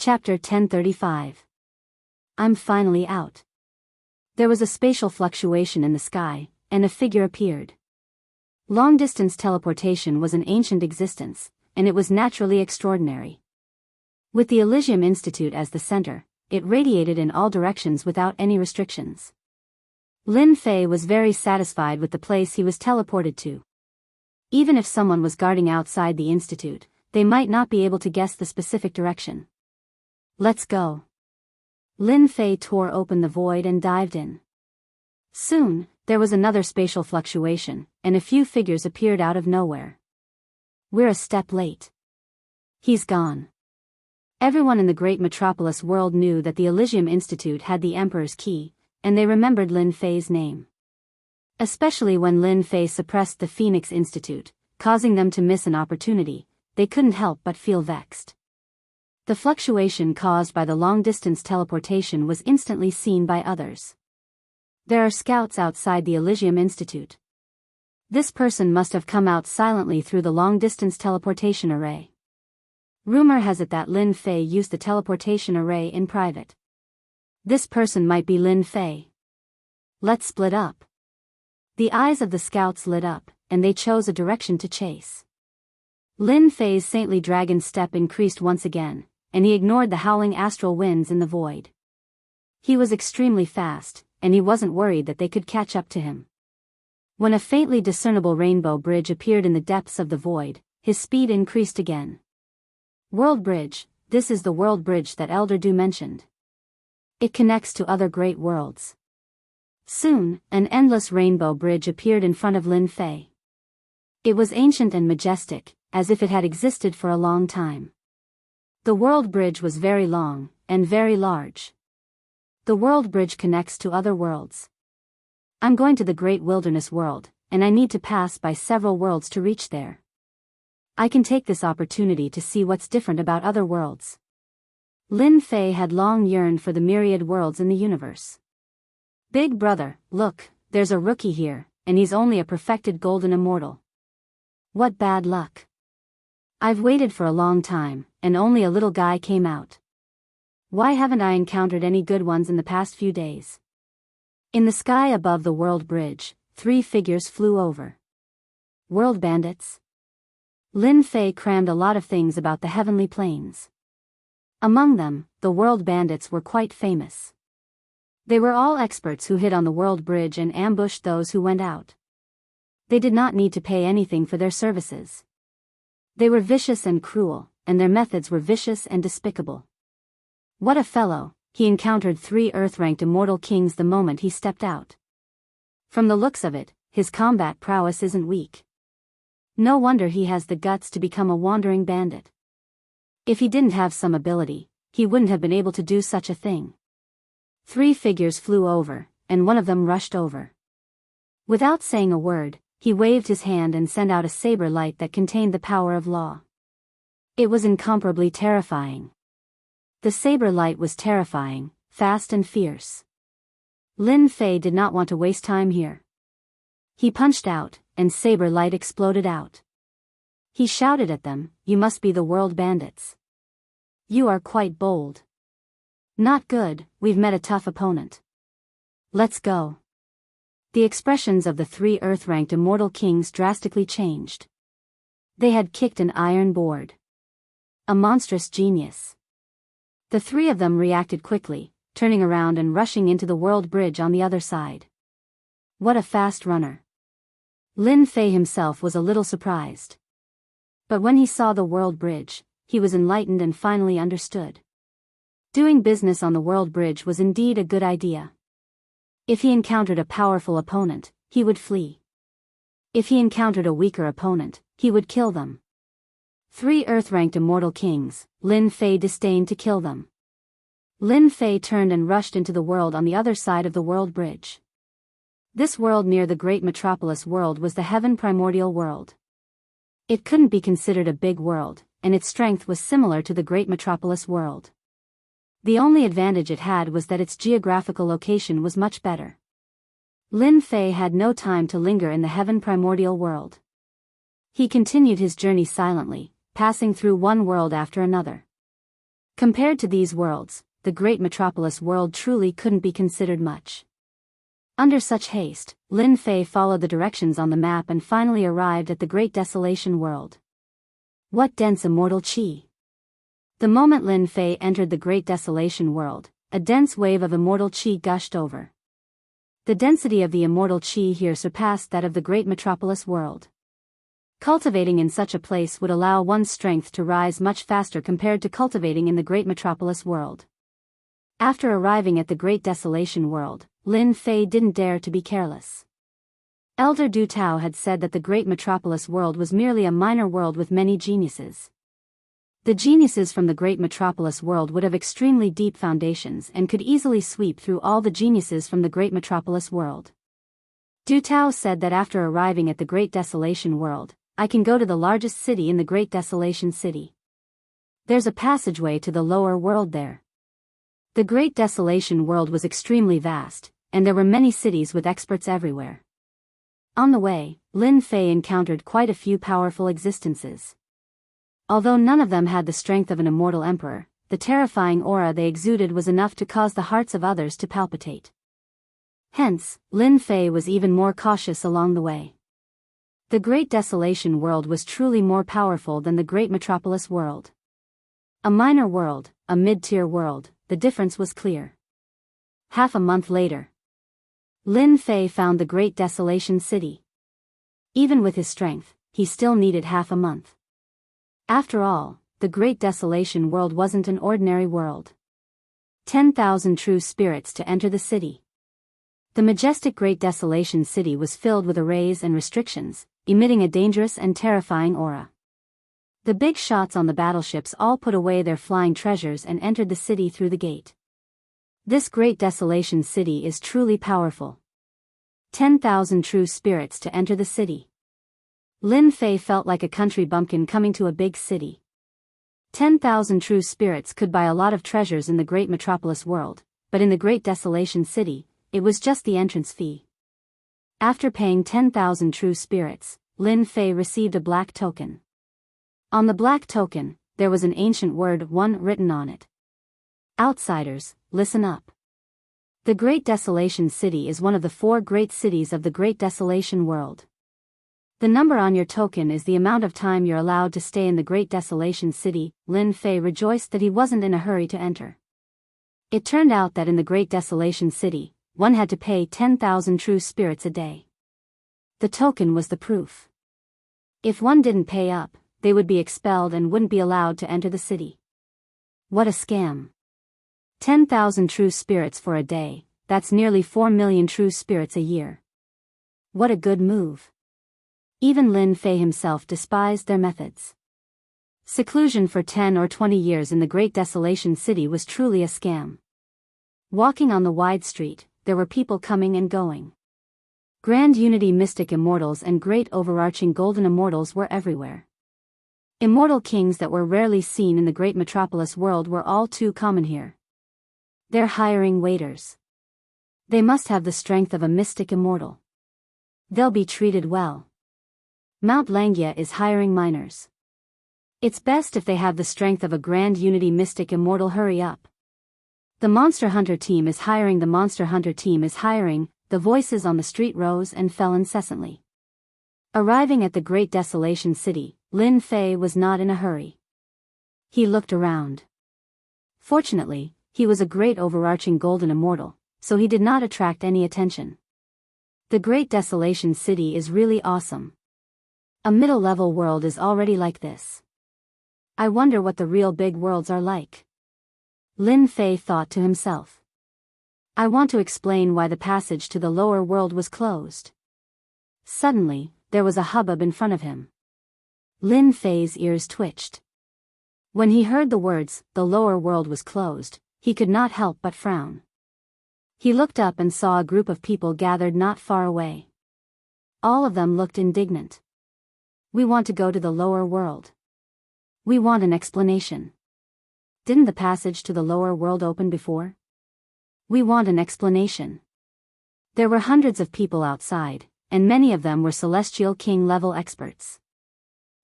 Chapter 1035. I'm finally out. There was a spatial fluctuation in the sky, and a figure appeared. Long-distance teleportation was an ancient existence, and it was naturally extraordinary. With the Elysium Institute as the center, it radiated in all directions without any restrictions. Lin Fei was very satisfied with the place he was teleported to. Even if someone was guarding outside the institute, they might not be able to guess the specific direction. Let's go. Lin Fei tore open the void and dived in. Soon, there was another spatial fluctuation, and a few figures appeared out of nowhere. We're a step late. He's gone. Everyone in the great metropolis world knew that the Elysium Institute had the Emperor's key, and they remembered Lin Fei's name. Especially when Lin Fei suppressed the Phoenix Institute, causing them to miss an opportunity, they couldn't help but feel vexed. The fluctuation caused by the long-distance teleportation was instantly seen by others. There are scouts outside the Elysium Institute. This person must have come out silently through the long-distance teleportation array. Rumor has it that Lin Fei used the teleportation array in private. This person might be Lin Fei. Let's split up. The eyes of the scouts lit up, and they chose a direction to chase. Lin Fei's saintly dragon step increased once again, and he ignored the howling astral winds in the void. He was extremely fast, and he wasn't worried that they could catch up to him. When a faintly discernible rainbow bridge appeared in the depths of the void, his speed increased again. World Bridge, this is the world bridge that Elder Du mentioned. It connects to other great worlds. Soon, an endless rainbow bridge appeared in front of Lin Fei. It was ancient and majestic, as if it had existed for a long time. The world bridge was very long, and very large. The world bridge connects to other worlds. I'm going to the great wilderness world, and I need to pass by several worlds to reach there. I can take this opportunity to see what's different about other worlds. Lin Fei had long yearned for the myriad worlds in the universe. Big brother, look, there's a rookie here, and he's only a perfected golden immortal. What bad luck. I've waited for a long time, and only a little guy came out. Why haven't I encountered any good ones in the past few days? In the sky above the world bridge, 3 figures flew over. World bandits? Lin Fei crammed a lot of things about the heavenly planes. Among them, the world bandits were quite famous. They were all experts who hid on the world bridge and ambushed those who went out. They did not need to pay anything for their services. They were vicious and cruel, and their methods were vicious and despicable. What a fellow, he encountered 3 Earth-ranked immortal kings the moment he stepped out. From the looks of it, his combat prowess isn't weak. No wonder he has the guts to become a wandering bandit. If he didn't have some ability, he wouldn't have been able to do such a thing. 3 figures flew over, and one of them rushed over. Without saying a word, he waved his hand and sent out a saber light that contained the power of law. It was incomparably terrifying. The saber light was terrifying, fast and fierce. Lin Fei did not want to waste time here. He punched out, and saber light exploded out. He shouted at them, "You must be the world bandits. You are quite bold. Not good, we've met a tough opponent. Let's go." The expressions of the 3 Earth-ranked immortal kings drastically changed. They had kicked an iron board. A monstrous genius. The 3 of them reacted quickly, turning around and rushing into the world bridge on the other side. What a fast runner. Lin Fei himself was a little surprised. But when he saw the world bridge, he was enlightened and finally understood. Doing business on the world bridge was indeed a good idea. If he encountered a powerful opponent, he would flee. If he encountered a weaker opponent, he would kill them. 3 Earth-ranked immortal kings, Lin Fei disdained to kill them. Lin Fei turned and rushed into the world on the other side of the world bridge. This world near the great metropolis world was the heaven primordial world. It couldn't be considered a big world, and its strength was similar to the great metropolis world. The only advantage it had was that its geographical location was much better. Lin Fei had no time to linger in the heaven primordial world. He continued his journey silently, passing through one world after another. Compared to these worlds, the great metropolis world truly couldn't be considered much. Under such haste, Lin Fei followed the directions on the map and finally arrived at the Great Desolation World. What dense immortal qi! The moment Lin Fei entered the Great Desolation World, a dense wave of immortal qi gushed over. The density of the immortal qi here surpassed that of the Great Metropolis World. Cultivating in such a place would allow one's strength to rise much faster compared to cultivating in the Great Metropolis World. After arriving at the Great Desolation World, Lin Fei didn't dare to be careless. Elder Du Tao had said that the Great Metropolis World was merely a minor world with many geniuses. The geniuses from the Great Metropolis World would have extremely deep foundations and could easily sweep through all the geniuses from the Great Metropolis World. Du Tao said that after arriving at the Great Desolation World, I can go to the largest city in the Great Desolation City. There's a passageway to the lower world there. The Great Desolation World was extremely vast, and there were many cities with experts everywhere. On the way, Lin Fei encountered quite a few powerful existences. Although none of them had the strength of an immortal emperor, the terrifying aura they exuded was enough to cause the hearts of others to palpitate. Hence, Lin Fei was even more cautious along the way. The Great Desolation World was truly more powerful than the Great Metropolis World. A minor world, a mid-tier world, the difference was clear. Half a month later, Lin Fei found the Great Desolation City. Even with his strength, he still needed half a month. After all, the Great Desolation World wasn't an ordinary world. 10,000 true spirits to enter the city. The majestic Great Desolation City was filled with arrays and restrictions, emitting a dangerous and terrifying aura. The big shots on the battleships all put away their flying treasures and entered the city through the gate. This Great Desolation City is truly powerful. 10,000 true spirits to enter the city. Lin Fei felt like a country bumpkin coming to a big city. 10,000 true spirits could buy a lot of treasures in the Great Metropolis World, but in the Great Desolation City, it was just the entrance fee. After paying 10,000 true spirits, Lin Fei received a black token. On the black token, there was an ancient word 1 written on it. Outsiders, listen up. The Great Desolation City is one of the 4 great cities of the Great Desolation World. The number on your token is the amount of time you're allowed to stay in the Great Desolation City. Lin Fei rejoiced that he wasn't in a hurry to enter. It turned out that in the Great Desolation City, one had to pay 10,000 true spirits a day. The token was the proof. If one didn't pay up, they would be expelled and wouldn't be allowed to enter the city. What a scam. 10,000 true spirits for a day, that's nearly 4 million true spirits a year. What a good move. Even Lin Fei himself despised their methods. Seclusion for 10 or 20 years in the Great Desolation City was truly a scam. Walking on the wide street, there were people coming and going. Grand Unity Mystic Immortals and Great Overarching Golden Immortals were everywhere. Immortal kings that were rarely seen in the Great Metropolis World were all too common here. They're hiring waiters. They must have the strength of a mystic immortal. They'll be treated well. Mount Langia is hiring miners. It's best if they have the strength of a Grand Unity Mystic Immortal. Hurry up. The Monster Hunter team is hiring. The Monster Hunter team is hiring. The voices on the street rose and fell incessantly. Arriving at the Great Desolation City, Lin Fei was not in a hurry. He looked around. Fortunately, he was a great overarching golden immortal, so he did not attract any attention. The Great Desolation City is really awesome. A middle-level world is already like this. I wonder what the real big worlds are like. Lin Fei thought to himself. I want to explain why the passage to the lower world was closed. Suddenly, there was a hubbub in front of him. Lin Fei's ears twitched. When he heard the words, the lower world was closed, he could not help but frown. He looked up and saw a group of people gathered not far away. All of them looked indignant. We want to go to the lower world. We want an explanation. Didn't the passage to the lower world open before? We want an explanation. There were hundreds of people outside, and many of them were Celestial King level experts.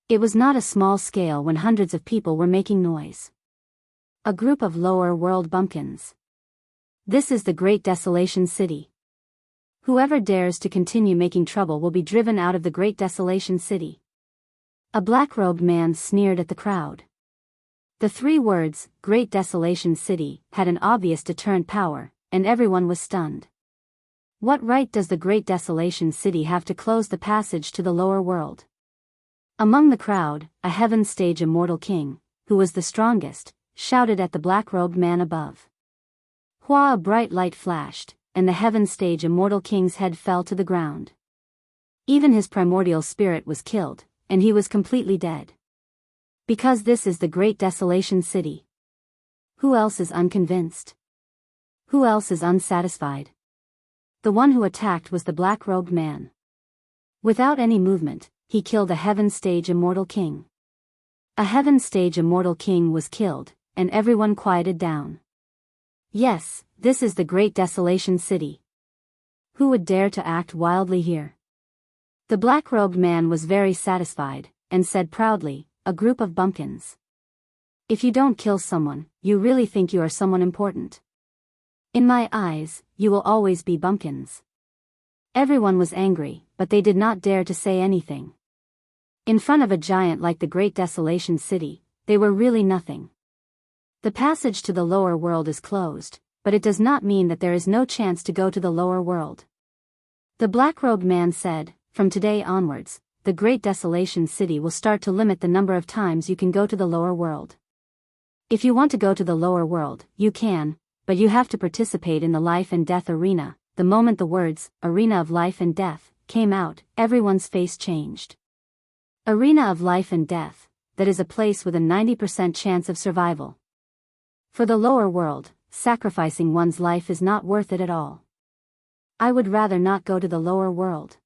It was not a small scale when hundreds of people were making noise. A group of lower world bumpkins. This is the Great Desolation City. Whoever dares to continue making trouble will be driven out of the Great Desolation City. A black-robed man sneered at the crowd. The 3 words, Great Desolation City, had an obvious deterrent power, and everyone was stunned. What right does the Great Desolation City have to close the passage to the lower world? Among the crowd, a heaven stage immortal king, who was the strongest, shouted at the black-robed man above. Hua! A bright light flashed, and the heaven stage immortal king's head fell to the ground. Even his primordial spirit was killed, and he was completely dead. Because this is the Great Desolation City. Who else is unconvinced? Who else is unsatisfied? The one who attacked was the black-robed man. Without any movement, he killed a heaven stage immortal king. A heaven stage immortal king was killed, and everyone quieted down. Yes, this is the Great Desolation City. Who would dare to act wildly here? The black-robed man was very satisfied, and said proudly, a group of bumpkins. If you don't kill someone, you really think you are someone important. In my eyes, you will always be bumpkins. Everyone was angry, but they did not dare to say anything. In front of a giant like the Great Desolation City, they were really nothing. The passage to the lower world is closed, but it does not mean that there is no chance to go to the lower world. The black-robed man said, from today onwards, the Great Desolation City will start to limit the number of times you can go to the lower world. If you want to go to the lower world, you can, but you have to participate in the life and death arena. The moment the words, Arena of Life and Death, came out, everyone's face changed. Arena of Life and Death, that is a place with a 90% chance of survival. For the lower world, sacrificing one's life is not worth it at all. I would rather not go to the lower world.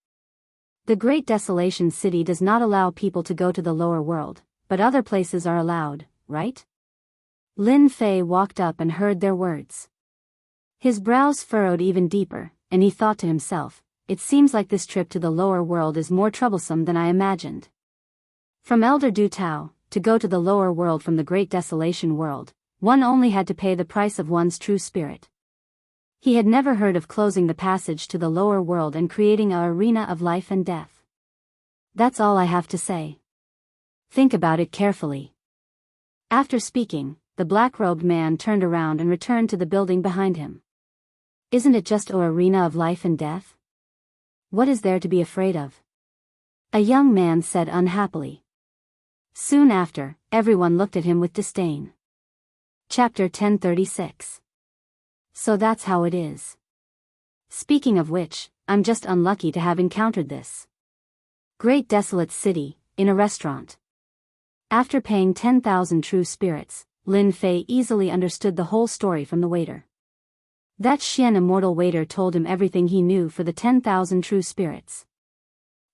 The Great Desolation City does not allow people to go to the lower world, but other places are allowed, right? Lin Fei walked up and heard their words. His brows furrowed even deeper, and he thought to himself, it seems like this trip to the lower world is more troublesome than I imagined. From Elder Du Tao, to go to the lower world from the Great Desolation world, one only had to pay the price of one's true spirit. He had never heard of closing the passage to the lower world and creating an arena of life and death. That's all I have to say. Think about it carefully. After speaking, the black-robed man turned around and returned to the building behind him. Isn't it just an arena of life and death? What is there to be afraid of? A young man said unhappily. Soon after, everyone looked at him with disdain. Chapter 1036. So that's how it is. Speaking of which, I'm just unlucky to have encountered this Great Desolate City, in a restaurant. After paying 10,000 true spirits, Lin Fei easily understood the whole story from the waiter. That Xian immortal waiter told him everything he knew for the 10,000 true spirits.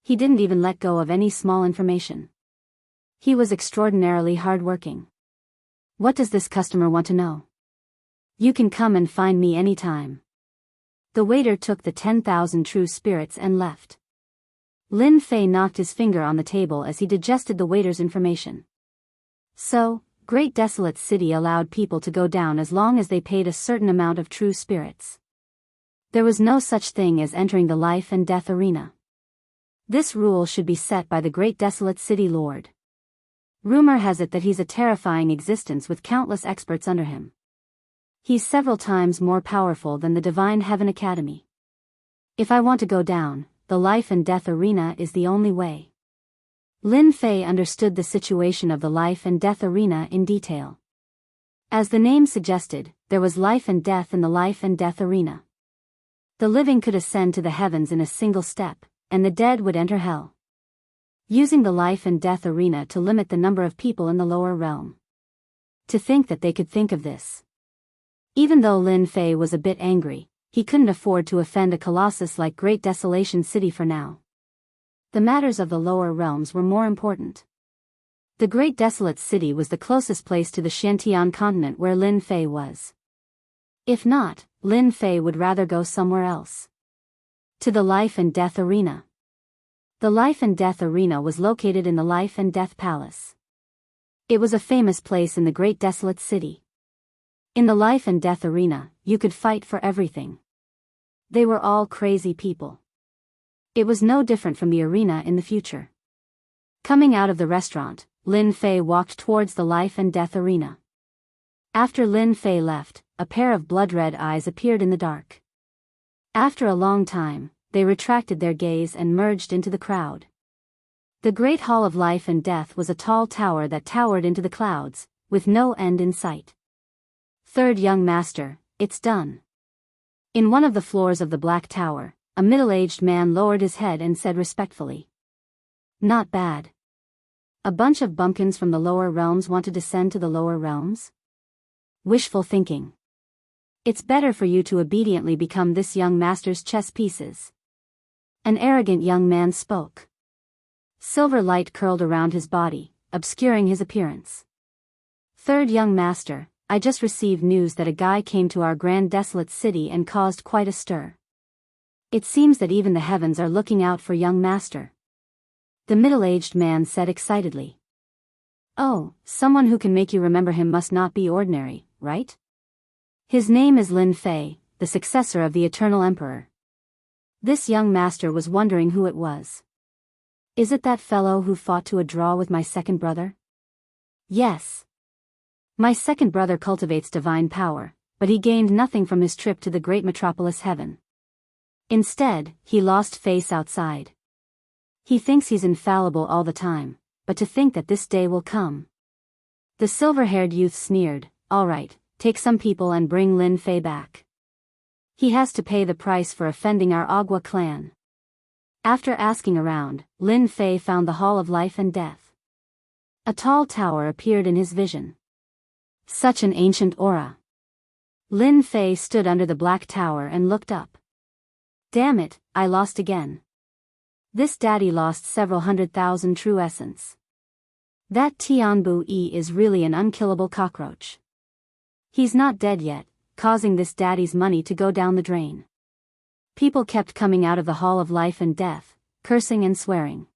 He didn't even let go of any small information. He was extraordinarily hardworking. What does this customer want to know? You can come and find me anytime. The waiter took the 10,000 true spirits and left. Lin Fei knocked his finger on the table as he digested the waiter's information. So, Great Desolate City allowed people to go down as long as they paid a certain amount of true spirits. There was no such thing as entering the life and death arena. This rule should be set by the Great Desolate City Lord. Rumor has it that he's a terrifying existence with countless experts under him. He's several times more powerful than the Divine Heaven Academy. If I want to go down, the life and death arena is the only way. Lin Fei understood the situation of the life and death arena in detail. As the name suggested, there was life and death in the life and death arena. The living could ascend to the heavens in a single step, and the dead would enter hell. Using the life and death arena to limit the number of people in the lower realm. To think that they could think of this. Even though Lin Fei was a bit angry, he couldn't afford to offend a colossus like Great Desolation City for now. The matters of the lower realms were more important. The Great Desolate City was the closest place to the Xiantian continent where Lin Fei was. If not, Lin Fei would rather go somewhere else. To the life and death arena. The life and death arena was located in the Life and Death Palace. It was a famous place in the Great Desolate City. In the life and death arena, you could fight for everything. They were all crazy people. It was no different from the arena in the future. Coming out of the restaurant, Lin Fei walked towards the life and death arena. After Lin Fei left, a pair of blood-red eyes appeared in the dark. After a long time, they retracted their gaze and merged into the crowd. The Great Hall of Life and Death was a tall tower that towered into the clouds, with no end in sight. Third young master, it's done. In one of the floors of the Black Tower, a middle-aged man lowered his head and said respectfully. Not bad. A bunch of bumpkins from the lower realms want to descend to the lower realms? Wishful thinking. It's better for you to obediently become this young master's chess pieces. An arrogant young man spoke. Silver light curled around his body, obscuring his appearance. Third young master, I just received news that a guy came to our grand desolate city and caused quite a stir. It seems that even the heavens are looking out for young master. The middle-aged man said excitedly. Oh, someone who can make you remember him must not be ordinary, right? His name is Lin Fei, the successor of the Eternal Emperor. This young master was wondering who it was. Is it that fellow who fought to a draw with my second brother? Yes. My second brother cultivates divine power, but he gained nothing from his trip to the great metropolis heaven. Instead, he lost face outside. He thinks he's infallible all the time, but to think that this day will come. The silver-haired youth sneered, all right, take some people and bring Lin Fei back. He has to pay the price for offending our Agua clan. After asking around, Lin Fei found the Hall of Life and Death. A tall tower appeared in his vision. Such an ancient aura. Lin Fei stood under the black tower and looked up. Damn it, I lost again. This daddy lost several 100,000 true essence. That Tianbu Yi is really an unkillable cockroach. He's not dead yet, causing this daddy's money to go down the drain. People kept coming out of the Hall of Life and Death, cursing and swearing.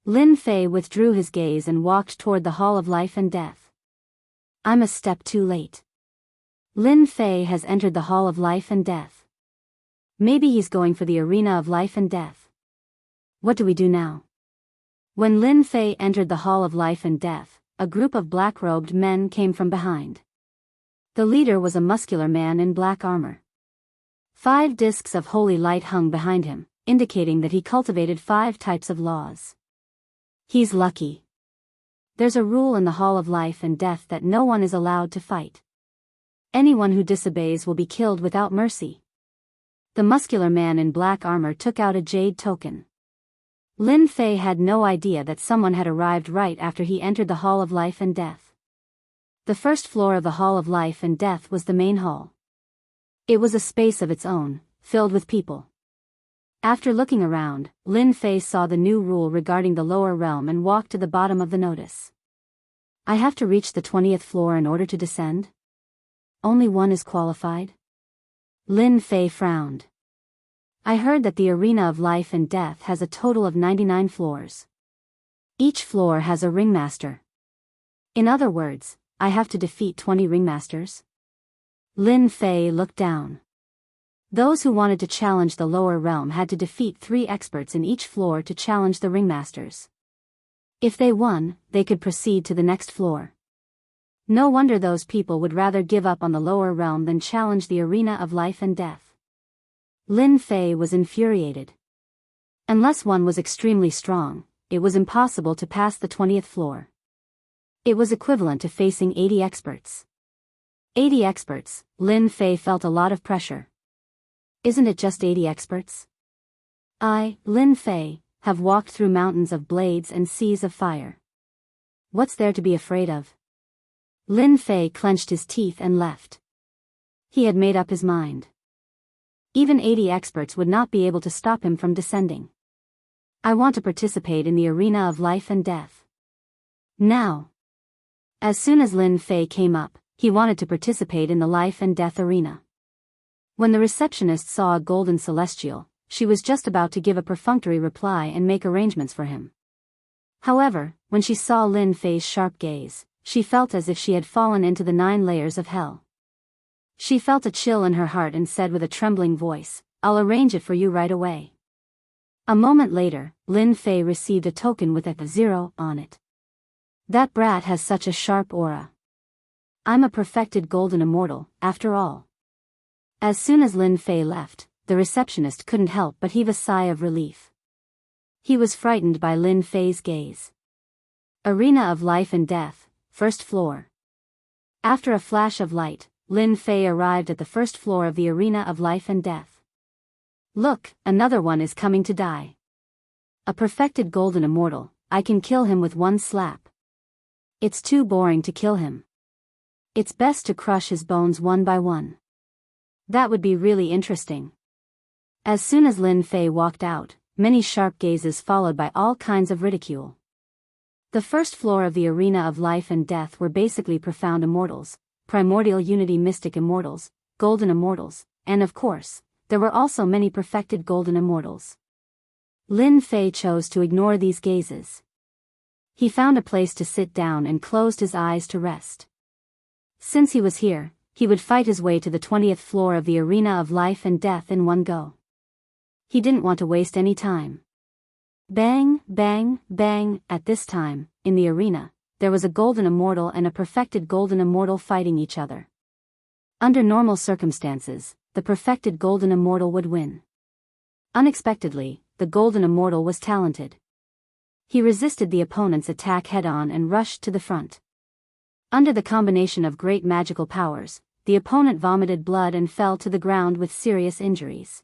Lin Fei withdrew his gaze and walked toward the Hall of Life and Death. I'm a step too late. Lin Fei has entered the Hall of Life and Death. Maybe he's going for the arena of life and death. What do we do now? When Lin Fei entered the Hall of Life and Death, a group of black-robed men came from behind. The leader was a muscular man in black armor. 5 discs of holy light hung behind him, indicating that he cultivated 5 types of laws. He's lucky. There's a rule in the Hall of Life and Death that no one is allowed to fight. Anyone who disobeys will be killed without mercy. The muscular man in black armor took out a jade token. Lin Fei had no idea that someone had arrived right after he entered the Hall of Life and Death. The first floor of the Hall of Life and Death was the main hall. It was a space of its own, filled with people. After looking around, Lin Fei saw the new rule regarding the lower realm and walked to the bottom of the notice. I have to reach the 20th floor in order to descend? Only one is qualified? Lin Fei frowned. I heard that the arena of life and death has a total of 99 floors. Each floor has a ringmaster. In other words, I have to defeat 20 ringmasters? Lin Fei looked down. Those who wanted to challenge the lower realm had to defeat 3 experts in each floor to challenge the ringmasters. If they won, they could proceed to the next floor. No wonder those people would rather give up on the lower realm than challenge the arena of life and death. Lin Fei was infuriated. Unless one was extremely strong, it was impossible to pass the 20th floor. It was equivalent to facing 80 experts. 80 experts, Lin Fei felt a lot of pressure. Isn't it just 80 experts? I, Lin Fei, have walked through mountains of blades and seas of fire. What's there to be afraid of? Lin Fei clenched his teeth and left. He had made up his mind. Even 80 experts would not be able to stop him from descending. I want to participate in the arena of life and death. Now. As soon as Lin Fei came up, he wanted to participate in the life and death arena. When the receptionist saw a golden celestial, she was just about to give a perfunctory reply and make arrangements for him. However, when she saw Lin Fei's sharp gaze, she felt as if she had fallen into the 9 layers of hell. She felt a chill in her heart and said with a trembling voice, "I'll arrange it for you right away." A moment later, Lin Fei received a token with a 0 on it. That brat has such a sharp aura. I'm a perfected golden immortal, after all. As soon as Lin Fei left, the receptionist couldn't help but heave a sigh of relief. He was frightened by Lin Fei's gaze. Arena of Life and Death, first floor. After a flash of light, Lin Fei arrived at the first floor of the Arena of Life and Death. Look, another one is coming to die. A perfected golden immortal, I can kill him with one slap. It's too boring to kill him. It's best to crush his bones one by one. That would be really interesting. As soon as Lin Fei walked out, many sharp gazes followed by all kinds of ridicule. The first floor of the Arena of Life and Death were basically profound immortals, primordial unity mystic immortals, golden immortals, and of course, there were also many perfected golden immortals. Lin Fei chose to ignore these gazes. He found a place to sit down and closed his eyes to rest. Since he was here, he would fight his way to the 20th floor of the Arena of Life and Death in one go. He didn't want to waste any time. Bang, bang, bang. At this time, in the arena, there was a golden immortal and a perfected golden immortal fighting each other. Under normal circumstances, the perfected golden immortal would win. Unexpectedly, the golden immortal was talented. He resisted the opponent's attack head-on and rushed to the front. Under the combination of great magical powers, the opponent vomited blood and fell to the ground with serious injuries.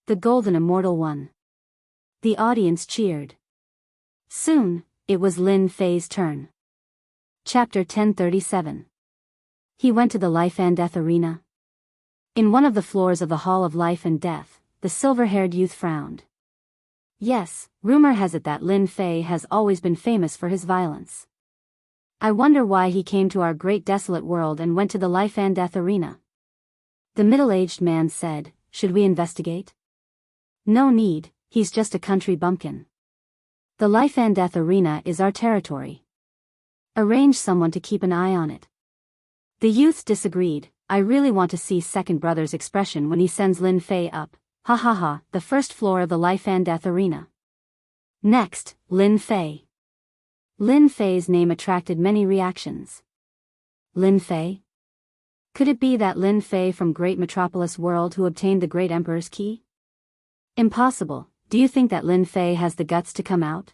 The golden immortal won. The audience cheered. Soon, it was Lin Fei's turn. Chapter 1037. He went to the Life and Death Arena. In one of the floors of the Hall of Life and Death, the silver-haired youth frowned. Yes, rumor has it that Lin Fei has always been famous for his violence. I wonder why he came to our great desolate world and went to the Life and Death Arena. The middle-aged man said, "Should we investigate?" "No need, he's just a country bumpkin. The Life and Death Arena is our territory. Arrange someone to keep an eye on it." The youths disagreed. "I really want to see Second Brother's expression when he sends Lin Fei up. Ha ha ha, the first floor of the Life and Death Arena. Next, Lin Fei." Lin Fei's name attracted many reactions. Lin Fei? Could it be that Lin Fei from Great Metropolis World who obtained the Great Emperor's key? Impossible. Do you think that Lin Fei has the guts to come out?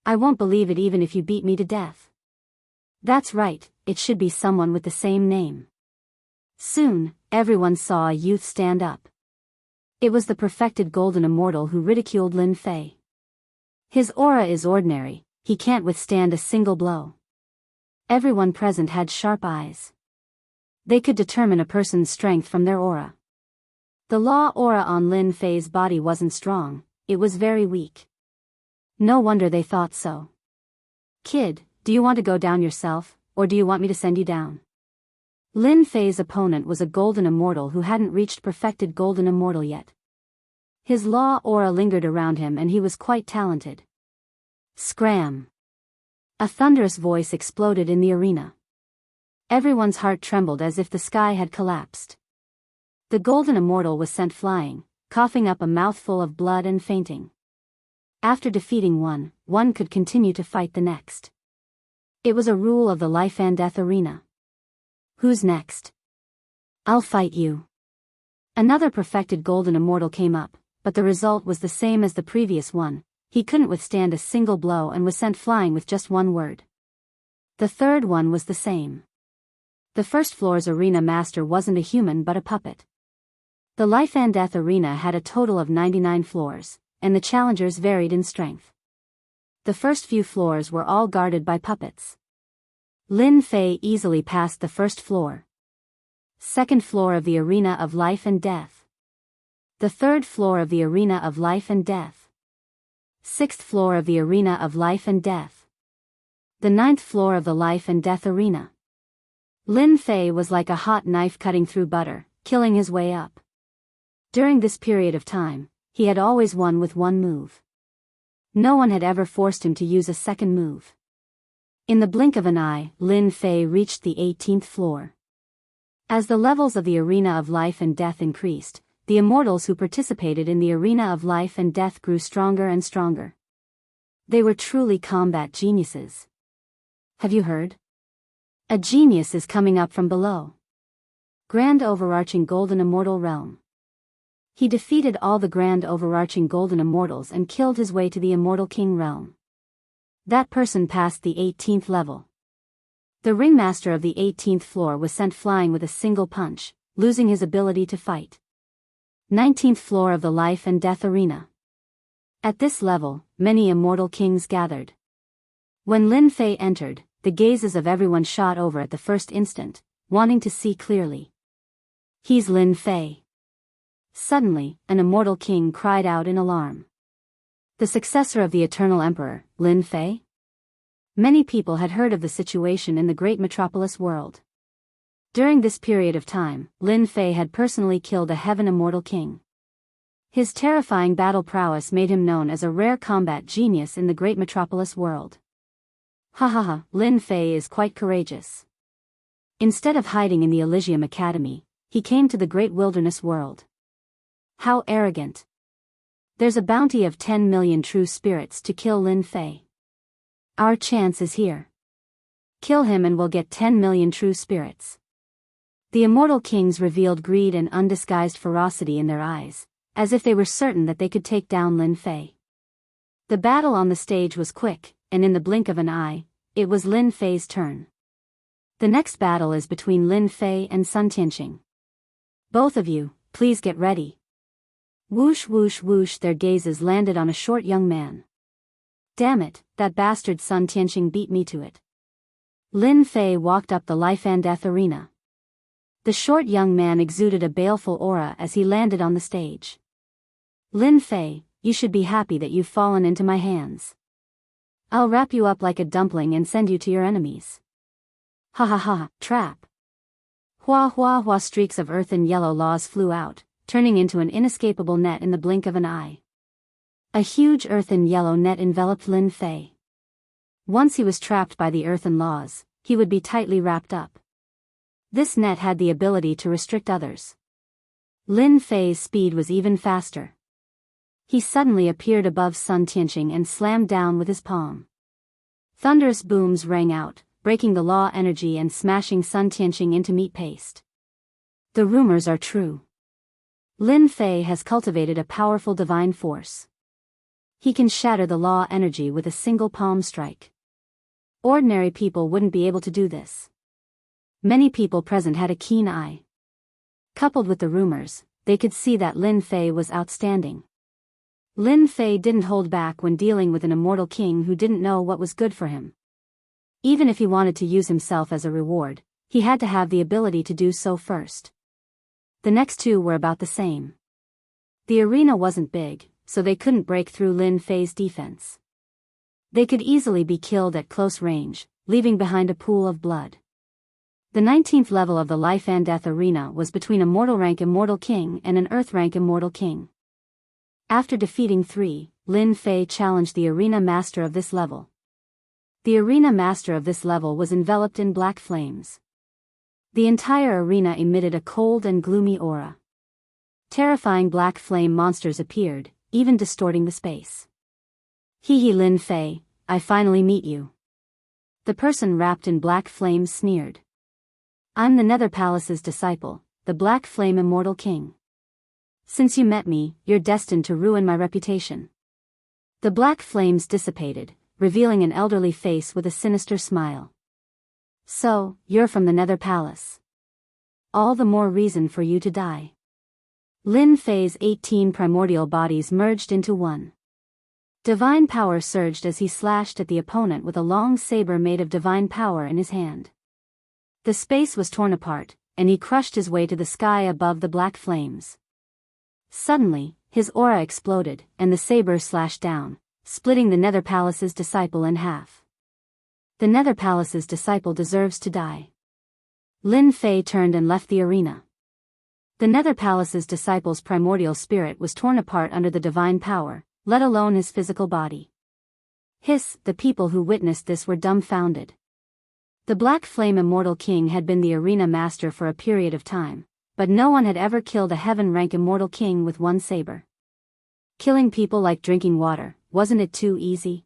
I won't believe it even if you beat me to death. That's right, it should be someone with the same name. Soon, everyone saw a youth stand up. It was the perfected golden immortal who ridiculed Lin Fei. His aura is ordinary, he can't withstand a single blow. Everyone present had sharp eyes. They could determine a person's strength from their aura. The law aura on Lin Fei's body wasn't strong, it was very weak. No wonder they thought so. "Kid, do you want to go down yourself, or do you want me to send you down?" Lin Fei's opponent was a golden immortal who hadn't reached perfected golden immortal yet. His law aura lingered around him and he was quite talented. Scram! A thunderous voice exploded in the arena. Everyone's heart trembled as if the sky had collapsed. The golden immortal was sent flying, coughing up a mouthful of blood and fainting. After defeating one could continue to fight the next. It was a rule of the Life and Death Arena. Who's next? I'll fight you. Another perfected golden immortal came up, but the result was the same as the previous one. He couldn't withstand a single blow and was sent flying with just one word. The third one was the same. The first floor's arena master wasn't a human but a puppet. The Life and Death Arena had a total of 99 floors, and the challengers varied in strength. The first few floors were all guarded by puppets. Lin Fei easily passed the first floor. Second floor of the Arena of Life and Death. The third floor of the Arena of Life and Death. Sixth floor of the Arena of Life and Death. The ninth floor of the Life and Death Arena. Lin Fei was like a hot knife cutting through butter, killing his way up. During this period of time, he had always won with one move. No one had ever forced him to use a second move. In the blink of an eye, Lin Fei reached the 18th floor. As the levels of the arena of life and death increased, the immortals who participated in the arena of life and death grew stronger and stronger. They were truly combat geniuses. Have you heard? A genius is coming up from below. Grand overarching golden immortal realm. He defeated all the grand overarching golden immortals and killed his way to the immortal king realm. That person passed the 18th level. The ringmaster of the 18th floor was sent flying with a single punch, losing his ability to fight. 19th floor of the life and death arena. At this level, many immortal kings gathered. When Lin Fei entered, the gazes of everyone shot over at the first instant, wanting to see clearly. He's Lin Fei. Suddenly, an immortal king cried out in alarm. The successor of the eternal emperor, Lin Fei? Many people had heard of the situation in the great metropolis world. During this period of time, Lin Fei had personally killed a heaven immortal king. His terrifying battle prowess made him known as a rare combat genius in the great metropolis world. Ha ha ha, Lin Fei is quite courageous. Instead of hiding in the Elysium Academy, he came to the great wilderness world. How arrogant. There's a bounty of 10 million true spirits to kill Lin Fei. Our chance is here. Kill him and we'll get 10 million true spirits. The immortal kings revealed greed and undisguised ferocity in their eyes, as if they were certain that they could take down Lin Fei. The battle on the stage was quick, and in the blink of an eye, it was Lin Fei's turn. The next battle is between Lin Fei and Sun Tianqing. Both of you, please get ready. Whoosh whoosh whoosh, their gazes landed on a short young man. Damn it, that bastard Sun Tianqing beat me to it. Lin Fei walked up the life and death arena. The short young man exuded a baleful aura as he landed on the stage. Lin Fei, you should be happy that you've fallen into my hands. I'll wrap you up like a dumpling and send you to your enemies. Ha ha ha, trap. Hua hua hua, streaks of earth and yellow laws flew out, turning into an inescapable net in the blink of an eye. A huge earthen yellow net enveloped Lin Fei. Once he was trapped by the earthen laws, he would be tightly wrapped up. This net had the ability to restrict others. Lin Fei's speed was even faster. He suddenly appeared above Sun Tianqing and slammed down with his palm. Thunderous booms rang out, breaking the law energy and smashing Sun Tianqing into meat paste. The rumors are true. Lin Fei has cultivated a powerful divine force. He can shatter the law energy with a single palm strike. Ordinary people wouldn't be able to do this. Many people present had a keen eye. Coupled with the rumors, they could see that Lin Fei was outstanding. Lin Fei didn't hold back when dealing with an immortal king who didn't know what was good for him. Even if he wanted to use himself as a reward, he had to have the ability to do so first. The next two were about the same. The arena wasn't big, so they couldn't break through Lin Fei's defense. They could easily be killed at close range, leaving behind a pool of blood. The 19th level of the life and death arena was between a mortal rank immortal king and an earth rank immortal king. After defeating 3, Lin Fei challenged the arena master of this level. The arena master of this level was enveloped in black flames. The entire arena emitted a cold and gloomy aura. Terrifying black flame monsters appeared, even distorting the space. Hee hee, Lin Fei, I finally meet you. The person wrapped in black flames sneered. I'm the Nether Palace's disciple, the Black Flame Immortal King. Since you met me, you're destined to ruin my reputation. The black flames dissipated, revealing an elderly face with a sinister smile. So, you're from the Nether Palace. All the more reason for you to die. Lin Fei's 18 primordial bodies merged into one. Divine power surged as he slashed at the opponent with a long saber made of divine power in his hand. The space was torn apart, and he crushed his way to the sky above the black flames. Suddenly, his aura exploded, and the saber slashed down, splitting the Nether Palace's disciple in half. The Nether Palace's disciple deserves to die. Lin Fei turned and left the arena. The Nether Palace's disciple's primordial spirit was torn apart under the divine power, let alone his physical body. Hiss, the people who witnessed this were dumbfounded. The Black Flame Immortal King had been the arena master for a period of time, but no one had ever killed a heaven-rank immortal king with one saber. Killing people like drinking water, wasn't it too easy?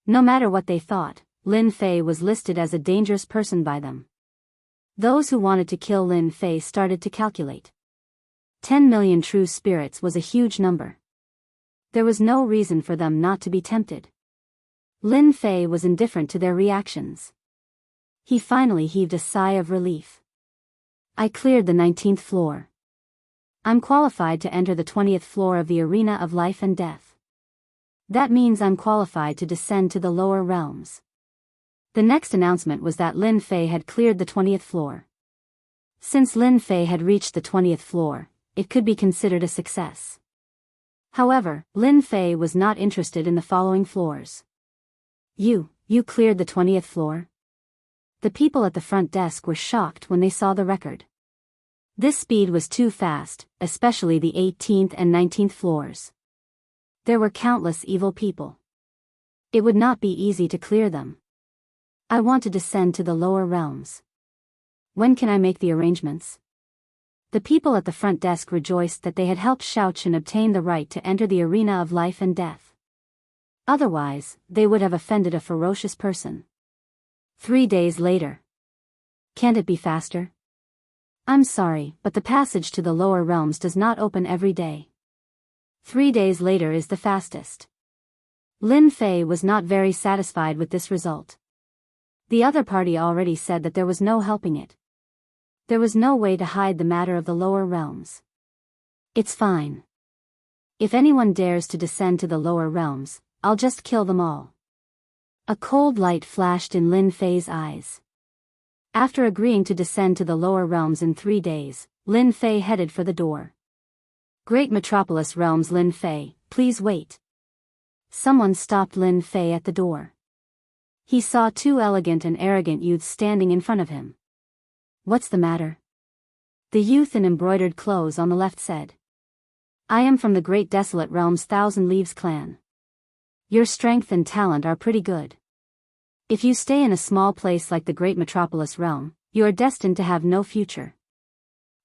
No matter what they thought, Lin Fei was listed as a dangerous person by them. Those who wanted to kill Lin Fei started to calculate. 10 million true spirits was a huge number. There was no reason for them not to be tempted. Lin Fei was indifferent to their reactions. He finally heaved a sigh of relief. I cleared the 19th floor. I'm qualified to enter the 20th floor of the arena of life and death. That means I'm qualified to descend to the lower realms. The next announcement was that Lin Fei had cleared the 20th floor. Since Lin Fei had reached the 20th floor, it could be considered a success. However, Lin Fei was not interested in the following floors. You cleared the 20th floor? The people at the front desk were shocked when they saw the record. This speed was too fast, especially the 18th and 19th floors. There were countless evil people. It would not be easy to clear them. I want to descend to the lower realms. When can I make the arrangements? The people at the front desk rejoiced that they had helped Xiaochen obtain the right to enter the arena of life and death. Otherwise, they would have offended a ferocious person. 3 days later. Can't it be faster? I'm sorry, but the passage to the lower realms does not open every day. 3 days later is the fastest. Lin Fei was not very satisfied with this result. The other party already said that there was no helping it. There was no way to hide the matter of the lower realms. It's fine. If anyone dares to descend to the lower realms, I'll just kill them all. A cold light flashed in Lin Fei's eyes. After agreeing to descend to the lower realms in 3 days, Lin Fei headed for the door. Great Metropolis Realms. Lin Fei, please wait. Someone stopped Lin Fei at the door. He saw 2 elegant and arrogant youths standing in front of him. What's the matter? The youth in embroidered clothes on the left said. I am from the Great Desolate Realms Thousand Leaves clan. Your strength and talent are pretty good. If you stay in a small place like the Great Metropolis Realm, you are destined to have no future.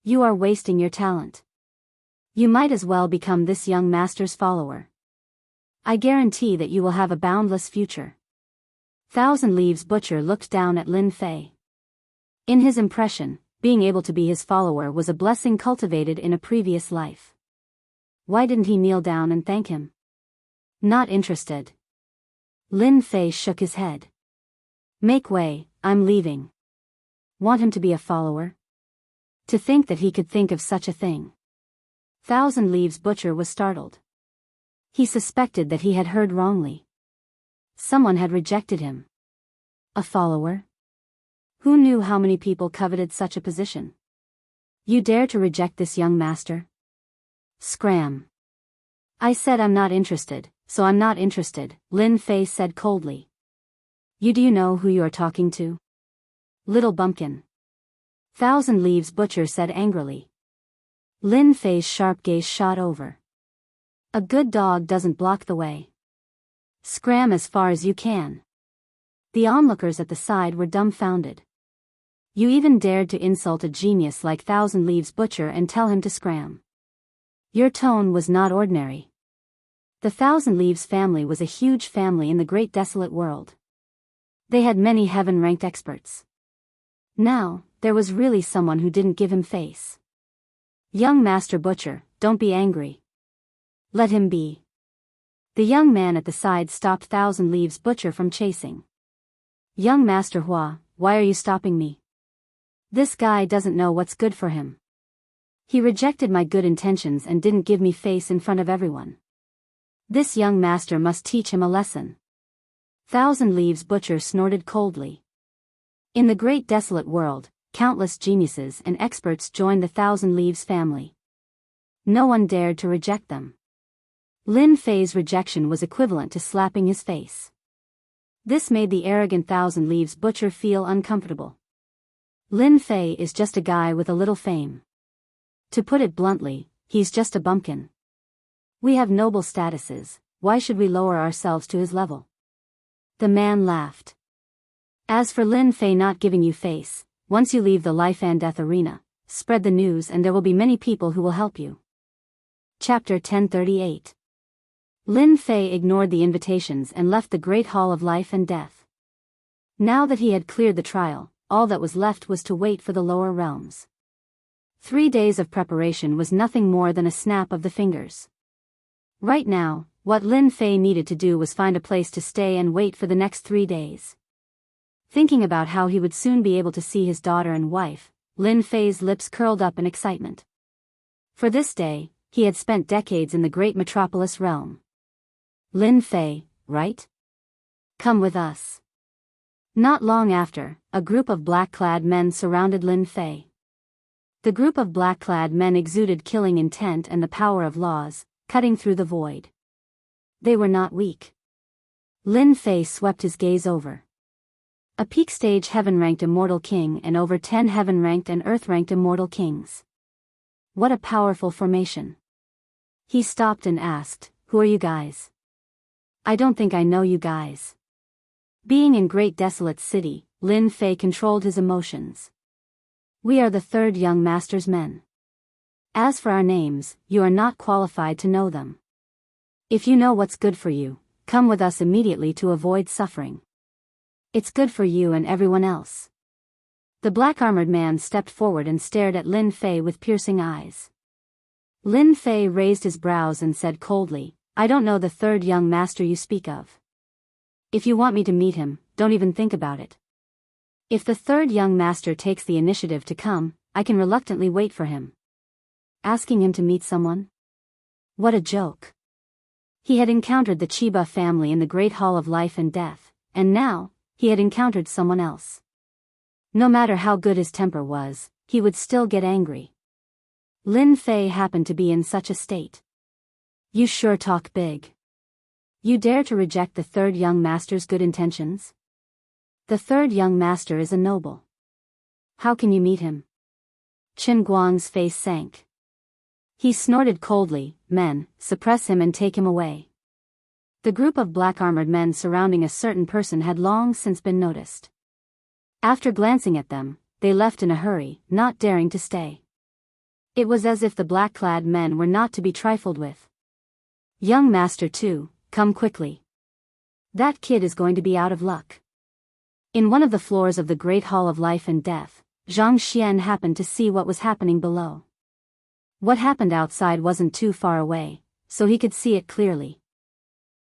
You are wasting your talent. You might as well become this young master's follower. I guarantee that you will have a boundless future. Thousand Leaves Butcher looked down at Lin Fei. In his impression, being able to be his follower was a blessing cultivated in a previous life. Why didn't he kneel down and thank him? Not interested. Lin Fei shook his head. Make way, I'm leaving. Want him to be a follower? To think that he could think of such a thing. Thousand Leaves Butcher was startled. He suspected that he had heard wrongly. Someone had rejected him. A follower? Who knew how many people coveted such a position? You dare to reject this young master? Scram. I said I'm not interested, so I'm not interested, Lin Fei said coldly. Do you know who you are talking to? Little bumpkin. Thousand Leaves Butcher said angrily. Lin Fei's sharp gaze shot over. A good dog doesn't block the way. Scram as far as you can. The onlookers at the side were dumbfounded. You even dared to insult a genius like Thousand Leaves Butcher and tell him to scram. Your tone was not ordinary. The Thousand Leaves family was a huge family in the Great Desolate World. They had many heaven-ranked experts. Now, there was really someone who didn't give him face. Young Master Butcher, don't be angry. Let him be. The young man at the side stopped Thousand Leaves Butcher from chasing. Young Master Hua, why are you stopping me? This guy doesn't know what's good for him. He rejected my good intentions and didn't give me face in front of everyone. This young master must teach him a lesson. Thousand Leaves Butcher snorted coldly. In the Great Desolate World, countless geniuses and experts joined the Thousand Leaves family. No one dared to reject them. Lin Fei's rejection was equivalent to slapping his face. This made the arrogant Thousand Leaves Butcher feel uncomfortable. Lin Fei is just a guy with a little fame. To put it bluntly, he's just a bumpkin. We have noble statuses, why should we lower ourselves to his level? The man laughed. As for Lin Fei not giving you face, once you leave the life and death arena, spread the news and there will be many people who will help you. Chapter 1038. Lin Fei ignored the invitations and left the Great Hall of Life and Death. Now that he had cleared the trial, all that was left was to wait for the lower realms. 3 days of preparation was nothing more than a snap of the fingers. Right now, what Lin Fei needed to do was find a place to stay and wait for the next 3 days. Thinking about how he would soon be able to see his daughter and wife, Lin Fei's lips curled up in excitement. For this day, he had spent decades in the great metropolis realm. Lin Fei, right? Come with us. Not long after, a group of black-clad men surrounded Lin Fei. The group of black-clad men exuded killing intent and the power of laws, cutting through the void. They were not weak. Lin Fei swept his gaze over. A peak-stage heaven-ranked immortal king and over 10 heaven-ranked and earth-ranked immortal kings. What a powerful formation. He stopped and asked, "Who are you guys? I don't think I know you guys." Being in Great Desolate City, Lin Fei controlled his emotions. "We are the third young master's men. As for our names, you are not qualified to know them. If you know what's good for you, come with us immediately to avoid suffering. It's good for you and everyone else." The black-armored man stepped forward and stared at Lin Fei with piercing eyes. Lin Fei raised his brows and said coldly, "I don't know the third young master you speak of. If you want me to meet him, don't even think about it. If the third young master takes the initiative to come, I can reluctantly wait for him." Asking him to meet someone? What a joke. He had encountered the Chiba family in the Great Hall of Life and Death, and now, he had encountered someone else. No matter how good his temper was, he would still get angry. Lin Fei happened to be in such a state. "You sure talk big. You dare to reject the third young master's good intentions? The third young master is a noble. How can you meet him?" Qin Guang's face sank. He snorted coldly, "Men, suppress him and take him away." The group of black-armored men surrounding a certain person had long since been noticed. After glancing at them, they left in a hurry, not daring to stay. It was as if the black-clad men were not to be trifled with. "Young master too, come quickly. That kid is going to be out of luck." In one of the floors of the Great Hall of Life and Death, Zhang Xian happened to see what was happening below. What happened outside wasn't too far away, so he could see it clearly.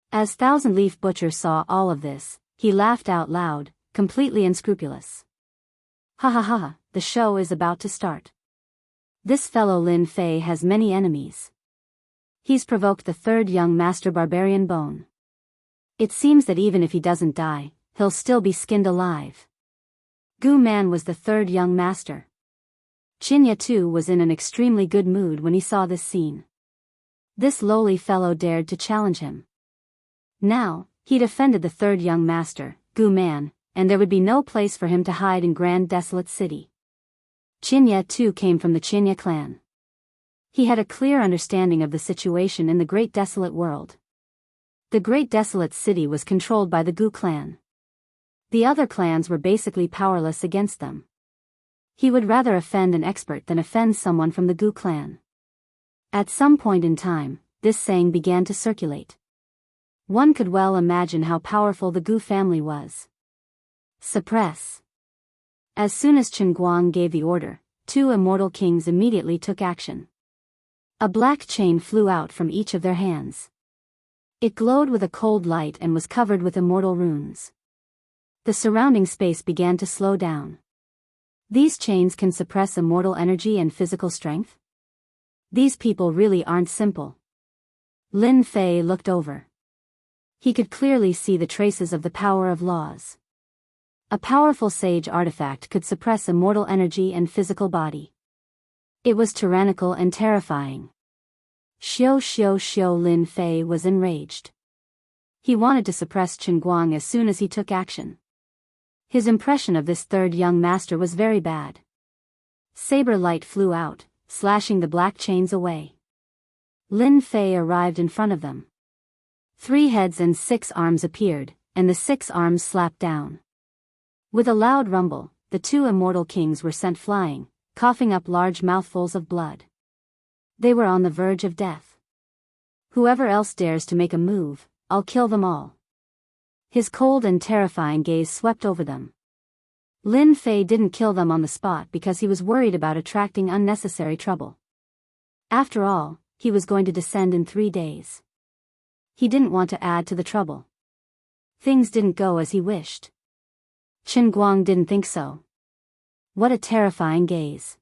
As Thousand Leaf Butcher saw all of this, he laughed out loud, completely unscrupulous. "Ha ha ha, the show is about to start. This fellow Lin Fei has many enemies. He's provoked the third young master Barbarian Bone. It seems that even if he doesn't die, he'll still be skinned alive." Gu Man was the third young master. Chinya too was in an extremely good mood when he saw this scene. This lowly fellow dared to challenge him. Now, he'd offended the third young master, Gu Man, and there would be no place for him to hide in Grand Desolate City. Chinya too came from the Chinya clan. He had a clear understanding of the situation in the Great Desolate World. The Great Desolate City was controlled by the Gu clan. The other clans were basically powerless against them. He would rather offend an expert than offend someone from the Gu clan. At some point in time, this saying began to circulate. One could well imagine how powerful the Gu family was. Suppress. As soon as Qin Guang gave the order, 2 immortal kings immediately took action. A black chain flew out from each of their hands. It glowed with a cold light and was covered with immortal runes. The surrounding space began to slow down. These chains can suppress immortal energy and physical strength? These people really aren't simple. Lin Fei looked over. He could clearly see the traces of the power of laws. A powerful sage artifact could suppress immortal energy and physical body. It was tyrannical and terrifying. Xiao Lin Fei was enraged. He wanted to suppress Qin Guang as soon as he took action. His impression of this third young master was very bad. Saber light flew out, slashing the black chains away. Lin Fei arrived in front of them. 3 heads and 6 arms appeared, and the 6 arms slapped down. With a loud rumble, the two immortal kings were sent flying, coughing up large mouthfuls of blood. They were on the verge of death. Whoever else dares to make a move, I'll kill them all. His cold and terrifying gaze swept over them. Lin Fei didn't kill them on the spot because he was worried about attracting unnecessary trouble. After all, he was going to descend in 3 days. He didn't want to add to the trouble. Things didn't go as he wished. Qin Guang didn't think so. What a terrifying gaze.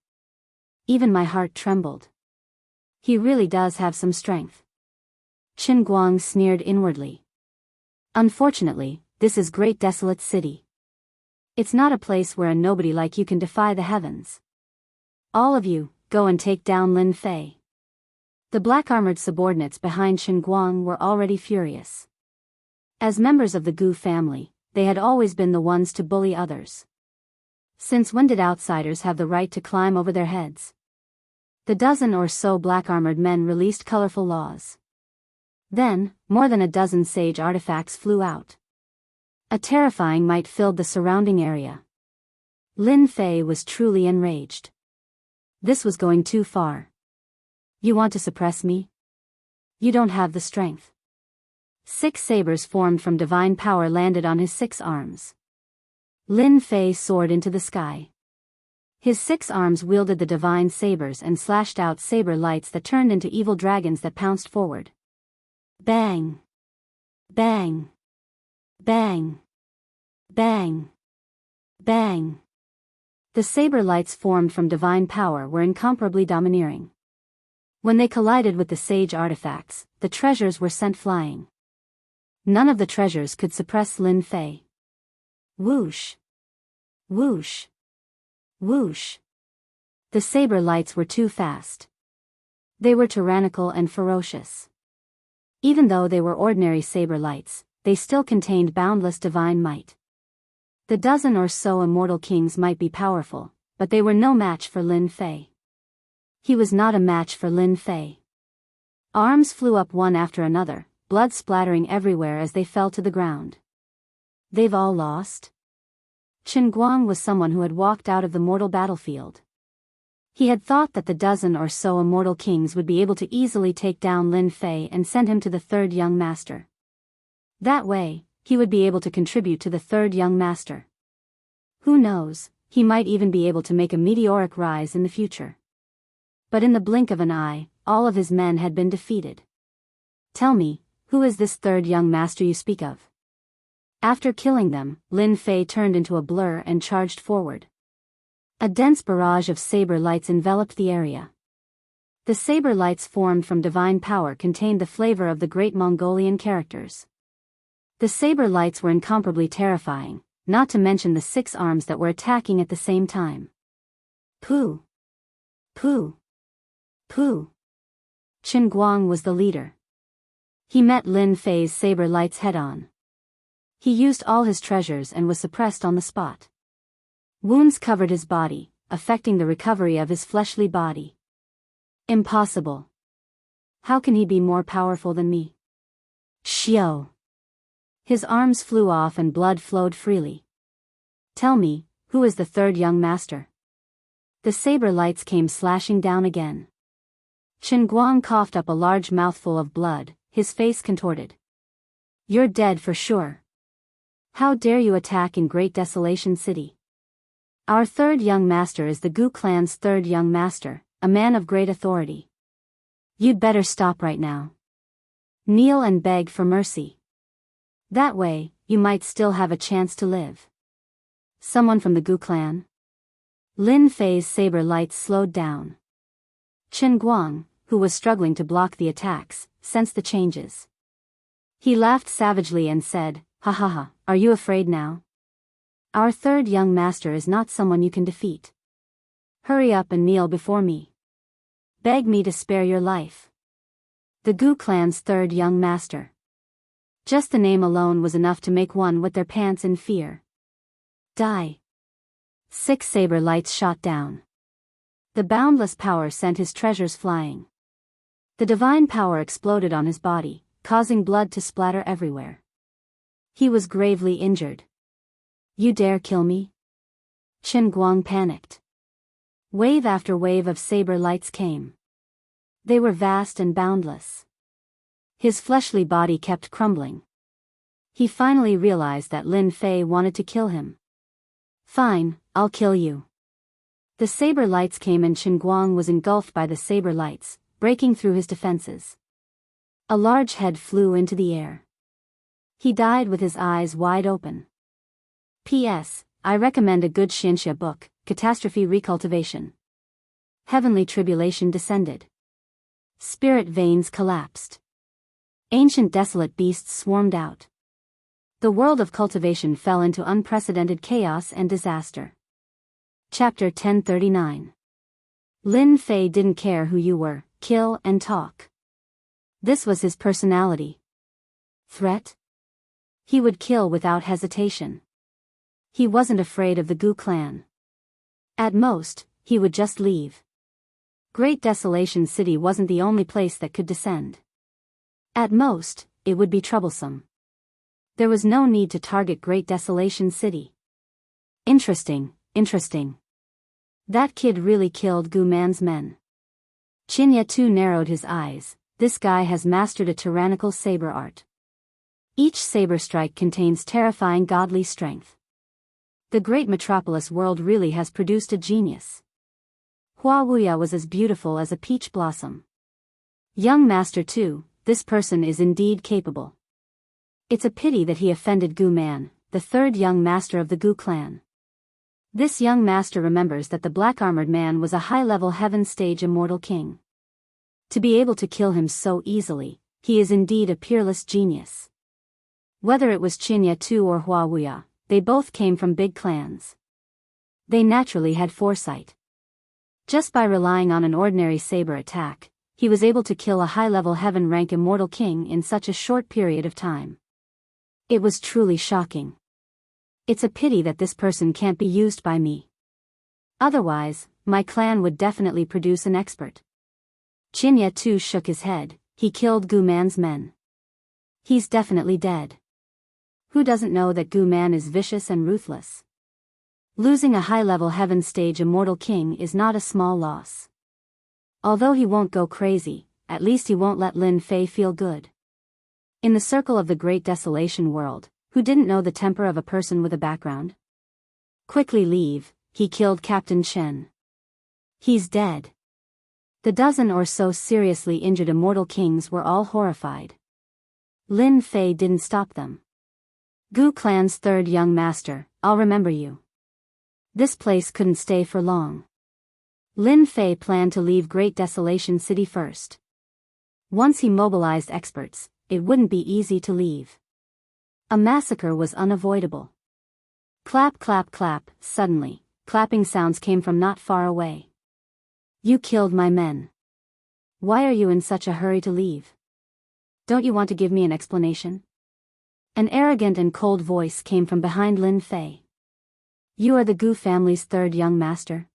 Even my heart trembled. He really does have some strength. Qin Guang sneered inwardly. Unfortunately, this is Great Desolate City. It's not a place where a nobody like you can defy the heavens. All of you, go and take down Lin Fei. The black-armored subordinates behind Qin Guang were already furious. As members of the Gu family, they had always been the ones to bully others. Since when did outsiders have the right to climb over their heads? The dozen or so black-armored men released colorful laws. Then, more than a dozen sage artifacts flew out. A terrifying might filled the surrounding area. Lin Fei was truly enraged. This was going too far. You want to suppress me? You don't have the strength. 6 sabers formed from divine power landed on his 6 arms. Lin Fei soared into the sky. His 6 arms wielded the divine sabers and slashed out saber lights that turned into evil dragons that pounced forward. Bang! Bang! Bang! Bang! Bang! The saber lights formed from divine power were incomparably domineering. When they collided with the sage artifacts, the treasures were sent flying. None of the treasures could suppress Lin Fei. Whoosh! Whoosh! Whoosh! The saber lights were too fast. They were tyrannical and ferocious. Even though they were ordinary saber lights, they still contained boundless divine might. The dozen or so immortal kings might be powerful, but they were no match for Lin Fei. He was not a match for Lin Fei. Arms flew up one after another, blood splattering everywhere as they fell to the ground. They've all lost? Qin Guang was someone who had walked out of the mortal battlefield. He had thought that the dozen or so immortal kings would be able to easily take down Lin Fei and send him to the 3rd young master. That way, he would be able to contribute to the 3rd young master. Who knows, he might even be able to make a meteoric rise in the future. But in the blink of an eye, all of his men had been defeated. Tell me, who is this 3rd young master you speak of? After killing them, Lin Fei turned into a blur and charged forward. A dense barrage of saber lights enveloped the area. The saber lights formed from divine power contained the flavor of the great Mongolian characters. The saber lights were incomparably terrifying, not to mention the 6 arms that were attacking at the same time. Pooh! Pooh! Pooh! Qin Guang was the leader. He met Lin Fei's saber lights head-on. He used all his treasures and was suppressed on the spot. Wounds covered his body, affecting the recovery of his fleshly body. Impossible. How can he be more powerful than me? Xiao! His arms flew off and blood flowed freely. Tell me, who is the 3rd young master? The saber lights came slashing down again. Qin Guang coughed up a large mouthful of blood, his face contorted. You're dead for sure. How dare you attack in Great Desolation City? Our 3rd young master is the Gu clan's 3rd young master, a man of great authority. You'd better stop right now. Kneel and beg for mercy. That way, you might still have a chance to live. Someone from the Gu clan? Lin Fei's saber lights slowed down. Qin Guang, who was struggling to block the attacks, sensed the changes. He laughed savagely and said, "Ha ha ha, are you afraid now? Our 3rd young master is not someone you can defeat. Hurry up and kneel before me. Beg me to spare your life." The Gu clan's 3rd young master. Just the name alone was enough to make one wet their pants in fear. Die! 6 saber lights shot down. The boundless power sent his treasures flying. The divine power exploded on his body, causing blood to splatter everywhere. He was gravely injured. You dare kill me? Chen Guang panicked. Wave after wave of saber lights came. They were vast and boundless. His fleshly body kept crumbling. He finally realized that Lin Fei wanted to kill him. Fine, I'll kill you. The saber lights came and Chen Guang was engulfed by the saber lights, breaking through his defenses. A large head flew into the air. He died with his eyes wide open. P.S. I recommend a good Xianxia book, Catastrophe Recultivation. Heavenly tribulation descended. Spirit veins collapsed. Ancient desolate beasts swarmed out. The world of cultivation fell into unprecedented chaos and disaster. Chapter 1039. Lin Fei didn't care who you were, kill and talk. This was his personality. Threat? He would kill without hesitation. He wasn't afraid of the Gu clan. At most, he would just leave. Great Desolation City wasn't the only place that could descend. At most, it would be troublesome. There was no need to target Great Desolation City. Interesting. That kid really killed Gu Man's men. Qinya too narrowed his eyes. This guy has mastered a tyrannical saber art. Each saber strike contains terrifying godly strength. The great metropolis world really has produced a genius. Hua Wuya was as beautiful as a peach blossom. Young master too, this person is indeed capable. It's a pity that he offended Gu Man, the third young master of the Gu clan. This young master remembers that the black-armored man was a high-level heaven stage immortal king. To be able to kill him so easily, he is indeed a peerless genius. Whether it was Qinya Tu or Hua Wuya, they both came from big clans. They naturally had foresight. Just by relying on an ordinary saber attack, he was able to kill a high-level heaven-rank immortal king in such a short period of time. It was truly shocking. It's a pity that this person can't be used by me. Otherwise, my clan would definitely produce an expert. Qinya Tu shook his head. He killed Gu Man's men. He's definitely dead. Who doesn't know that Gu Man is vicious and ruthless? Losing a high-level heaven stage immortal king is not a small loss. Although he won't go crazy, at least he won't let Lin Fei feel good. In the circle of the Great Desolation world, who didn't know the temper of a person with a background? Quickly leave, he killed Captain Chen. He's dead. The dozen or so seriously injured immortal kings were all horrified. Lin Fei didn't stop them. Gu clan's third young master, I'll remember you. This place couldn't stay for long. Lin Fei planned to leave Great Desolation City first. Once he mobilized experts, it wouldn't be easy to leave. A massacre was unavoidable. Clap clap clap, suddenly, clapping sounds came from not far away. You killed my men. Why are you in such a hurry to leave? Don't you want to give me an explanation? An arrogant and cold voice came from behind Lin Fei. You are the Gu family's third young master?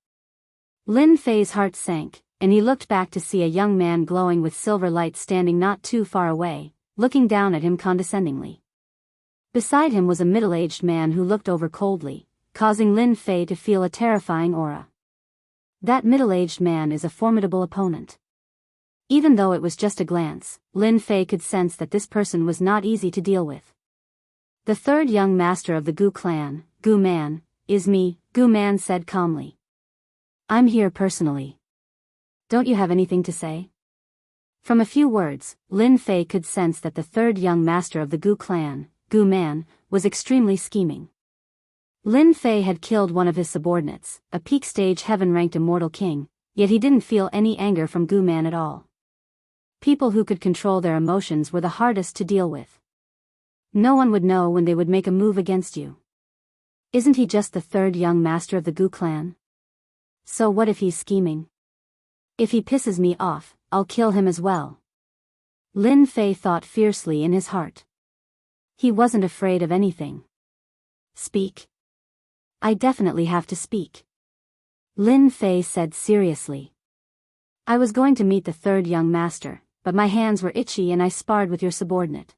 Lin Fei's heart sank, and he looked back to see a young man glowing with silver light standing not too far away, looking down at him condescendingly. Beside him was a middle-aged man who looked over coldly, causing Lin Fei to feel a terrifying aura. That middle-aged man is a formidable opponent. Even though it was just a glance, Lin Fei could sense that this person was not easy to deal with. The third young master of the Gu clan, Gu Man, is me, Gu Man said calmly. I'm here personally. Don't you have anything to say? From a few words, Lin Fei could sense that the third young master of the Gu clan, Gu Man, was extremely scheming. Lin Fei had killed one of his subordinates, a peak-stage heaven-ranked immortal king, yet he didn't feel any anger from Gu Man at all. People who could control their emotions were the hardest to deal with. No one would know when they would make a move against you. Isn't he just the third young master of the Gu clan? So what if he's scheming? If he pisses me off, I'll kill him as well. Lin Fei thought fiercely in his heart. He wasn't afraid of anything. Speak. I definitely have to speak. Lin Fei said seriously. I was going to meet the third young master, but my hands were itchy and I sparred with your subordinate.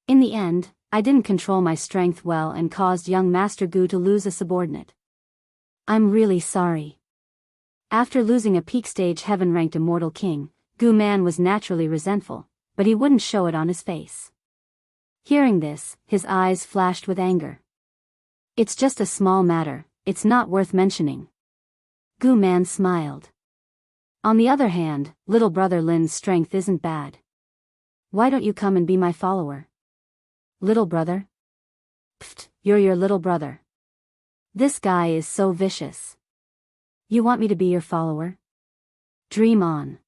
In the end, I didn't control my strength well and caused young Master Gu to lose a subordinate. I'm really sorry. After losing a peak stage heaven-ranked immortal king, Gu Man was naturally resentful, but he wouldn't show it on his face. Hearing this, his eyes flashed with anger. It's just a small matter, it's not worth mentioning. Gu Man smiled. On the other hand, little brother Lin's strength isn't bad. Why don't you come and be my follower? Little brother? Pfft, you're your little brother. This guy is so vicious. You want me to be your follower? Dream on.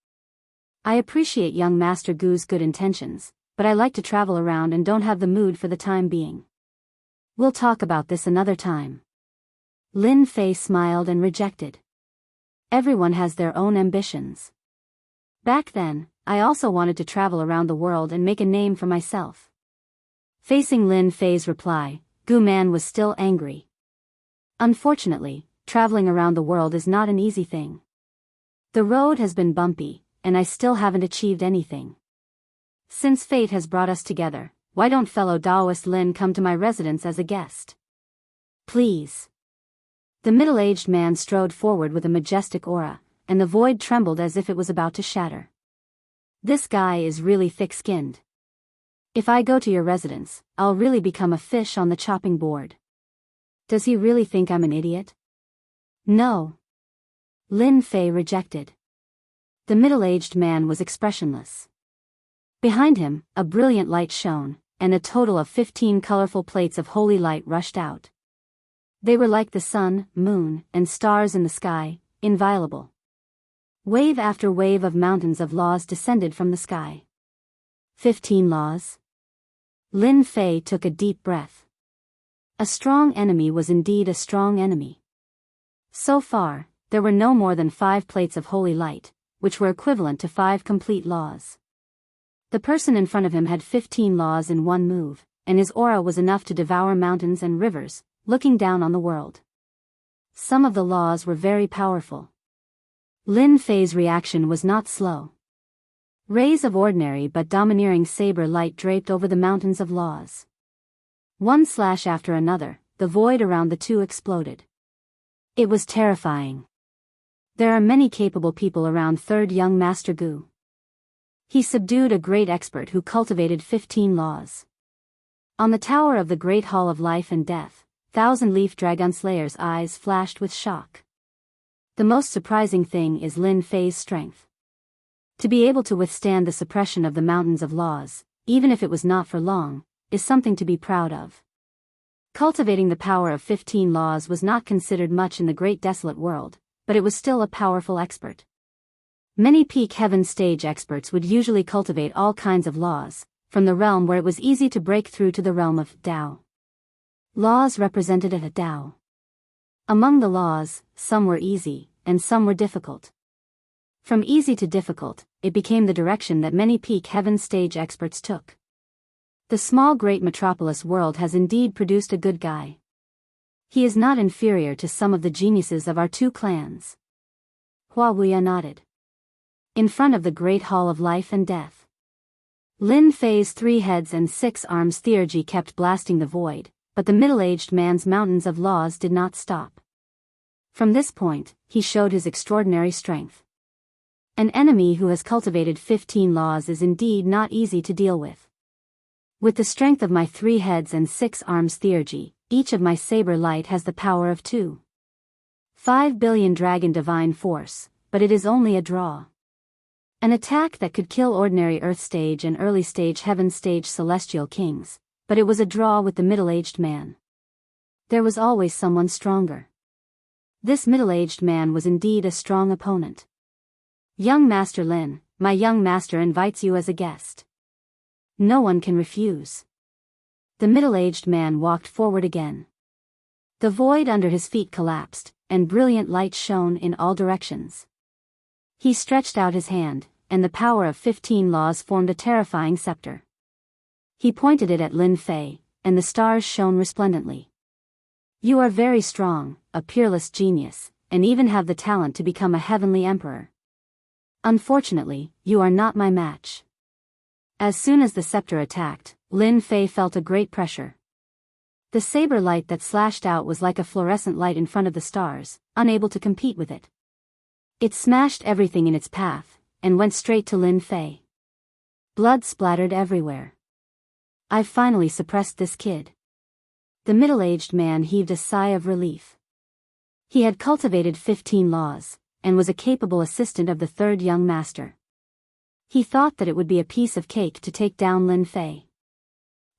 I appreciate young Master Gu's good intentions, but I like to travel around and don't have the mood for the time being. We'll talk about this another time. Lin Fei smiled and rejected. Everyone has their own ambitions. Back then, I also wanted to travel around the world and make a name for myself. Facing Lin Fei's reply, Gu Man was still angry. Unfortunately, traveling around the world is not an easy thing. The road has been bumpy, and I still haven't achieved anything. Since fate has brought us together, why don't fellow Taoist Lin come to my residence as a guest? Please. The middle-aged man strode forward with a majestic aura, and the void trembled as if it was about to shatter. This guy is really thick-skinned. If I go to your residence, I'll really become a fish on the chopping board. Does he really think I'm an idiot? No. Lin Fei rejected. The middle-aged man was expressionless. Behind him, a brilliant light shone, and a total of 15 colorful plates of holy light rushed out. They were like the sun, moon, and stars in the sky, inviolable. Wave after wave of mountains of laws descended from the sky. 15 laws? Lin Fei took a deep breath. A strong enemy was indeed a strong enemy. So far, there were no more than 5 plates of holy light, which were equivalent to 5 complete laws. The person in front of him had 15 laws in one move, and his aura was enough to devour mountains and rivers, looking down on the world. Some of the laws were very powerful. Lin Fei's reaction was not slow. Rays of ordinary but domineering saber light draped over the mountains of laws. One slash after another, the void around the two exploded. It was terrifying. There are many capable people around third young Master Gu. He subdued a great expert who cultivated 15 laws. On the tower of the Great Hall of Life and Death, Thousand-Leaf Dragon Slayer's eyes flashed with shock. The most surprising thing is Lin Fei's strength. To be able to withstand the suppression of the mountains of laws, even if it was not for long, is something to be proud of. Cultivating the power of 15 laws was not considered much in the great desolate world, but it was still a powerful expert. Many peak heaven stage experts would usually cultivate all kinds of laws, from the realm where it was easy to break through to the realm of Tao. Laws represented a Tao. Among the laws, some were easy, and some were difficult. From easy to difficult, it became the direction that many peak heaven stage experts took. The small great metropolis world has indeed produced a good guy. He is not inferior to some of the geniuses of our 2 clans. Hua Wuya nodded. In front of the Great Hall of Life and Death, Lin Fei's 3 heads and 6 arms theurgy kept blasting the void, but the middle-aged man's mountains of laws did not stop. From this point, he showed his extraordinary strength. An enemy who has cultivated 15 laws is indeed not easy to deal with. With the strength of my 3 heads and 6 arms theurgy, each of my saber light has the power of 5 billion dragon divine force, but it is only a draw. An attack that could kill ordinary earth stage and early stage heaven stage celestial kings, but it was a draw with the middle-aged man. There was always someone stronger. This middle-aged man was indeed a strong opponent. Young Master Lin, my young master invites you as a guest. No one can refuse. The middle-aged man walked forward again. The void under his feet collapsed, and brilliant light shone in all directions. He stretched out his hand, and the power of 15 laws formed a terrifying scepter. He pointed it at Lin Fei, and the stars shone resplendently. You are very strong, a peerless genius, and even have the talent to become a heavenly emperor. Unfortunately, you are not my match. As soon as the scepter attacked, Lin Fei felt a great pressure. The saber light that slashed out was like a fluorescent light in front of the stars, unable to compete with it. It smashed everything in its path, and went straight to Lin Fei. Blood splattered everywhere. "I've finally suppressed this kid." The middle-aged man heaved a sigh of relief. He had cultivated 15 laws, and was a capable assistant of the third young master. He thought that it would be a piece of cake to take down Lin Fei.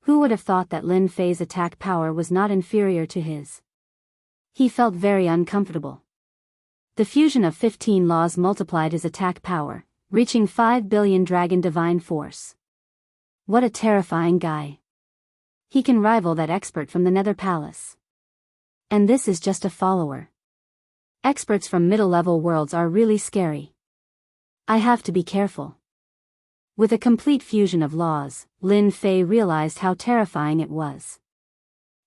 Who would have thought that Lin Fei's attack power was not inferior to his? He felt very uncomfortable. The fusion of 15 laws multiplied his attack power, reaching 5 billion dragon divine force. What a terrifying guy. He can rival that expert from the Nether Palace. And this is just a follower. Experts from middle-level worlds are really scary. I have to be careful. With a complete fusion of laws, Lin Fei realized how terrifying it was.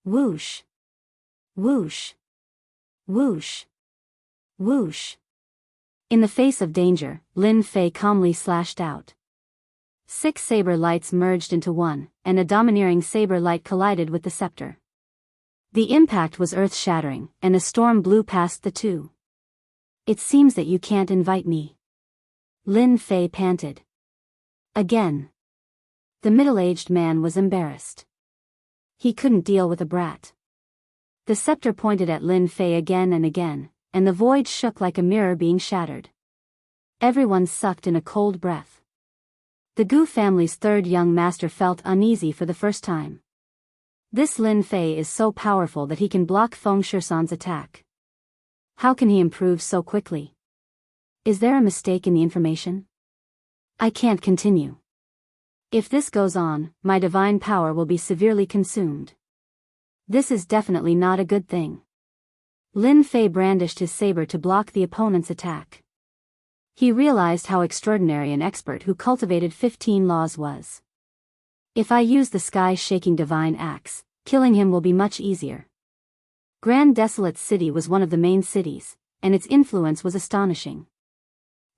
Whoosh. Whoosh. Whoosh. Whoosh. In the face of danger, Lin Fei calmly slashed out. 6 saber lights merged into one, and a domineering saber light collided with the scepter. The impact was earth-shattering, and a storm blew past the two. "It seems that you can't invite me," Lin Fei panted. Again. The middle-aged man was embarrassed. He couldn't deal with a brat. The scepter pointed at Lin Fei again, and the void shook like a mirror being shattered. Everyone sucked in a cold breath. The Gu family's third young master felt uneasy for the first time. This Lin Fei is so powerful that he can block Feng Shishan's attack. How can he improve so quickly? Is there a mistake in the information? I can't continue. If this goes on, my divine power will be severely consumed. This is definitely not a good thing. Lin Fei brandished his saber to block the opponent's attack. He realized how extraordinary an expert who cultivated 15 laws was. If I use the sky-shaking divine axe, killing him will be much easier. Grand Desolate City was one of the main cities, and its influence was astonishing.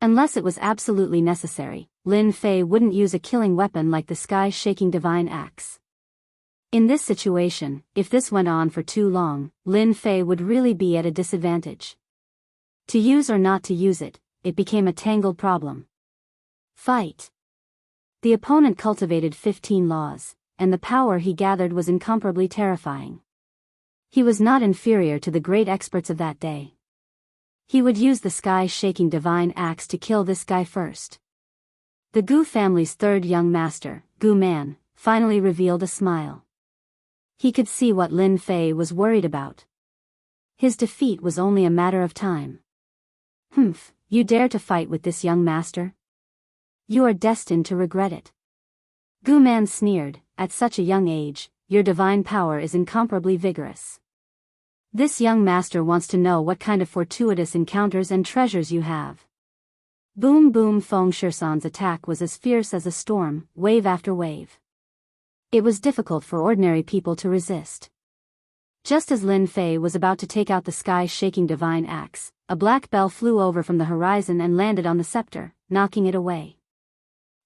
Unless it was absolutely necessary, Lin Fei wouldn't use a killing weapon like the sky-shaking divine axe. In this situation, if this went on for too long, Lin Fei would really be at a disadvantage. To use or not to use it, it became a tangled problem. Fight. The opponent cultivated 15 laws, and the power he gathered was incomparably terrifying. He was not inferior to the great experts of that day. He would use the sky-shaking divine axe to kill this guy first. The Gu family's third young master, Gu Man, finally revealed a smile. He could see what Lin Fei was worried about. His defeat was only a matter of time. "Humph, you dare to fight with this young master? You are destined to regret it." Gu Man sneered, "At such a young age, your divine power is incomparably vigorous. This young master wants to know what kind of fortuitous encounters and treasures you have." Boom boom. Feng Shishan's attack was as fierce as a storm, wave after wave. It was difficult for ordinary people to resist. Just as Lin Fei was about to take out the sky-shaking divine axe, a black bell flew over from the horizon and landed on the scepter, knocking it away.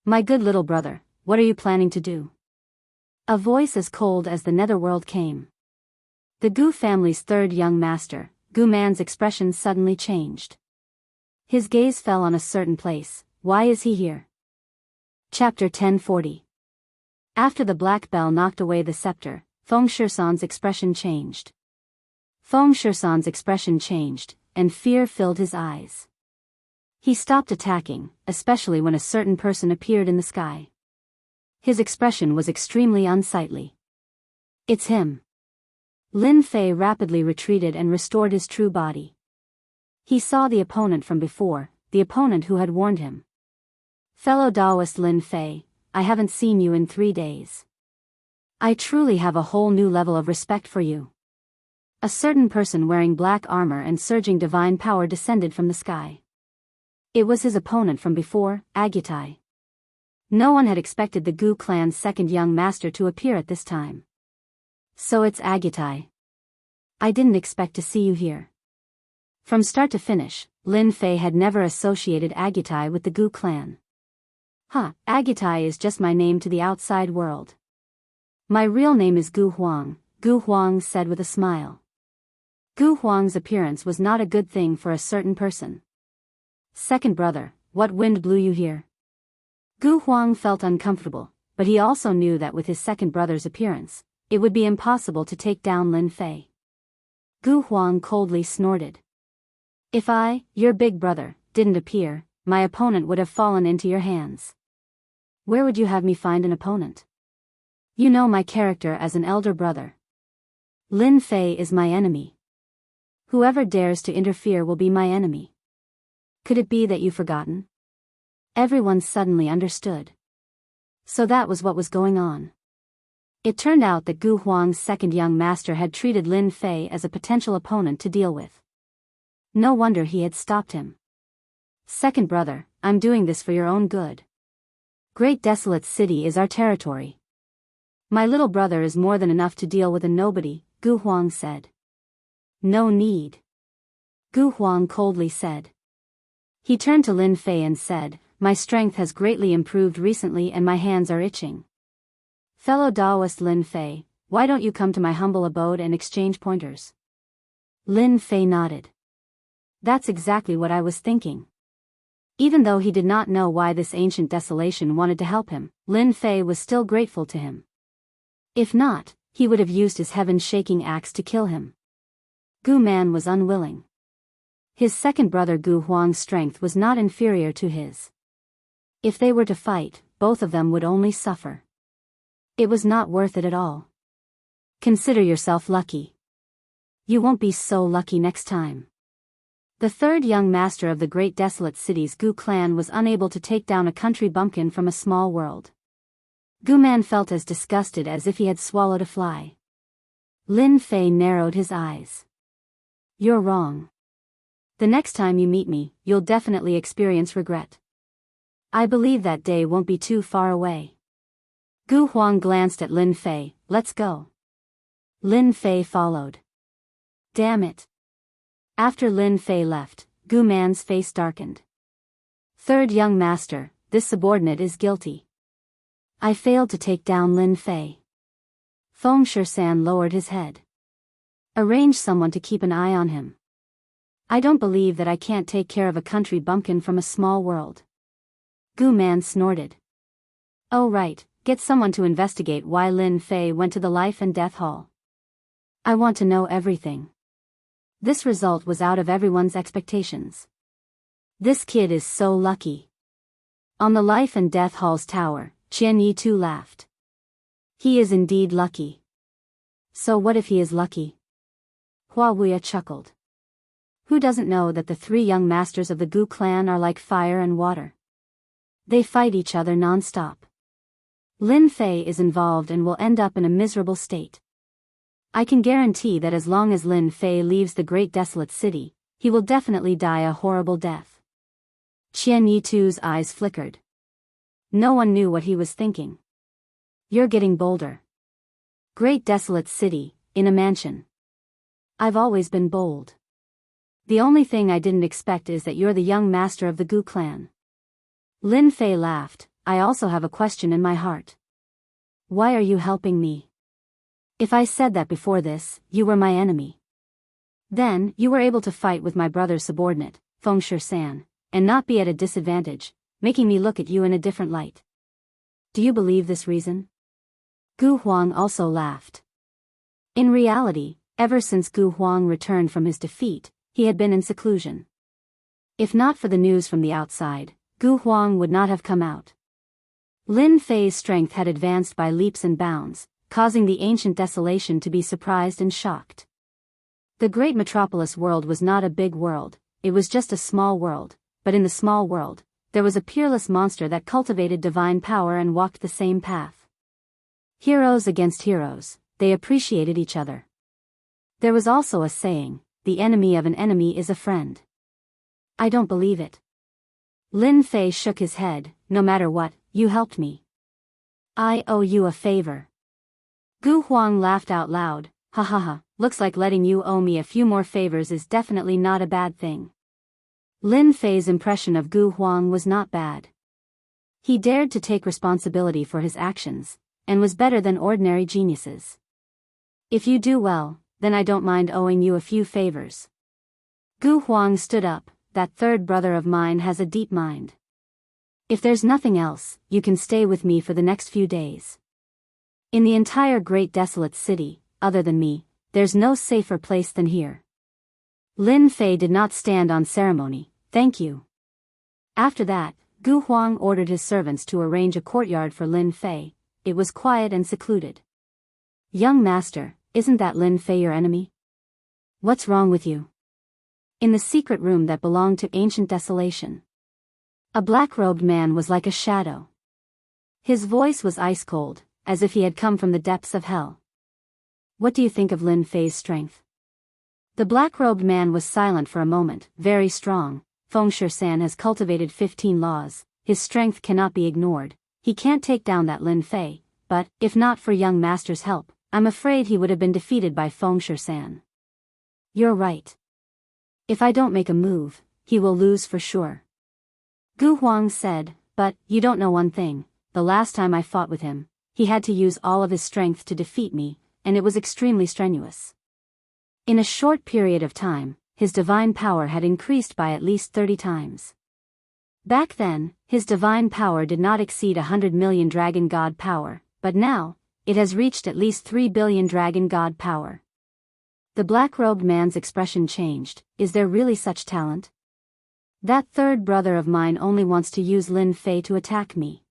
"My good little brother, what are you planning to do?" A voice as cold as the netherworld came. The Gu family's third young master, Gu Man's expression suddenly changed. His gaze fell on a certain place. "Why is he here?" Chapter 1040. After the black bell knocked away the scepter, Feng Shishan's expression changed. Feng Shishan's expression changed, and fear filled his eyes. He stopped attacking, especially when a certain person appeared in the sky. His expression was extremely unsightly. "It's him." Lin Fei rapidly retreated and restored his true body. He saw the opponent from before, the opponent who had warned him. "Fellow Taoist Lin Fei, I haven't seen you in 3 days. I truly have a whole new level of respect for you." A certain person wearing black armor and surging divine power descended from the sky. It was his opponent from before, Agutai. No one had expected the Gu clan's second young master to appear at this time. "So it's Agutai. I didn't expect to see you here." From start to finish, Lin Fei had never associated Agutai with the Gu clan. Agutai is just my name to the outside world. My real name is Gu Huang, Gu Huang said with a smile. Gu Huang's appearance was not a good thing for a certain person. Second brother, what wind blew you here? Gu Huang felt uncomfortable, but he also knew that with his second brother's appearance, it would be impossible to take down Lin Fei. Gu Huang coldly snorted. If I, your big brother, didn't appear, my opponent would have fallen into your hands. Where would you have me find an opponent? You know my character as an elder brother. Lin Fei is my enemy. Whoever dares to interfere will be my enemy. Could it be that you've forgotten? Everyone suddenly understood. So that was what was going on. It turned out that Gu Huang's second young master had treated Lin Fei as a potential opponent to deal with. No wonder he had stopped him. Second brother, I'm doing this for your own good. Great Desolate City is our territory. My little brother is more than enough to deal with a nobody, Gu Huang said. No need. Gu Huang coldly said. He turned to Lin Fei and said, my strength has greatly improved recently and my hands are itching. Fellow Taoist Lin Fei, why don't you come to my humble abode and exchange pointers? Lin Fei nodded. That's exactly what I was thinking. Even though he did not know why this ancient desolation wanted to help him, Lin Fei was still grateful to him. If not, he would have used his heaven-shaking axe to kill him. Gu Man was unwilling. His second brother Gu Huang's strength was not inferior to his. If they were to fight, both of them would only suffer. It was not worth it at all. Consider yourself lucky. You won't be so lucky next time. The third young master of the Great Desolate City's Gu clan was unable to take down a country bumpkin from a small world. Gu Man felt as disgusted as if he had swallowed a fly. Lin Fei narrowed his eyes. You're wrong. The next time you meet me, you'll definitely experience regret. I believe that day won't be too far away. Gu Huang glanced at Lin Fei, let's go. Lin Fei followed. Damn it. After Lin Fei left, Gu Man's face darkened. Third young master, this subordinate is guilty. I failed to take down Lin Fei. Feng Shishan lowered his head. Arrange someone to keep an eye on him. I don't believe that I can't take care of a country bumpkin from a small world. Gu Man snorted. Oh right, get someone to investigate why Lin Fei went to the Life and Death Hall. I want to know everything. This result was out of everyone's expectations. This kid is so lucky. On the Life and Death Hall's tower, Qian Yi too laughed. He is indeed lucky. So what if he is lucky? Hua Wuya chuckled. Who doesn't know that the three young masters of the Gu clan are like fire and water? They fight each other non-stop. Lin Fei is involved and will end up in a miserable state. I can guarantee that as long as Lin Fei leaves the Great Desolate City, he will definitely die a horrible death. Qian Yitu's eyes flickered. No one knew what he was thinking. You're getting bolder. Great Desolate City, in a mansion. I've always been bold. The only thing I didn't expect is that you're the young master of the Gu clan. Lin Fei laughed. I also have a question in my heart. Why are you helping me? If I said that before this, you were my enemy. Then, you were able to fight with my brother's subordinate, Feng Shishan, and not be at a disadvantage, making me look at you in a different light. Do you believe this reason? Gu Huang also laughed. In reality, ever since Gu Huang returned from his defeat, he had been in seclusion. If not for the news from the outside, Gu Huang would not have come out. Lin Fei's strength had advanced by leaps and bounds, causing the ancient desolation to be surprised and shocked. The great metropolis world was not a big world, it was just a small world, but in the small world, there was a peerless monster that cultivated divine power and walked the same path. Heroes against heroes, they appreciated each other. There was also a saying, the enemy of an enemy is a friend. I don't believe it. Lin Fei shook his head, no matter what, you helped me. I owe you a favor. Gu Huang laughed out loud, ha ha ha, looks like letting you owe me a few more favors is definitely not a bad thing. Lin Fei's impression of Gu Huang was not bad. He dared to take responsibility for his actions, and was better than ordinary geniuses. If you do well, then I don't mind owing you a few favors. Gu Huang stood up. That third brother of mine has a deep mind. If there's nothing else, you can stay with me for the next few days. In the entire great desolate city, other than me, there's no safer place than here. Lin Fei did not stand on ceremony, thank you. After that, Gu Huang ordered his servants to arrange a courtyard for Lin Fei. It was quiet and secluded. Young master, isn't that Lin Fei your enemy? What's wrong with you? In the secret room that belonged to ancient desolation, a black-robed man was like a shadow. His voice was ice-cold, as if he had come from the depths of hell. What do you think of Lin Fei's strength? The black-robed man was silent for a moment. Very strong. Feng Shan has cultivated 15 laws. His strength cannot be ignored. He can't take down that Lin Fei, but, if not for young master's help, I'm afraid he would have been defeated by Feng Shan. You're right. If I don't make a move, he will lose for sure. Gu Huang said, but, you don't know one thing, the last time I fought with him, he had to use all of his strength to defeat me, and it was extremely strenuous. In a short period of time, his divine power had increased by at least 30 times. Back then, his divine power did not exceed 100 million dragon god power, but now, it has reached at least 3 billion dragon god power. The black-robed man's expression changed. Is there really such talent? That third brother of mine only wants to use Lin Fei to attack me.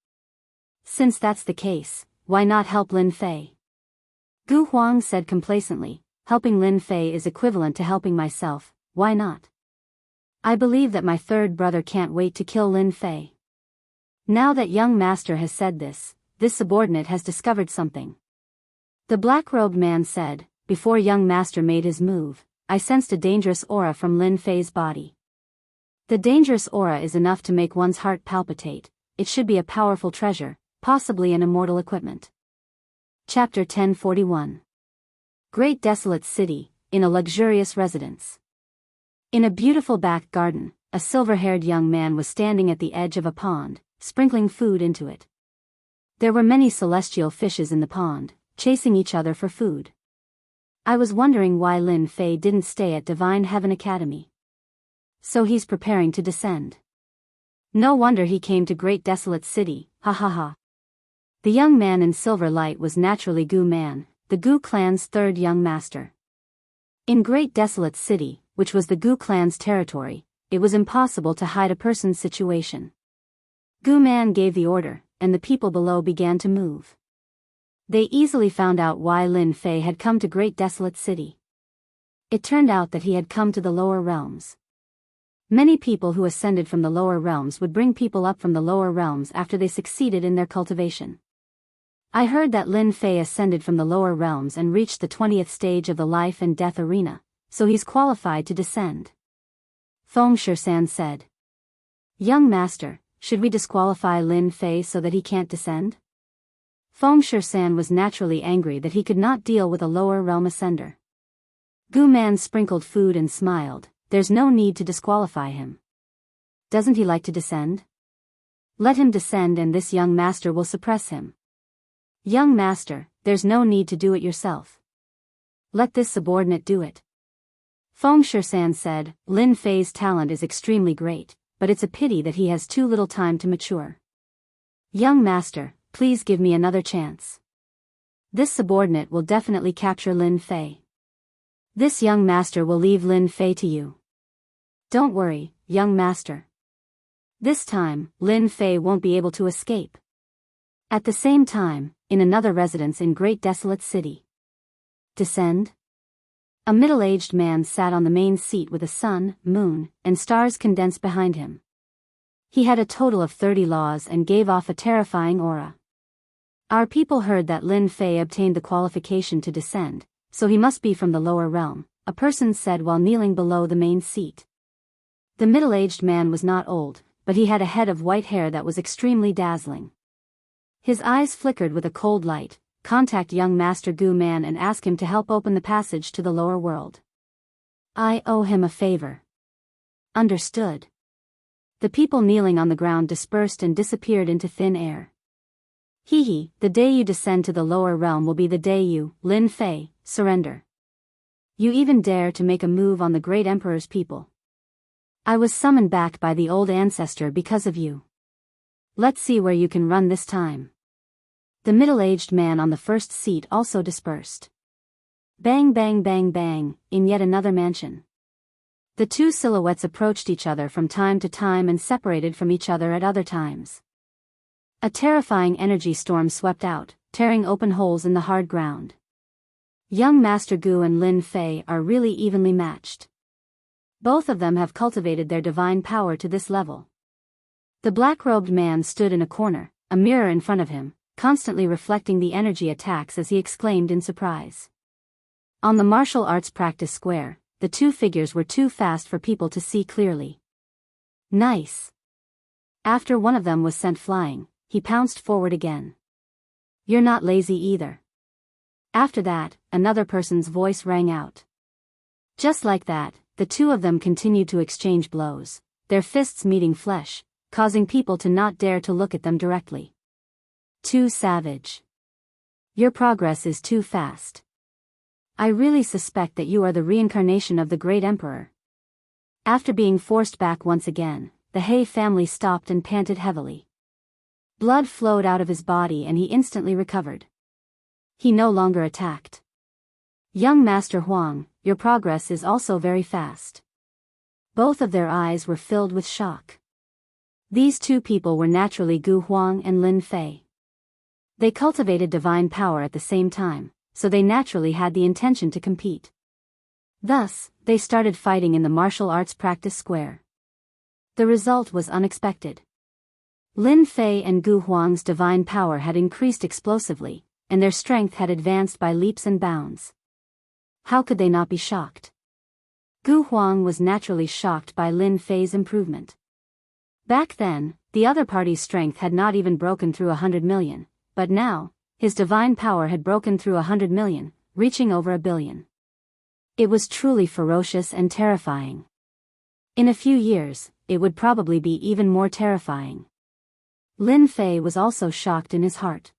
Since that's the case, why not help Lin Fei? Gu Huang said complacently, helping Lin Fei is equivalent to helping myself, why not? I believe that my third brother can't wait to kill Lin Fei. Now that young master has said this subordinate has discovered something. The black-robed man said, before young master made his move, I sensed a dangerous aura from Lin Fei's body. The dangerous aura is enough to make one's heart palpitate. It should be a powerful treasure, possibly an immortal equipment. Chapter 1041. Great desolate city, in a luxurious residence. In a beautiful back garden, a silver-haired young man was standing at the edge of a pond, sprinkling food into it. There were many celestial fishes in the pond, chasing each other for food. I was wondering why Lin Fei didn't stay at Divine Heaven Academy. So he's preparing to descend. No wonder he came to Great Desolate City, ha ha ha. The young man in silver light was naturally Gu Man, the Gu clan's third young master. In Great Desolate City, which was the Gu clan's territory, it was impossible to hide a person's situation. Gu Man gave the order, and the people below began to move. They easily found out why Lin Fei had come to Great Desolate City. It turned out that he had come to the lower realms. Many people who ascended from the lower realms would bring people up from the lower realms after they succeeded in their cultivation. I heard that Lin Fei ascended from the lower realms and reached the 20th stage of the life and death arena, so he's qualified to descend. Feng Shan said. Young master, should we disqualify Lin Fei so that he can't descend? Feng Shan was naturally angry that he could not deal with a lower realm ascender. Gu Man sprinkled food and smiled. There's no need to disqualify him. Doesn't he like to descend? Let him descend and this young master will suppress him. Young master, there's no need to do it yourself. Let this subordinate do it. Feng Shan said, Lin Fei's talent is extremely great, but it's a pity that he has too little time to mature. Young master, please give me another chance. This subordinate will definitely capture Lin Fei. This young master will leave Lin Fei to you. Don't worry, young master. This time, Lin Fei won't be able to escape. At the same time, in another residence in Great Desolate City. Descend? A middle-aged man sat on the main seat with a sun, moon, and stars condensed behind him. He had a total of 30 laws and gave off a terrifying aura. Our people heard that Lin Fei obtained the qualification to descend, so he must be from the lower realm, a person said while kneeling below the main seat. The middle-aged man was not old, but he had a head of white hair that was extremely dazzling. His eyes flickered with a cold light. Contact young Master Gu Man and ask him to help open the passage to the lower world. I owe him a favor. Understood. The people kneeling on the ground dispersed and disappeared into thin air. Hee, the day you descend to the lower realm will be the day you, Lin Fei, surrender. You even dare to make a move on the great emperor's people. I was summoned back by the old ancestor because of you. Let's see where you can run this time. The middle-aged man on the first seat also dispersed. Bang bang bang bang, in yet another mansion. The two silhouettes approached each other from time to time and separated from each other at other times. A terrifying energy storm swept out, tearing open holes in the hard ground. Young Master Gu and Lin Fei are really evenly matched. Both of them have cultivated their divine power to this level. The black-robed man stood in a corner, a mirror in front of him, constantly reflecting the energy attacks as he exclaimed in surprise. On the martial arts practice square, the two figures were too fast for people to see clearly. Nice. After one of them was sent flying, he pounced forward again. You're not lazy either. After that, another person's voice rang out. Just like that, the two of them continued to exchange blows, their fists meeting flesh, causing people to not dare to look at them directly. Too savage. Your progress is too fast. I really suspect that you are the reincarnation of the great emperor. After being forced back once again, the He family stopped and panted heavily. Blood flowed out of his body and he instantly recovered. He no longer attacked. Young Master Huang, your progress is also very fast. Both of their eyes were filled with shock. These two people were naturally Gu Huang and Lin Fei. They cultivated divine power at the same time, so they naturally had the intention to compete. Thus, they started fighting in the martial arts practice square. The result was unexpected. Lin Fei and Gu Huang's divine power had increased explosively, and their strength had advanced by leaps and bounds. How could they not be shocked? Gu Huang was naturally shocked by Lin Fei's improvement. Back then, the other party's strength had not even broken through 100 million, but now, his divine power had broken through 100 million, reaching over 1 billion. It was truly ferocious and terrifying. In a few years, it would probably be even more terrifying. Lin Fei was also shocked in his heart.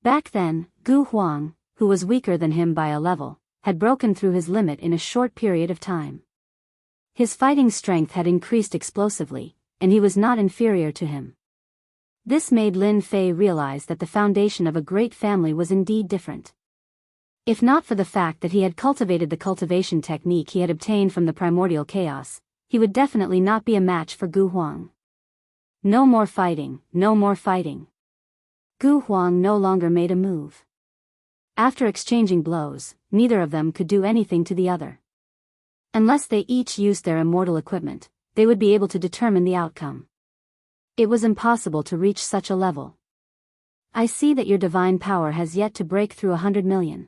Back then, Gu Huang, who was weaker than him by a level, had broken through his limit in a short period of time. His fighting strength had increased explosively, and he was not inferior to him. This made Lin Fei realize that the foundation of a great family was indeed different. If not for the fact that he had cultivated the cultivation technique he had obtained from the primordial chaos, he would definitely not be a match for Gu Huang. No more fighting, no more fighting. Gu Huang no longer made a move. After exchanging blows, neither of them could do anything to the other. Unless they each used their immortal equipment, they would be able to determine the outcome. It was impossible to reach such a level. I see that your divine power has yet to break through 100 million.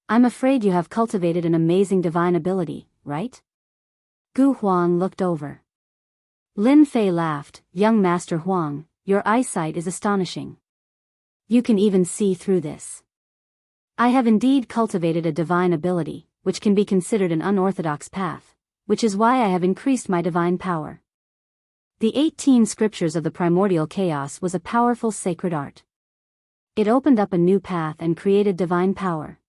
I'm afraid you have cultivated an amazing divine ability, right? Gu Huang looked over. Lin Fei laughed. Young Master Huang, your eyesight is astonishing. You can even see through this. I have indeed cultivated a divine ability, which can be considered an unorthodox path, which is why I have increased my divine power. The 18 scriptures of the primordial chaos was a powerful sacred art. It opened up a new path and created divine power.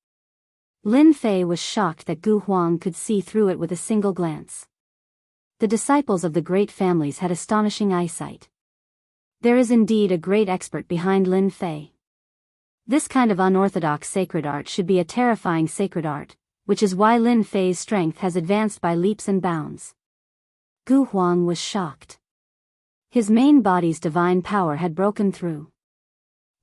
Lin Fei was shocked that Gu Huang could see through it with a single glance. The disciples of the great families had astonishing eyesight. There is indeed a great expert behind Lin Fei. This kind of unorthodox sacred art should be a terrifying sacred art, which is why Lin Fei's strength has advanced by leaps and bounds. Gu Huang was shocked. His main body's divine power had broken through.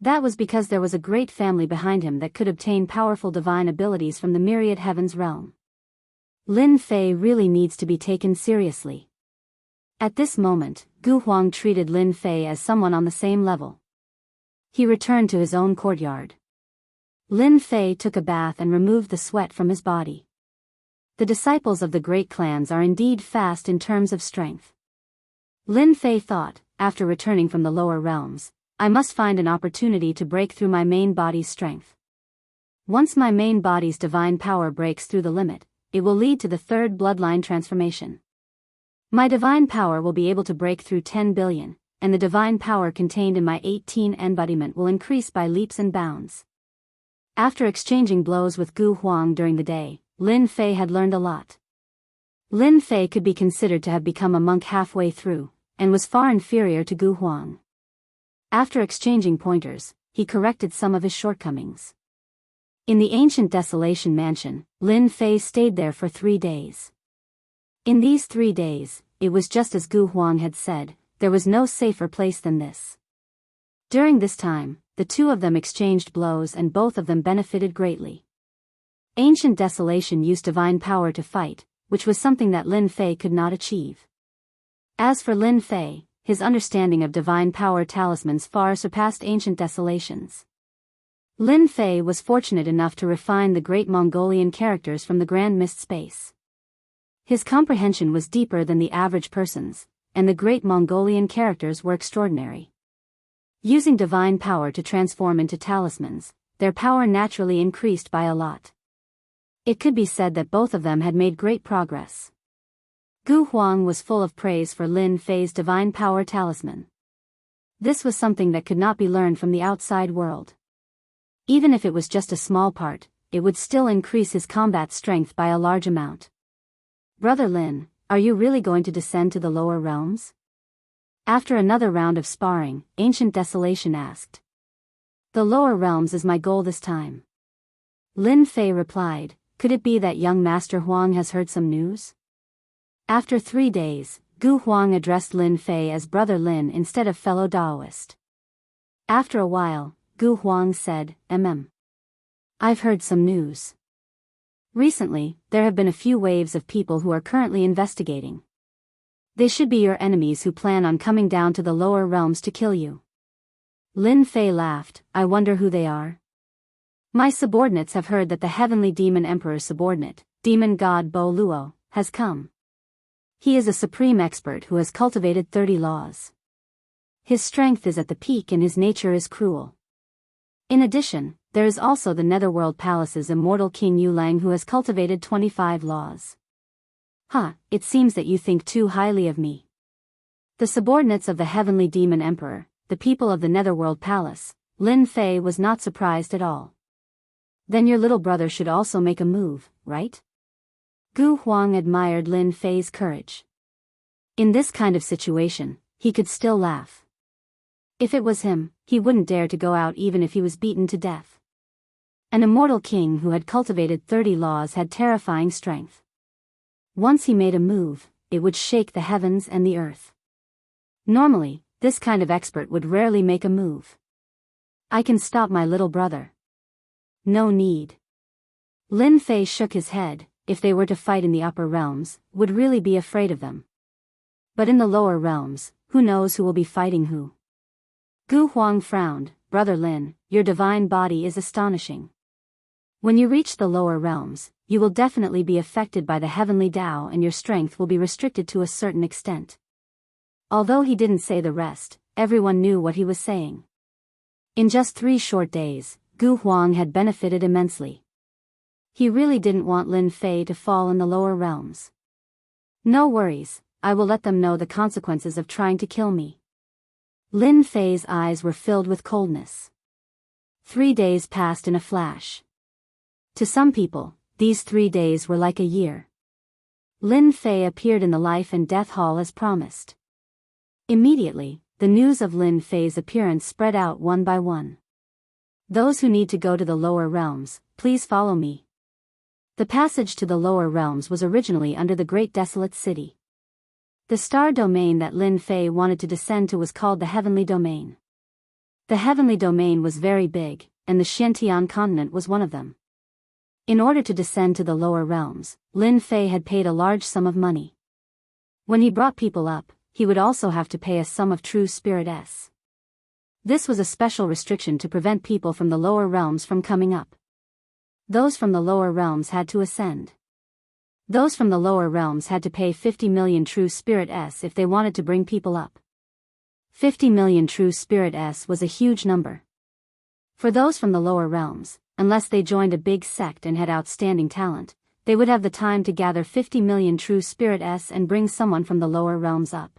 That was because there was a great family behind him that could obtain powerful divine abilities from the myriad heavens realm. Lin Fei really needs to be taken seriously. At this moment, Gu Huang treated Lin Fei as someone on the same level. He returned to his own courtyard. Lin Fei took a bath and removed the sweat from his body. The disciples of the great clans are indeed fast in terms of strength. Lin Fei thought, after returning from the lower realms, I must find an opportunity to break through my main body's strength. Once my main body's divine power breaks through the limit, it will lead to the third bloodline transformation. My divine power will be able to break through 10 billion, and the divine power contained in my 18 embodiment will increase by leaps and bounds. After exchanging blows with Gu Huang during the day, Lin Fei had learned a lot. Lin Fei could be considered to have become a monk halfway through, and was far inferior to Gu Huang. After exchanging pointers, he corrected some of his shortcomings. In the ancient Desolation Mansion, Lin Fei stayed there for 3 days. In these 3 days, it was just as Gu Huang had said, there was no safer place than this. During this time, the two of them exchanged blows and both of them benefited greatly. Ancient Desolation used divine power to fight, which was something that Lin Fei could not achieve. As for Lin Fei, his understanding of divine power talismans far surpassed Ancient Desolation's. Lin Fei was fortunate enough to refine the great Mongolian characters from the Grand Mist space. His comprehension was deeper than the average person's, and the great Mongolian characters were extraordinary. Using divine power to transform into talismans, their power naturally increased by a lot. It could be said that both of them had made great progress. Gu Huang was full of praise for Lin Fei's divine power talisman. This was something that could not be learned from the outside world. Even if it was just a small part, it would still increase his combat strength by a large amount. Brother Lin, are you really going to descend to the lower realms? After another round of sparring, Ancient Desolation asked. The lower realms is my goal this time. Lin Fei replied, could it be that young Master Huang has heard some news? After 3 days, Gu Huang addressed Lin Fei as Brother Lin instead of fellow Daoist. After a while, Gu Huang said, I've heard some news. Recently, there have been a few waves of people who are currently investigating. They should be your enemies who plan on coming down to the lower realms to kill you. Lin Fei laughed, I wonder who they are. My subordinates have heard that the heavenly demon emperor's subordinate, demon god Bo Luo, has come. He is a supreme expert who has cultivated 30 laws. His strength is at the peak and his nature is cruel. In addition, there is also the Netherworld Palace's immortal King Yu Lang who has cultivated 25 laws. It seems that you think too highly of me. The subordinates of the heavenly demon emperor, the people of the Netherworld Palace, Lin Fei was not surprised at all. Then your little brother should also make a move, right? Gu Huang admired Lin Fei's courage. In this kind of situation, he could still laugh. If it was him, he wouldn't dare to go out even if he was beaten to death. An immortal king who had cultivated 30 laws had terrifying strength. Once he made a move, it would shake the heavens and the earth. Normally, this kind of expert would rarely make a move. I can stop my little brother. No need. Lin Fei shook his head. If they were to fight in the upper realms, would really be afraid of them. But in the lower realms, who knows who will be fighting who? Gu Huang frowned, Brother Lin, your divine body is astonishing. When you reach the lower realms, you will definitely be affected by the heavenly Tao and your strength will be restricted to a certain extent. Although he didn't say the rest, everyone knew what he was saying. In just 3 short days, Gu Huang had benefited immensely. He really didn't want Lin Fei to fall in the lower realms. No worries, I will let them know the consequences of trying to kill me. Lin Fei's eyes were filled with coldness. 3 days passed in a flash. To some people, these 3 days were like a year. Lin Fei appeared in the Life and Death Hall as promised. Immediately, the news of Lin Fei's appearance spread out one by one. Those who need to go to the lower realms, please follow me. The passage to the lower realms was originally under the Great Desolate City. The star domain that Lin Fei wanted to descend to was called the Heavenly Domain. The Heavenly Domain was very big, and the Xiantian continent was one of them. In order to descend to the lower realms, Lin Fei had paid a large sum of money. When he brought people up, he would also have to pay a sum of true spirit S. This was a special restriction to prevent people from the lower realms from coming up. Those from the lower realms had to ascend. Those from the lower realms had to pay 50 million true spirit S if they wanted to bring people up. 50 million true spirit S was a huge number. For those from the lower realms, unless they joined a big sect and had outstanding talent, they would have the time to gather 50 million true spirit S and bring someone from the lower realms up.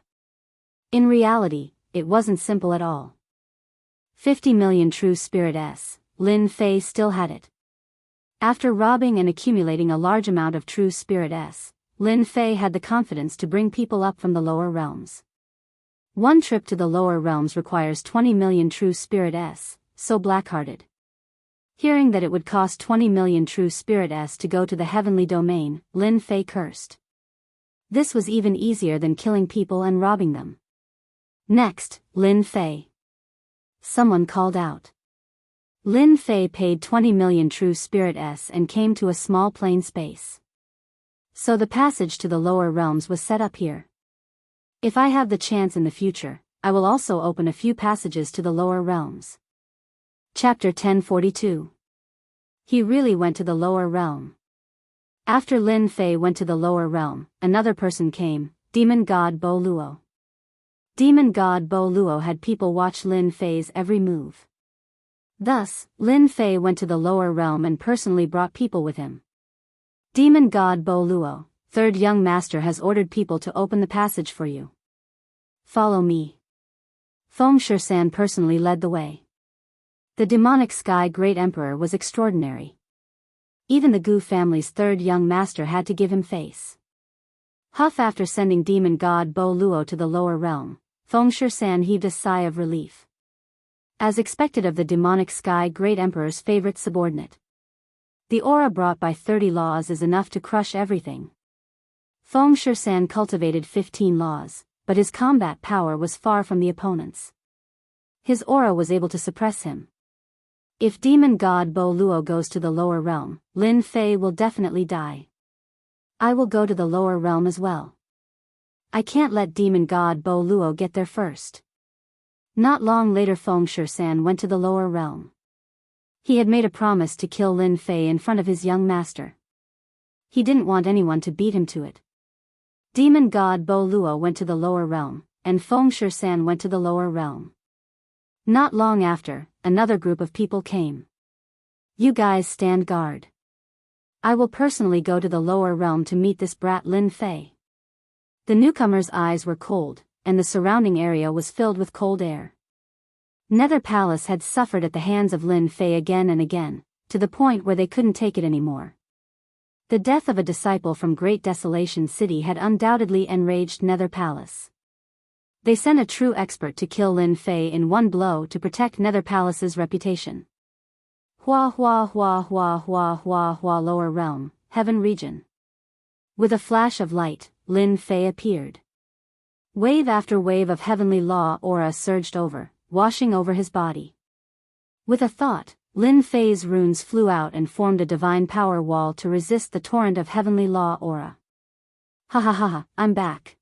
In reality, it wasn't simple at all. 50 million true spirit S, Lin Fei still had it. After robbing and accumulating a large amount of true spirit S, Lin Fei had the confidence to bring people up from the lower realms. One trip to the lower realms requires 20 million true spirit S, so black-hearted. Hearing that it would cost 20 million true spirit S to go to the heavenly domain, Lin Fei cursed. This was even easier than killing people and robbing them. Next, Lin Fei. Someone called out. Lin Fei paid 20 million true spirit S and came to a small plain space. So the passage to the lower realms was set up here. If I have the chance in the future, I will also open a few passages to the lower realms. Chapter 1042. He really went to the lower realm. After Lin Fei went to the lower realm, another person came, Demon God Bo Luo. Demon God Bo Luo had people watch Lin Fei's every move. Thus, Lin Fei went to the lower realm and personally brought people with him. Demon God Bo Luo, third young master, has ordered people to open the passage for you. Follow me. Feng Shishan personally led the way. The demonic sky great emperor was extraordinary. Even the Gu family's third young master had to give him face. Huff. After sending demon god Bo Luo to the lower realm, Feng Shishan heaved a sigh of relief. As expected of the demonic sky great emperor's favorite subordinate. The aura brought by 30 laws is enough to crush everything. Feng Shishan cultivated 15 laws, but his combat power was far from the opponent's. His aura was able to suppress him. If demon god Bo Luo goes to the lower realm, Lin Fei will definitely die. I will go to the lower realm as well. I can't let demon god Bo Luo get there first. Not long later Feng Shishan went to the lower realm. He had made a promise to kill Lin Fei in front of his young master. He didn't want anyone to beat him to it. Demon god Bo Luo went to the lower realm, and Feng Shishan went to the lower realm. Not long after, another group of people came. You guys stand guard. I will personally go to the lower realm to meet this brat Lin Fei. The newcomer's eyes were cold, and the surrounding area was filled with cold air. Nether Palace had suffered at the hands of Lin Fei again and again, to the point where they couldn't take it anymore. The death of a disciple from Great Desolation City had undoubtedly enraged Nether Palace. They sent a true expert to kill Lin Fei in one blow to protect Nether Palace's reputation. Hua hua hua hua hua hua hua lower realm, heaven region. With a flash of light, Lin Fei appeared. Wave after wave of heavenly law aura surged over, washing over his body. With a thought, Lin Fei's runes flew out and formed a divine power wall to resist the torrent of heavenly law aura. Ha ha ha ha, I'm back.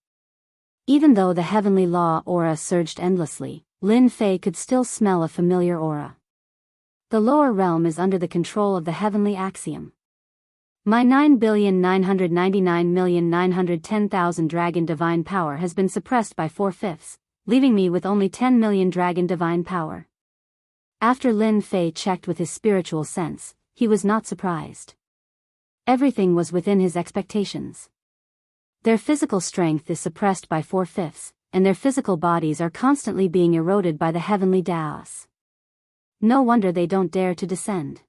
Even though the heavenly law aura surged endlessly, Lin Fei could still smell a familiar aura. The lower realm is under the control of the heavenly axiom. My 9,999,910,000 dragon divine power has been suppressed by 4/5, leaving me with only 10 million dragon divine power. After Lin Fei checked with his spiritual sense, he was not surprised. Everything was within his expectations. Their physical strength is suppressed by 4/5, and their physical bodies are constantly being eroded by the heavenly Daos. No wonder they don't dare to descend.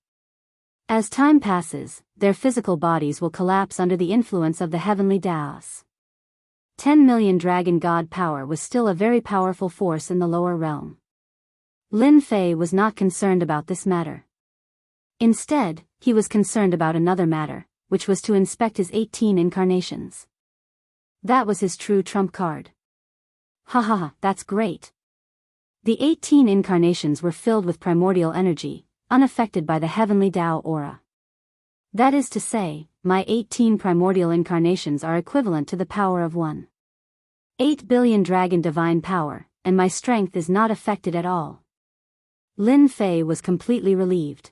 As time passes, their physical bodies will collapse under the influence of the heavenly Daos. 10 million dragon god power was still a very powerful force in the lower realm. Lin Fei was not concerned about this matter. Instead, he was concerned about another matter, which was to inspect his 18 incarnations. That was his true trump card. Ha ha ha, that's great. The 18 incarnations were filled with primordial energy, unaffected by the heavenly Tao aura. That is to say, my 18 primordial incarnations are equivalent to the power of 1.8 billion dragon divine power, and my strength is not affected at all. Lin Fei was completely relieved.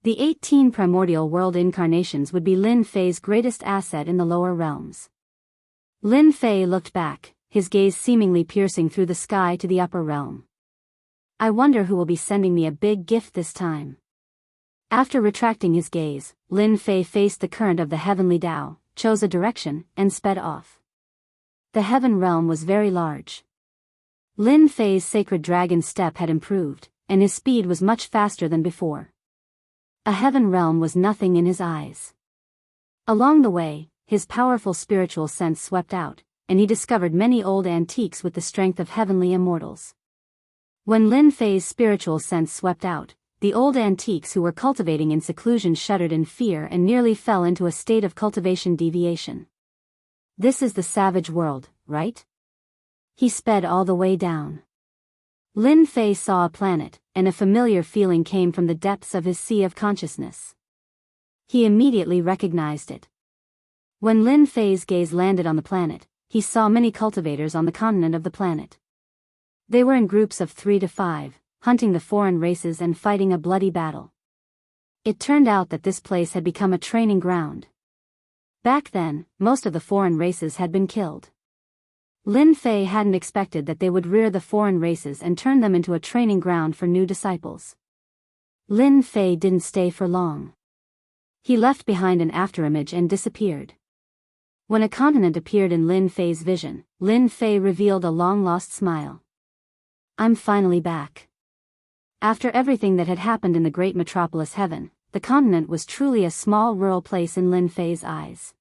The 18 primordial world incarnations would be Lin Fei's greatest asset in the lower realms. Lin Fei looked back, his gaze seemingly piercing through the sky to the upper realm. I wonder who will be sending me a big gift this time. After retracting his gaze, Lin Fei faced the current of the heavenly Tao, chose a direction, and sped off. The heaven realm was very large. Lin Fei's sacred dragon's step had improved, and his speed was much faster than before. A heaven realm was nothing in his eyes. Along the way, his powerful spiritual sense swept out, and he discovered many old antiques with the strength of heavenly immortals. When Lin Fei's spiritual sense swept out, the old antiques who were cultivating in seclusion shuddered in fear and nearly fell into a state of cultivation deviation. This is the savage world, right? He sped all the way down. Lin Fei saw a planet, and a familiar feeling came from the depths of his sea of consciousness. He immediately recognized it. When Lin Fei's gaze landed on the planet, he saw many cultivators on the continent of the planet. They were in groups of 3 to 5, hunting the foreign races and fighting a bloody battle. It turned out that this place had become a training ground. Back then, most of the foreign races had been killed. Lin Fei hadn't expected that they would rear the foreign races and turn them into a training ground for new disciples. Lin Fei didn't stay for long. He left behind an afterimage and disappeared. When a continent appeared in Lin Fei's vision, Lin Fei revealed a long-lost smile. I'm finally back. After everything that had happened in the great metropolis heaven, the continent was truly a small rural place in Lin Fei's eyes.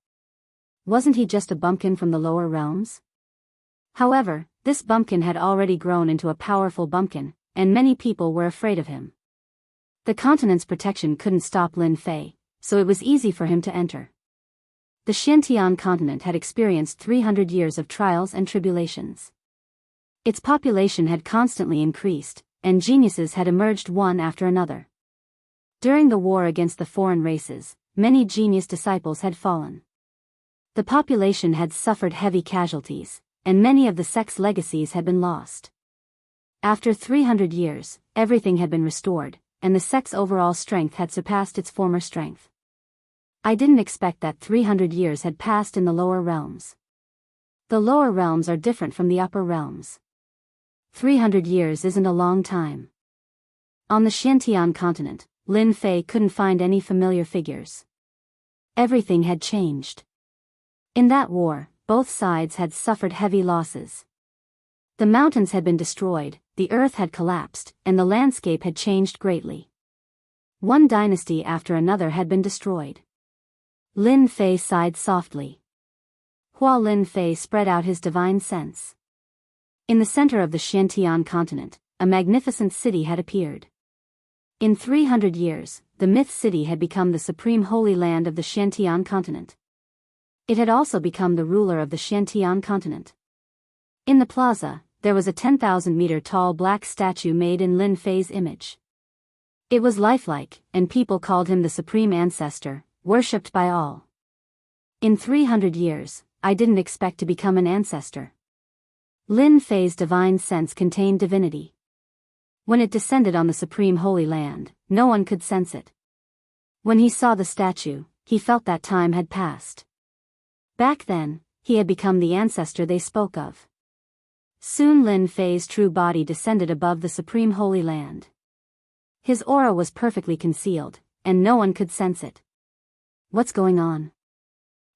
Wasn't he just a bumpkin from the lower realms? However, this bumpkin had already grown into a powerful bumpkin, and many people were afraid of him. The continent's protection couldn't stop Lin Fei, so it was easy for him to enter. The Xiantian continent had experienced 300 years of trials and tribulations. Its population had constantly increased, and geniuses had emerged one after another. During the war against the foreign races, many genius disciples had fallen. The population had suffered heavy casualties, and many of the sect's legacies had been lost. After 300 years, everything had been restored, and the sect's overall strength had surpassed its former strength. I didn't expect that 300 years had passed in the lower realms. The lower realms are different from the upper realms. 300 years isn't a long time. On the Xiantian continent, Lin Fei couldn't find any familiar figures. Everything had changed. In that war, both sides had suffered heavy losses. The mountains had been destroyed, the earth had collapsed, and the landscape had changed greatly. One dynasty after another had been destroyed. Lin Fei sighed softly. While Lin Fei spread out his divine sense. In the center of the Xiantian continent, a magnificent city had appeared. In 300 years, the myth city had become the supreme holy land of the Xiantian continent. It had also become the ruler of the Xiantian continent. In the plaza, there was a 10,000-meter tall black statue made in Lin Fei's image. It was lifelike, and people called him the supreme ancestor, worshipped by all. In 300 years, I didn't expect to become an ancestor. Lin Fei's divine sense contained divinity. When it descended on the supreme holy land, no one could sense it. When he saw the statue, he felt that time had passed. Back then, he had become the ancestor they spoke of. Soon Lin Fei's true body descended above the supreme holy land. His aura was perfectly concealed, and no one could sense it. What's going on?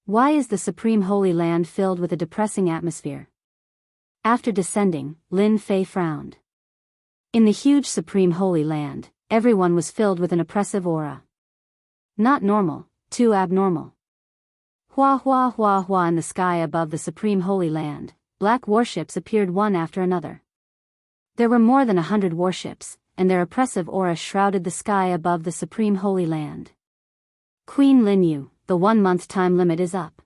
Why is the supreme holy land filled with a depressing atmosphere? After descending, Lin Fei frowned. In the huge supreme holy land, everyone was filled with an oppressive aura. Not normal, too abnormal. Hua hua hua hua in the sky above the supreme holy land, black warships appeared one after another. There were more than 100 warships, and their oppressive aura shrouded the sky above the supreme holy land. Queen Linyu, the 1-month time limit is up.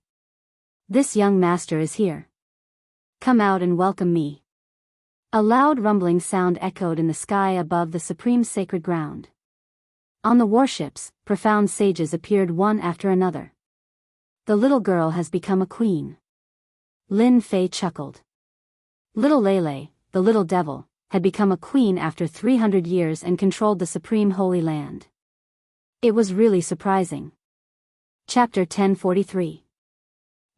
This young master is here. Come out and welcome me. A loud rumbling sound echoed in the sky above the supreme sacred ground. On the warships, profound sages appeared one after another. The little girl has become a queen. Lin Fei chuckled. Little Lele, the little devil, had become a queen after 300 years and controlled the supreme holy land. It was really surprising. Chapter 1043.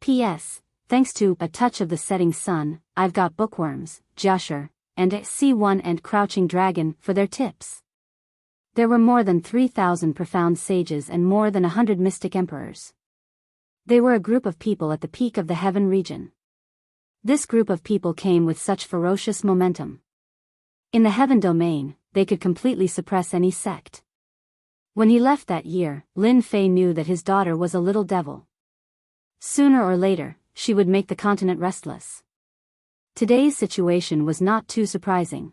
P.S. Thanks to A Touch of the Setting Sun, I've got bookworms, Joshua, and C1 and Crouching Dragon for their tips. There were more than 3,000 profound sages and more than 100 mystic emperors. They were a group of people at the peak of the heaven region. This group of people came with such ferocious momentum. In the heaven domain, they could completely suppress any sect. When he left that year, Lin Fei knew that his daughter was a little devil. Sooner or later, she would make the continent restless. Today's situation was not too surprising.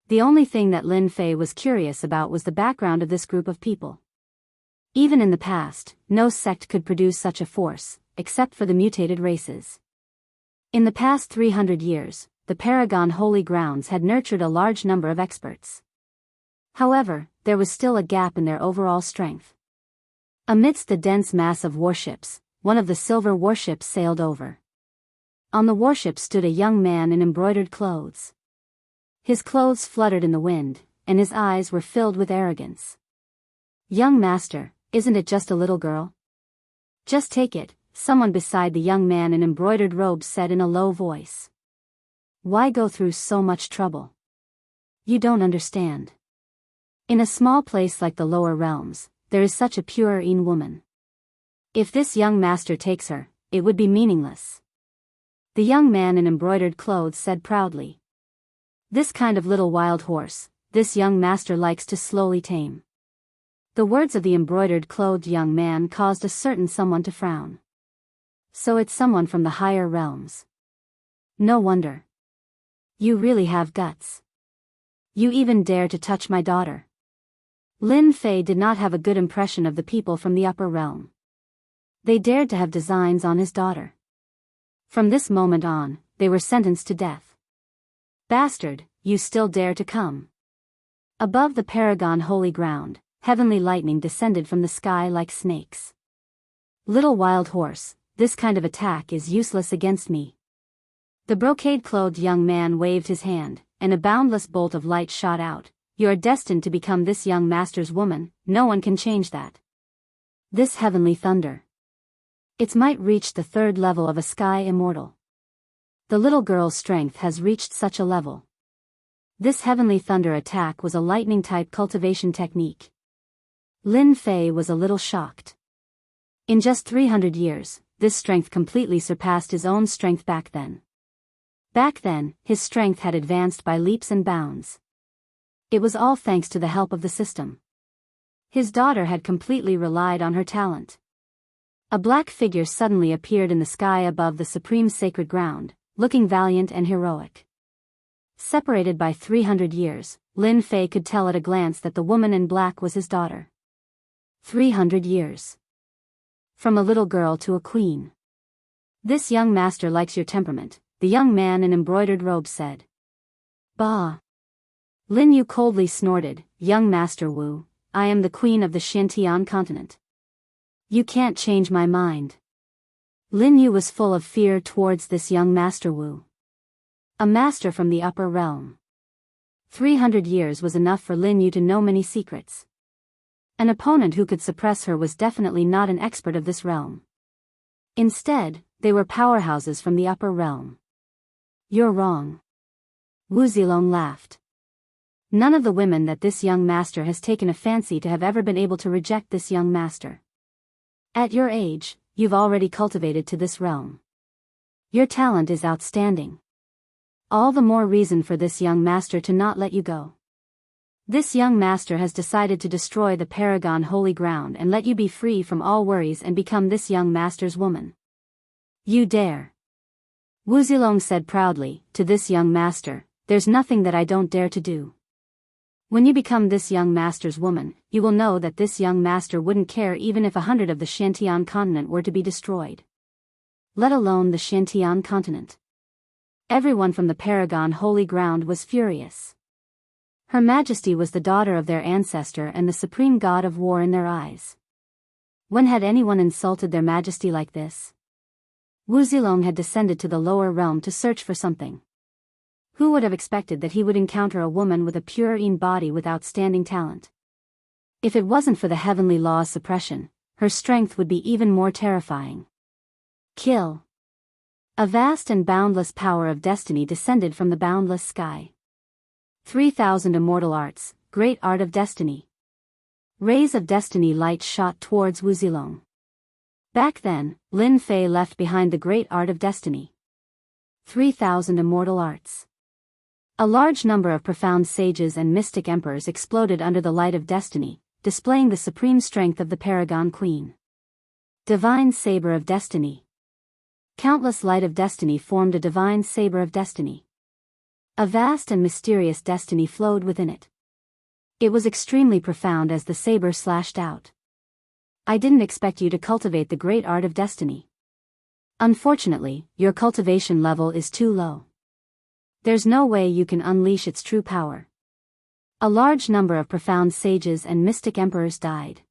The only thing that Lin Fei was curious about was the background of this group of people. Even in the past, no sect could produce such a force, except for the mutated races. In the past 300 years, the Paragon Holy Grounds had nurtured a large number of experts. However, there was still a gap in their overall strength. Amidst the dense mass of warships, one of the silver warships sailed over. On the warship stood a young man in embroidered clothes. His clothes fluttered in the wind, and his eyes were filled with arrogance. "Young master, isn't it just a little girl? Just take it," someone beside the young man in embroidered robes said in a low voice. "Why go through so much trouble? You don't understand. In a small place like the lower realms, there is such a pure woman. If this young master takes her, it would be meaningless." The young man in embroidered clothes said proudly. "This kind of little wild horse, this young master likes to slowly tame." The words of the embroidered clothed young man caused a certain someone to frown. So it's someone from the higher realms. No wonder. You really have guts. You even dare to touch my daughter. Lin Fei did not have a good impression of the people from the upper realm. They dared to have designs on his daughter. From this moment on, they were sentenced to death. "Bastard, you still dare to come." Above the Paragon Holy Ground, heavenly lightning descended from the sky like snakes. "Little wild horse, this kind of attack is useless against me." The brocade-clothed young man waved his hand, and a boundless bolt of light shot out. "You are destined to become this young master's woman, no one can change that." This heavenly thunder. Its might reached the third level of a sky immortal. The little girl's strength has reached such a level. This heavenly thunder attack was a lightning-type cultivation technique. Lin Fei was a little shocked. In just 300 years, this strength completely surpassed his own strength back then. Back then, his strength had advanced by leaps and bounds. It was all thanks to the help of the system. His daughter had completely relied on her talent. A black figure suddenly appeared in the sky above the supreme sacred ground, looking valiant and heroic. Separated by 300 years, Lin Fei could tell at a glance that the woman in black was his daughter. 300 years. From a little girl to a queen. "This young master likes your temperament," the young man in embroidered robes said. "Bah!" Lin Yu coldly snorted, "Young Master Wu, I am the queen of the Xintian continent. You can't change my mind." Lin Yu was full of fear towards this young Master Wu. A master from the upper realm. 300 years was enough for Lin Yu to know many secrets. An opponent who could suppress her was definitely not an expert of this realm. Instead, they were powerhouses from the upper realm. "You're wrong." Wu Zilong laughed. "None of the women that this young master has taken a fancy to have ever been able to reject this young master. At your age, you've already cultivated to this realm. Your talent is outstanding. All the more reason for this young master to not let you go. This young master has decided to destroy the Paragon Holy Ground and let you be free from all worries and become this young master's woman. You dare." Wu Zilong said proudly, "To this young master, there's nothing that I don't dare to do. When you become this young master's woman, you will know that this young master wouldn't care even if 100 of the Xintian continent were to be destroyed. Let alone the Xintian continent." Everyone from the Paragon Holy Ground was furious. Her Majesty was the daughter of their ancestor and the supreme god of war in their eyes. When had anyone insulted their Majesty like this? Wu Zilong had descended to the lower realm to search for something. Who would have expected that he would encounter a woman with a pure body with outstanding talent? If it wasn't for the heavenly law's suppression, her strength would be even more terrifying. Kill. A vast and boundless power of destiny descended from the boundless sky. 3,000 immortal arts, great art of destiny. Rays of destiny light shot towards Wu Zilong. Back then, Lin Fei left behind the great art of destiny. 3,000 immortal arts. A large number of profound sages and mystic emperors exploded under the light of destiny, displaying the supreme strength of the Paragon Queen. Divine Saber of Destiny. Countless light of destiny formed a divine saber of destiny. A vast and mysterious destiny flowed within it. It was extremely profound as the saber slashed out. I didn't expect you to cultivate the great art of destiny. Unfortunately, your cultivation level is too low. There's no way you can unleash its true power. A large number of profound sages and mystic emperors died.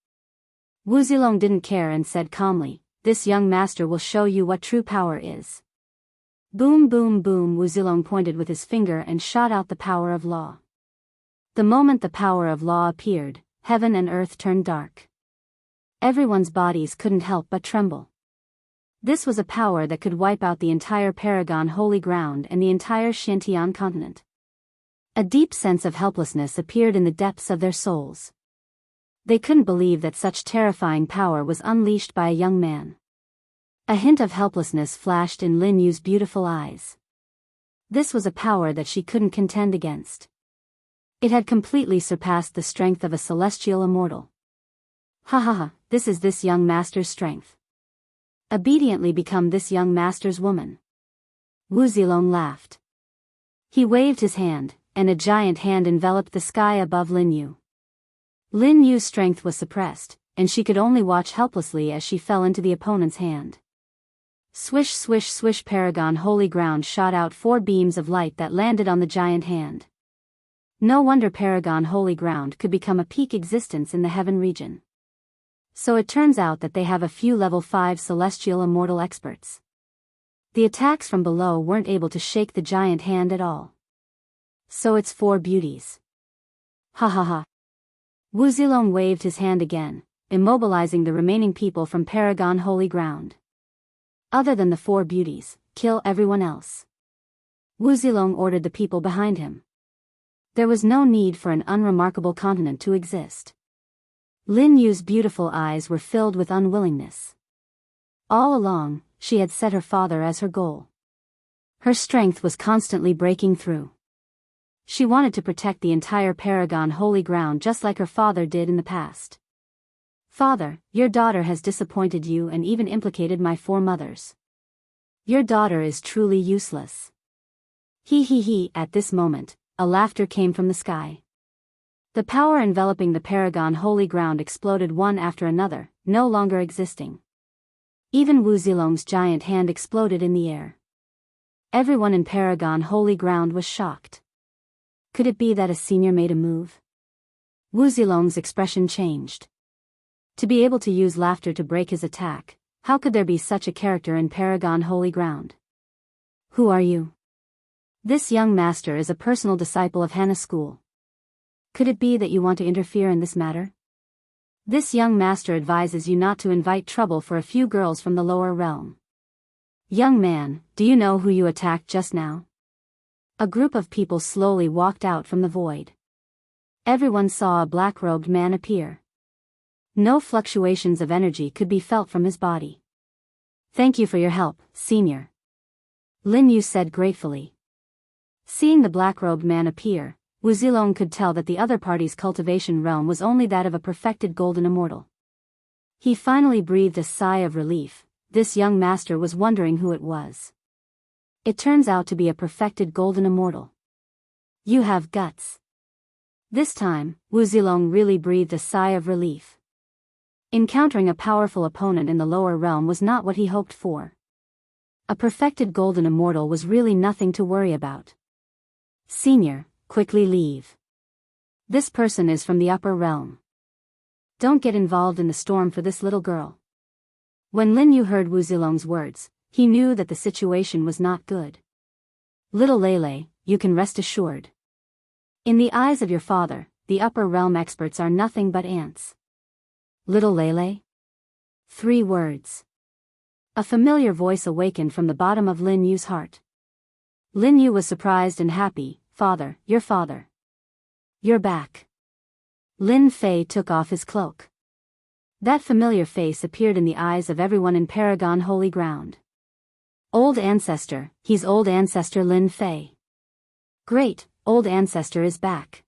Wu Zilong didn't care and said calmly, "This young master will show you what true power is." Boom boom boom. Wu Zilong pointed with his finger and shot out the power of law. The moment the power of law appeared, heaven and earth turned dark. Everyone's bodies couldn't help but tremble. This was a power that could wipe out the entire Paragon Holy Ground and the entire Shantian continent. A deep sense of helplessness appeared in the depths of their souls. They couldn't believe that such terrifying power was unleashed by a young man. A hint of helplessness flashed in Lin Yu's beautiful eyes. This was a power that she couldn't contend against. It had completely surpassed the strength of a celestial immortal. Ha ha ha, this is this young master's strength. Obediently become this young master's woman. Wu Zilong laughed. He waved his hand, and a giant hand enveloped the sky above Lin Yu. Lin Yu's strength was suppressed, and she could only watch helplessly as she fell into the opponent's hand. Swish swish swish. Paragon Holy Ground shot out 4 beams of light that landed on the giant hand. No wonder Paragon Holy Ground could become a peak existence in the heaven region. So it turns out that they have a few level 5 celestial immortal experts. The attacks from below weren't able to shake the giant hand at all. So it's 4 beauties. Ha ha ha. Wu Zilong waved his hand again, immobilizing the remaining people from Paragon Holy Ground. Other than the 4 beauties, kill everyone else. Wu Zilong ordered the people behind him. There was no need for an unremarkable continent to exist. Lin Yu's beautiful eyes were filled with unwillingness. All along, she had set her father as her goal. Her strength was constantly breaking through. She wanted to protect the entire Paragon Holy Ground just like her father did in the past. Father, your daughter has disappointed you and even implicated my 4 mothers. Your daughter is truly useless. He. At this moment, a laughter came from the sky. The power enveloping the Paragon Holy Ground exploded one after another, no longer existing. Even Wu Zilong's giant hand exploded in the air. Everyone in Paragon Holy Ground was shocked. Could it be that a senior made a move? Wu Zilong's expression changed. To be able to use laughter to break his attack, how could there be such a character in Paragon Holy Ground? Who are you? This young master is a personal disciple of Hannah's school. Could it be that you want to interfere in this matter? This young master advises you not to invite trouble for a few girls from the lower realm. Young man, do you know who you attacked just now? A group of people slowly walked out from the void. Everyone saw a black-robed man appear. No fluctuations of energy could be felt from his body. Thank you for your help, senior. Lin Yu said gratefully. Seeing the black-robed man appear, Wu Zilong could tell that the other party's cultivation realm was only that of a perfected golden immortal. He finally breathed a sigh of relief. This young master was wondering who it was. It turns out to be a perfected golden immortal. You have guts. This time, Wu Zilong really breathed a sigh of relief. Encountering a powerful opponent in the lower realm was not what he hoped for. A perfected golden immortal was really nothing to worry about. Senior, quickly leave. This person is from the upper realm. Don't get involved in the storm for this little girl. When Lin Yu heard Wu Zilong's words, he knew that the situation was not good. Little Lele, you can rest assured. In the eyes of your father, the upper realm experts are nothing but ants. Little Lele? 3 words. A familiar voice awakened from the bottom of Lin Yu's heart. Lin Yu was surprised and happy. Father, your father. You're back. Lin Fei took off his cloak. That familiar face appeared in the eyes of everyone in Paragon Holy Ground. Old ancestor, he's old ancestor Lin Fei. Great, old ancestor is back.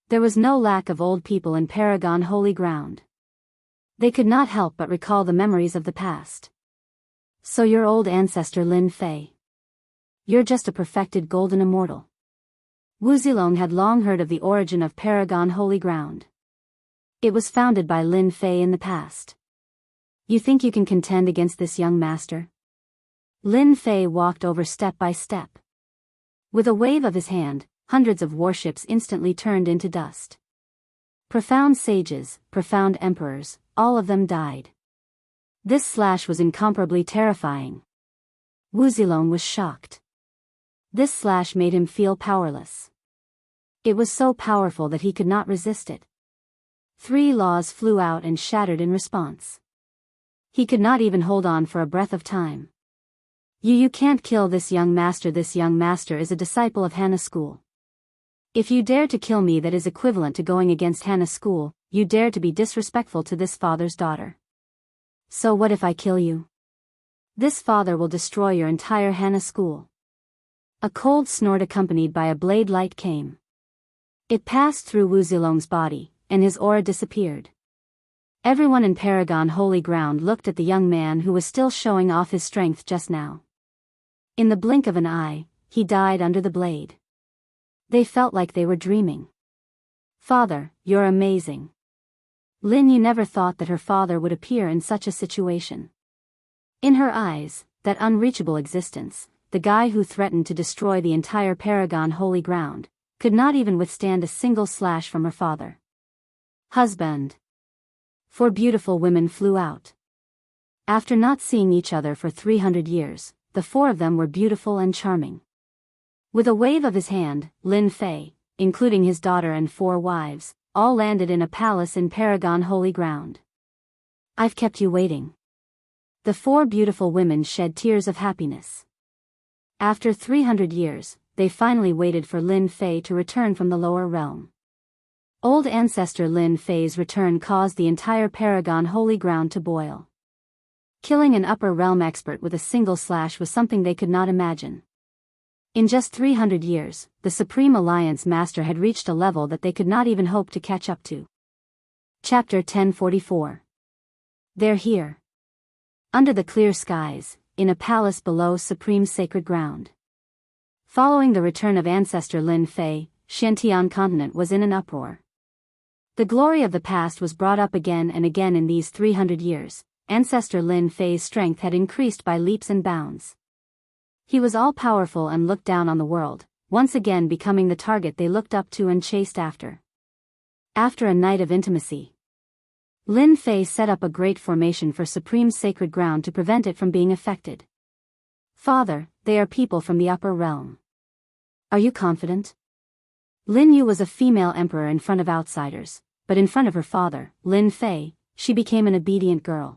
There was no lack of old people in Paragon Holy Ground. They could not help but recall the memories of the past. So you're old ancestor Lin Fei. You're just a perfected golden immortal. Wu Zilong had long heard of the origin of Paragon Holy Ground. It was founded by Lin Fei in the past. You think you can contend against this young master? Lin Fei walked over step by step. With a wave of his hand, hundreds of warships instantly turned into dust. Profound sages, profound emperors, all of them died. This slash was incomparably terrifying. Wu Zilong was shocked. This slash made him feel powerless. It was so powerful that he could not resist it. 3 laws flew out and shattered in response. He could not even hold on for a breath of time. You can't kill this young master. This young master is a disciple of Hannah's school. If you dare to kill me, that is equivalent to going against Hannah's school. You dare to be disrespectful to this father's daughter. So what if I kill you? This father will destroy your entire Hannah school. A cold snort accompanied by a blade light came. It passed through Wu Zilong's body, and his aura disappeared. Everyone in Paragon Holy Ground looked at the young man who was still showing off his strength just now. In the blink of an eye, he died under the blade. They felt like they were dreaming. Father, you're amazing. Lin Yu never thought that her father would appear in such a situation. In her eyes, that unreachable existence, the guy who threatened to destroy the entire Paragon Holy Ground, could not even withstand a single slash from her father. Husband. 4 beautiful women flew out. After not seeing each other for 300 years, the 4 of them were beautiful and charming. With a wave of his hand, Lin Fei, including his daughter and 4 wives, all landed in a palace in Paragon Holy Ground. I've kept you waiting. The 4 beautiful women shed tears of happiness. After 300 years, they finally waited for Lin Fei to return from the lower realm. Old ancestor Lin Fei's return caused the entire Paragon Holy Ground to boil. Killing an upper realm expert with a single slash was something they could not imagine. In just 300 years, the Supreme Alliance Master had reached a level that they could not even hope to catch up to. Chapter 1044. They're here. Under the clear skies, in a palace below Supreme Sacred Ground. Following the return of ancestor Lin Fei, Shantian continent was in an uproar. The glory of the past was brought up again and again in these 300 years. Ancestor Lin Fei's strength had increased by leaps and bounds. He was all-powerful and looked down on the world, once again becoming the target they looked up to and chased after. After a night of intimacy, Lin Fei set up a great formation for Supreme Sacred Ground to prevent it from being affected. Father, they are people from the upper realm. Are you confident? Lin Yu was a female emperor in front of outsiders, but in front of her father, Lin Fei, she became an obedient girl.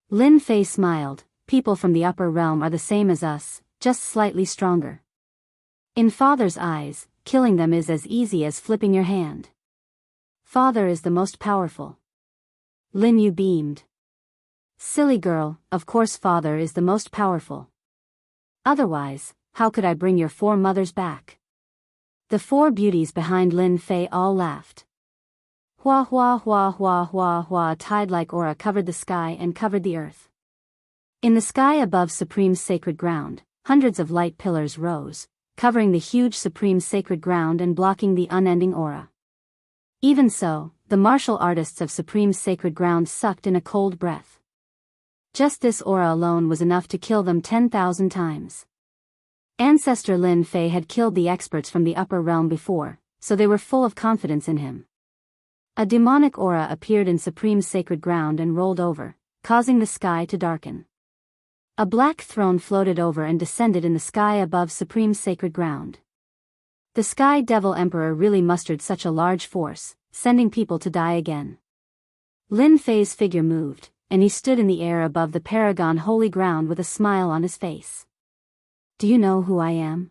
Lin Fei smiled. People from the upper realm are the same as us, just slightly stronger. In Father's eyes, killing them is as easy as flipping your hand. Father is the most powerful. Lin Yu beamed. Silly girl, of course Father is the most powerful. Otherwise, how could I bring your 4 mothers back? The 4 beauties behind Lin Fei all laughed. Hua hua hua hua hua hua. A tide-like aura covered the sky and covered the earth. In the sky above Supreme Sacred Ground, hundreds of light pillars rose, covering the huge Supreme Sacred Ground and blocking the unending aura. Even so, the martial artists of Supreme Sacred Ground sucked in a cold breath. Just this aura alone was enough to kill them 10,000 times. Ancestor Lin Fei had killed the experts from the upper realm before, so they were full of confidence in him. A demonic aura appeared in Supreme Sacred Ground and rolled over, causing the sky to darken. A black throne floated over and descended in the sky above Supreme Sacred Ground. The Sky Devil Emperor really mustered such a large force, sending people to die again. Lin Fei's figure moved, and he stood in the air above the Paragon Holy Ground with a smile on his face. Do you know who I am?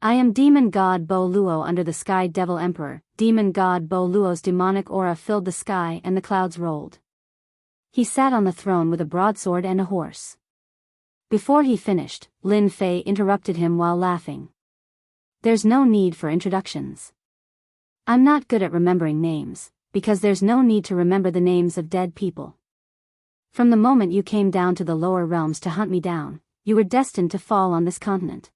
I am Demon God Bo Luo under the Sky Devil Emperor. Demon God Bo Luo's demonic aura filled the sky and the clouds rolled. He sat on the throne with a broadsword and a horse. Before he finished, Lin Fei interrupted him while laughing. There's no need for introductions. I'm not good at remembering names, because there's no need to remember the names of dead people. From the moment you came down to the lower realms to hunt me down, you were destined to fall on this continent.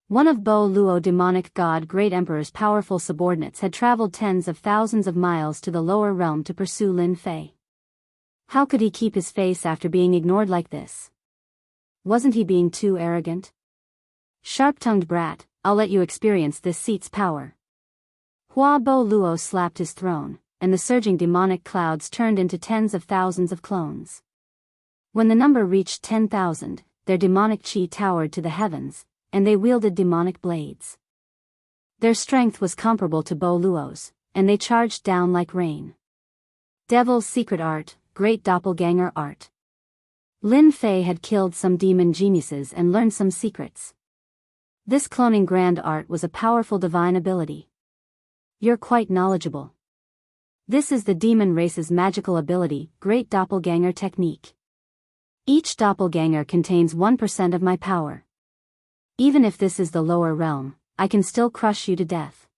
One of Bo Luo demonic god Great Emperor's powerful subordinates had traveled tens of thousands of miles to the lower realm to pursue Lin Fei. How could he keep his face after being ignored like this? Wasn't he being too arrogant? Sharp-tongued brat, I'll let you experience this seat's power. Hua Bo Luo slapped his throne, and the surging demonic clouds turned into tens of thousands of clones. When the number reached 10,000, their demonic chi towered to the heavens, and they wielded demonic blades. Their strength was comparable to Bo Luo's, and they charged down like rain. Devil's secret art, great doppelganger art. Lin Fei had killed some demon geniuses and learned some secrets. This cloning grand art was a powerful divine ability. You're quite knowledgeable. This is the demon race's magical ability, great doppelganger technique. Each doppelganger contains 1% of my power. Even if this is the lower realm, I can still crush you to death.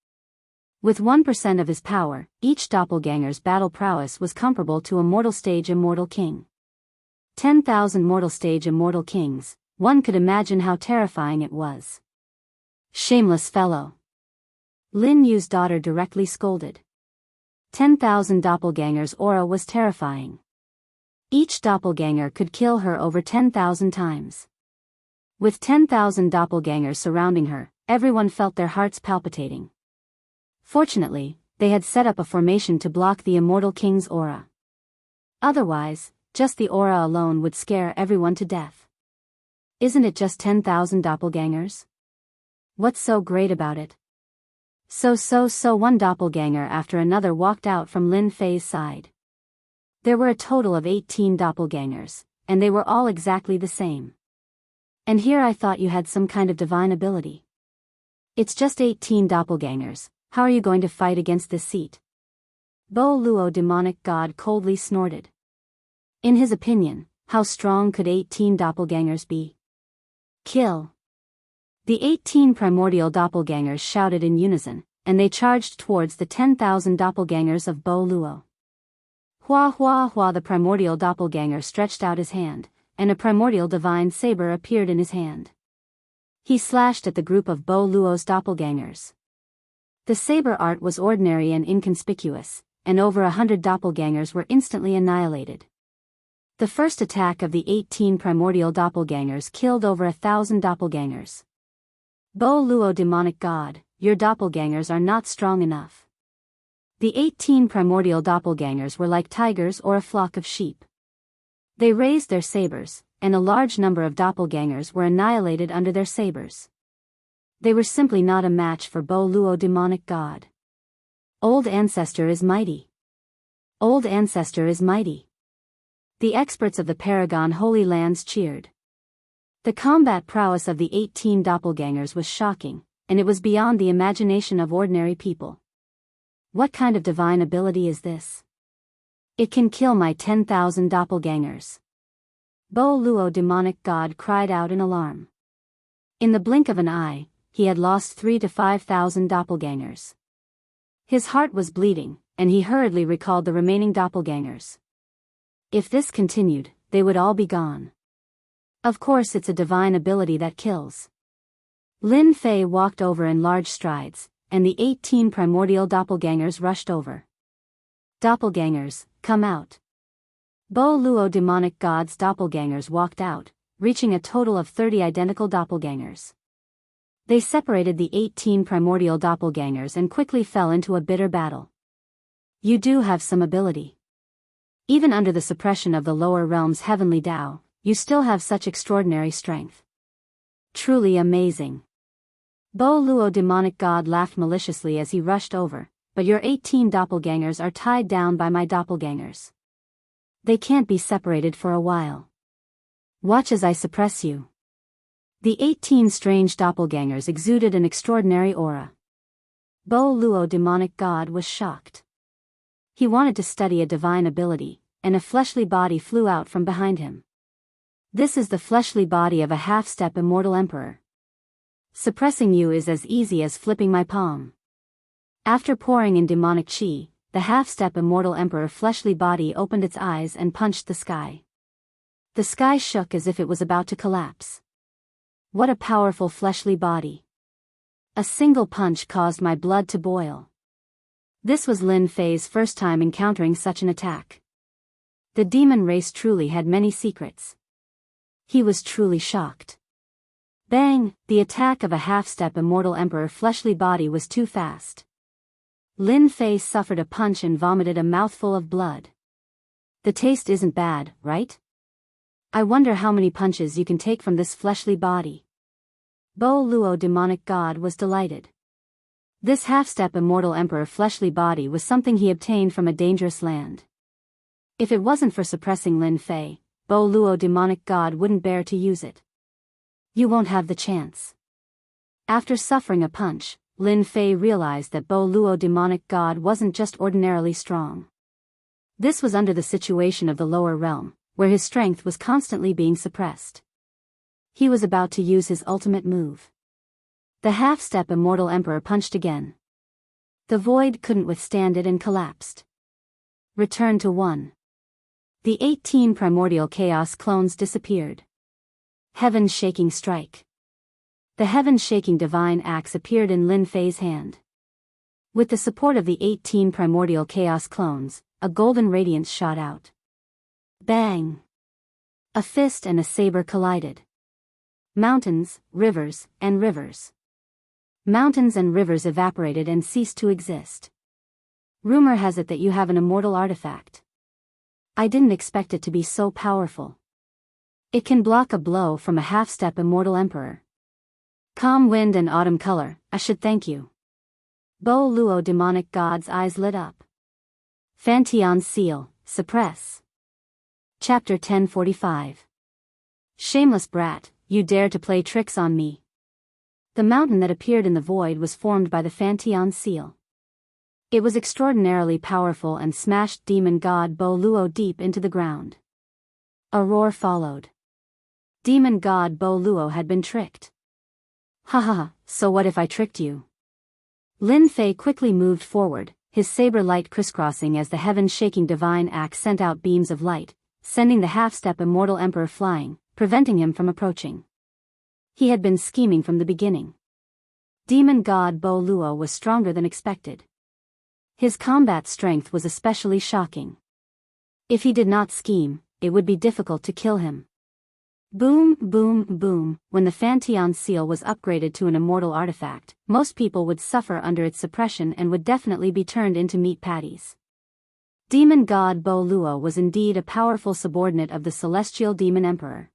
With 1% of his power, each doppelganger's battle prowess was comparable to a mortal stage immortal king. 10,000 mortal stage immortal kings, one could imagine how terrifying it was. Shameless fellow. Lin Yu's daughter directly scolded. 10,000 doppelgangers' aura was terrifying. Each doppelganger could kill her over 10,000 times. With 10,000 doppelgangers surrounding her, everyone felt their hearts palpitating. Fortunately, they had set up a formation to block the immortal king's aura. Otherwise, just the aura alone would scare everyone to death. Isn't it just 10,000 doppelgangers? What's so great about it? So one doppelganger after another walked out from Lin Fei's side. There were a total of 18 doppelgangers, and they were all exactly the same. And here I thought you had some kind of divine ability. It's just 18 doppelgangers, how are you going to fight against this seat? Bo Luo demonic god coldly snorted. In his opinion, how strong could 18 doppelgangers be? Kill! The 18 primordial doppelgangers shouted in unison, and they charged towards the 10,000 doppelgangers of Bo Luo. Hua hua hua, the primordial doppelganger stretched out his hand, and a primordial divine saber appeared in his hand. He slashed at the group of Bo Luo's doppelgangers. The saber art was ordinary and inconspicuous, and over 100 doppelgangers were instantly annihilated. The first attack of the 18 primordial doppelgangers killed over 1,000 doppelgangers. Bo Luo demonic god, your doppelgangers are not strong enough. The 18 primordial doppelgangers were like tigers or a flock of sheep. They raised their sabers, and a large number of doppelgangers were annihilated under their sabers. They were simply not a match for Bo Luo demonic god. Old ancestor is mighty. Old ancestor is mighty. The experts of the Paragon Holy Lands cheered. The combat prowess of the 18 doppelgangers was shocking, and it was beyond the imagination of ordinary people. What kind of divine ability is this? It can kill my 10,000 doppelgangers. Bo Luo demonic god cried out in alarm. In the blink of an eye, he had lost 3,000 to 5,000 doppelgangers. His heart was bleeding, and he hurriedly recalled the remaining doppelgangers. If this continued, they would all be gone. Of course it's a divine ability that kills. Lin Fei walked over in large strides, and the 18 primordial doppelgangers rushed over. Doppelgangers, come out. Bo Luo demonic god's doppelgangers walked out, reaching a total of 30 identical doppelgangers. They separated the 18 primordial doppelgangers and quickly fell into a bitter battle. You do have some ability. Even under the suppression of the lower realm's heavenly Tao, you still have such extraordinary strength. Truly amazing. Bo Luo demonic god laughed maliciously as he rushed over, but your 18 doppelgangers are tied down by my doppelgangers. They can't be separated for a while. Watch as I suppress you. The 18 strange doppelgangers exuded an extraordinary aura. Bo Luo demonic god was shocked. He wanted to study a divine ability, and a fleshly body flew out from behind him. This is the fleshly body of a half-step immortal emperor. Suppressing you is as easy as flipping my palm. After pouring in demonic chi, the half-step immortal emperor fleshly body opened its eyes and punched the sky. The sky shook as if it was about to collapse. What a powerful fleshly body. A single punch caused my blood to boil. This was Lin Fei's first time encountering such an attack. The demon race truly had many secrets. He was truly shocked. Bang! The attack of a half-step immortal emperor fleshly body was too fast. Lin Fei suffered a punch and vomited a mouthful of blood. The taste isn't bad, right? I wonder how many punches you can take from this fleshly body. Bo Luo demonic god was delighted. This half-step immortal emperor fleshly body was something he obtained from a dangerous land. If it wasn't for suppressing Lin Fei, Bo Luo demonic god wouldn't bear to use it. You won't have the chance. After suffering a punch, Lin Fei realized that Bo Luo demonic god wasn't just ordinarily strong. This was under the situation of the lower realm, where his strength was constantly being suppressed. He was about to use his ultimate move. The half-step immortal emperor punched again. The void couldn't withstand it and collapsed. Return to 1. The 18 primordial chaos clones disappeared. Heaven-shaking strike. The heaven-shaking divine axe appeared in Lin Fei's hand. With the support of the 18 primordial chaos clones, a golden radiance shot out. Bang! A fist and a saber collided. Mountains, rivers, and rivers. Mountains and rivers evaporated and ceased to exist. Rumor has it that you have an immortal artifact. I didn't expect it to be so powerful. It can block a blow from a half-step immortal emperor. Calm wind and autumn color, I should thank you. Bo Luo demonic god's eyes lit up. Fantion seal, suppress. Chapter 1045. Shameless brat, you dare to play tricks on me. The mountain that appeared in the void was formed by the Fantion seal. It was extraordinarily powerful and smashed demon god Bo Luo deep into the ground. A roar followed. Demon god Bo Luo had been tricked. Haha, so what if I tricked you? Lin Fei quickly moved forward, his saber light crisscrossing as the heaven-shaking divine axe sent out beams of light, sending the half-step immortal emperor flying, preventing him from approaching. He had been scheming from the beginning. Demon god Bo Luo was stronger than expected. His combat strength was especially shocking. If he did not scheme, it would be difficult to kill him. Boom, boom, boom. When the Fantion seal was upgraded to an immortal artifact, most people would suffer under its suppression and would definitely be turned into meat patties. Demon god Bo Luo was indeed a powerful subordinate of the celestial demon emperor.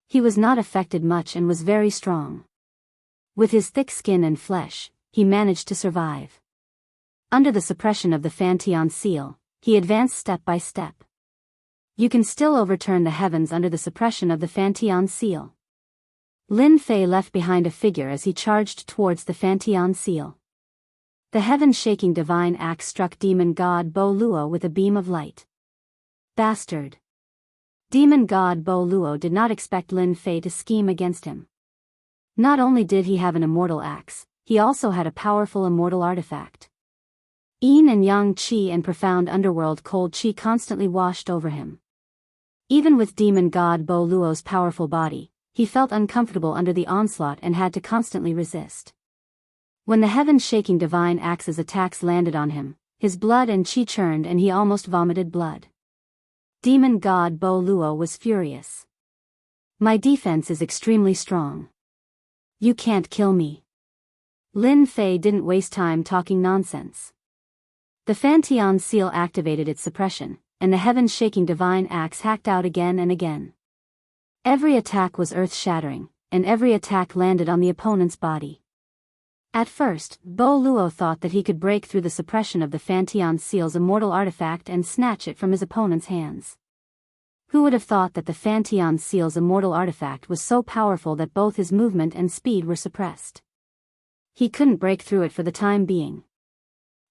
He was not affected much and was very strong. With his thick skin and flesh, he managed to survive. Under the suppression of the Fantion seal, he advanced step by step. You can still overturn the heavens under the suppression of the Fantion seal. Lin Fei left behind a figure as he charged towards the Fantion seal. The heaven-shaking divine axe struck demon god Bo Luo with a beam of light. Bastard! Demon god Bo Luo did not expect Lin Fei to scheme against him. Not only did he have an immortal axe, he also had a powerful immortal artifact. Yin and yang qi and profound underworld cold qi constantly washed over him. Even with demon god Bo Luo's powerful body, he felt uncomfortable under the onslaught and had to constantly resist. When the heaven-shaking divine axe's attacks landed on him, his blood and qi churned and he almost vomited blood. Demon god Bo Luo was furious. My defense is extremely strong. You can't kill me. Lin Fei didn't waste time talking nonsense. The Fantion seal activated its suppression, and the heaven-shaking divine axe hacked out again and again. Every attack was earth-shattering, and every attack landed on the opponent's body. At first, Bo Luo thought that he could break through the suppression of the Fantion seal's immortal artifact and snatch it from his opponent's hands. Who would have thought that the Fantion seal's immortal artifact was so powerful that both his movement and speed were suppressed? He couldn't break through it for the time being.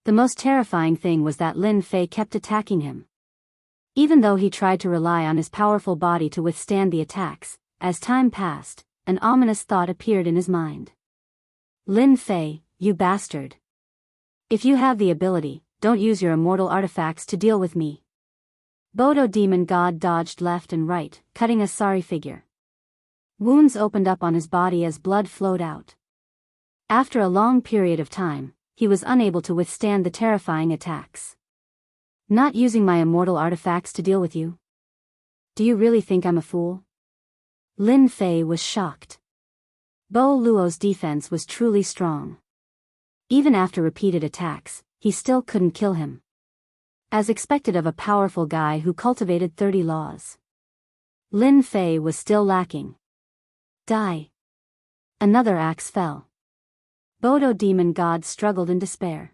The most terrifying thing was that Lin Fei kept attacking him. Even though he tried to rely on his powerful body to withstand the attacks, as time passed, an ominous thought appeared in his mind. Lin Fei, you bastard. If you have the ability, don't use your immortal artifacts to deal with me. Bodo Demon God dodged left and right, cutting a sorry figure. Wounds opened up on his body as blood flowed out. After a long period of time, he was unable to withstand the terrifying attacks. Not using my immortal artifacts to deal with you? Do you really think I'm a fool? Lin Fei was shocked. Bo Luo's defense was truly strong. Even after repeated attacks, he still couldn't kill him. As expected of a powerful guy who cultivated 30 laws. Lin Fei was still lacking. Die. Another axe fell. Bodo Demon God struggled in despair.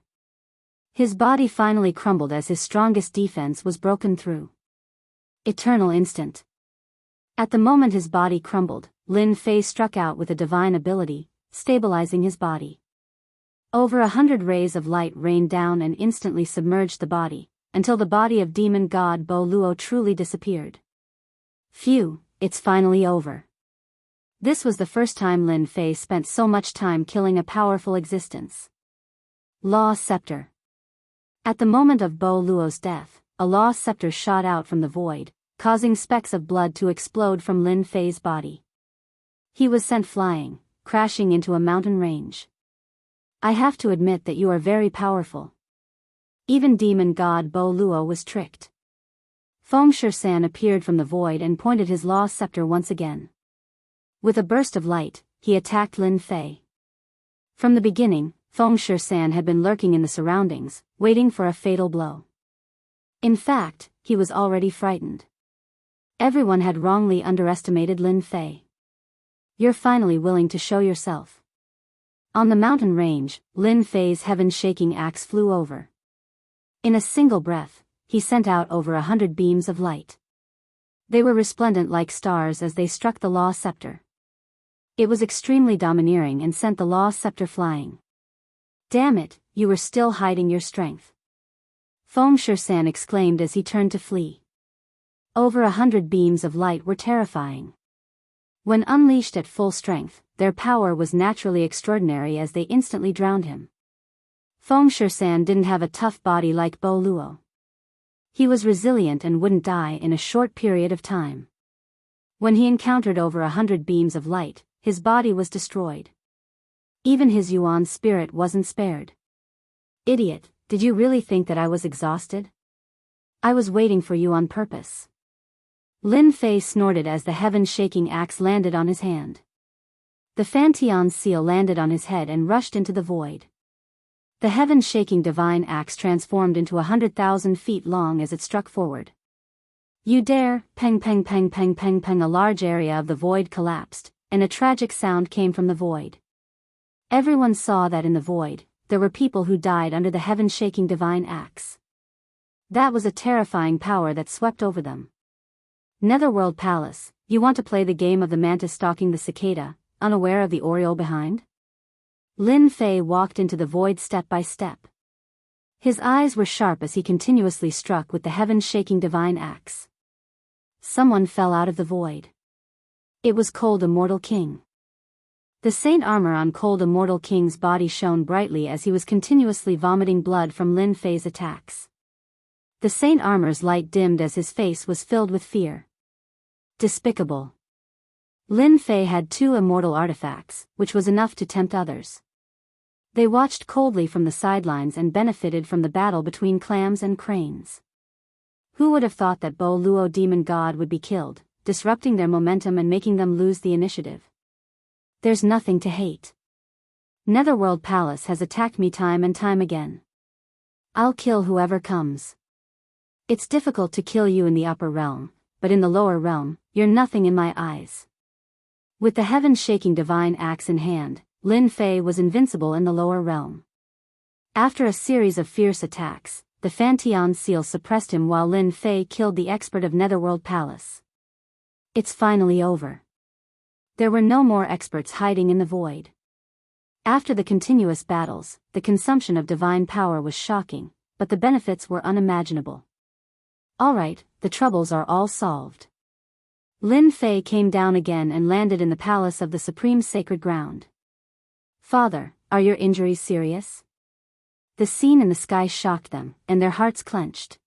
His body finally crumbled as his strongest defense was broken through. Eternal instant. At the moment his body crumbled, Lin Fei struck out with a divine ability, stabilizing his body. Over 100 rays of light rained down and instantly submerged the body, until the body of demon god Bo Luo truly disappeared. Phew, it's finally over. This was the first time Lin Fei spent so much time killing a powerful existence. Law Scepter. At the moment of Bo Luo's death, a law scepter shot out from the void, causing specks of blood to explode from Lin Fei's body. He was sent flying, crashing into a mountain range. I have to admit that you are very powerful. Even demon god Bo Luo was tricked. Feng Shishan appeared from the void and pointed his law scepter once again. With a burst of light, he attacked Lin Fei. From the beginning, Feng Shishan had been lurking in the surroundings, waiting for a fatal blow. In fact, he was already frightened. Everyone had wrongly underestimated Lin Fei. You're finally willing to show yourself. On the mountain range, Lin Fei's heaven-shaking axe flew over. In a single breath, he sent out over 100 beams of light. They were resplendent like stars as they struck the law scepter. It was extremely domineering and sent the law scepter flying. Damn it, you were still hiding your strength. Feng Shishan exclaimed as he turned to flee. Over 100 beams of light were terrifying. When unleashed at full strength, their power was naturally extraordinary as they instantly drowned him. Feng Shishan didn't have a tough body like Bo Luo. He was resilient and wouldn't die in a short period of time. When he encountered over 100 beams of light, his body was destroyed. Even his Yuan spirit wasn't spared. Idiot, did you really think that I was exhausted? I was waiting for you on purpose. Lin Fei snorted as the heaven-shaking axe landed on his hand. The Fantian seal landed on his head and rushed into the void. The heaven-shaking divine axe transformed into 100,000 feet long as it struck forward. You dare, peng peng peng peng peng peng. A large area of the void collapsed, and a tragic sound came from the void. Everyone saw that in the void, there were people who died under the heaven-shaking divine axe. That was a terrifying power that swept over them. Netherworld Palace, you want to play the game of the mantis stalking the cicada, unaware of the oriole behind? Lin Fei walked into the void step by step. His eyes were sharp as he continuously struck with the heaven-shaking divine axe. Someone fell out of the void. It was Cold Immortal King. The saint armor on Cold Immortal King's body shone brightly as he was continuously vomiting blood from Lin Fei's attacks. The saint armor's light dimmed as his face was filled with fear. Despicable. Lin Fei had 2 immortal artifacts, which was enough to tempt others. They watched coldly from the sidelines and benefited from the battle between clams and cranes. Who would have thought that Bo Luo demon god would be killed, disrupting their momentum and making them lose the initiative? There's nothing to hate. Netherworld Palace has attacked me time and time again. I'll kill whoever comes. It's difficult to kill you in the upper realm, but in the lower realm, you're nothing in my eyes. With the heaven-shaking divine axe in hand, Lin Fei was invincible in the lower realm. After a series of fierce attacks, the Fantian seal suppressed him while Lin Fei killed the expert of Netherworld Palace. It's finally over. There were no more experts hiding in the void. After the continuous battles, the consumption of divine power was shocking, but the benefits were unimaginable. Alright, the troubles are all solved. Lin Fei came down again and landed in the palace of the supreme sacred ground. Father, are your injuries serious? The scene in the sky shocked them, and their hearts clenched.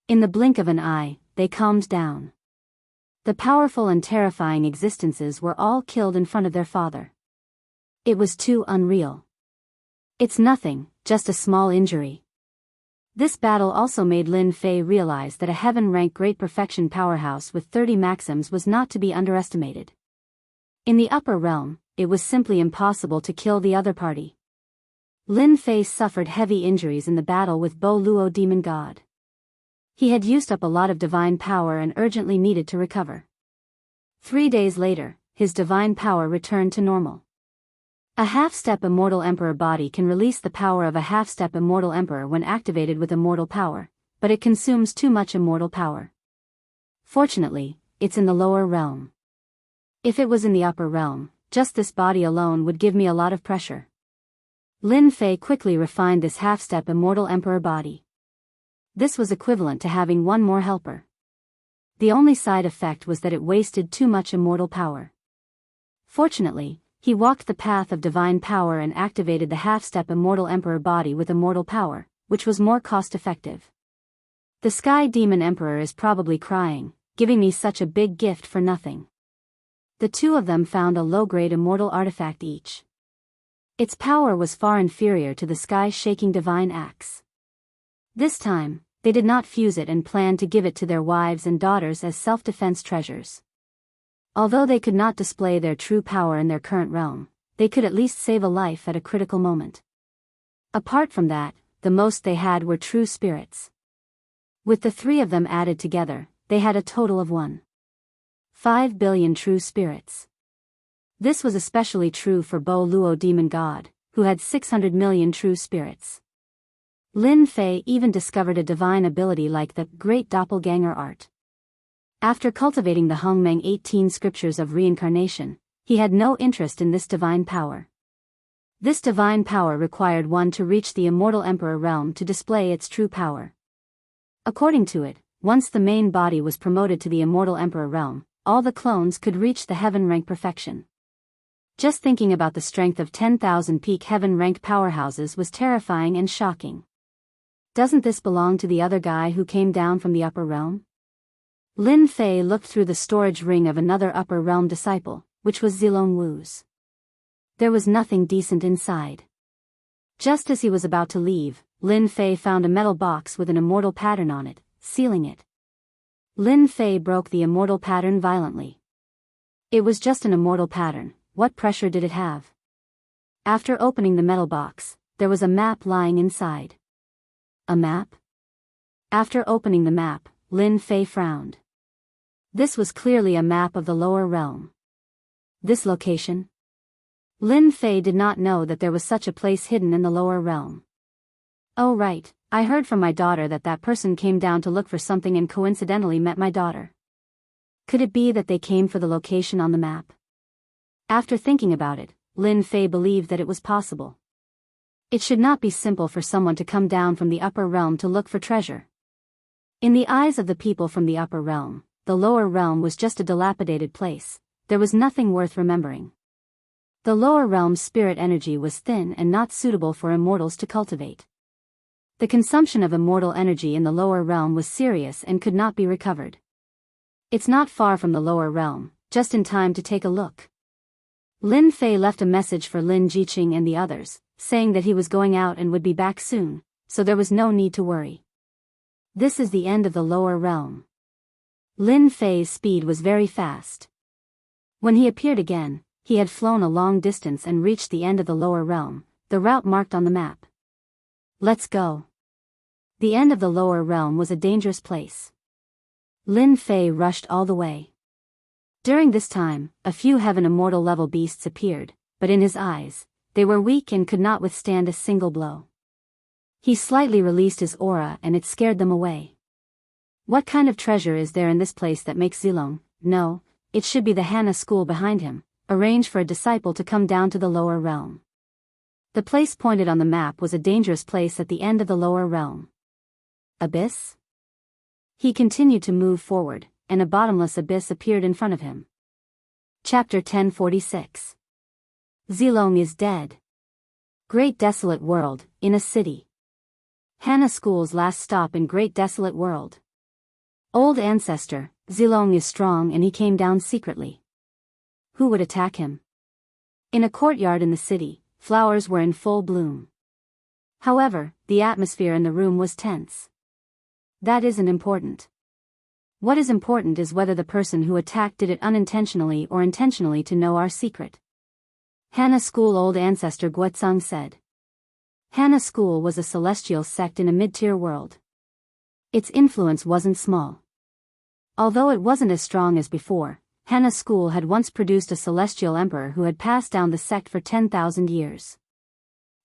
In the blink of an eye, they calmed down. The powerful and terrifying existences were all killed in front of their father. It was too unreal. It's nothing, just a small injury. This battle also made Lin Fei realize that a heaven-rank great perfection powerhouse with 30 maxims was not to be underestimated. In the upper realm, it was simply impossible to kill the other party. Lin Fei suffered heavy injuries in the battle with Bo Luo demon god. He had used up a lot of divine power and urgently needed to recover. 3 days later, his divine power returned to normal. A half-step immortal emperor body can release the power of a half-step immortal emperor when activated with immortal power, but it consumes too much immortal power. Fortunately, it's in the lower realm. If it was in the upper realm, just this body alone would give me a lot of pressure. Lin Fei quickly refined this half-step immortal emperor body. This was equivalent to having one more helper. The only side effect was that it wasted too much immortal power. Fortunately, he walked the path of divine power and activated the half-step immortal emperor body with immortal power, which was more cost-effective. The Sky Demon Emperor is probably crying, giving me such a big gift for nothing. The two of them found a low-grade immortal artifact each. Its power was far inferior to the sky-shaking divine axe. This time, they did not fuse it and planned to give it to their wives and daughters as self-defense treasures. Although they could not display their true power in their current realm, they could at least save a life at a critical moment. Apart from that, the most they had were true spirits. With the 3 of them added together, they had a total of 1.5 billion true spirits. This was especially true for Bo Luo demon god, who had 600 million true spirits. Lin Fei even discovered a divine ability like the Great Doppelganger Art. After cultivating the Hongmeng 18 scriptures of reincarnation, he had no interest in this divine power. This divine power required one to reach the immortal emperor realm to display its true power. According to it, once the main body was promoted to the immortal emperor realm, all the clones could reach the heaven rank perfection. Just thinking about the strength of 10,000 peak heaven rank powerhouses was terrifying and shocking. Doesn't this belong to the other guy who came down from the upper realm? Lin Fei looked through the storage ring of another upper realm disciple, which was Zilong Wu's. There was nothing decent inside. Just as he was about to leave, Lin Fei found a metal box with an immortal pattern on it, sealing it. Lin Fei broke the immortal pattern violently. It was just an immortal pattern. What pressure did it have? After opening the metal box, there was a map lying inside. A map? After opening the map, Lin Fei frowned. This was clearly a map of the lower realm. This location? Lin Fei did not know that there was such a place hidden in the lower realm. Oh right, I heard from my daughter that that person came down to look for something and coincidentally met my daughter. Could it be that they came for the location on the map? After thinking about it, Lin Fei believed that it was possible. It should not be simple for someone to come down from the upper realm to look for treasure. In the eyes of the people from the upper realm, the lower realm was just a dilapidated place. There was nothing worth remembering. The lower realm's spirit energy was thin and not suitable for immortals to cultivate. The consumption of immortal energy in the lower realm was serious and could not be recovered. It's not far from the lower realm, just in time to take a look. Lin Fei left a message for Lin Jiqing and the others, saying that he was going out and would be back soon, so there was no need to worry. This is the end of the lower realm. Lin Fei's speed was very fast. When he appeared again, he had flown a long distance and reached the end of the lower realm, the route marked on the map. Let's go. The end of the lower realm was a dangerous place. Lin Fei rushed all the way. During this time, a few heaven immortal level beasts appeared, but in his eyes, they were weak and could not withstand a single blow. He slightly released his aura and it scared them away. What kind of treasure is there in this place that makes Zilong? No, it should be the Hana school behind him, arrange for a disciple to come down to the lower realm. The place pointed on the map was a dangerous place at the end of the lower realm. Abyss? He continued to move forward, and a bottomless abyss appeared in front of him. Chapter 1046. Zilong is dead. Great Desolate World, in a city. Hannah School's last stop in Great Desolate World. Old ancestor, Zilong is strong and he came down secretly. Who would attack him? In a courtyard in the city, flowers were in full bloom. However, the atmosphere in the room was tense. That isn't important. What is important is whether the person who attacked did it unintentionally or intentionally to know our secret. Hannah School Old ancestor Guetsang said. Hannah School was a celestial sect in a mid-tier world. Its influence wasn't small. Although it wasn't as strong as before, Hannah School had once produced a celestial emperor who had passed down the sect for 10,000 years.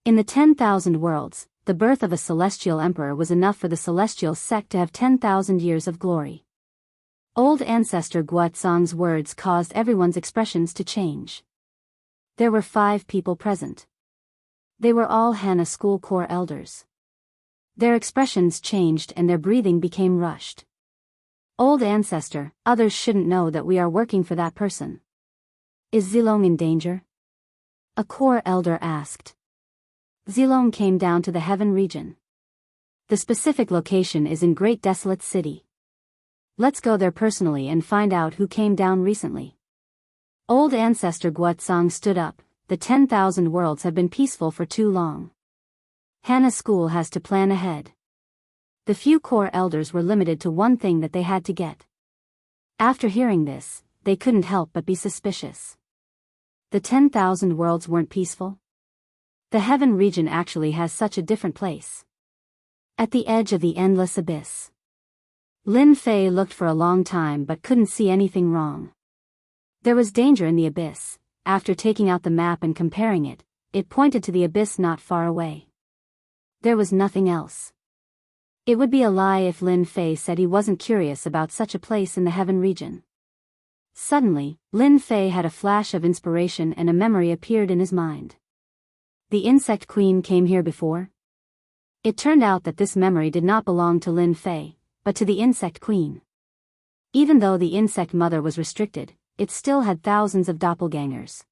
In the 10,000 worlds, the birth of a celestial emperor was enough for the celestial sect to have 10,000 years of glory. Old ancestor Guetsang's words caused everyone's expressions to change. There were 5 people present. They were all Hannah School core elders. Their expressions changed and their breathing became rushed. Old ancestor, others shouldn't know that we are working for that person. Is Zilong in danger? A core elder asked. Zilong came down to the heaven region. The specific location is in Great Desolate City. Let's go there personally and find out who came down recently. Old ancestor Guetsang stood up. The 10,000 worlds have been peaceful for too long. Hannah School has to plan ahead. The few core elders were limited to one thing that they had to get. After hearing this, they couldn't help but be suspicious. The 10,000 worlds weren't peaceful? The heaven region actually has such a different place. At the edge of the endless abyss. Lin Fei looked for a long time but couldn't see anything wrong. There was danger in the abyss. After taking out the map and comparing it, it pointed to the abyss not far away. There was nothing else. It would be a lie if Lin Fei said he wasn't curious about such a place in the heaven region. Suddenly, Lin Fei had a flash of inspiration and a memory appeared in his mind. The insect queen came here before? It turned out that this memory did not belong to Lin Fei, but to the insect queen. Even though the insect mother was restricted, it still had thousands of doppelgangers.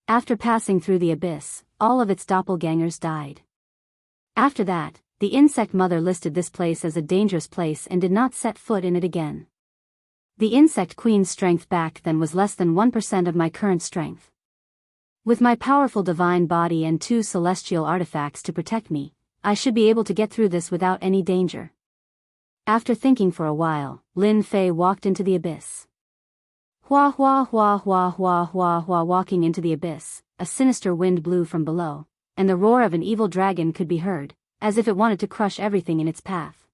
After passing through the abyss, all of its doppelgangers died. After that, the insect mother listed this place as a dangerous place and did not set foot in it again. The insect queen's strength back then was less than 1% of my current strength. With my powerful divine body and 2 celestial artifacts to protect me, I should be able to get through this without any danger. After thinking for a while, Lin Fei walked into the abyss. Hua hua hua hua hua hua hua. Walking into the abyss, a sinister wind blew from below, and the roar of an evil dragon could be heard, as if it wanted to crush everything in its path.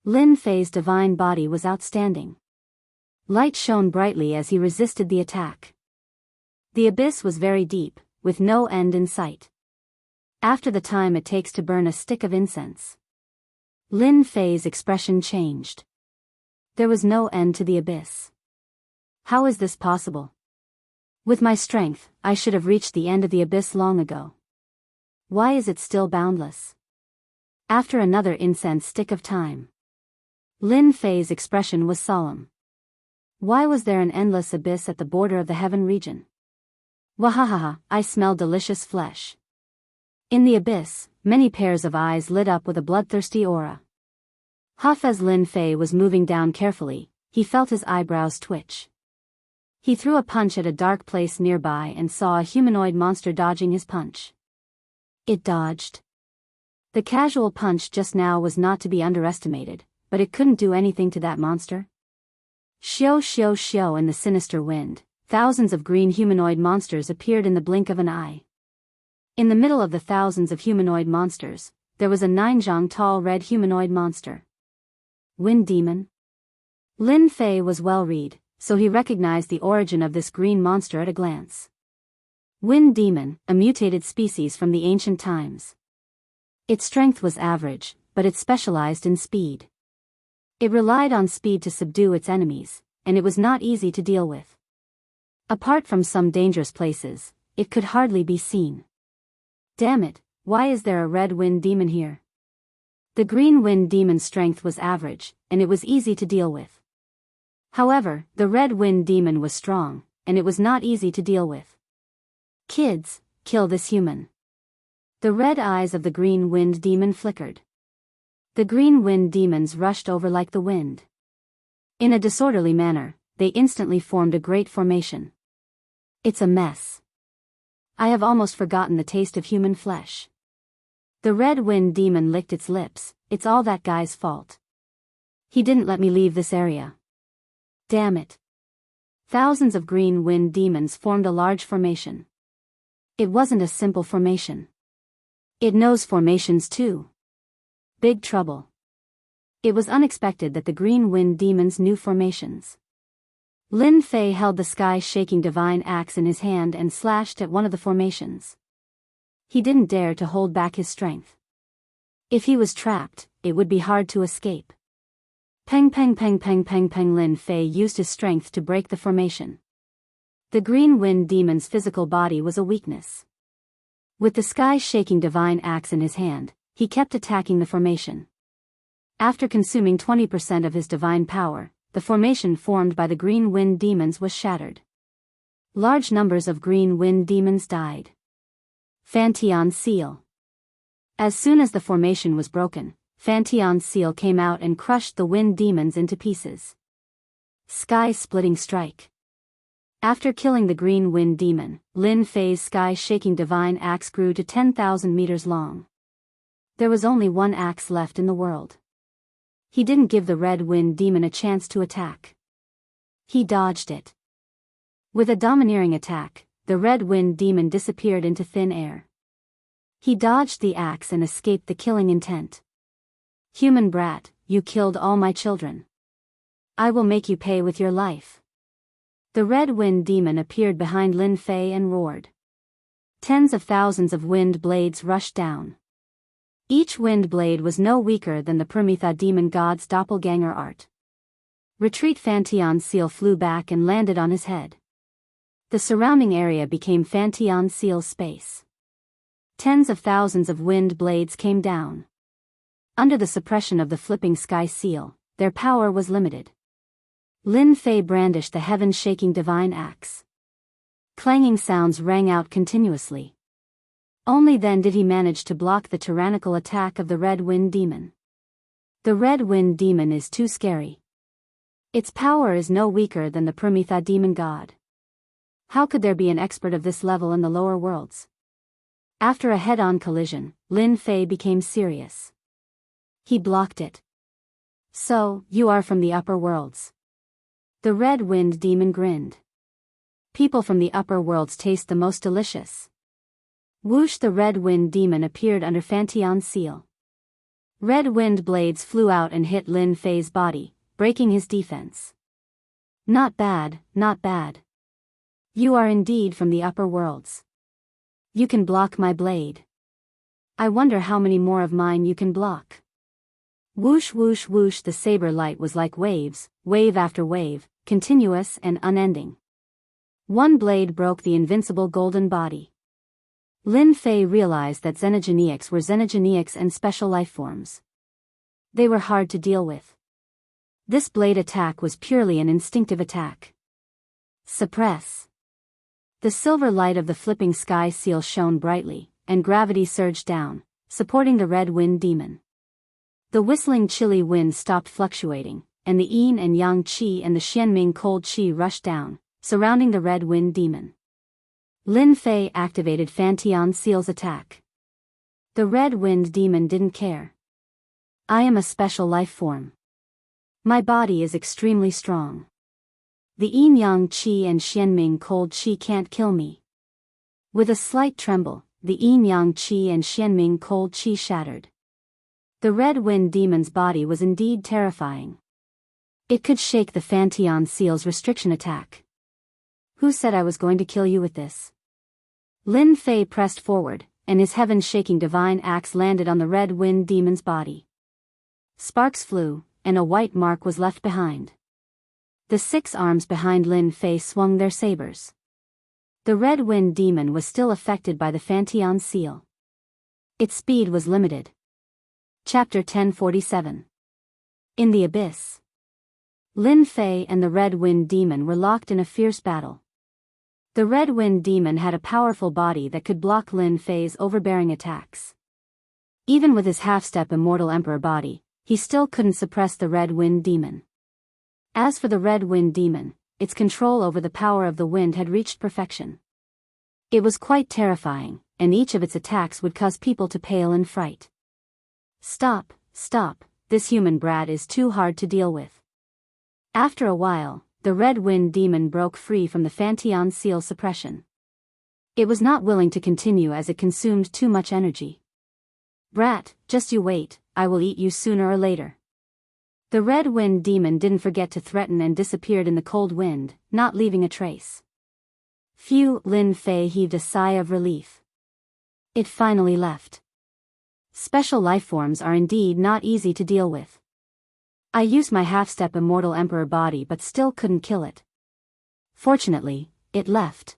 Lin Fei's divine body was outstanding. Light shone brightly as he resisted the attack. The abyss was very deep, with no end in sight. After the time it takes to burn a stick of incense. Lin Fei's expression changed. There was no end to the abyss. How is this possible? With my strength, I should have reached the end of the abyss long ago. Why is it still boundless? After another incense stick of time. Lin Fei's expression was solemn. Why was there an endless abyss at the border of the heaven region? Wahahaha, I smell delicious flesh. In the abyss, many pairs of eyes lit up with a bloodthirsty aura. As Lin Fei was moving down carefully, he felt his eyebrows twitch. He threw a punch at a dark place nearby and saw a humanoid monster dodging his punch. It dodged. The casual punch just now was not to be underestimated, but it couldn't do anything to that monster. Shio shio shio in the sinister wind, thousands of green humanoid monsters appeared in the blink of an eye. In the middle of the thousands of humanoid monsters, there was a 9-zhang tall red humanoid monster. Wind Demon? Lin Fei was well-read, so he recognized the origin of this green monster at a glance. Wind Demon, a mutated species from the ancient times. Its strength was average, but it specialized in speed. It relied on speed to subdue its enemies, and it was not easy to deal with. Apart from some dangerous places, it could hardly be seen. Damn it, why is there a red wind demon here? The green wind demon's strength was average, and it was easy to deal with. However, the red wind demon was strong, and it was not easy to deal with. Kids, kill this human. The red eyes of the green wind demon flickered. The green wind demons rushed over like the wind. In a disorderly manner, they instantly formed a great formation. It's a mess. I have almost forgotten the taste of human flesh. The red wind demon licked its lips. It's all that guy's fault. He didn't let me leave this area. Damn it. Thousands of green wind demons formed a large formation. It wasn't a simple formation. It knows formations too. Big trouble. It was unexpected that the green wind demons knew formations. Lin Fei held the sky-shaking divine axe in his hand and slashed at one of the formations. He didn't dare to hold back his strength. If he was trapped, it would be hard to escape. Peng peng peng peng peng peng. Lin Fei used his strength to break the formation. The green wind demon's physical body was a weakness. With the sky-shaking divine axe in his hand, he kept attacking the formation. After consuming 20% of his divine power, the formation formed by the green wind demons was shattered. Large numbers of green wind demons died. Fantion's seal. As soon as the formation was broken, Fantion's seal came out and crushed the wind demons into pieces. Sky-splitting strike. After killing the green wind demon, Lin Fei's sky-shaking divine axe grew to 10,000 meters long. There was only one axe left in the world. He didn't give the red wind demon a chance to attack. He dodged it. With a domineering attack, the red wind demon disappeared into thin air. He dodged the axe and escaped the killing intent. Human brat, you killed all my children. I will make you pay with your life. The red wind demon appeared behind Lin Fei and roared. Tens of thousands of wind blades rushed down. Each wind blade was no weaker than the Prometha demon god's doppelganger art. Retreat. Fantion's seal flew back and landed on his head. The surrounding area became Fantion's seal's space. Tens of thousands of wind blades came down. Under the suppression of the flipping sky seal, their power was limited. Lin Fei brandished the heaven-shaking divine axe. Clanging sounds rang out continuously. Only then did he manage to block the tyrannical attack of the red wind demon. The red wind demon is too scary. Its power is no weaker than the Prometha demon god. How could there be an expert of this level in the lower worlds? After a head-on collision, Lin Fei became serious. He blocked it. So, you are from the upper worlds. The red wind demon grinned. People from the upper worlds taste the most delicious. Whoosh! The red wind demon appeared under Fantion's seal. Red wind blades flew out and hit Lin Fei's body, breaking his defense. Not bad, not bad. You are indeed from the upper worlds. You can block my blade. I wonder how many more of mine you can block. Whoosh whoosh whoosh! The saber light was like waves, wave after wave, continuous and unending. One blade broke the invincible golden body. Lin Fei realized that xenogenics were xenogenics and special life forms. They were hard to deal with. This blade attack was purely an instinctive attack. Suppress. The silver light of the flipping sky seal shone brightly, and gravity surged down, supporting the red wind demon. The whistling chilly wind stopped fluctuating, and the yin and yang qi and the xianming cold qi rushed down, surrounding the red wind demon. Lin Fei activated Fantion's seal's attack. The red wind demon didn't care. I am a special life form. My body is extremely strong. The yin yang qi and xianming cold qi can't kill me. With a slight tremble, the yin yang qi and xianming cold qi shattered. The red wind demon's body was indeed terrifying. It could shake the Fantion seal's restriction attack. Who said I was going to kill you with this? Lin Fei pressed forward, and his heaven-shaking divine axe landed on the red wind demon's body. Sparks flew, and a white mark was left behind. The 6 arms behind Lin Fei swung their sabers. The red wind demon was still affected by the Fantion seal. Its speed was limited. Chapter 1047. In the Abyss. Lin Fei and the Red Wind Demon were locked in a fierce battle. The Red Wind Demon had a powerful body that could block Lin Fei's overbearing attacks. Even with his half-step immortal emperor body, he still couldn't suppress the Red Wind Demon. As for the Red Wind Demon, its control over the power of the wind had reached perfection. It was quite terrifying, and each of its attacks would cause people to pale in fright. Stop, stop, this human brat is too hard to deal with. After a while, the Red Wind Demon broke free from the Fanteon Seal suppression. It was not willing to continue as it consumed too much energy. Brat, just you wait, I will eat you sooner or later. The Red Wind Demon didn't forget to threaten and disappeared in the cold wind, not leaving a trace. Phew, Lin Fei heaved a sigh of relief. It finally left. Special lifeforms are indeed not easy to deal with. I used my half-step immortal emperor body but still couldn't kill it. Fortunately, it left.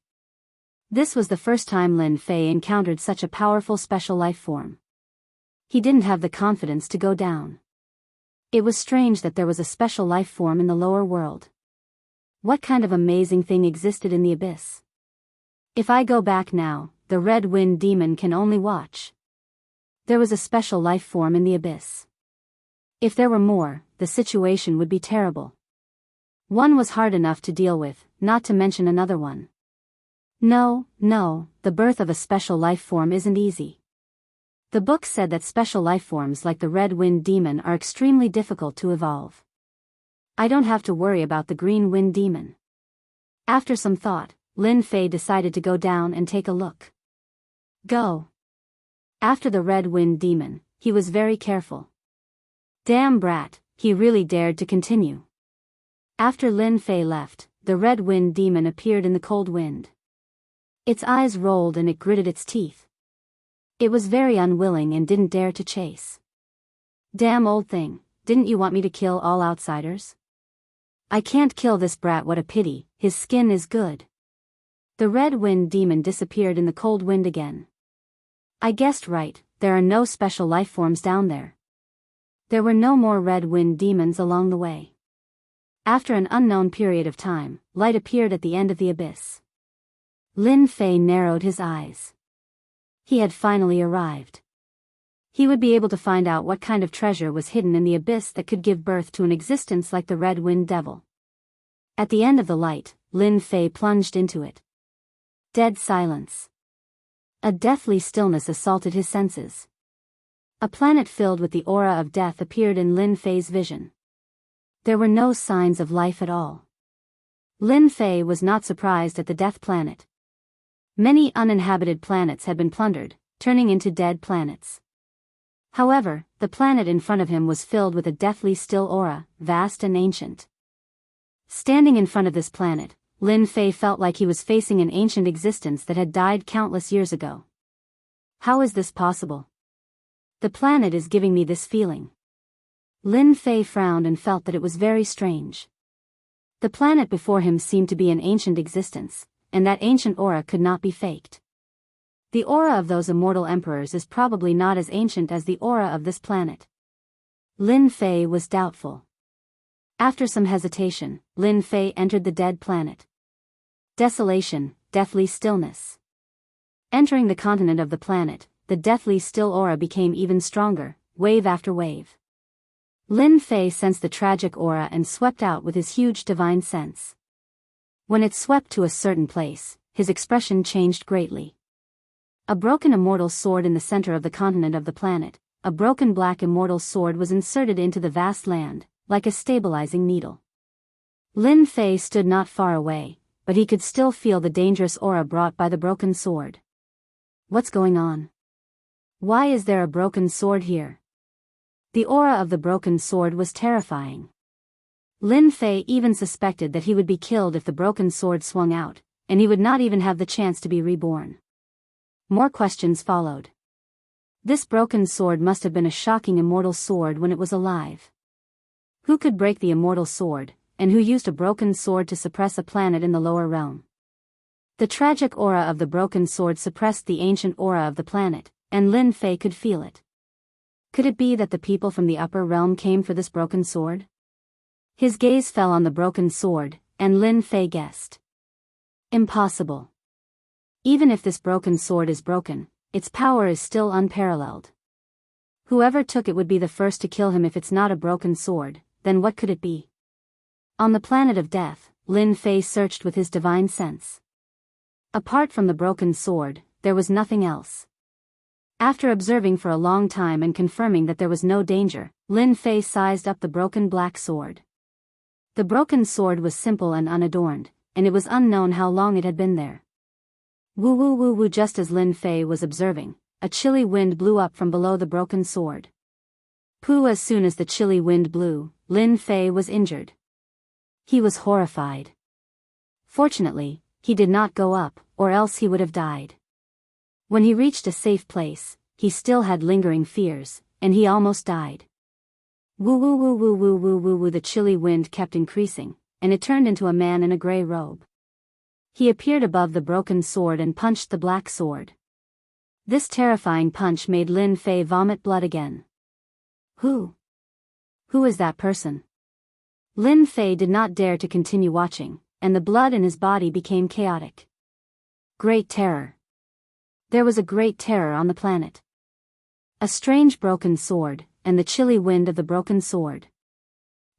This was the first time Lin Fei encountered such a powerful special life form. He didn't have the confidence to go down. It was strange that there was a special life form in the lower world. What kind of amazing thing existed in the abyss? If I go back now, the Red Wind Demon can only watch. There was a special life form in the abyss. If there were more, the situation would be terrible. One was hard enough to deal with, not to mention another one. No, the birth of a special life form isn't easy. The book said that special life forms like the Red Wind Demon are extremely difficult to evolve. I don't have to worry about the Green Wind Demon. After some thought, Lin Fei decided to go down and take a look. Go. After the Red Wind Demon, he was very careful. Damn brat, he really dared to continue. After Lin Fei left, the Red Wind Demon appeared in the cold wind. Its eyes rolled and it gritted its teeth. It was very unwilling and didn't dare to chase. Damn old thing, didn't you want me to kill all outsiders? I can't kill this brat, what a pity, his skin is good. The Red Wind Demon disappeared in the cold wind again. I guessed right, there are no special life forms down there. There were no more Red Wind Demons along the way. After an unknown period of time, light appeared at the end of the abyss. Lin Fei narrowed his eyes. He had finally arrived. He would be able to find out what kind of treasure was hidden in the abyss that could give birth to an existence like the Red Wind Devil. At the end of the light, Lin Fei plunged into it. Dead silence. A deathly stillness assaulted his senses. A planet filled with the aura of death appeared in Lin Fei's vision. There were no signs of life at all. Lin Fei was not surprised at the death planet. Many uninhabited planets had been plundered, turning into dead planets. However, the planet in front of him was filled with a deathly still aura, vast and ancient. Standing in front of this planet, Lin Fei felt like he was facing an ancient existence that had died countless years ago. How is this possible? The planet is giving me this feeling. Lin Fei frowned and felt that it was very strange. The planet before him seemed to be an ancient existence, and that ancient aura could not be faked. The aura of those immortal emperors is probably not as ancient as the aura of this planet. Lin Fei was doubtful. After some hesitation, Lin Fei entered the dead planet. Desolation, deathly stillness. Entering the continent of the planet, the deathly still aura became even stronger, wave after wave. Lin Fei sensed the tragic aura and swept out with his huge divine sense. When it swept to a certain place, his expression changed greatly. A broken immortal sword in the center of the continent of the planet, a broken black immortal sword was inserted into the vast land, like a stabilizing needle. Lin Fei stood not far away, but he could still feel the dangerous aura brought by the broken sword. What's going on? Why is there a broken sword here? The aura of the broken sword was terrifying. Lin Fei even suspected that he would be killed if the broken sword swung out, and he would not even have the chance to be reborn. More questions followed. This broken sword must have been a shocking immortal sword when it was alive. Who could break the immortal sword, and who used a broken sword to suppress a planet in the lower realm? The tragic aura of the broken sword suppressed the ancient aura of the planet, and Lin Fei could feel it. Could it be that the people from the upper realm came for this broken sword? His gaze fell on the broken sword, and Lin Fei guessed. Impossible. Even if this broken sword is broken, its power is still unparalleled. Whoever took it would be the first to kill him. If it's not a broken sword, then what could it be? On the planet of death, Lin Fei searched with his divine sense. Apart from the broken sword, there was nothing else. After observing for a long time and confirming that there was no danger, Lin Fei sized up the broken black sword. The broken sword was simple and unadorned, and it was unknown how long it had been there. Woo woo woo woo. Just as Lin Fei was observing, a chilly wind blew up from below the broken sword. Pooh! As soon as the chilly wind blew, Lin Fei was injured. He was horrified. Fortunately, he did not go up, or else he would have died. When he reached a safe place, he still had lingering fears, and he almost died. Woo woo woo woo woo woo woo woo. The chilly wind kept increasing, and it turned into a man in a gray robe. He appeared above the broken sword and punched the black sword. This terrifying punch made Lin Fei vomit blood again. Who is that person? Lin Fei did not dare to continue watching, and the blood in his body became chaotic. Great terror. There was a great terror on the planet. A strange broken sword, and the chilly wind of the broken sword.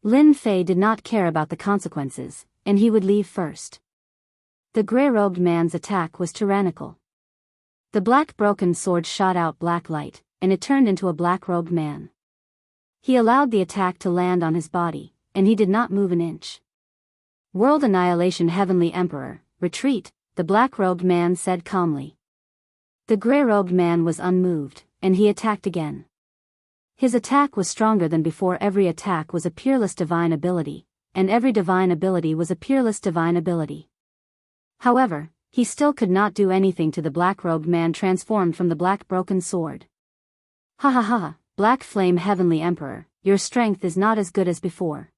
Lin Fei did not care about the consequences, and he would leave first. The gray-robed man's attack was tyrannical. The black broken sword shot out black light, and it turned into a black-robed man. He allowed the attack to land on his body, and he did not move an inch. World annihilation. Heavenly Emperor, retreat, the black-robed man said calmly. The gray-robed man was unmoved, and he attacked again. His attack was stronger than before. Every attack was a peerless divine ability, and every divine ability was a peerless divine ability. However, he still could not do anything to the black-robed man transformed from the black broken sword. Ha ha ha, Black Flame. Heavenly Emperor, your strength is not as good as before.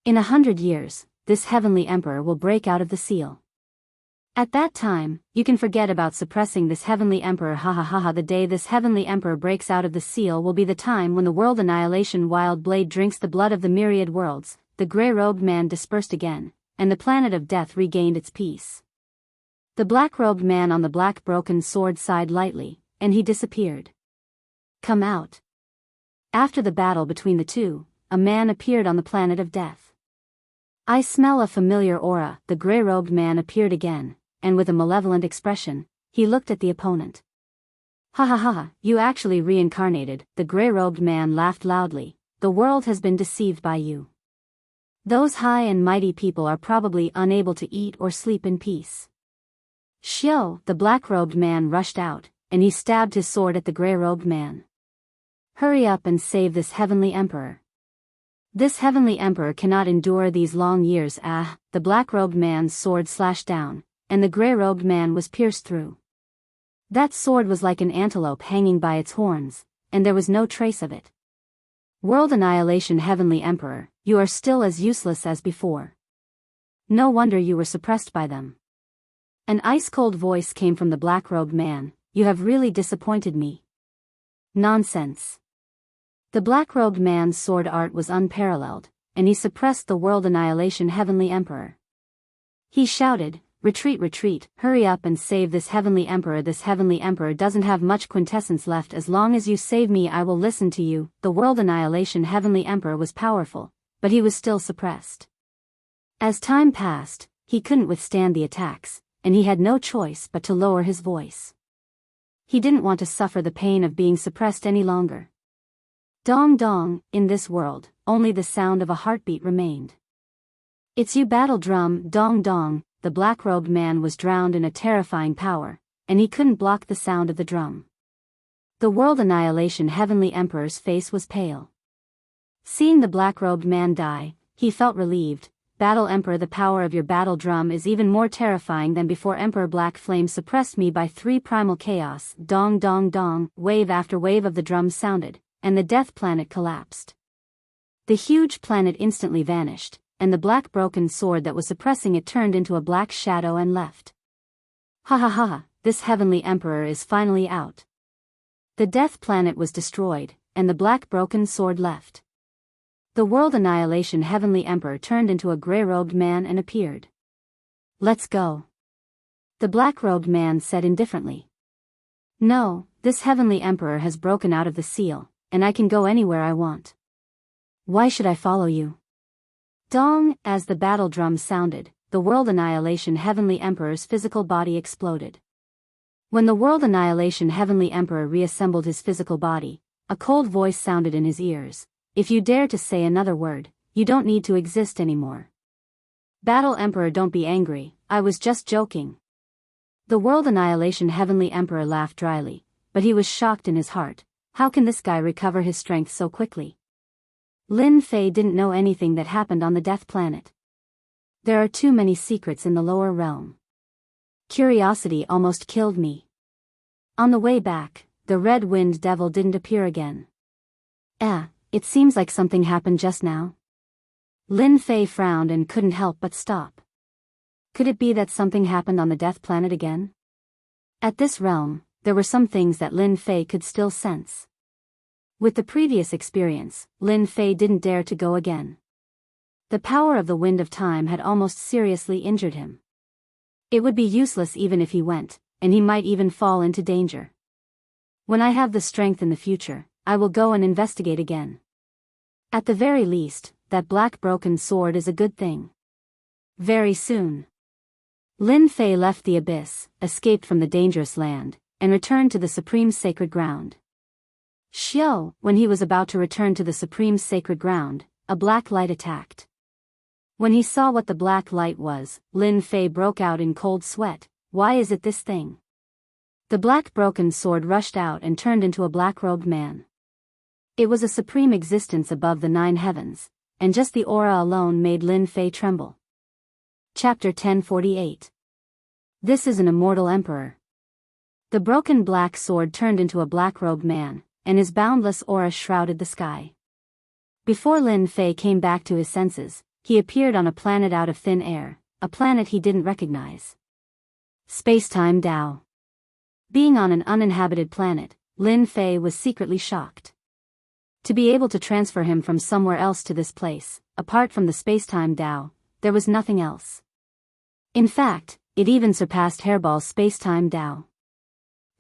In 100 years, this Heavenly Emperor will break out of the seal. At that time, you can forget about suppressing this Heavenly Emperor. Ha ha ha ha. The day this Heavenly Emperor breaks out of the seal will be the time when the world annihilation wild blade drinks the blood of the myriad worlds. The gray-robed man dispersed again, and the planet of death regained its peace. The black-robed man on the black broken sword sighed lightly, and he disappeared. Come out. After the battle between the two, a man appeared on the planet of death. I smell a familiar aura. The gray-robed man appeared again, and with a malevolent expression, he looked at the opponent. Ha ha ha, you actually reincarnated. The gray-robed man laughed loudly. The world has been deceived by you. Those high and mighty people are probably unable to eat or sleep in peace. Xiao, the black-robed man rushed out, and he stabbed his sword at the gray-robed man. Hurry up and save this Heavenly Emperor. This Heavenly Emperor cannot endure these long years. Ah, the black-robed man's sword slashed down, and the gray-robed man was pierced through. That sword was like an antelope hanging by its horns, and there was no trace of it. World annihilation. Heavenly Emperor, you are still as useless as before. No wonder you were suppressed by them. An ice-cold voice came from the black-robed man. You have really disappointed me. Nonsense. The black-robed man's sword art was unparalleled, and he suppressed the world annihilation Heavenly Emperor. He shouted, retreat, retreat, hurry up and save this Heavenly Emperor. This Heavenly Emperor doesn't have much quintessence left. As long as you save me, I will listen to you. The world annihilation Heavenly Emperor was powerful, but he was still suppressed. As time passed, he couldn't withstand the attacks, and he had no choice but to lower his voice. He didn't want to suffer the pain of being suppressed any longer. Dong dong, in this world, only the sound of a heartbeat remained. It's you, battle drum. Dong dong. The black-robed man was drowned in a terrifying power, and he couldn't block the sound of the drum. The world annihilation Heavenly Emperor's face was pale. Seeing the black-robed man die, he felt relieved. Battle Emperor, the power of your battle drum is even more terrifying than before. Emperor Black Flame suppressed me by 3 primal chaos. Dong dong dong. Wave after wave of the drum sounded, and the death planet collapsed. The huge planet instantly vanished, and the black broken sword that was suppressing it turned into a black shadow and left. Ha ha ha, this Heavenly Emperor is finally out. The death planet was destroyed, and the black broken sword left. The World Annihilation Heavenly Emperor turned into a gray-robed man and appeared. "Let's go," the black-robed man said indifferently. "No, this Heavenly Emperor has broken out of the seal, and I can go anywhere I want. Why should I follow you?" Dong, as the battle drum sounded, the World Annihilation Heavenly Emperor's physical body exploded. When the World Annihilation Heavenly Emperor reassembled his physical body, a cold voice sounded in his ears. "If you dare to say another word, you don't need to exist anymore." "Battle Emperor, don't be angry, I was just joking." The World Annihilation Heavenly Emperor laughed dryly, but he was shocked in his heart. How can this guy recover his strength so quickly? Lin Fei didn't know anything that happened on the Death Planet. There are too many secrets in the lower realm. Curiosity almost killed me. On the way back, the Red Wind Devil didn't appear again. It seems like something happened just now. Lin Fei frowned and couldn't help but stop. Could it be that something happened on the Death Planet again? At this realm, there were some things that Lin Fei could still sense. With the previous experience, Lin Fei didn't dare to go again. The power of the Wind of Time had almost seriously injured him. It would be useless even if he went, and he might even fall into danger. When I have the strength in the future, I will go and investigate again. At the very least, that black broken sword is a good thing. Very soon. Lin Fei left the abyss, escaped from the dangerous land, and returned to the supreme sacred ground. When he was about to return to the supreme sacred ground, a black light attacked. When he saw what the black light was, Lin Fei broke out in cold sweat. Why is it this thing? The black broken sword rushed out and turned into a black-robed man. It was a supreme existence above the 9 heavens, and just the aura alone made Lin Fei tremble. Chapter 1048. This is an immortal emperor. The broken black sword turned into a black-robed man, and his boundless aura shrouded the sky. Before Lin Fei came back to his senses, he appeared on a planet out of thin air, a planet he didn't recognize. Space-time Dao. Being on an uninhabited planet, Lin Fei was secretly shocked. To be able to transfer him from somewhere else to this place, apart from the space-time Dao, there was nothing else. In fact, it even surpassed Hairball's space-time Dao.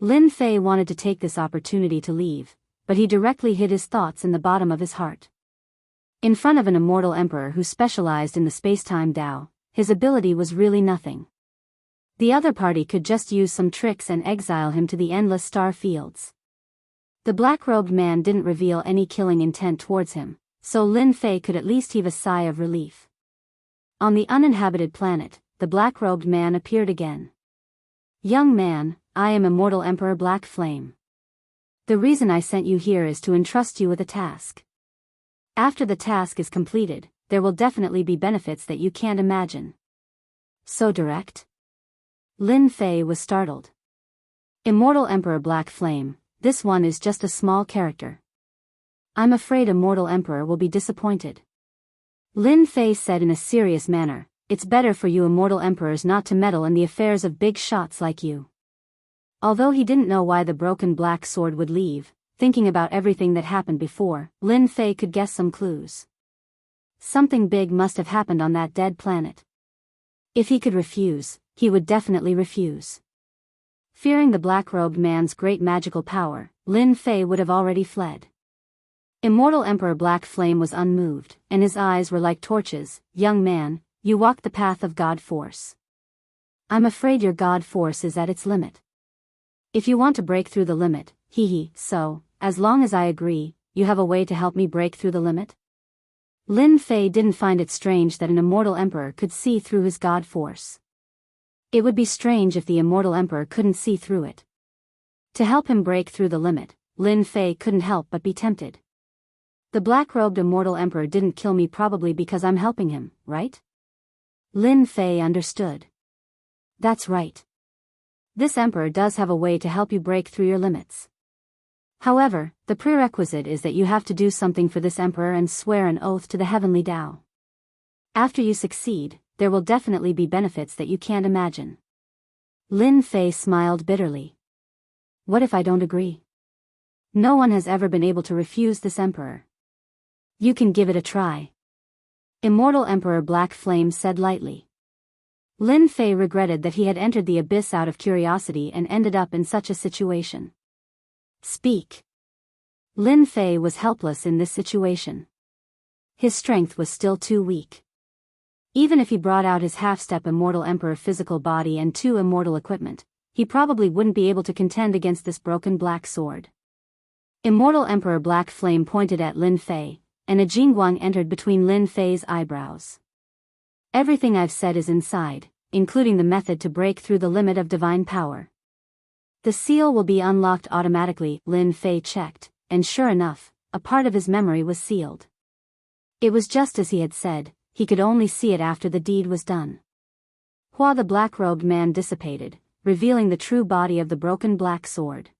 Lin Fei wanted to take this opportunity to leave, but he directly hid his thoughts in the bottom of his heart. In front of an immortal emperor who specialized in the space-time Dao, his ability was really nothing. The other party could just use some tricks and exile him to the endless star fields. The black-robed man didn't reveal any killing intent towards him, so Lin Fei could at least heave a sigh of relief. On the uninhabited planet, the black-robed man appeared again. "Young man, I am Immortal Emperor Black Flame. The reason I sent you here is to entrust you with a task. After the task is completed, there will definitely be benefits that you can't imagine." So direct? Lin Fei was startled. "Immortal Emperor Black Flame, this one is just a small character. I'm afraid Immortal Emperor will be disappointed." Lin Fei said in a serious manner, "It's better for you Immortal Emperors not to meddle in the affairs of big shots like you." Although he didn't know why the broken black sword would leave, thinking about everything that happened before, Lin Fei could guess some clues. Something big must have happened on that dead planet. If he could refuse, he would definitely refuse. Fearing the black-robed man's great magical power, Lin Fei would have already fled. Immortal Emperor Black Flame was unmoved, and his eyes were like torches. "Young man, you walk the path of God Force. I'm afraid your God Force is at its limit. If you want to break through the limit, so, as long as I agree, you have a way to help me break through the limit?" Lin Fei didn't find it strange that an immortal emperor could see through his God Force. It would be strange if the immortal emperor couldn't see through it. To help him break through the limit, Lin Fei couldn't help but be tempted. The black-robed immortal emperor didn't kill me probably because I'm helping him, right? Lin Fei understood. That's right. This emperor does have a way to help you break through your limits. However, the prerequisite is that you have to do something for this emperor and swear an oath to the heavenly Tao. After you succeed, there will definitely be benefits that you can't imagine. Lin Fei smiled bitterly. What if I don't agree? No one has ever been able to refuse this emperor. You can give it a try. Immortal Emperor Black Flame said lightly. Lin Fei regretted that he had entered the abyss out of curiosity and ended up in such a situation. Speak. Lin Fei was helpless in this situation. His strength was still too weak. Even if he brought out his half-step Immortal Emperor physical body and 2 immortal equipment, he probably wouldn't be able to contend against this broken black sword. Immortal Emperor Black Flame pointed at Lin Fei, and a jingguang entered between Lin Fei's eyebrows. Everything I've said is inside, including the method to break through the limit of divine power. The seal will be unlocked automatically, Lin Fei checked, and sure enough, a part of his memory was sealed. It was just as he had said, he could only see it after the deed was done. Hua the black-robed man dissipated, revealing the true body of the broken black sword.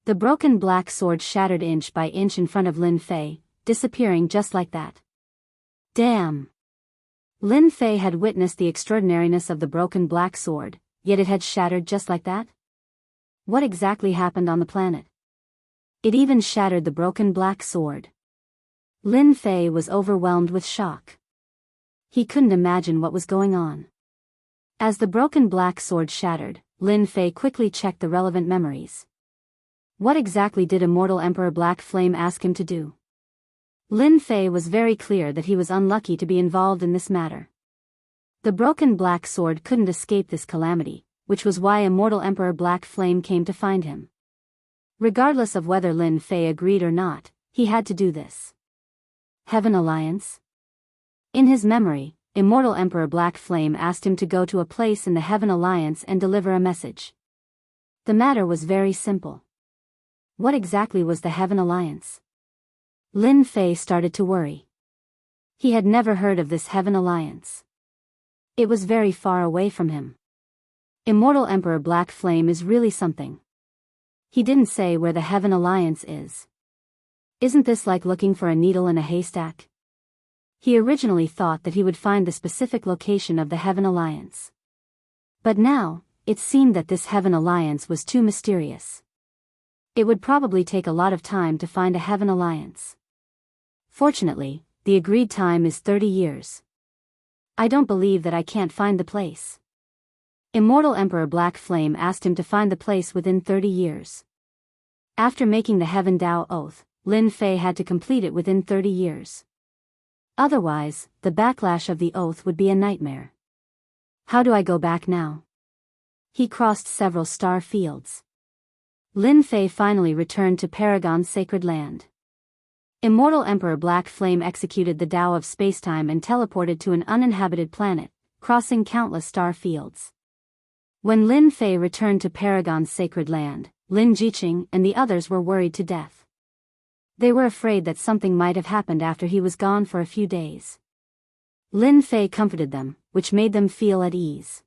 The broken black sword shattered inch by inch in front of Lin Fei, disappearing just like that. Damn! Lin Fei had witnessed the extraordinariness of the broken black sword, yet it had shattered just like that? What exactly happened on the planet? It even shattered the broken black sword. Lin Fei was overwhelmed with shock. He couldn't imagine what was going on. As the broken black sword shattered, Lin Fei quickly checked the relevant memories. What exactly did Immortal Emperor Black Flame ask him to do? Lin Fei was very clear that he was unlucky to be involved in this matter. The broken black sword couldn't escape this calamity, which was why Immortal Emperor Black Flame came to find him. Regardless of whether Lin Fei agreed or not, he had to do this. Heaven Alliance? In his memory, Immortal Emperor Black Flame asked him to go to a place in the Heaven Alliance and deliver a message. The matter was very simple. What exactly was the Heaven Alliance? Lin Fei started to worry. He had never heard of this Heaven Alliance. It was very far away from him. Immortal Emperor Black Flame is really something. He didn't say where the Heaven Alliance is. Isn't this like looking for a needle in a haystack? He originally thought that he would find the specific location of the Heaven Alliance. But now, it seemed that this Heaven Alliance was too mysterious. It would probably take a lot of time to find a Heaven Alliance. Fortunately, the agreed time is 30 years. I don't believe that I can't find the place. Immortal Emperor Black Flame asked him to find the place within 30 years. After making the Heaven Dao Oath, Lin Fei had to complete it within 30 years. Otherwise, the backlash of the oath would be a nightmare. How do I go back now? He crossed several star fields. Lin Fei finally returned to Paragon's sacred land. Immortal Emperor Black Flame executed the Tao of spacetime and teleported to an uninhabited planet, crossing countless star fields. When Lin Fei returned to Paragon's sacred land, Lin Jiqing and the others were worried to death. They were afraid that something might have happened after he was gone for a few days. Lin Fei comforted them, which made them feel at ease.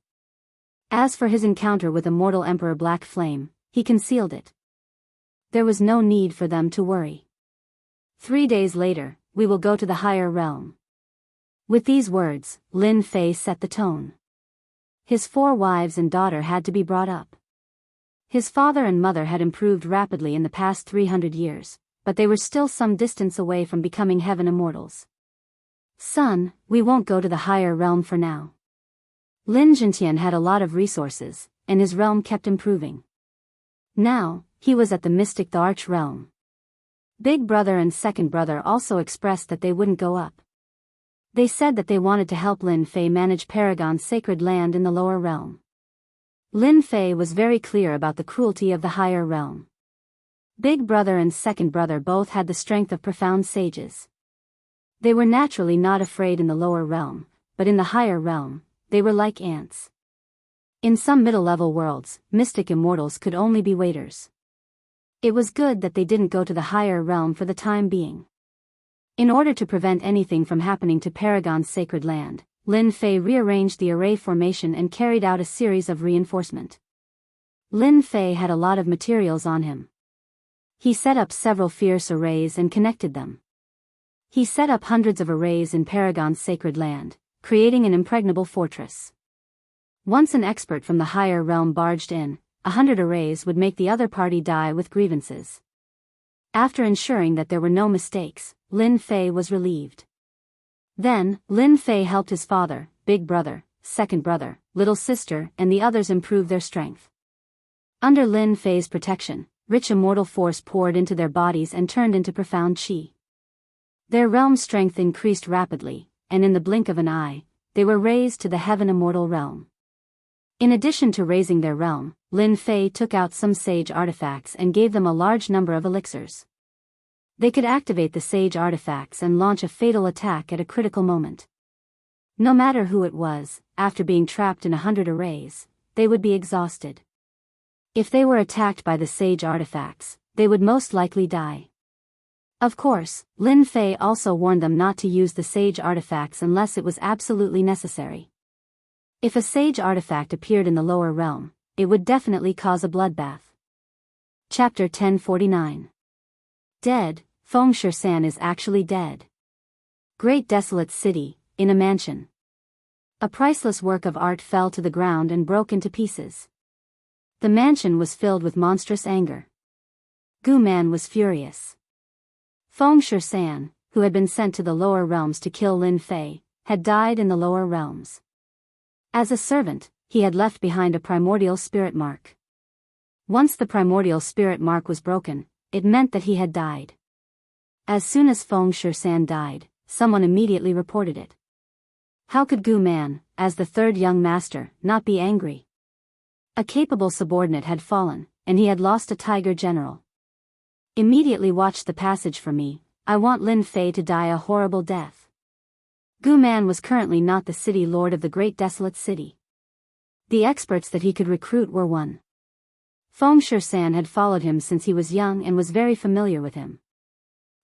As for his encounter with Immortal Emperor Black Flame, he concealed it. There was no need for them to worry. 3 days later, we will go to the higher realm. With these words, Lin Fei set the tone. His 4 wives and daughter had to be brought up. His father and mother had improved rapidly in the past 300 years, but they were still some distance away from becoming heaven immortals. Son, we won't go to the higher realm for now. Lin Jintian had a lot of resources, and his realm kept improving. Now, he was at the mystic the Arch realm. Big brother and second brother also expressed that they wouldn't go up. They said that they wanted to help Lin Fei manage Paragon's sacred land in the lower realm. Lin Fei was very clear about the cruelty of the higher realm. Big brother and second brother both had the strength of profound sages. They were naturally not afraid in the lower realm, but in the higher realm, they were like ants. In some middle-level worlds, mystic immortals could only be waiters. It was good that they didn't go to the higher realm for the time being. In order to prevent anything from happening to Paragon's sacred land, Lin Fei rearranged the array formation and carried out a series of reinforcement. Lin Fei had a lot of materials on him. He set up several fierce arrays and connected them. He set up hundreds of arrays in Paragon's sacred land, creating an impregnable fortress. Once an expert from the higher realm barged in, 100 arrays would make the other party die with grievances. After ensuring that there were no mistakes, Lin Fei was relieved. Then, Lin Fei helped his father, big brother, second brother, little sister, and the others improve their strength. Under Lin Fei's protection, rich immortal force poured into their bodies and turned into profound qi. Their realm strength increased rapidly, and in the blink of an eye, they were raised to the heaven immortal realm. In addition to raising their realm, Lin Fei took out some sage artifacts and gave them a large number of elixirs. They could activate the sage artifacts and launch a fatal attack at a critical moment. No matter who it was, after being trapped in 100 arrays, they would be exhausted. If they were attacked by the sage artifacts, they would most likely die. Of course, Lin Fei also warned them not to use the sage artifacts unless it was absolutely necessary. If a sage artifact appeared in the lower realm, it would definitely cause a bloodbath. Chapter 1049. Dead, Feng Shan is actually dead. Great desolate city, in a mansion. A priceless work of art fell to the ground and broke into pieces. The mansion was filled with monstrous anger. Gu Man was furious. Feng Shan, who had been sent to the lower realms to kill Lin Fei, had died in the lower realms. As a servant, he had left behind a primordial spirit mark. Once the primordial spirit mark was broken, it meant that he had died. As soon as Feng Shan died, someone immediately reported it. How could Gu Man, as the third young master, not be angry? A capable subordinate had fallen, and he had lost a tiger general. Immediately watch the passage for me, I want Lin Fei to die a horrible death. Gu Man was currently not the city lord of the great desolate city. The experts that he could recruit were one. Feng Shan had followed him since he was young and was very familiar with him.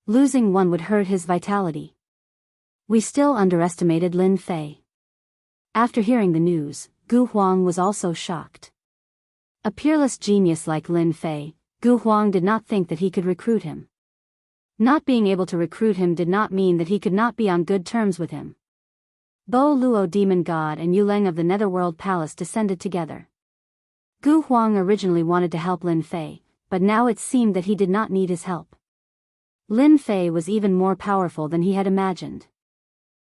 Losing one would hurt his vitality. We still underestimated Lin Fei. After hearing the news, Gu Huang was also shocked. A peerless genius like Lin Fei, Gu Huang did not think that he could recruit him. Not being able to recruit him did not mean that he could not be on good terms with him. Bo Luo demon god and Yuleng of the Netherworld Palace descended together. Gu Huang originally wanted to help Lin Fei, but now it seemed that he did not need his help. Lin Fei was even more powerful than he had imagined.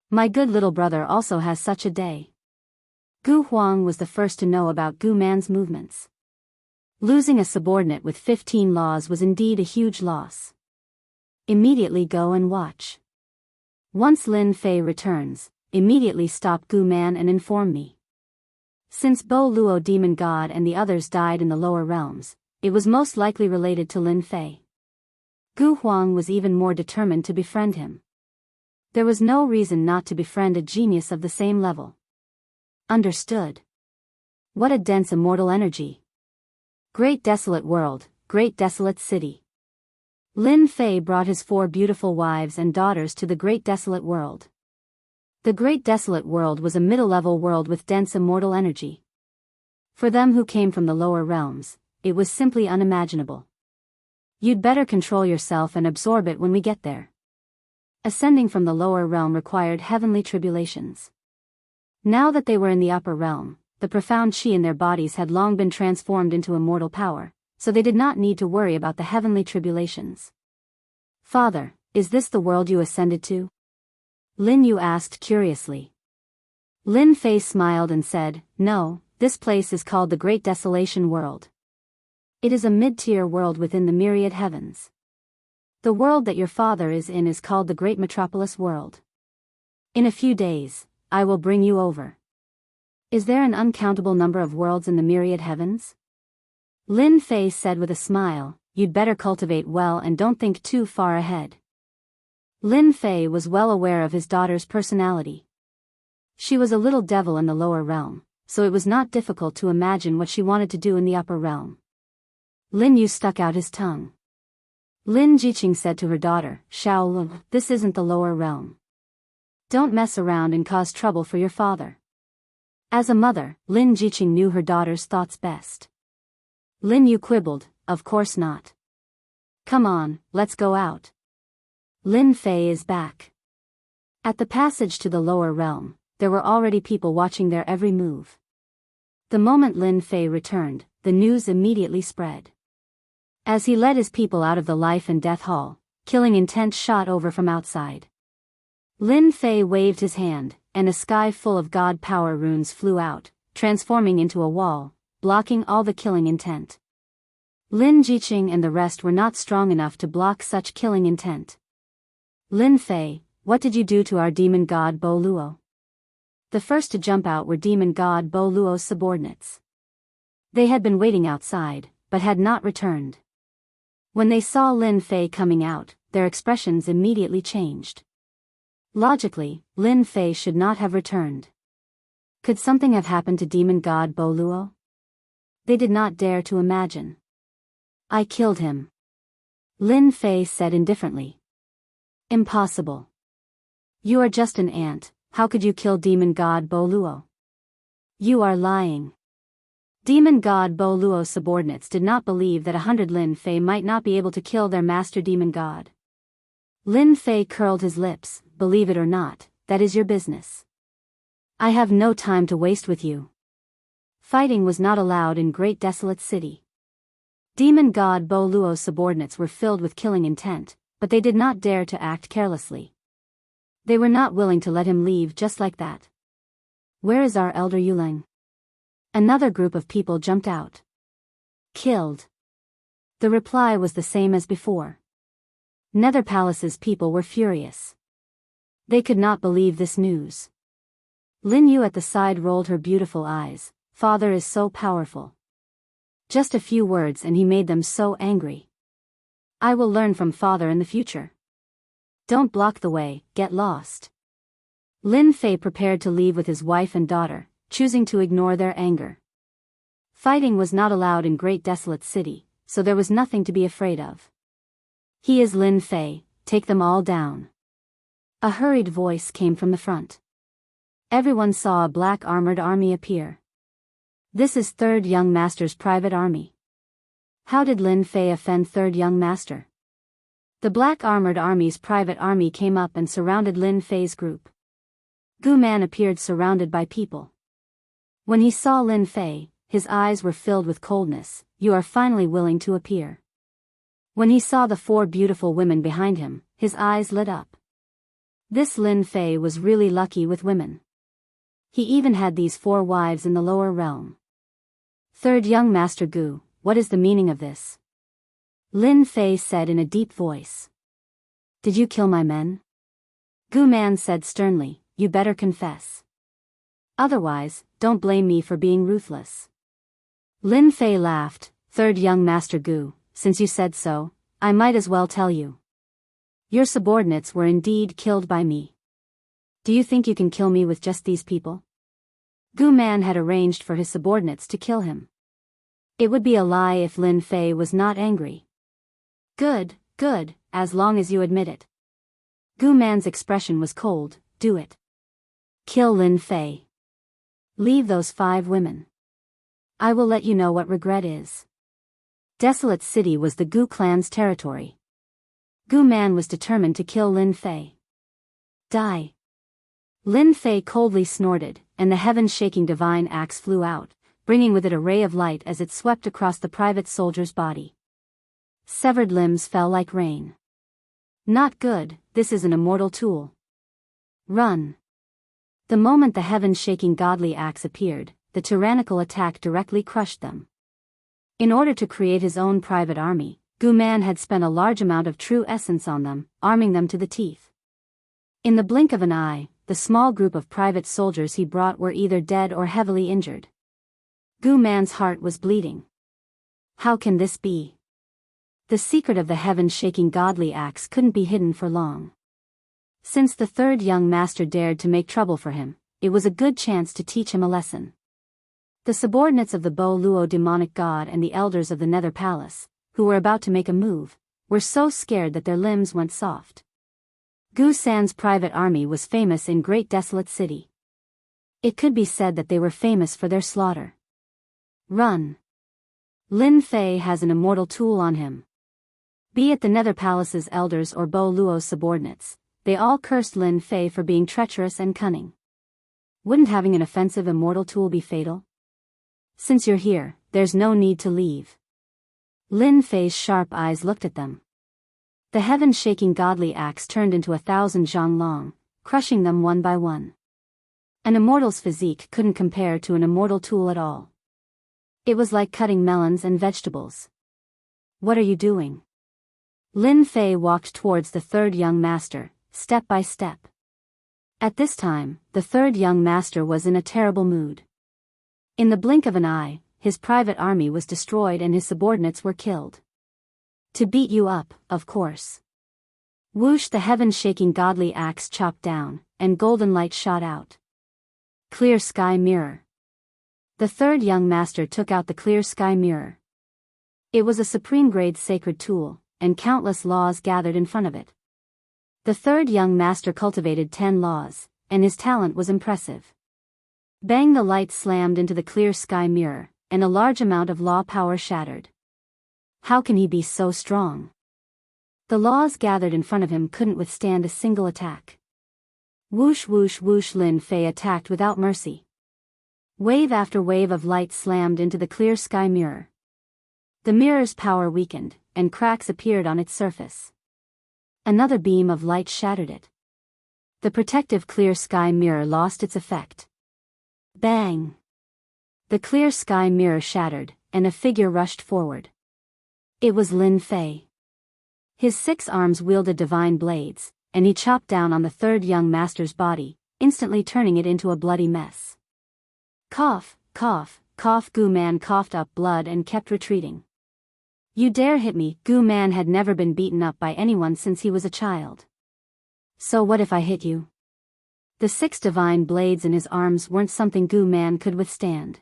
My good little brother also has such a day. Gu Huang was the first to know about Gu Man's movements. Losing a subordinate with 15 laws was indeed a huge loss. Immediately go and watch. Once Lin Fei returns, immediately stop Gu Man and inform me. Since Bo Luo demon god and the others died in the lower realms, it was most likely related to Lin Fei. Gu Huang was even more determined to befriend him. There was no reason not to befriend a genius of the same level. Understood. What a dense immortal energy. Great desolate world, great desolate city. Lin Fei brought his 4 beautiful wives and daughters to the great desolate world. The great desolate world was a middle-level world with dense immortal energy. For them who came from the lower realms, it was simply unimaginable. You'd better control yourself and absorb it when we get there. Ascending from the lower realm required heavenly tribulations. Now that they were in the upper realm, the profound qi in their bodies had long been transformed into immortal power, so they did not need to worry about the heavenly tribulations. Father, is this the world you ascended to? Lin Yu asked curiously. Lin Fei smiled and said, No, this place is called the Great Desolation World. It is a mid-tier world within the myriad heavens. The world that your father is in is called the Great Metropolis World. In a few days, I will bring you over. Is there an uncountable number of worlds in the myriad heavens? Lin Fei said with a smile, You'd better cultivate well and don't think too far ahead. Lin Fei was well aware of his daughter's personality. She was a little devil in the lower realm, so it was not difficult to imagine what she wanted to do in the upper realm. Lin Yu stuck out his tongue. Lin Jiqing said to her daughter, Xiaolong, this isn't the lower realm. Don't mess around and cause trouble for your father. As a mother, Lin Jiqing knew her daughter's thoughts best. Lin Yu quibbled, Of course not. Come on, let's go out. Lin Fei is back. At the passage to the lower realm, there were already people watching their every move. The moment Lin Fei returned, the news immediately spread. As he led his people out of the life and death hall, killing intent shot over from outside. Lin Fei waved his hand, and a sky full of god power runes flew out, transforming into a wall, blocking all the killing intent. Lin Jiqing and the rest were not strong enough to block such killing intent. Lin Fei, what did you do to our demon god Bo Luo? The first to jump out were demon god Bo Luo's subordinates. They had been waiting outside, but had not returned. When they saw Lin Fei coming out, their expressions immediately changed. Logically, Lin Fei should not have returned. Could something have happened to demon god Bo Luo? They did not dare to imagine. I killed him. Lin Fei said indifferently. Impossible. You are just an ant, how could you kill demon god Bo Luo? You are lying. Demon god Bo Luo's subordinates did not believe that 100 Lin Fei might not be able to kill their master demon god. Lin Fei curled his lips, believe it or not, that is your business. I have no time to waste with you. Fighting was not allowed in Great Desolate City. Demon god Bo Luo's subordinates were filled with killing intent, but they did not dare to act carelessly. They were not willing to let him leave just like that. Where is our elder Yuleng? Another group of people jumped out. Killed. The reply was the same as before. Nether Palace's people were furious. They could not believe this news. Lin Yu at the side rolled her beautiful eyes. Father is so powerful. Just a few words and he made them so angry. I will learn from father in the future. Don't block the way, get lost. Lin Fei prepared to leave with his wife and daughter, choosing to ignore their anger. Fighting was not allowed in Great Desolate City, so there was nothing to be afraid of. He is Lin Fei, take them all down. A hurried voice came from the front. Everyone saw a black armored army appear. This is Third Young Master's private army. How did Lin Fei offend Third Young Master? The black armored army's private army came up and surrounded Lin Fei's group. Gu Man appeared surrounded by people. When he saw Lin Fei, his eyes were filled with coldness. You are finally willing to appear. When he saw the 4 beautiful women behind him, his eyes lit up. This Lin Fei was really lucky with women. He even had these 4 wives in the lower realm. Third Young Master Gu, what is the meaning of this? Lin Fei said in a deep voice. Did you kill my men? Gu Man said sternly, you better confess. Otherwise, don't blame me for being ruthless. Lin Fei laughed. Third Young Master Gu, since you said so, I might as well tell you. Your subordinates were indeed killed by me. Do you think you can kill me with just these people? Gu Man had arranged for his subordinates to kill him. It would be a lie if Lin Fei was not angry. Good, good, as long as you admit it. Gu Man's expression was cold, do it. Kill Lin Fei. Leave those 5 women. I will let you know what regret is. Desolate City was the Gu clan's territory. Gu Man was determined to kill Lin Fei. Die. Lin Fei coldly snorted, and the heaven-shaking divine axe flew out, bringing with it a ray of light as it swept across the private soldier's body. Severed limbs fell like rain. Not good, this is an immortal tool. Run. The moment the heaven-shaking godly axe appeared, the tyrannical attack directly crushed them. In order to create his own private army, Gu Man had spent a large amount of true essence on them, arming them to the teeth. In the blink of an eye, the small group of private soldiers he brought were either dead or heavily injured. Gu Man's heart was bleeding. How can this be? The secret of the heaven-shaking godly axe couldn't be hidden for long. Since the Third Young Master dared to make trouble for him, it was a good chance to teach him a lesson. The subordinates of the Bo Luo demonic god and the elders of the Nether Palace, who were about to make a move, were so scared that their limbs went soft. Gu San's private army was famous in Great Desolate City. It could be said that they were famous for their slaughter. Run. Lin Fei has an immortal tool on him. Be it the Nether Palace's elders or Bo Luo's subordinates, they all cursed Lin Fei for being treacherous and cunning. Wouldn't having an offensive immortal tool be fatal? Since you're here, there's no need to leave. Lin Fei's sharp eyes looked at them. The heaven-shaking godly axe turned into 1,000 zhonglong, crushing them one by one. An immortal's physique couldn't compare to an immortal tool at all. It was like cutting melons and vegetables. What are you doing? Lin Fei walked towards the third young master, step by step. At this time, the third young master was in a terrible mood. In the blink of an eye, his private army was destroyed and his subordinates were killed. To beat you up, of course. Whoosh, the heaven-shaking godly axe chopped down, and golden light shot out. Clear sky mirror. The third young master took out the clear sky mirror. It was a supreme-grade sacred tool, and countless laws gathered in front of it. The third young master cultivated 10 laws, and his talent was impressive. Bang, the light slammed into the clear sky mirror, and a large amount of law power shattered. How can he be so strong? The laws gathered in front of him couldn't withstand a single attack. Whoosh whoosh whoosh, Lin Fei attacked without mercy. Wave after wave of light slammed into the clear sky mirror. The mirror's power weakened, and cracks appeared on its surface. Another beam of light shattered it. The protective clear sky mirror lost its effect. Bang! The clear sky mirror shattered, and a figure rushed forward. It was Lin Fei. His 6 arms wielded divine blades, and he chopped down on the third young master's body, instantly turning it into a bloody mess. Cough, cough, cough. Gu Man coughed up blood and kept retreating. You dare hit me? Gu Man had never been beaten up by anyone since he was a child. So what if I hit you? The 6 divine blades in his arms weren't something Gu Man could withstand.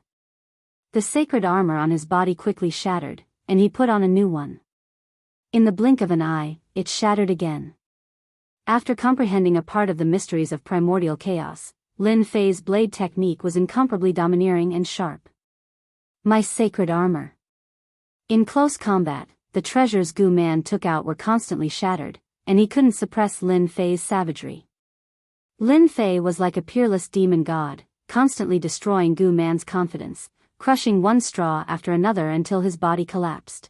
The sacred armor on his body quickly shattered, and he put on a new one. In the blink of an eye, it shattered again. After comprehending a part of the mysteries of primordial chaos, Lin Fei's blade technique was incomparably domineering and sharp. My sacred armor. In close combat, the treasures Gu Man took out were constantly shattered, and he couldn't suppress Lin Fei's savagery. Lin Fei was like a peerless demon god, constantly destroying Gu Man's confidence, crushing one straw after another until his body collapsed.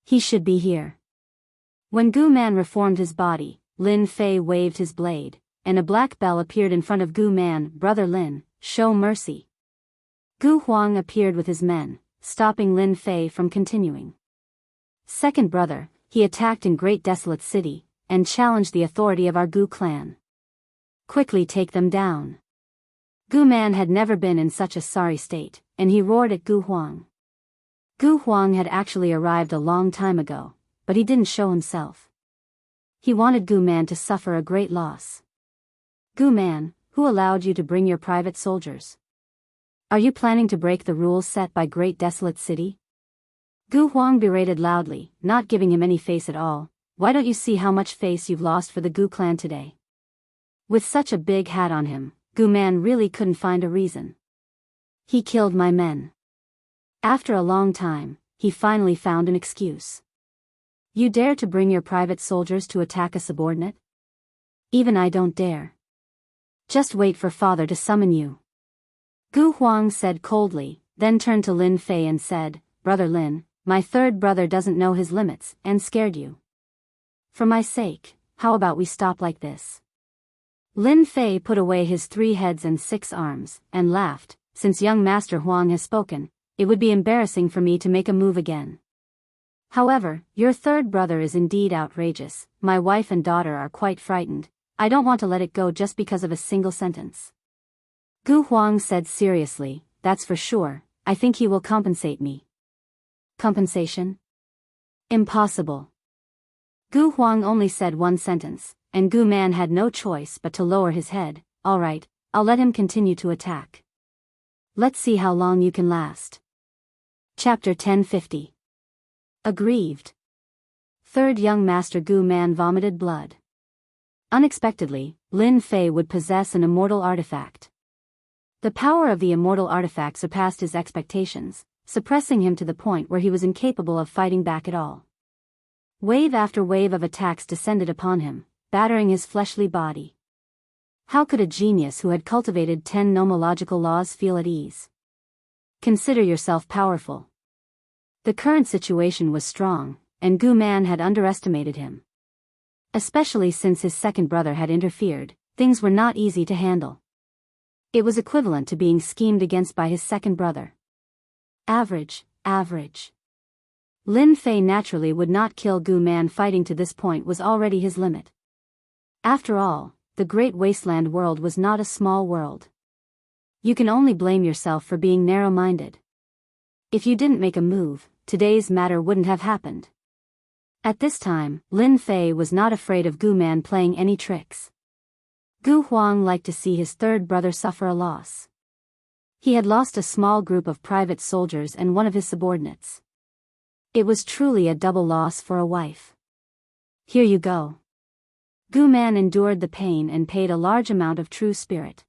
He should be here. When Gu Man reformed his body, Lin Fei waved his blade, and a black bell appeared in front of Gu Man. Brother Lin, show mercy. Gu Huang appeared with his men, stopping Lin Fei from continuing. Second brother, he attacked in Great Desolate City, and challenged the authority of our Gu clan. Quickly take them down. Gu Man had never been in such a sorry state, and he roared at Gu Huang. Gu Huang had actually arrived a long time ago, but he didn't show himself. He wanted Gu Man to suffer a great loss. Gu Man, who allowed you to bring your private soldiers? Are you planning to break the rules set by Great Desolate City? Gu Huang berated loudly, not giving him any face at all. Why don't you see how much face you've lost for the Gu clan today? With such a big hat on him, Gu Man really couldn't find a reason. He killed my men. After a long time, he finally found an excuse. You dare to bring your private soldiers to attack a subordinate? Even I don't dare. Just wait for father to summon you. Gu Huang said coldly, then turned to Lin Fei and said, Brother Lin, my third brother doesn't know his limits and scared you. For my sake, how about we stop like this? Lin Fei put away his 3 heads and 6 arms, and laughed. Since young Master Huang has spoken, it would be embarrassing for me to make a move again. However, your third brother is indeed outrageous. My wife and daughter are quite frightened. I don't want to let it go just because of a single sentence. Gu Huang said seriously, that's for sure. I think he will compensate me. Compensation? Impossible. Gu Huang only said one sentence, and Gu Man had no choice but to lower his head. All right, I'll let him continue to attack. Let's see how long you can last. Chapter 1050. Aggrieved. Third young master Gu Man vomited blood. Unexpectedly, Lin Fei would possess an immortal artifact. The power of the immortal artifact surpassed his expectations, suppressing him to the point where he was incapable of fighting back at all. Wave after wave of attacks descended upon him, battering his fleshly body. How could a genius who had cultivated 10 nomological laws feel at ease? Consider yourself powerful. The current situation was strong, and Gu Man had underestimated him. Especially since his second brother had interfered, things were not easy to handle. It was equivalent to being schemed against by his second brother. Average. Lin Fei naturally would not kill Gu Man. Fighting to this point was already his limit. After all, the great wasteland world was not a small world. You can only blame yourself for being narrow-minded. If you didn't make a move, today's matter wouldn't have happened. At this time, Lin Fei was not afraid of Gu Man playing any tricks. Gu Huang liked to see his third brother suffer a loss. He had lost a small group of private soldiers and one of his subordinates. It was truly a double loss for a wife. Here you go. Gu Man endured the pain and paid a large amount of true spirit.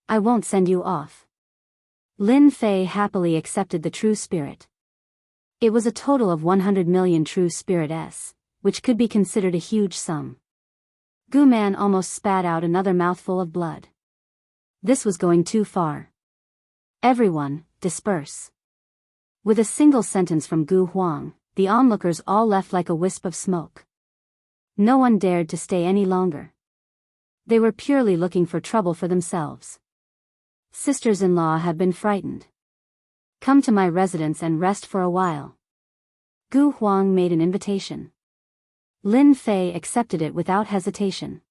I won't send you off. Lin Fei happily accepted the true spirit. It was a total of 100 million true spirits, which could be considered a huge sum. Gu Man almost spat out another mouthful of blood. This was going too far. Everyone, disperse. With a single sentence from Gu Huang, the onlookers all left like a wisp of smoke. No one dared to stay any longer. They were purely looking for trouble for themselves. Sisters-in-law had been frightened. Come to my residence and rest for a while. Gu Huang made an invitation. Lin Fei accepted it without hesitation.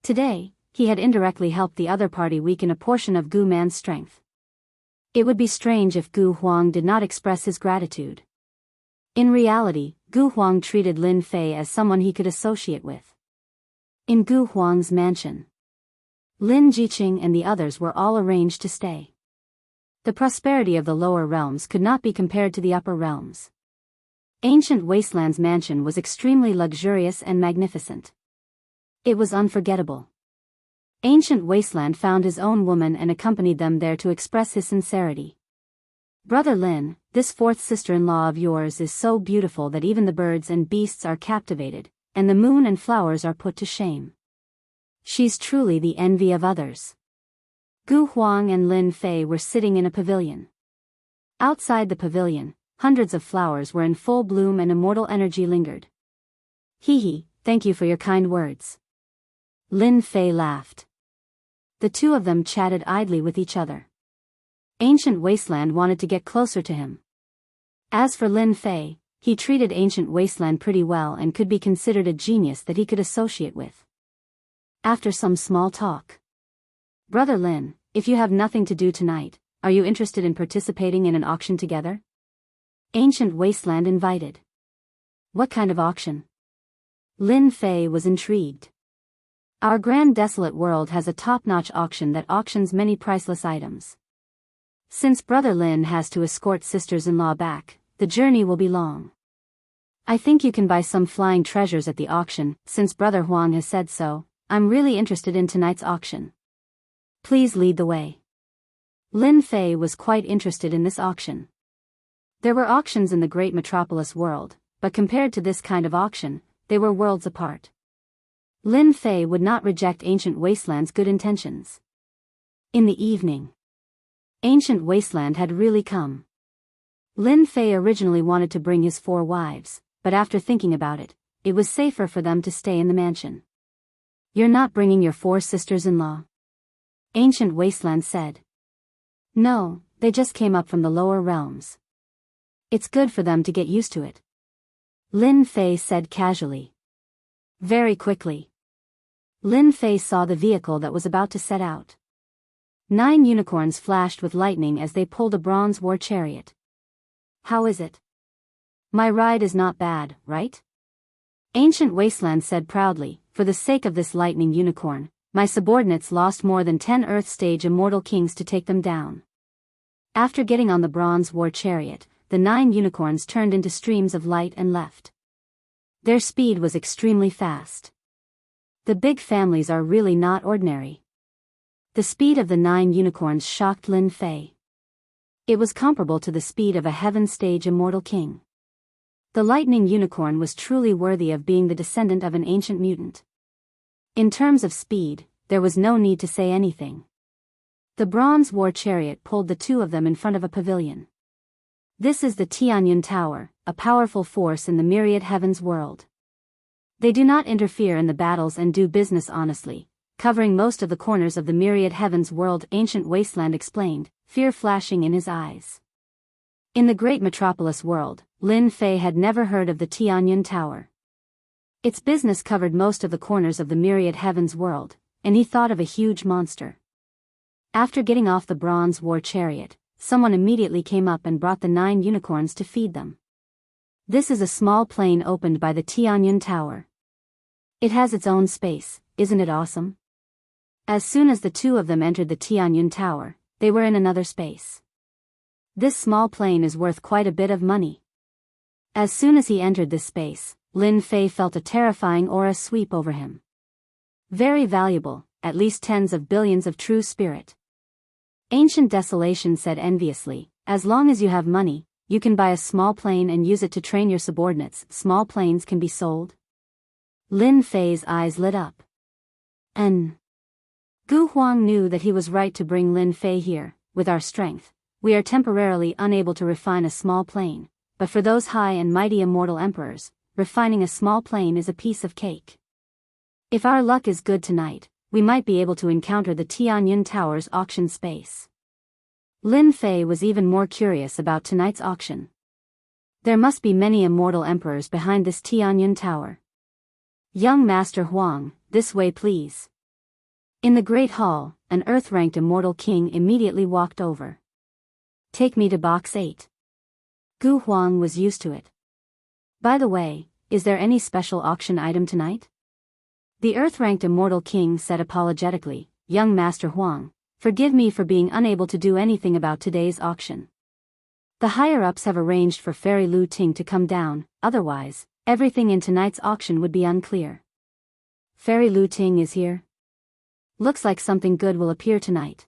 Today, he had indirectly helped the other party weaken a portion of Gu Man's strength. It would be strange if Gu Huang did not express his gratitude. In reality, Gu Huang treated Lin Fei as someone he could associate with. In Gu Huang's mansion, Lin Jiqing and the others were all arranged to stay. The prosperity of the lower realms could not be compared to the upper realms. Ancient Wasteland's mansion was extremely luxurious and magnificent. It was unforgettable. Ancient Wasteland found his own woman and accompanied them there to express his sincerity. Brother Lin, this fourth sister-in-law of yours is so beautiful that even the birds and beasts are captivated, and the moon and flowers are put to shame. She's truly the envy of others. Gu Huang and Lin Fei were sitting in a pavilion. Outside the pavilion, hundreds of flowers were in full bloom and immortal energy lingered. Hee, thank you for your kind words. Lin Fei laughed. The two of them chatted idly with each other. Ancient Wasteland wanted to get closer to him. As for Lin Fei, he treated Ancient Wasteland pretty well and could be considered a genius that he could associate with. After some small talk. Brother Lin, if you have nothing to do tonight, are you interested in participating in an auction together? Ancient Wasteland invited. What kind of auction? Lin Fei was intrigued. Our grand desolate world has a top-notch auction that auctions many priceless items. Since Brother Lin has to escort sisters-in-law back, the journey will be long. I think you can buy some flying treasures at the auction. Since Brother Huang has said so, I'm really interested in tonight's auction. Please lead the way. Lin Fei was quite interested in this auction. There were auctions in the great metropolis world, but compared to this kind of auction, they were worlds apart. Lin Fei would not reject Ancient Wasteland's good intentions. In the evening, Ancient Wasteland had really come. Lin Fei originally wanted to bring his 4 wives, but after thinking about it, it was safer for them to stay in the mansion. You're not bringing your 4 sisters-in-law? Ancient Wasteland said. No, they just came up from the lower realms. It's good for them to get used to it. Lin Fei said casually. Very quickly, Lin Fei saw the vehicle that was about to set out. 9 unicorns flashed with lightning as they pulled a bronze war chariot. How is it? My ride is not bad, right? Ancient Wasteland said proudly, for the sake of this lightning unicorn, my subordinates lost more than 10 Earth Stage immortal kings to take them down. After getting on the bronze war chariot, the 9 unicorns turned into streams of light and left. Their speed was extremely fast. The big families are really not ordinary. The speed of the 9 unicorns shocked Lin Fei. It was comparable to the speed of a Heaven Stage immortal king. The lightning unicorn was truly worthy of being the descendant of an ancient mutant. In terms of speed, there was no need to say anything. The bronze war chariot pulled the 2 of them in front of a pavilion. This is the Tianyun Tower, a powerful force in the myriad heavens world. They do not interfere in the battles and do business honestly, covering most of the corners of the myriad heavens world. Ancient Wasteland explained, fear flashing in his eyes. In the great metropolis world, Lin Fei had never heard of the Tianyun Tower. Its business covered most of the corners of the myriad heavens world, and he thought of a huge monster. After getting off the bronze war chariot, someone immediately came up and brought the 9 unicorns to feed them. This is a small plane opened by the Tianyun Tower. It has its own space, isn't it awesome? As soon as the 2 of them entered the Tianyun Tower, they were in another space. This small plane is worth quite a bit of money. As soon as he entered this space, Lin Fei felt a terrifying aura sweep over him. Very valuable, at least tens of billions of true spirit. Ancient Desolation said enviously, as long as you have money, you can buy a small plane and use it to train your subordinates. Small planes can be sold. Lin Fei's eyes lit up. Gu Huang knew that he was right to bring Lin Fei here. With our strength, we are temporarily unable to refine a small plane, but for those high and mighty immortal emperors, refining a small plane is a piece of cake. If our luck is good tonight, we might be able to encounter the Tianyun Tower's auction space. Lin Fei was even more curious about tonight's auction. There must be many immortal emperors behind this Tianyun Tower. Young Master Huang, this way please. In the Great Hall, an earth-ranked immortal king immediately walked over. Take me to box 8. Gu Huang was used to it. By the way, is there any special auction item tonight? The earth-ranked immortal king said apologetically, Young Master Huang, forgive me for being unable to do anything about today's auction. The higher-ups have arranged for Fairy Lu Ting to come down, otherwise, everything in tonight's auction would be unclear. Fairy Lu Ting is here? Looks like something good will appear tonight.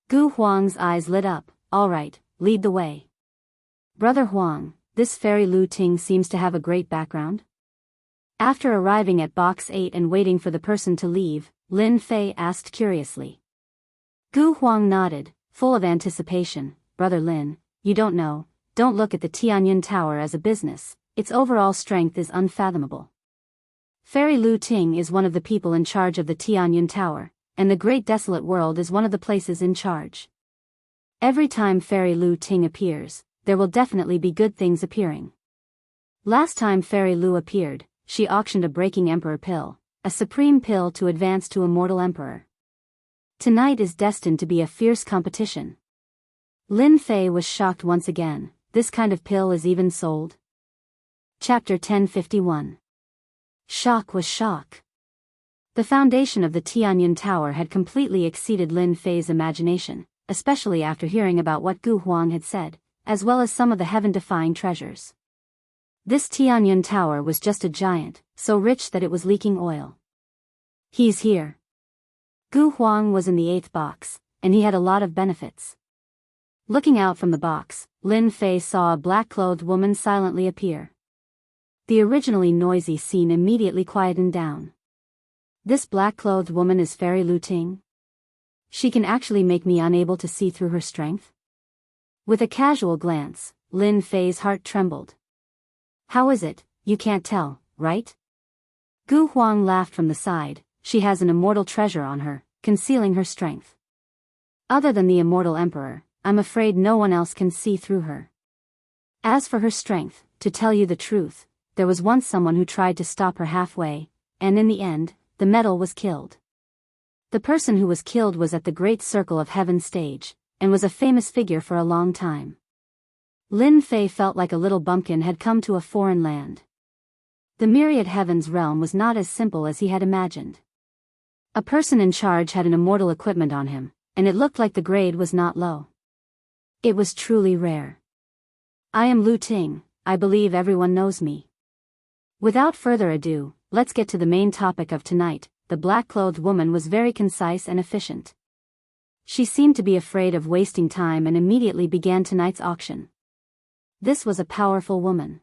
Gu Huang's eyes lit up. All right, lead the way. Brother Huang, this Fairy Lu Ting seems to have a great background. After arriving at box 8 and waiting for the person to leave, Lin Fei asked curiously. Gu Huang nodded, full of anticipation. Brother Lin, you don't know, don't look at the Tianyun Tower as a business, its overall strength is unfathomable. Fairy Lu Ting is one of the people in charge of the Tianyun Tower, and the Great Desolate World is one of the places in charge. Every time Fairy Lu Ting appears, there will definitely be good things appearing. Last time Fairy Lu appeared, she auctioned a Breaking Emperor pill, a supreme pill to advance to Immortal Emperor. Tonight is destined to be a fierce competition. Lin Fei was shocked once again. This kind of pill is even sold? Chapter 1051. Shock was shock. The foundation of the Tianyun Tower had completely exceeded Lin Fei's imagination, especially after hearing about what Gu Huang had said, as well as some of the heaven-defying treasures. This Tianyun Tower was just a giant, so rich that it was leaking oil. He's here. Gu Huang was in the 8th box, and he had a lot of benefits. Looking out from the box, Lin Fei saw a black-clothed woman silently appear. The originally noisy scene immediately quietened down. This black-clothed woman is Fairy Lu Ting? She can actually make me unable to see through her strength? With a casual glance, Lin Fei's heart trembled. How is it, you can't tell, right? Gu Huang laughed from the side. She has an immortal treasure on her, concealing her strength. Other than the Immortal Emperor, I'm afraid no one else can see through her. As for her strength, to tell you the truth, there was once someone who tried to stop her halfway, and in the end, the metal was killed. The person who was killed was at the Great Circle of Heaven stage, and was a famous figure for a long time. Lin Fei felt like a little bumpkin had come to a foreign land. The myriad heavens realm was not as simple as he had imagined. A person in charge had an immortal equipment on him, and it looked like the grade was not low. It was truly rare. I am Lu Ting, I believe everyone knows me. Without further ado, let's get to the main topic of tonight. The black-clothed woman was very concise and efficient. She seemed to be afraid of wasting time and immediately began tonight's auction. This was a powerful woman.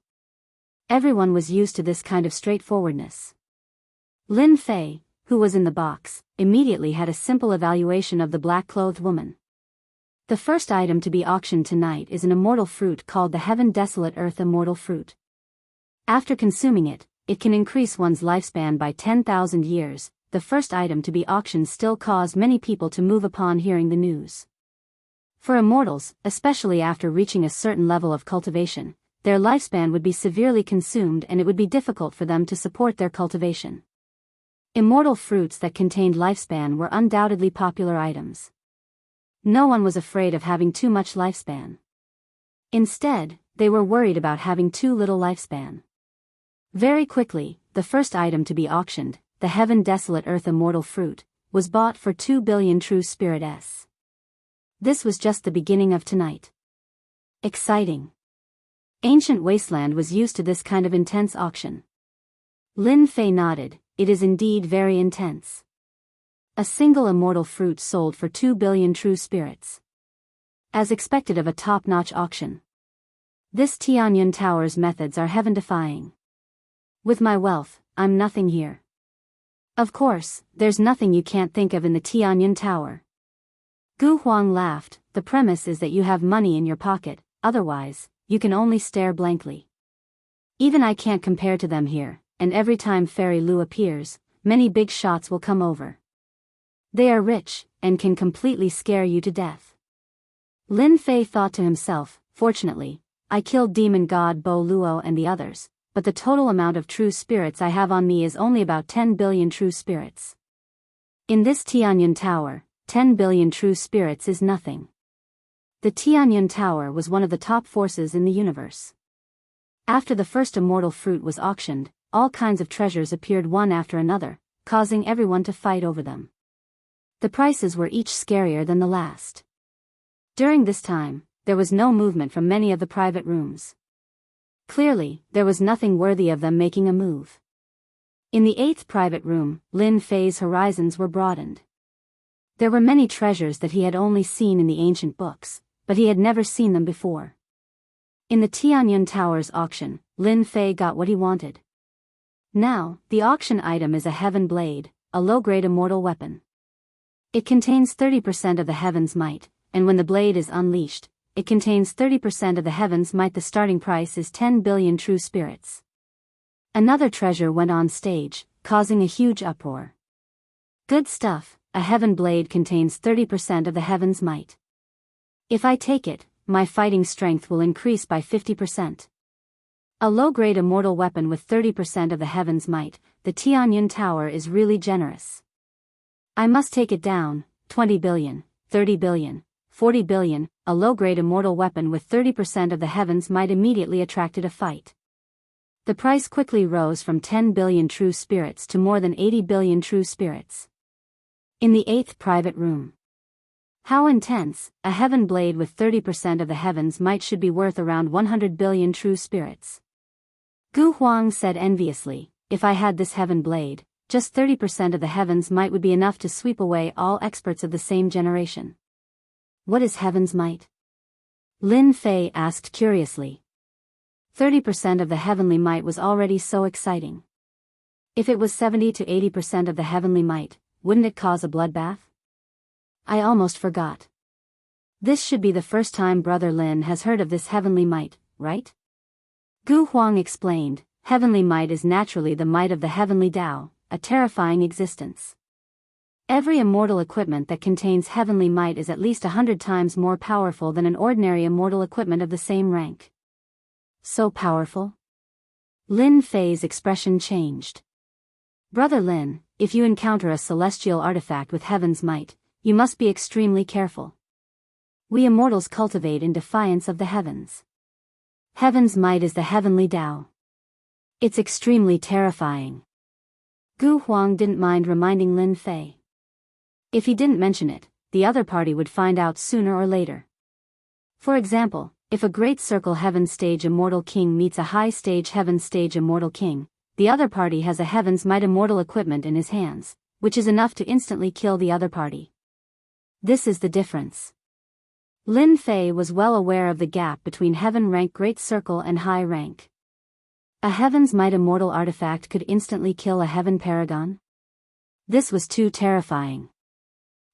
Everyone was used to this kind of straightforwardness. Lin Fei, who was in the box, immediately had a simple evaluation of the black-clothed woman. The first item to be auctioned tonight is an immortal fruit called the Heaven Desolate Earth Immortal Fruit. After consuming it, it can increase one's lifespan by 10,000 years. The first item to be auctioned still caused many people to move upon hearing the news. For immortals, especially after reaching a certain level of cultivation, their lifespan would be severely consumed and it would be difficult for them to support their cultivation. Immortal fruits that contained lifespan were undoubtedly popular items. No one was afraid of having too much lifespan. Instead, they were worried about having too little lifespan. Very quickly, the first item to be auctioned, the Heaven Desolate Earth Immortal Fruit, was bought for 2 billion true spirit S. This was just the beginning of tonight. Exciting. Ancient Wasteland was used to this kind of intense auction. Lin Fei nodded. It is indeed very intense. A single immortal fruit sold for 2 billion true spirits. As expected of a top-notch auction. This Tianyun Tower's methods are heaven-defying. With my wealth, I'm nothing here. Of course, there's nothing you can't think of in the Tianyun Tower. Gu Huang laughed. The premise is that you have money in your pocket, otherwise, you can only stare blankly. Even I can't compare to them here, and every time Fairy Lu appears, many big shots will come over. They are rich, and can completely scare you to death. Lin Fei thought to himself, fortunately, I killed demon god Bo Luo and the others, but the total amount of true spirits I have on me is only about 10 billion true spirits. In this Tianyun Tower, 10 billion true spirits is nothing. The Tianyun Tower was one of the top forces in the universe. After the first immortal fruit was auctioned, all kinds of treasures appeared one after another, causing everyone to fight over them. The prices were each scarier than the last. During this time, there was no movement from many of the private rooms. Clearly, there was nothing worthy of them making a move. In the 8th private room, Lin Fei's horizons were broadened. There were many treasures that he had only seen in the ancient books, but he had never seen them before. In the Tianyun Tower's auction, Lin Fei got what he wanted. Now, the auction item is a heaven blade, a low-grade immortal weapon. It contains 30% of the heaven's might, and when the blade is unleashed, it contains 30% of the heaven's might. The starting price is 10 billion true spirits. Another treasure went on stage, causing a huge uproar. Good stuff, a heaven blade contains 30% of the heaven's might. If I take it, my fighting strength will increase by 50%. A low-grade immortal weapon with 30% of the heaven's might. The Tianyun Tower is really generous. I must take it down. 20 billion, 30 billion, 40 billion, a low-grade immortal weapon with 30% of the heavens might immediately attracted a fight. The price quickly rose from 10 billion true spirits to more than 80 billion true spirits. In the 8th private room. How intense, a heaven blade with 30% of the heavens might should be worth around 100 billion true spirits. Gu Huang said enviously, if I had this heaven blade, just 30% of the heaven's might would be enough to sweep away all experts of the same generation. What is heaven's might? Lin Fei asked curiously. 30% of the heavenly might was already so exciting. If it was 70 to 80% of the heavenly might, wouldn't it cause a bloodbath? I almost forgot. This should be the first time Brother Lin has heard of this heavenly might, right? Gu Huang explained, heavenly might is naturally the might of the heavenly Tao, a terrifying existence. Every immortal equipment that contains heavenly might is at least 100 times more powerful than an ordinary immortal equipment of the same rank. So powerful? Lin Fei's expression changed. Brother Lin, if you encounter a celestial artifact with heaven's might, you must be extremely careful. We immortals cultivate in defiance of the heavens. Heaven's might is the heavenly Tao. It's extremely terrifying. Gu Huang didn't mind reminding Lin Fei. If he didn't mention it, the other party would find out sooner or later. For example, if a great circle heaven stage immortal king meets a high stage heaven stage immortal king, the other party has a heaven's might immortal equipment in his hands, which is enough to instantly kill the other party. This is the difference. Lin Fei was well aware of the gap between heaven rank great circle and high rank. A heaven's might immortal artifact could instantly kill a heaven paragon? This was too terrifying.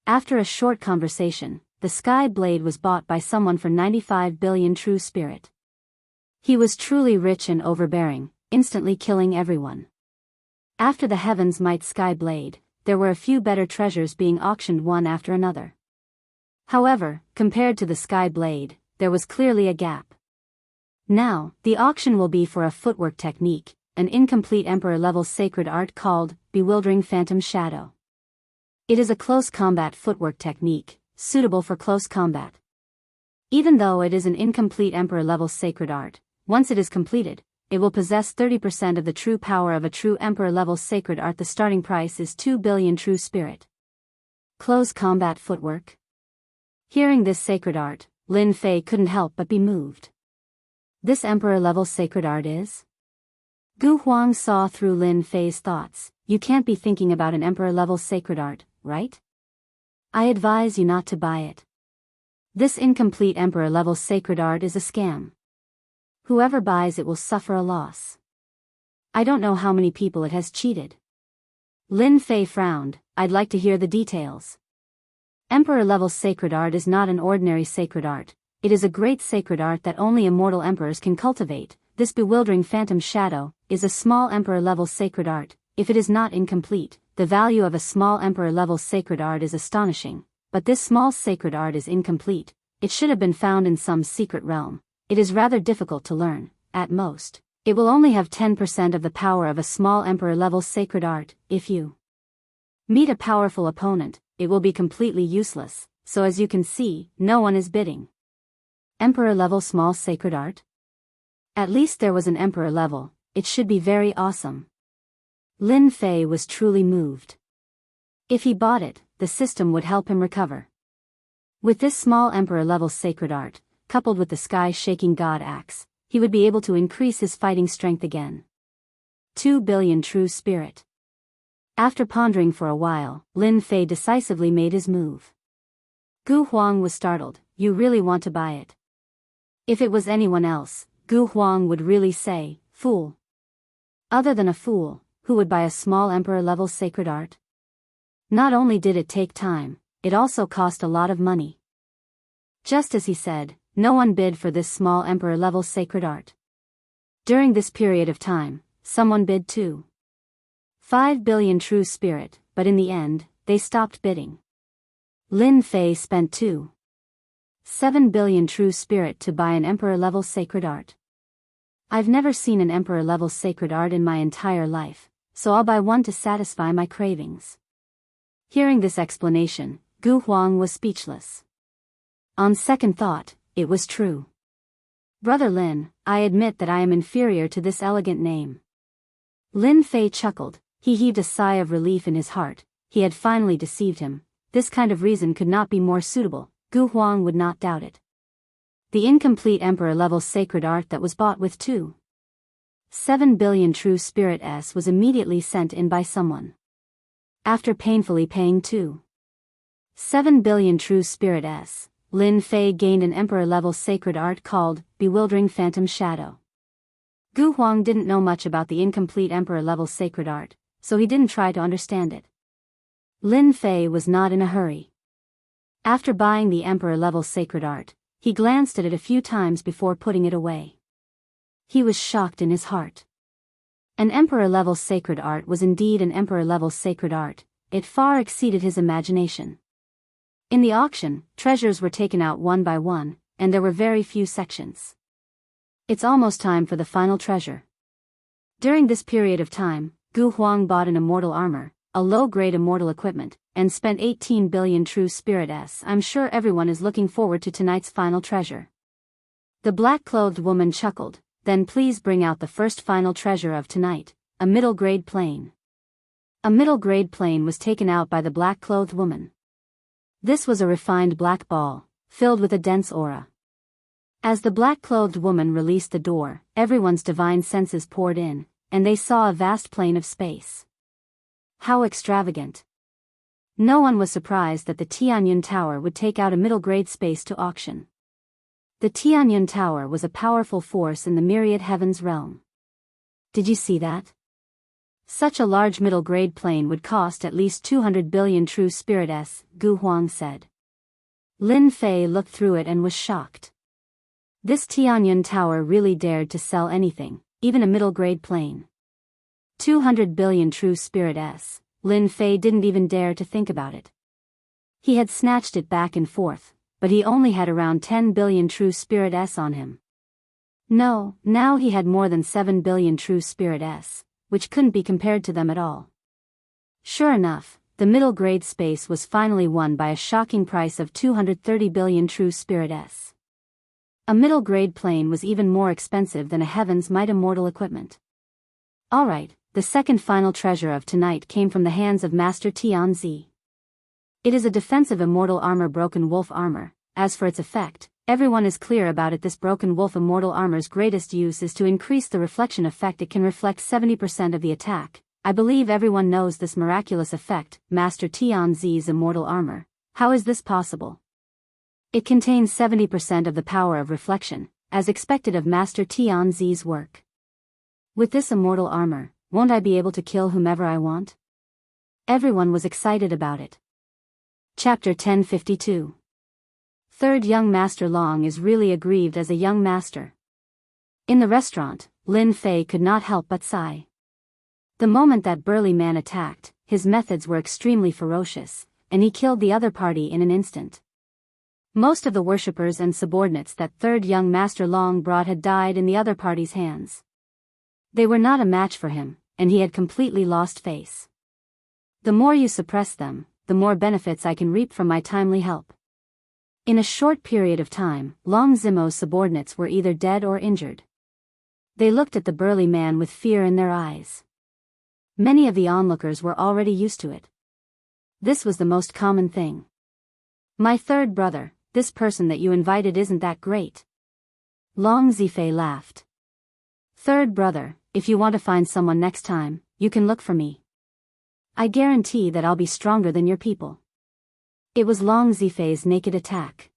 After a short conversation, the sky blade was bought by someone for 95 billion true spirit. He was truly rich and overbearing, instantly killing everyone. After the Heaven's Might sky blade, there were a few better treasures being auctioned one after another. However, compared to the sky blade, there was clearly a gap. Now, the auction will be for a footwork technique, an incomplete Emperor-level sacred art called Bewildering Phantom Shadow. It is a close combat footwork technique, suitable for close combat. Even though it is an incomplete Emperor-level sacred art, once it is completed, it will possess 30% of the true power of a true Emperor-level sacred art. The starting price is 2 billion true spirit. Close combat footwork. Hearing this sacred art, Lin Fei couldn't help but be moved. This Emperor-level sacred art is? Gu Huang saw through Lin Fei's thoughts. You can't be thinking about an Emperor-level sacred art, right? I advise you not to buy it. This incomplete Emperor-level sacred art is a scam. Whoever buys it will suffer a loss. I don't know how many people it has cheated. Lin Fei frowned. I'd like to hear the details. Emperor-level sacred art is not an ordinary sacred art. It is a great sacred art that only immortal emperors can cultivate. This bewildering phantom shadow is a small Emperor-level sacred art. If it is not incomplete, the value of a small Emperor-level sacred art is astonishing. But this small sacred art is incomplete. It should have been found in some secret realm. It is rather difficult to learn. At most, it will only have 10% of the power of a small Emperor-level sacred art. If you meet a powerful opponent, it will be completely useless. So as you can see, no one is bidding. Emperor-level small sacred art? At least there was an Emperor level. It should be very awesome. Lin Fei was truly moved. If he bought it, the system would help him recover. With this small Emperor-level sacred art, coupled with the sky-shaking God axe, he would be able to increase his fighting strength again. 2 billion true spirit. After pondering for a while, Lin Fei decisively made his move. Gu Huang was startled. You really want to buy it? If it was anyone else, Gu Huang would really say, fool. Other than a fool, who would buy a small Emperor-level sacred art? Not only did it take time, it also cost a lot of money. Just as he said, no one bid for this small Emperor-level sacred art. During this period of time, someone bid too. 5 billion true spirit, but in the end, they stopped bidding. Lin Fei spent 7 billion true spirit to buy an Emperor-level sacred art. I've never seen an Emperor-level sacred art in my entire life, so I'll buy one to satisfy my cravings. Hearing this explanation, Gu Huang was speechless. On second thought, it was true. Brother Lin, I admit that I am inferior to this elegant name. Lin Fei chuckled. He heaved a sigh of relief in his heart. He had finally deceived him. This kind of reason could not be more suitable. Gu Huang would not doubt it. The incomplete Emperor-level sacred art that was bought with 7 billion true spirit S was immediately sent in by someone. After painfully paying 7 billion true spirit S, Lin Fei gained an Emperor-level sacred art called Bewildering Phantom Shadow. Gu Huang didn't know much about the incomplete Emperor-level sacred art, so he didn't try to understand it. Lin Fei was not in a hurry. After buying the Emperor-level sacred art, he glanced at it a few times before putting it away. He was shocked in his heart. An Emperor-level sacred art was indeed an Emperor-level sacred art. It far exceeded his imagination. In the auction, treasures were taken out one by one, and there were very few sections. It's almost time for the final treasure. During this period of time, Gu Huang bought an immortal armor, a low-grade immortal equipment, and spent 18 billion true spirit S. I'm sure everyone is looking forward to tonight's final treasure. The black-clothed woman chuckled. Then please bring out the first final treasure of tonight, a middle-grade plane. A middle-grade plane was taken out by the black-clothed woman. This was a refined black ball, filled with a dense aura. As the black-clothed woman released the door, everyone's divine senses poured in, and they saw a vast plane of space. How extravagant! No one was surprised that the Tianyun Tower would take out a middle-grade space to auction. The Tianyun Tower was a powerful force in the myriad heavens realm. Did you see that? Such a large middle-grade plane would cost at least 200 billion true spirit S, Gu Huang said. Lin Fei looked through it and was shocked. This Tianyun Tower really dared to sell anything, even a middle-grade plane. 200 billion true spirit S. Lin Fei didn't even dare to think about it. He had snatched it back and forth, but he only had around 10 billion true spirit S on him. No, now he had more than 7 billion true spirit S, which couldn't be compared to them at all. Sure enough, the middle-grade space was finally won by a shocking price of 230 billion true spirit S. A middle-grade plane was even more expensive than a Heaven's Might Immortal equipment. Alright, the second final treasure of tonight came from the hands of Master Tianzi. It is a defensive immortal armor, broken wolf armor. As for its effect, everyone is clear about it. This broken wolf immortal armor's greatest use is to increase the reflection effect. It can reflect 70% of the attack. I believe everyone knows this miraculous effect, Master Tianzi's immortal armor. How is this possible? It contains 70% of the power of reflection, as expected of Master Tianzi's work. With this immortal armor, won't I be able to kill whomever I want? Everyone was excited about it. Chapter 1052. Third young Master Long is really aggrieved as a young master. In the restaurant, Lin Fei could not help but sigh. The moment that burly man attacked, his methods were extremely ferocious, and he killed the other party in an instant. Most of the worshippers and subordinates that third young Master Long brought had died in the other party's hands. They were not a match for him, and he had completely lost face. The more you suppress them, the more benefits I can reap from my timely help. In a short period of time, Long Zimo's subordinates were either dead or injured. They looked at the burly man with fear in their eyes. Many of the onlookers were already used to it. This was the most common thing. My third brother, this person that you invited isn't that great. Long Zifei laughed. Third brother, if you want to find someone next time, you can look for me. I guarantee that I'll be stronger than your people. It was Long Zifei's naked attack.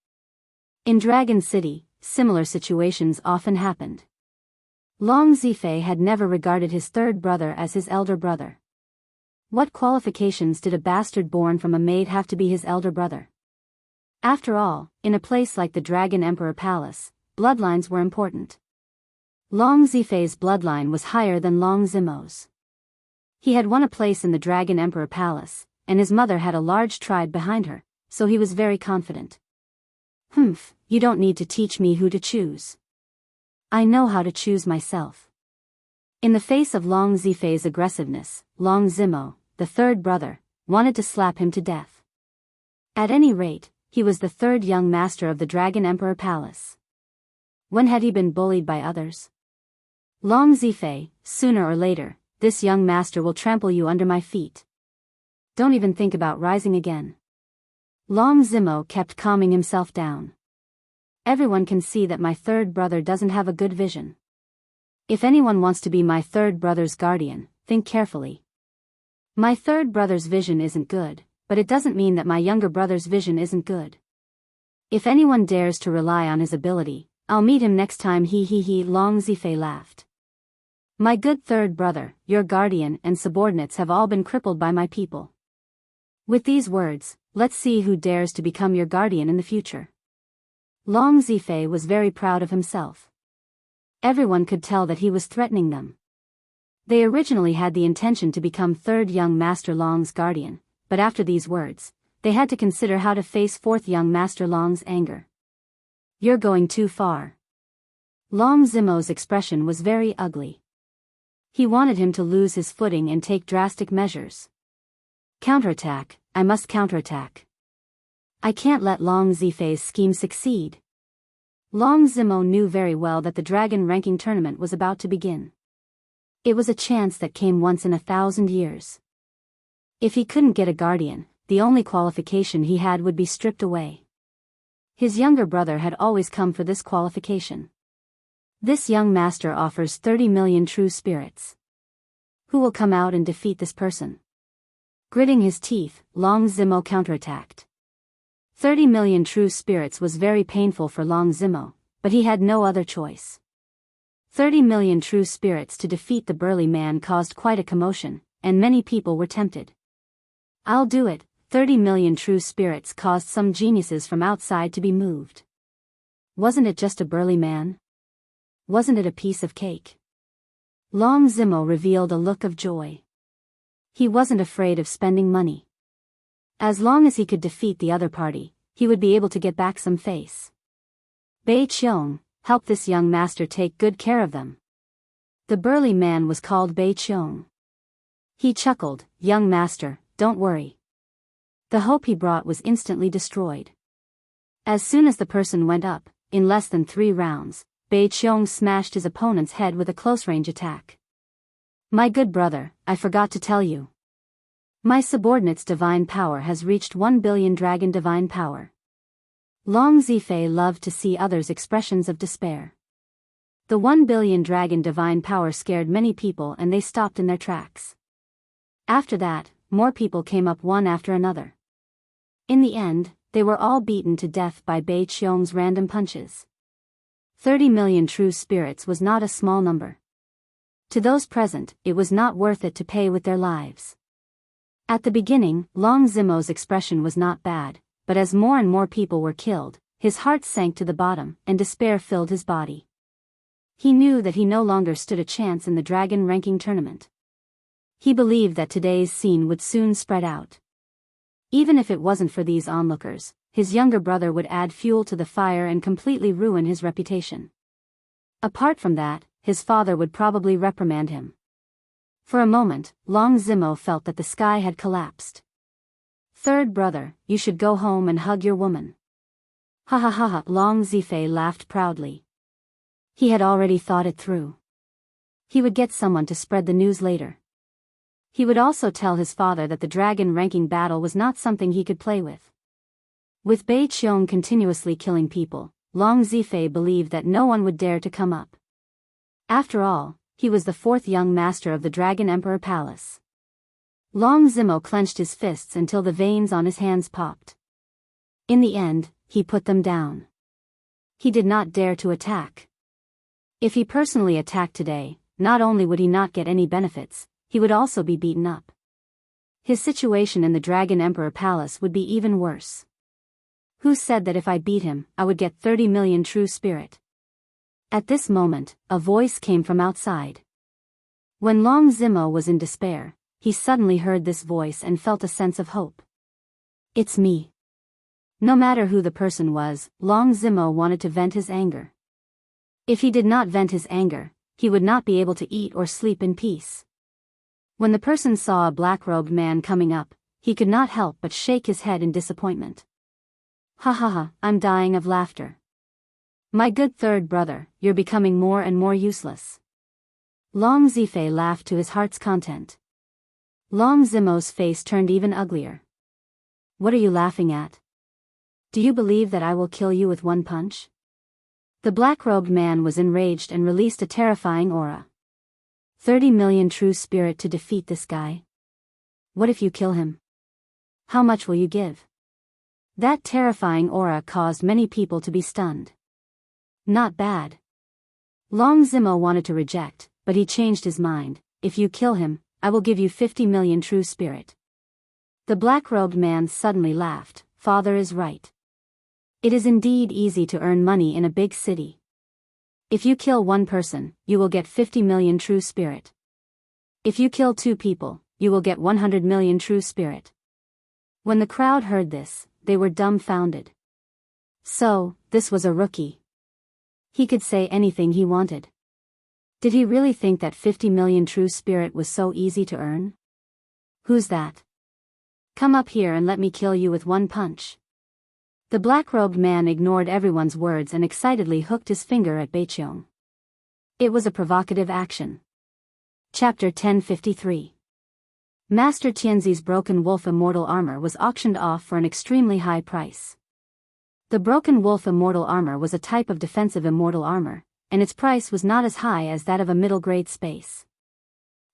In Dragon City, similar situations often happened. Long Zifei had never regarded his third brother as his elder brother. What qualifications did a bastard born from a maid have to be his elder brother? After all, in a place like the Dragon Emperor Palace, bloodlines were important. Long Zifei's bloodline was higher than Long Zimo's. He had won a place in the Dragon Emperor Palace, and his mother had a large tribe behind her, so he was very confident. You don't need to teach me who to choose. I know how to choose myself. In the face of Long Zifei's aggressiveness, Long Zimo, the third brother, wanted to slap him to death. At any rate, he was the third young master of the Dragon Emperor Palace. When had he been bullied by others? Long Zifei, sooner or later, this young master will trample you under my feet. Don't even think about rising again. Long Zimo kept calming himself down. Everyone can see that my third brother doesn't have a good vision. If anyone wants to be my third brother's guardian, think carefully. My third brother's vision isn't good, but it doesn't mean that my younger brother's vision isn't good. If anyone dares to rely on his ability, I'll meet him next time. Long Zifei laughed. My good third brother, your guardian and subordinates have all been crippled by my people. With these words, let's see who dares to become your guardian in the future. Long Zifei was very proud of himself. Everyone could tell that he was threatening them. They originally had the intention to become third young Master Long's guardian, but after these words, they had to consider how to face fourth young Master Long's anger. You're going too far. Long Zimo's expression was very ugly. He wanted him to lose his footing and take drastic measures. Counterattack, I must counterattack. I can't let Long Zifei's scheme succeed. Long Zimo knew very well that the dragon ranking tournament was about to begin. It was a chance that came once in 1,000 years. If he couldn't get a guardian, the only qualification he had would be stripped away. His younger brother had always come for this qualification. This young master offers 30 million true spirits. Who will come out and defeat this person? Gritting his teeth, Long Zimo counterattacked. 30 million true spirits was very painful for Long Zimo, but he had no other choice. 30 million true spirits to defeat the burly man caused quite a commotion, and many people were tempted. I'll do it, 30 million true spirits caused some geniuses from outside to be moved. Wasn't it just a burly man? Wasn't it a piece of cake? Long Zimo revealed a look of joy. He wasn't afraid of spending money. As long as he could defeat the other party, he would be able to get back some face. Bei Qiong, help this young master take good care of them. The burly man was called Bei Qiong. He chuckled, young master, don't worry. The hope he brought was instantly destroyed. As soon as the person went up, in less than 3 rounds, Bei Qiong smashed his opponent's head with a close-range attack. My good brother, I forgot to tell you. My subordinate's divine power has reached 1 billion dragon divine power. Long Zifei loved to see others' expressions of despair. The 1 billion dragon divine power scared many people and they stopped in their tracks. After that, more people came up one after another. In the end, they were all beaten to death by Bei Qiong's random punches. 30 million true spirits was not a small number. To those present, it was not worth it to pay with their lives. At the beginning, Long Zimo's expression was not bad, but as more and more people were killed, his heart sank to the bottom and despair filled his body. He knew that he no longer stood a chance in the dragon ranking tournament. He believed that today's scene would soon spread out. Even if it wasn't for these onlookers, his younger brother would add fuel to the fire and completely ruin his reputation. Apart from that, his father would probably reprimand him. For a moment, Long Zimo felt that the sky had collapsed. Third brother, you should go home and hug your woman. Ha ha ha ha, Long Zifei laughed proudly. He had already thought it through. He would get someone to spread the news later. He would also tell his father that the dragon ranking battle was not something he could play with. With Bei Qiong continuously killing people, Long Zifei believed that no one would dare to come up. After all, he was the 4th young master of the Dragon Emperor Palace. Long Zimo clenched his fists until the veins on his hands popped. In the end, he put them down. He did not dare to attack. If he personally attacked today, not only would he not get any benefits, he would also be beaten up. His situation in the Dragon Emperor Palace would be even worse. Who said that if I beat him, I would get 30 million true spirit? At this moment, a voice came from outside. When Long Zimo was in despair, he suddenly heard this voice and felt a sense of hope. It's me. No matter who the person was, Long Zimo wanted to vent his anger. If he did not vent his anger, he would not be able to eat or sleep in peace. When the person saw a black-robed man coming up, he could not help but shake his head in disappointment. Ha ha ha, I'm dying of laughter. My good third brother, you're becoming more and more useless. Long Zifei laughed to his heart's content. Long Zimo's face turned even uglier. What are you laughing at? Do you believe that I will kill you with 1 punch? The black-robed man was enraged and released a terrifying aura. 30 million true spirit to defeat this guy. What if you kill him? How much will you give? That terrifying aura caused many people to be stunned. Not bad. Long Zimo wanted to reject, but he changed his mind. If you kill him, I will give you 50 million true spirit. The black-robed man suddenly laughed. Father is right. It is indeed easy to earn money in a big city. If you kill 1 person, you will get 50 million true spirit. If you kill 2 people, you will get 100 million true spirit. When the crowd heard this, they were dumbfounded. So, this was a rookie. He could say anything he wanted. Did he really think that 50 million true spirit was so easy to earn? Who's that? Come up here and let me kill you with 1 punch. The black-robed man ignored everyone's words and excitedly hooked his finger at Bei Qiong. It was a provocative action. Chapter 1053. Master Tianzi's broken wolf immortal armor was auctioned off for an extremely high price. The broken wolf immortal armor was a type of defensive immortal armor, and its price was not as high as that of a middle-grade space.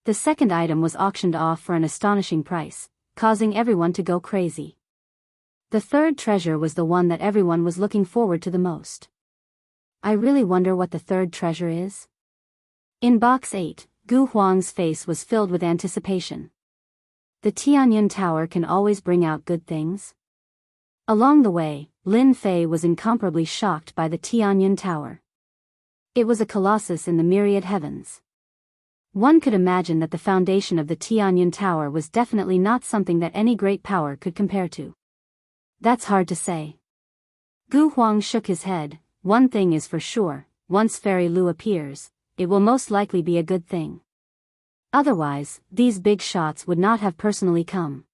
The second item was auctioned off for an astonishing price, causing everyone to go crazy. The third treasure was the one that everyone was looking forward to the most. I really wonder what the third treasure is. In box 8, Gu Huang's face was filled with anticipation. The Tianyun Tower can always bring out good things. Along the way, Lin Fei was incomparably shocked by the Tianyun Tower. It was a colossus in the myriad heavens. One could imagine that the foundation of the Tianyun Tower was definitely not something that any great power could compare to. That's hard to say. Gu Huang shook his head. One thing is for sure, once Fairy Lu appears, it will most likely be a good thing. Otherwise, these big shots would not have personally come.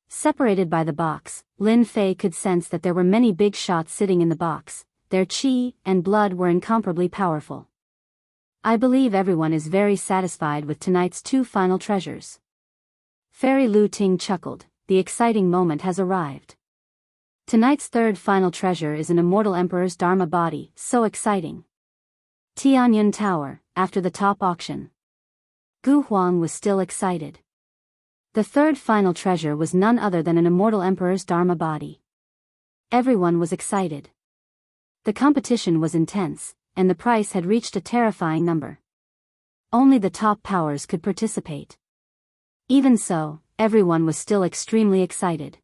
Separated by the box, Lin Fei could sense that there were many big shots sitting in the box. Their qi and blood were incomparably powerful. I believe everyone is very satisfied with tonight's 2 final treasures. Fairy Lu Ting chuckled. The exciting moment has arrived. Tonight's 3rd final treasure is an immortal emperor's Dharma body. So exciting. Tianyun Tower, after the top auction. Gu Huang was still excited. The 3rd final treasure was none other than an immortal emperor's Dharma body. Everyone was excited. The competition was intense, and the price had reached a terrifying number. Only the top powers could participate. Even so, everyone was still extremely excited.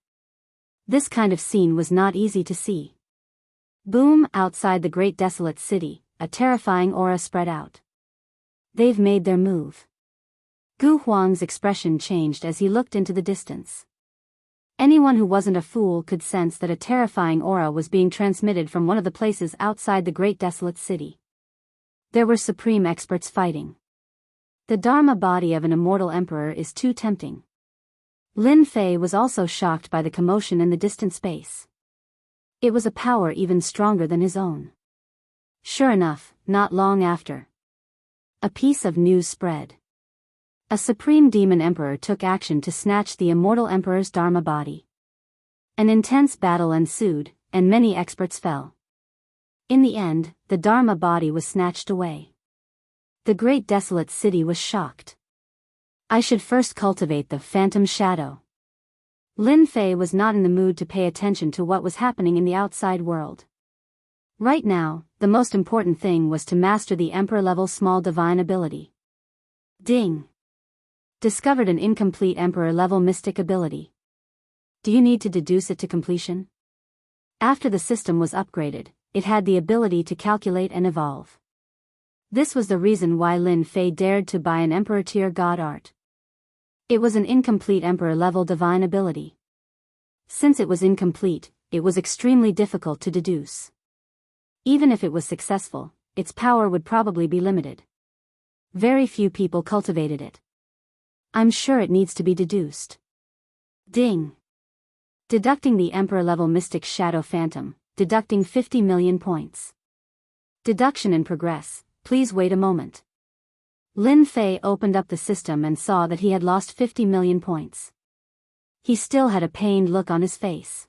This kind of scene was not easy to see. Boom! Outside the great desolate city, a terrifying aura spread out. They've made their move. Gu Huang's expression changed as he looked into the distance. Anyone who wasn't a fool could sense that a terrifying aura was being transmitted from one of the places outside the great desolate city. There were supreme experts fighting. The Dharma body of an immortal emperor is too tempting. Lin Fei was also shocked by the commotion in the distant space. It was a power even stronger than his own. Sure enough, not long after, a piece of news spread. A supreme demon emperor took action to snatch the immortal emperor's Dharma body. An intense battle ensued, and many experts fell. In the end, the Dharma body was snatched away. The great desolate city was shocked. I should first cultivate the phantom shadow. Lin Fei was not in the mood to pay attention to what was happening in the outside world. Right now, the most important thing was to master the emperor-level small divine ability. Ding! Discovered an incomplete emperor-level mystic ability. Do you need to deduce it to completion? After the system was upgraded, it had the ability to calculate and evolve. This was the reason why Lin Fei dared to buy an emperor-tier god art. It was an incomplete emperor-level divine ability. Since it was incomplete, it was extremely difficult to deduce. Even if it was successful, its power would probably be limited. Very few people cultivated it. I'm sure it needs to be deduced. Ding! Deducting the emperor-level mystic shadow phantom, deducting 50 million points. Deduction in progress, please wait a moment. Lin Fei opened up the system and saw that he had lost 50 million points. He still had a pained look on his face.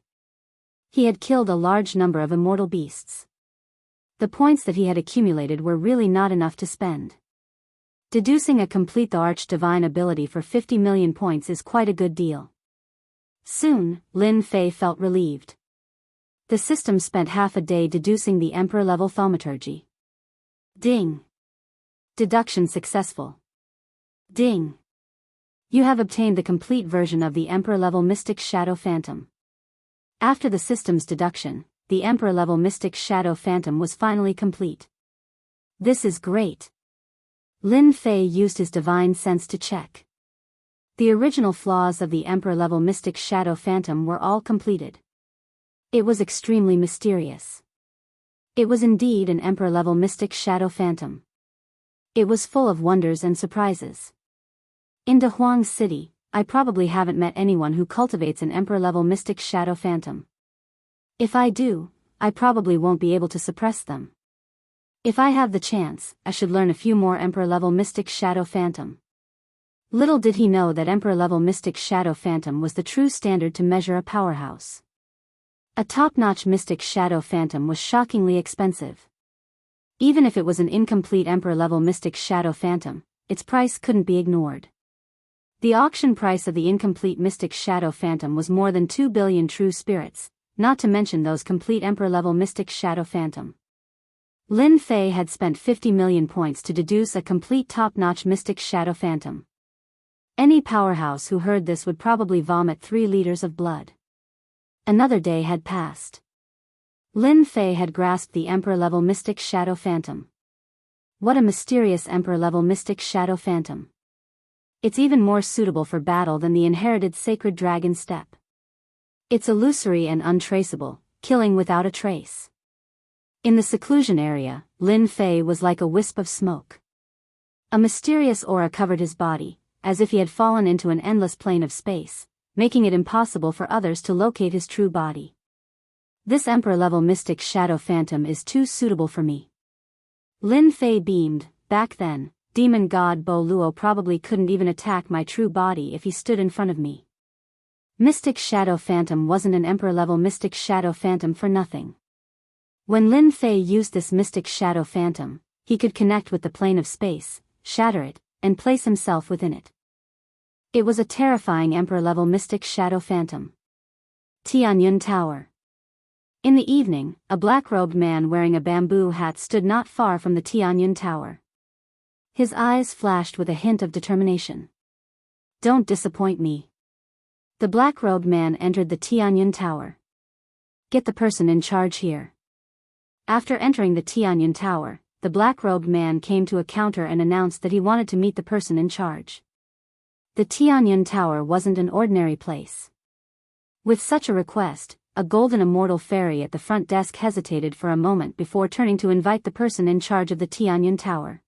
He had killed a large number of immortal beasts. The points that he had accumulated were really not enough to spend. Deducing a complete the arch divine ability for 50 million points is quite a good deal. Soon, Lin Fei felt relieved. The system spent half a day deducing the emperor-level thaumaturgy. Ding! Deduction successful. Ding! You have obtained the complete version of the emperor-level mystic shadow phantom. After the system's deduction, the emperor-level mystic shadow phantom was finally complete. This is great. Lin Fei used his divine sense to check. The original flaws of the emperor-level mystic shadow phantom were all completed. It was extremely mysterious. It was indeed an emperor-level mystic shadow phantom. It was full of wonders and surprises. In De Huang's city, I probably haven't met anyone who cultivates an emperor-level mystic shadow phantom. If I do, I probably won't be able to suppress them. If I have the chance, I should learn a few more emperor-level mystic shadow phantom. Little did he know that emperor-level mystic shadow phantom was the true standard to measure a powerhouse. A top-notch mystic shadow phantom was shockingly expensive. Even if it was an incomplete emperor-level mystic shadow phantom, its price couldn't be ignored. The auction price of the incomplete mystic shadow phantom was more than 2 billion true spirits, not to mention those complete emperor-level mystic shadow phantom. Lin Fei had spent 50 million points to deduce a complete top-notch mystic shadow phantom. Any powerhouse who heard this would probably vomit 3 liters of blood. Another day had passed. Lin Fei had grasped the Emperor-level Mystic Shadow Phantom. What a mysterious Emperor-level Mystic Shadow Phantom. It's even more suitable for battle than the inherited Sacred Dragon Step. It's illusory and untraceable, killing without a trace. In the seclusion area, Lin Fei was like a wisp of smoke. A mysterious aura covered his body, as if he had fallen into an endless plane of space, making it impossible for others to locate his true body. This Emperor-level Mystic Shadow Phantom is too suitable for me. Lin Fei beamed. Back then, Demon God Bo Luo probably couldn't even attack my true body if he stood in front of me. Mystic Shadow Phantom wasn't an Emperor-level Mystic Shadow Phantom for nothing. When Lin Fei used this Mystic Shadow Phantom, he could connect with the plane of space, shatter it, and place himself within it. It was a terrifying Emperor-level Mystic Shadow Phantom. Tianyun Tower. In the evening, a black-robed man wearing a bamboo hat stood not far from the Tianyun Tower. His eyes flashed with a hint of determination. Don't disappoint me. The black-robed man entered the Tianyun Tower. Get the person in charge here. After entering the Tianyun Tower, the black-robed man came to a counter and announced that he wanted to meet the person in charge. The Tianyun Tower wasn't an ordinary place. With such a request, a golden immortal fairy at the front desk hesitated for a moment before turning to invite the person in charge of the Tianyun Tower.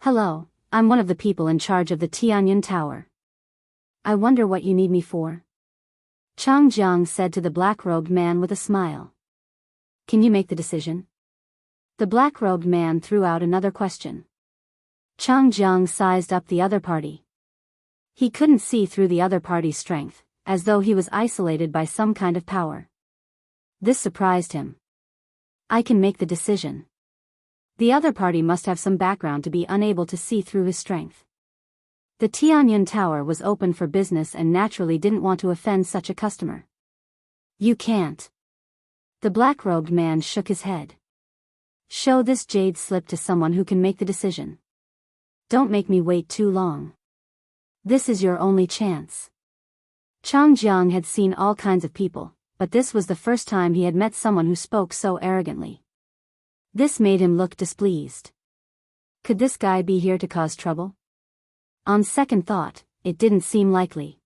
Hello, I'm one of the people in charge of the Tianyun Tower. I wonder what you need me for? Chang Jiang said to the black-robed man with a smile. Can you make the decision? The black-robed man threw out another question. Chang Jiang sized up the other party. He couldn't see through the other party's strength, as though he was isolated by some kind of power. This surprised him. I can make the decision. The other party must have some background to be unable to see through his strength. The Tianyun Tower was open for business and naturally didn't want to offend such a customer. You can't. The black-robed man shook his head. Show this jade slip to someone who can make the decision. Don't make me wait too long. This is your only chance. Chang Jiang had seen all kinds of people, but this was the first time he had met someone who spoke so arrogantly. This made him look displeased. Could this guy be here to cause trouble? On second thought, it didn't seem likely.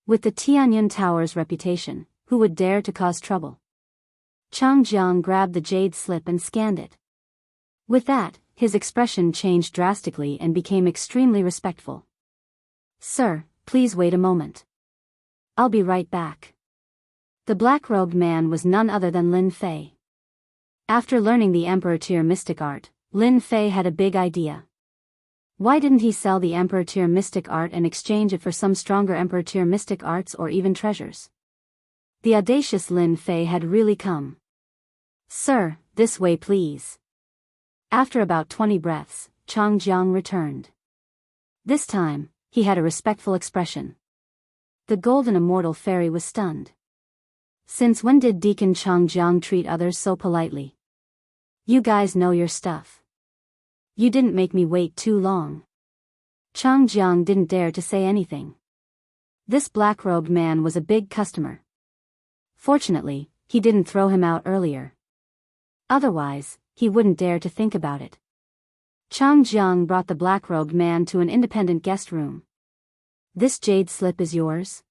With the Tianyun Tower's reputation, who would dare to cause trouble? Chang Jiang grabbed the jade slip and scanned it. With that, his expression changed drastically and became extremely respectful. Sir, please wait a moment. I'll be right back. The black-robed man was none other than Lin Fei. After learning the Emperor Tier Mystic Art, Lin Fei had a big idea. Why didn't he sell the Emperor Tier Mystic Art and exchange it for some stronger Emperor Tier Mystic Arts or even treasures? The audacious Lin Fei had really come. Sir, this way please. After about 20 breaths, Chang Jiang returned. This time, he had a respectful expression. The golden immortal fairy was stunned. Since when did Deacon Chang Jiang treat others so politely? You guys know your stuff. You didn't make me wait too long. Chang Jiang didn't dare to say anything. This black-robed man was a big customer. Fortunately, he didn't throw him out earlier. Otherwise, he wouldn't dare to think about it. Chang Jiang brought the black-robed man to an independent guest room. This jade slip is yours?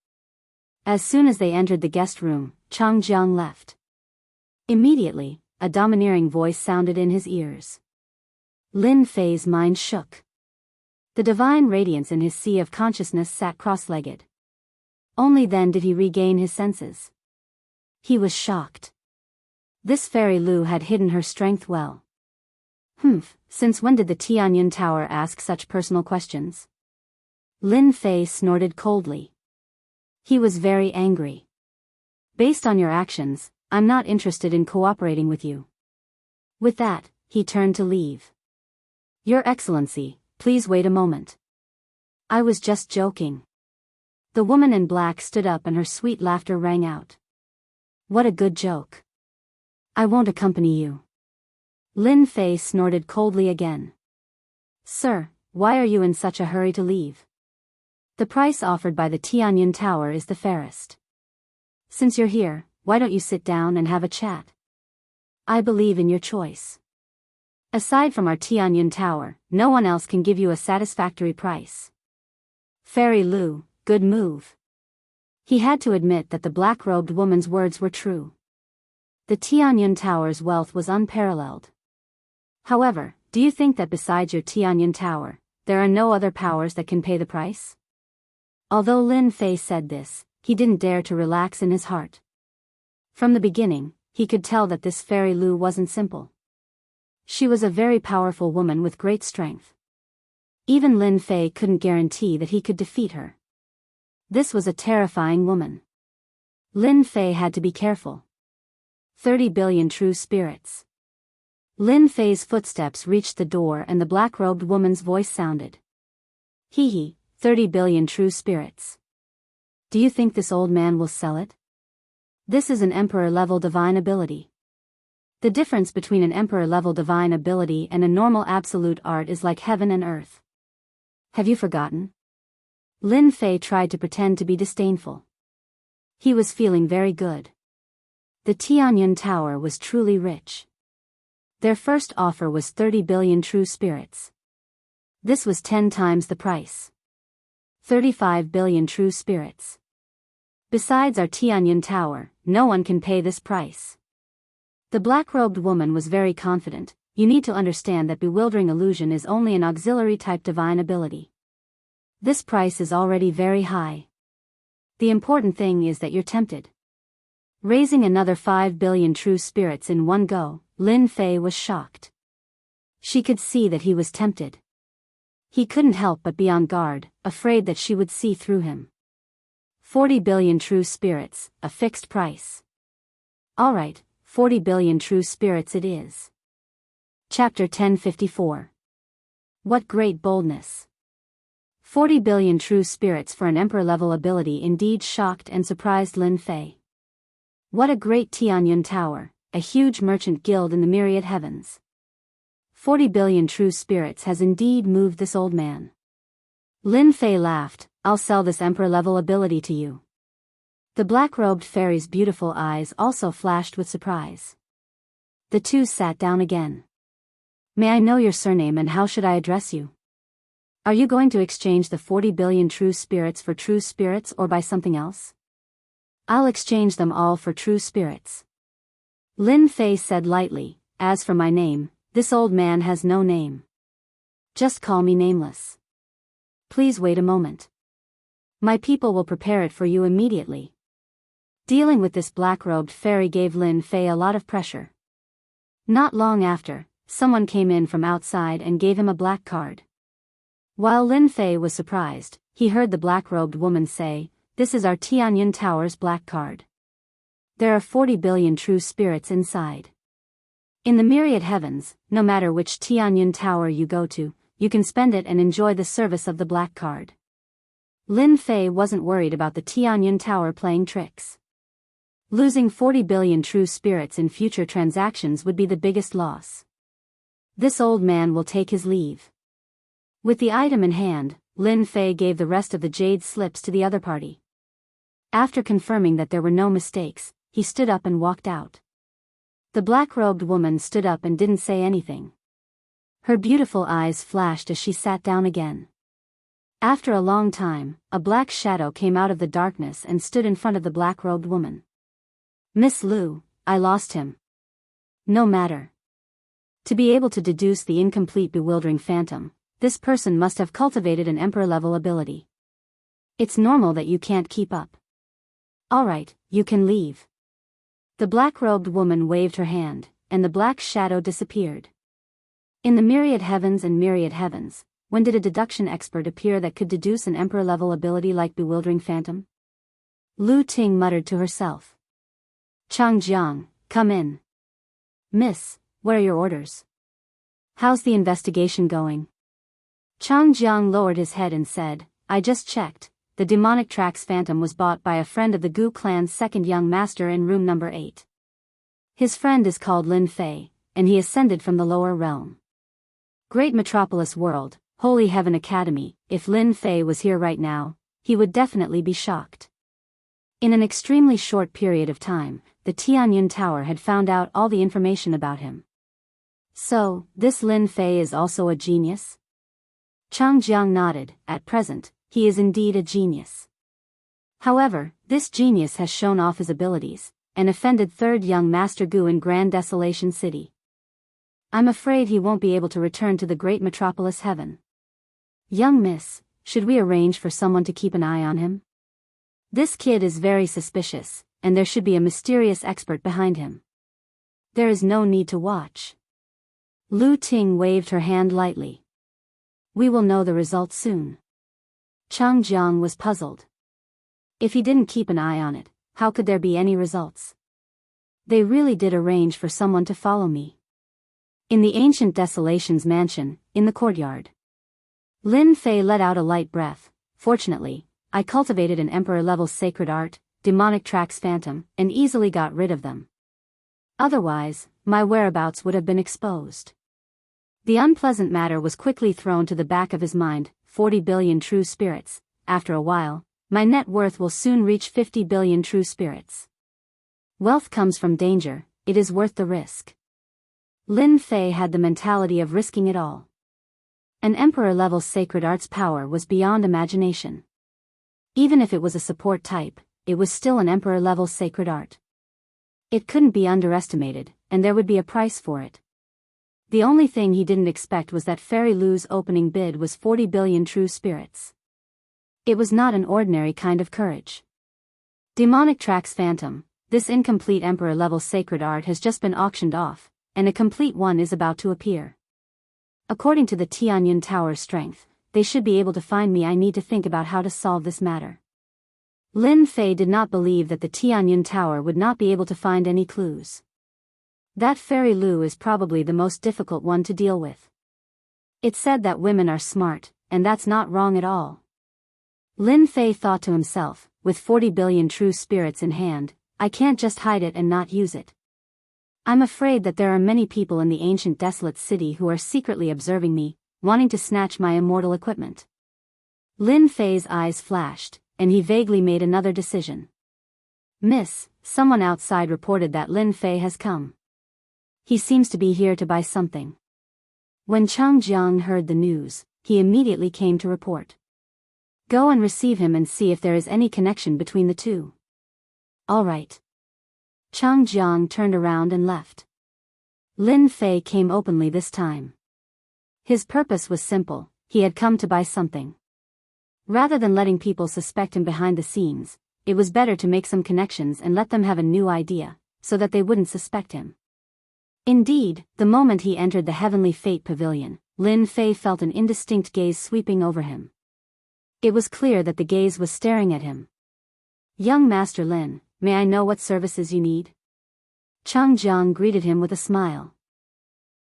As soon as they entered the guest room, Chang Jiang left. Immediately, a domineering voice sounded in his ears. Lin Fei's mind shook. The divine radiance in his sea of consciousness sat cross-legged. Only then did he regain his senses. He was shocked. This fairy Lu had hidden her strength well. Since when did the Tianyun Tower ask such personal questions? Lin Fei snorted coldly. He was very angry. Based on your actions, I'm not interested in cooperating with you. With that, he turned to leave. Your Excellency, please wait a moment. I was just joking. The woman in black stood up and her sweet laughter rang out. What a good joke. I won't accompany you. Lin Fei snorted coldly again. Sir, why are you in such a hurry to leave? The price offered by the Tianyan Tower is the fairest. Since you're here, why don't you sit down and have a chat? I believe in your choice. Aside from our Tianyan Tower, no one else can give you a satisfactory price. Fairy Lu, good move. He had to admit that the black-robed woman's words were true. The Tianyan Tower's wealth was unparalleled. However, do you think that besides your Tianyan Tower, there are no other powers that can pay the price? Although Lin Fei said this, he didn't dare to relax in his heart. From the beginning, he could tell that this Fairy Lu wasn't simple. She was a very powerful woman with great strength. Even Lin Fei couldn't guarantee that he could defeat her. This was a terrifying woman. Lin Fei had to be careful. 30 billion true spirits. Lin Fei's footsteps reached the door and the black-robed woman's voice sounded. Hee hee, 30 billion true spirits. Do you think this old man will sell it? This is an emperor-level divine ability. The difference between an emperor-level divine ability and a normal absolute art is like heaven and earth. Have you forgotten? Lin Fei tried to pretend to be disdainful. He was feeling very good. The Tianyan Tower was truly rich. Their first offer was 30 billion true spirits. This was 10 times the price. 35 billion true spirits. Besides our Tianyan Tower, no one can pay this price. The black-robed woman was very confident. You need to understand that bewildering illusion is only an auxiliary-type divine ability. This price is already very high. The important thing is that you're tempted. Raising another 5 billion true spirits in one go, Lin Fei was shocked. She could see that he was tempted. He couldn't help but be on guard, afraid that she would see through him. 40 billion true spirits, a fixed price. Alright, 40 billion true spirits it is. Chapter 1054. What great boldness. 40 billion true spirits for an emperor-level ability indeed shocked and surprised Lin Fei. What a great Tianyan Tower, a huge merchant guild in the myriad heavens. 40 billion true spirits has indeed moved this old man. Lin Fei laughed, I'll sell this emperor-level ability to you. The black-robed fairy's beautiful eyes also flashed with surprise. The two sat down again. May I know your surname and how should I address you? Are you going to exchange the 40 billion true spirits for true spirits or by something else? I'll exchange them all for true spirits. Lin Fei said lightly, as for my name, this old man has no name. Just call me Nameless. Please wait a moment. My people will prepare it for you immediately. Dealing with this black-robed fairy gave Lin Fei a lot of pressure. Not long after, someone came in from outside and gave him a black card. While Lin Fei was surprised, he heard the black-robed woman say, this is our Tianyan Tower's black card. There are 40 billion true spirits inside. In the myriad heavens, no matter which Tianyan Tower you go to, you can spend it and enjoy the service of the black card. Lin Fei wasn't worried about the Tianyan Tower playing tricks. Losing 40 billion true spirits in future transactions would be the biggest loss. This old man will take his leave. With the item in hand, Lin Fei gave the rest of the jade slips to the other party. After confirming that there were no mistakes, he stood up and walked out. The black-robed woman stood up and didn't say anything. Her beautiful eyes flashed as she sat down again. After a long time, a black shadow came out of the darkness and stood in front of the black-robed woman. Miss Lu, I lost him. No matter. To be able to deduce the incomplete bewildering phantom, this person must have cultivated an emperor-level ability. It's normal that you can't keep up. Alright, you can leave. The black-robed woman waved her hand, and the black shadow disappeared. In the myriad heavens and myriad heavens, when did a deduction expert appear that could deduce an emperor-level ability like bewildering phantom? Lu Ting muttered to herself. Chang Jiang, come in. Miss, what are your orders? How's the investigation going? Chang Jiang lowered his head and said, I just checked. The demonic Trax phantom was bought by a friend of the Gu clan's second young master in room number 8. His friend is called Lin Fei, and he ascended from the lower realm. Great metropolis world, Holy Heaven Academy, if Lin Fei was here right now, he would definitely be shocked. In an extremely short period of time, the Tianyun Tower had found out all the information about him. So, this Lin Fei is also a genius? Chang Jiang nodded. At present, he is indeed a genius. However, this genius has shown off his abilities, and offended third young Master Gu in Grand Desolation City. I'm afraid he won't be able to return to the great metropolis heaven. Young miss, should we arrange for someone to keep an eye on him? This kid is very suspicious, and there should be a mysterious expert behind him. There is no need to watch. Lu Ting waved her hand lightly. We will know the result soon. Chang Jiang was puzzled. If he didn't keep an eye on it, how could there be any results? They really did arrange for someone to follow me. In the ancient Desolations mansion, in the courtyard. Lin Fei let out a light breath. Fortunately, I cultivated an emperor-level sacred art, demonic tracks phantom, and easily got rid of them. Otherwise, my whereabouts would have been exposed. The unpleasant matter was quickly thrown to the back of his mind. 40 billion true spirits. After a while, my net worth will soon reach 50 billion true spirits. Wealth comes from danger, it is worth the risk. Lin Fei had the mentality of risking it all. An emperor-level sacred art's power was beyond imagination. Even if it was a support type, it was still an emperor-level sacred art. It couldn't be underestimated, and there would be a price for it. The only thing he didn't expect was that Fairy Lu's opening bid was 40 billion true spirits. It was not an ordinary kind of courage. Demonic Tracks Phantom, this incomplete emperor-level sacred art has just been auctioned off, and a complete one is about to appear. According to the Tianyun Tower's strength, they should be able to find me. I need to think about how to solve this matter. Lin Fei did not believe that the Tianyun Tower would not be able to find any clues. That Fairy Lu is probably the most difficult one to deal with. It's said that women are smart, and that's not wrong at all. Lin Fei thought to himself, with 40 billion true spirits in hand, I can't just hide it and not use it. I'm afraid that there are many people in the ancient desolate city who are secretly observing me, wanting to snatch my immortal equipment. Lin Fei's eyes flashed, and he vaguely made another decision. Miss, someone outside reported that Lin Fei has come. He seems to be here to buy something. When Chang Jiang heard the news, he immediately came to report. Go and receive him and see if there is any connection between the two. All right. Chang Jiang turned around and left. Lin Fei came openly this time. His purpose was simple, he had come to buy something. Rather than letting people suspect him behind the scenes, it was better to make some connections and let them have a new idea, so that they wouldn't suspect him. Indeed, the moment he entered the Heavenly Fate Pavilion, Lin Fei felt an indistinct gaze sweeping over him. It was clear that the gaze was staring at him. Young Master Lin, may I know what services you need? Chang Jiang greeted him with a smile.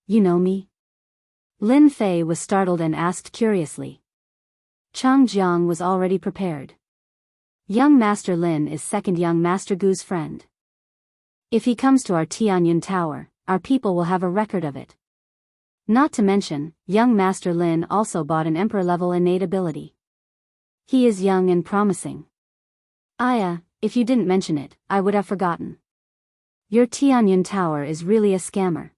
You know me? Lin Fei was startled and asked curiously. Chang Jiang was already prepared. Young Master Lin is second young Master Gu's friend. If he comes to our Tianyun Tower, our people will have a record of it. Not to mention, young Master Lin also bought an emperor-level innate ability. He is young and promising. If you didn't mention it, I would have forgotten. Your Tianyun Tower is really a scammer.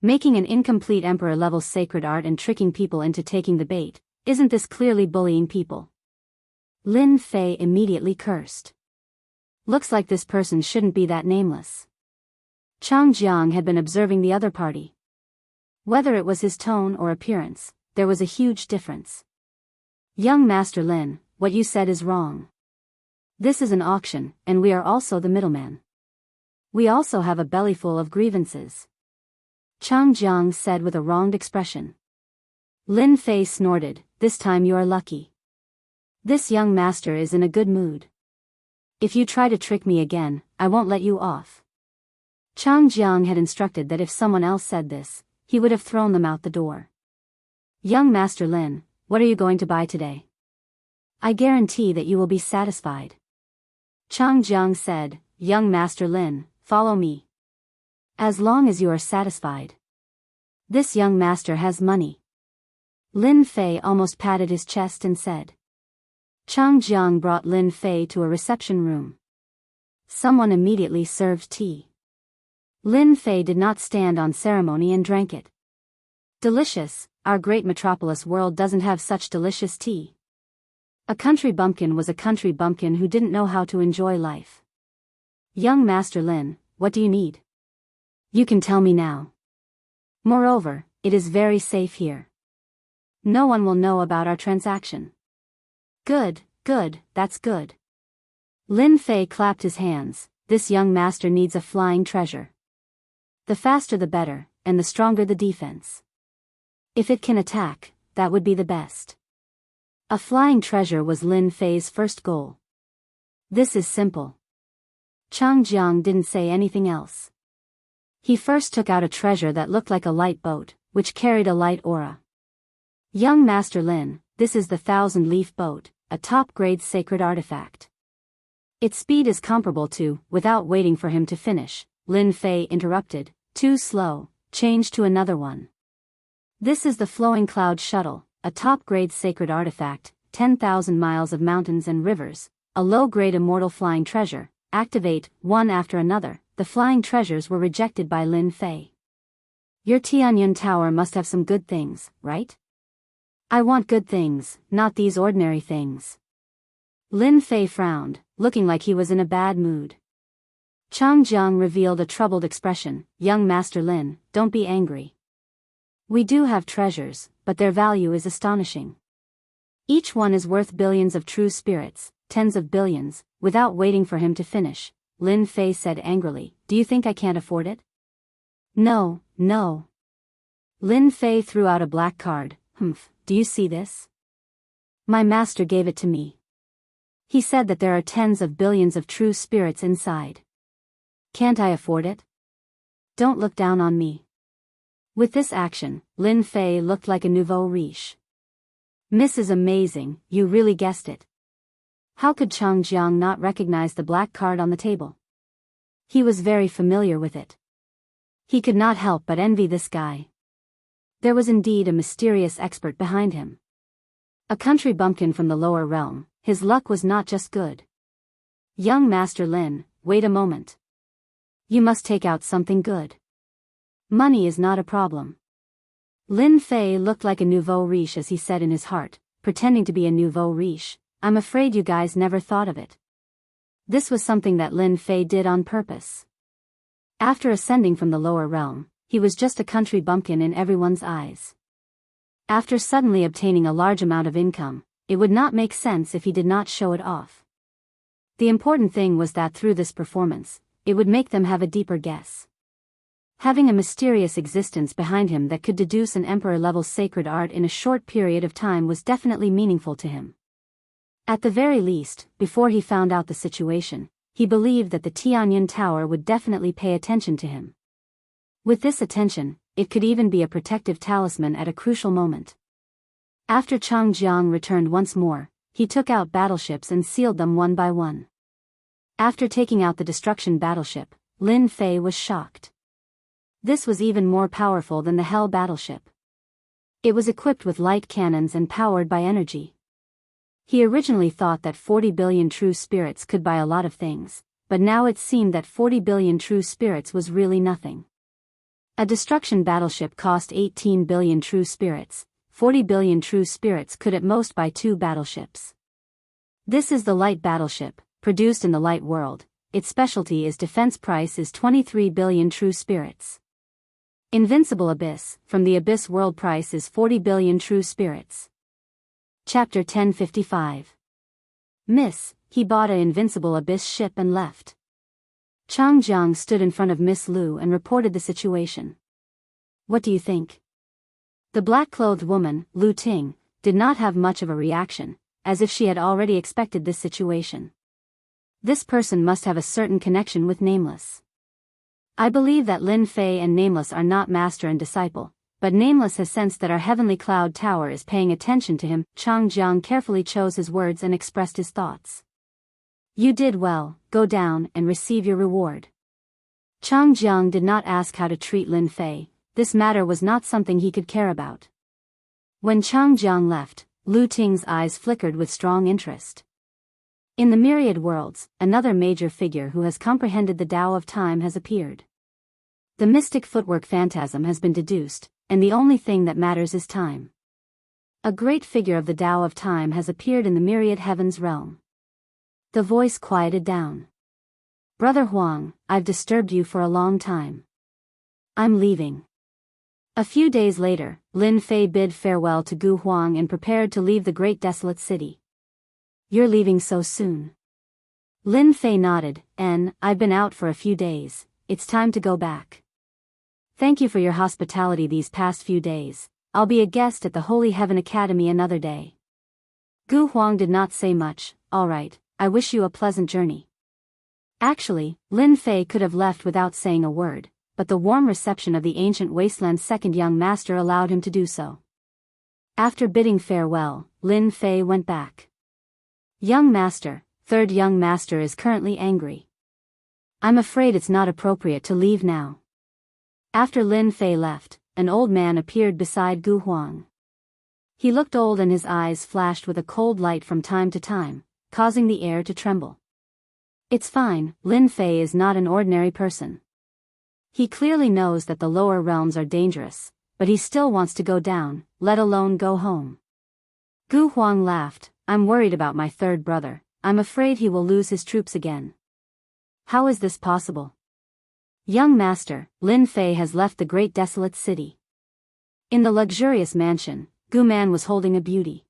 Making an incomplete emperor-level sacred art and tricking people into taking the bait, isn't this clearly bullying people? Lin Fei immediately cursed. Looks like this person shouldn't be that nameless. Chang Jiang had been observing the other party. Whether it was his tone or appearance, there was a huge difference. Young Master Lin, what you said is wrong. This is an auction, and we are also the middleman. We also have a bellyful of grievances. Chang Jiang said with a wronged expression. Lin Fei snorted, this time you are lucky. This young master is in a good mood. If you try to trick me again, I won't let you off. Chang Jiang had instructed that if someone else said this, he would have thrown them out the door. Young Master Lin, what are you going to buy today? I guarantee that you will be satisfied. Chang Jiang said, Young Master Lin, follow me. As long as you are satisfied. This young master has money. Lin Fei almost patted his chest and said. Chang Jiang brought Lin Fei to a reception room. Someone immediately served tea. Lin Fei did not stand on ceremony and drank it. Delicious, our great metropolis world doesn't have such delicious tea. A country bumpkin was a country bumpkin who didn't know how to enjoy life. Young Master Lin, what do you need? You can tell me now. Moreover, it is very safe here. No one will know about our transaction. Good, that's good. Lin Fei clapped his hands. This young master needs a flying treasure. The faster the better, and the stronger the defense. If it can attack, that would be the best. A flying treasure was Lin Fei's first goal. This is simple. Chang Jiang didn't say anything else. He first took out a treasure that looked like a light boat, which carried a light aura. Young Master Lin, this is the 1,000-leaf boat, a top-grade sacred artifact. Its speed is comparable to, without waiting for him to finish, Lin Fei interrupted, too slow, change to another one. This is the Flowing Cloud Shuttle, a top-grade sacred artifact, 10,000 miles of mountains and rivers, a low-grade immortal flying treasure. Activate, one after another. The flying treasures were rejected by Lin Fei. Your Tianyun Tower must have some good things, right? I want good things, not these ordinary things. Lin Fei frowned, looking like he was in a bad mood. Chang Jiang revealed a troubled expression. Young Master Lin, don't be angry. We do have treasures, but their value is astonishing. Each one is worth billions of true spirits, tens of billions. Without waiting for him to finish, Lin Fei said angrily, do you think I can't afford it? No. Lin Fei threw out a black card. Do you see this? My master gave it to me. He said that there are tens of billions of true spirits inside. Can't I afford it? Don't look down on me. With this action, Lin Fei looked like a nouveau riche. Miss is amazing, you really guessed it. How could Chang Jiang not recognize the black card on the table? He was very familiar with it. He could not help but envy this guy. There was indeed a mysterious expert behind him. A country bumpkin from the lower realm, his luck was not just good. Young Master Lin, wait a moment. You must take out something good. Money is not a problem. Lin Fei looked like a nouveau riche as he said in his heart, pretending to be a nouveau riche. I'm afraid you guys never thought of it. This was something that Lin Fei did on purpose. After ascending from the lower realm, he was just a country bumpkin in everyone's eyes. After suddenly obtaining a large amount of income, it would not make sense if he did not show it off. The important thing was that through this performance, it would make them have a deeper guess. Having a mysterious existence behind him that could deduce an emperor-level sacred art in a short period of time was definitely meaningful to him. At the very least, before he found out the situation, he believed that the Tianyun Tower would definitely pay attention to him. With this attention, it could even be a protective talisman at a crucial moment. After Chang Jiang returned once more, he took out battleships and sealed them one by one. After taking out the destruction battleship, Lin Fei was shocked. This was even more powerful than the Hell battleship. It was equipped with light cannons and powered by energy. He originally thought that 40 billion true spirits could buy a lot of things, but now it seemed that 40 billion true spirits was really nothing. A destruction battleship cost 18 billion true spirits. 40 billion true spirits could at most buy 2 battleships. This is the light battleship, produced in the light world. Its specialty is defense price is 23 billion true spirits. Invincible Abyss, from the Abyss world price is 40 billion true spirits. Chapter 1055. Miss, he bought a Invincible Abyss ship and left. Chang Jiang stood in front of Miss Lu and reported the situation. What do you think? The black-clothed woman, Lu Ting, did not have much of a reaction, as if she had already expected this situation. This person must have a certain connection with Nameless. I believe that Lin Fei and Nameless are not master and disciple, but Nameless has sensed that our heavenly cloud tower is paying attention to him. Chang Jiang carefully chose his words and expressed his thoughts. You did well, go down and receive your reward. Chang Jiang did not ask how to treat Lin Fei. This matter was not something he could care about. When Chang Jiang left, Lu Ting's eyes flickered with strong interest. In the myriad worlds, another major figure who has comprehended the Tao of time has appeared. The mystic footwork phantasm has been deduced, and the only thing that matters is time. A great figure of the Tao of time has appeared in the myriad heavens realm. The voice quieted down. Brother Huang, I've disturbed you for a long time. I'm leaving. A few days later, Lin Fei bid farewell to Gu Huang and prepared to leave the great desolate city. You're leaving so soon? Lin Fei nodded, I've been out for a few days, it's time to go back. Thank you for your hospitality these past few days. I'll be a guest at the Holy Heaven Academy another day. Gu Huang did not say much. All right, I wish you a pleasant journey. Actually, Lin Fei could have left without saying a word, but the warm reception of the ancient wasteland's second young master allowed him to do so. After bidding farewell, Lin Fei went back. Young master, third young master is currently angry. I'm afraid it's not appropriate to leave now. After Lin Fei left, an old man appeared beside Gu Huang. He looked old and his eyes flashed with a cold light from time to time, causing the air to tremble. It's fine, Lin Fei is not an ordinary person. He clearly knows that the lower realms are dangerous, but he still wants to go down, let alone go home. Gu Huang laughed. I'm worried about my third brother. I'm afraid he will lose his troops again. How is this possible? Young master, Lin Fei has left the great desolate city. In the luxurious mansion, Gu Man was holding a beauty.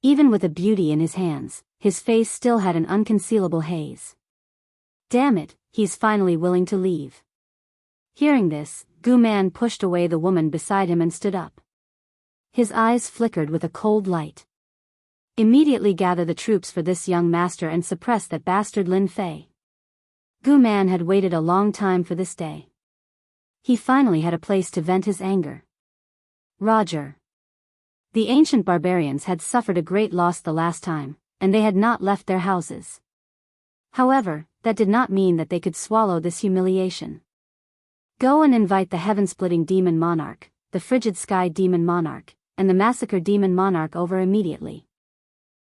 Even with a beauty in his hands, his face still had an unconcealable haze. Damn it, he's finally willing to leave. Hearing this, Gu Man pushed away the woman beside him and stood up. His eyes flickered with a cold light. Immediately gather the troops for this young master and suppress that bastard Lin Fei. Gu Man had waited a long time for this day. He finally had a place to vent his anger. Roger. The ancient barbarians had suffered a great loss the last time, and they had not left their houses. However, that did not mean that they could swallow this humiliation. Go and invite the heaven-splitting demon monarch, the frigid sky demon monarch, and the massacre demon monarch over immediately.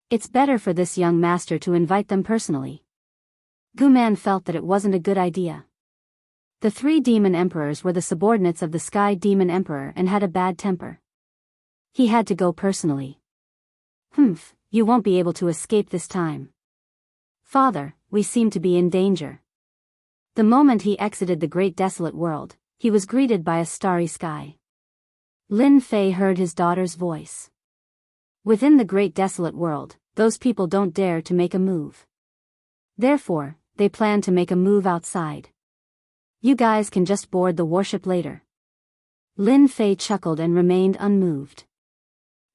It's better for this young master to invite them personally. Gu Man felt that it wasn't a good idea. The three demon emperors were the subordinates of the sky demon emperor and had a bad temper. He had to go personally. You won't be able to escape this time. Father, we seem to be in danger. The moment he exited the great desolate world, he was greeted by a starry sky. Lin Fei heard his daughter's voice. Within the great desolate world, those people don't dare to make a move. Therefore, they plan to make a move outside. You guys can just board the warship later. Lin Fei chuckled and remained unmoved.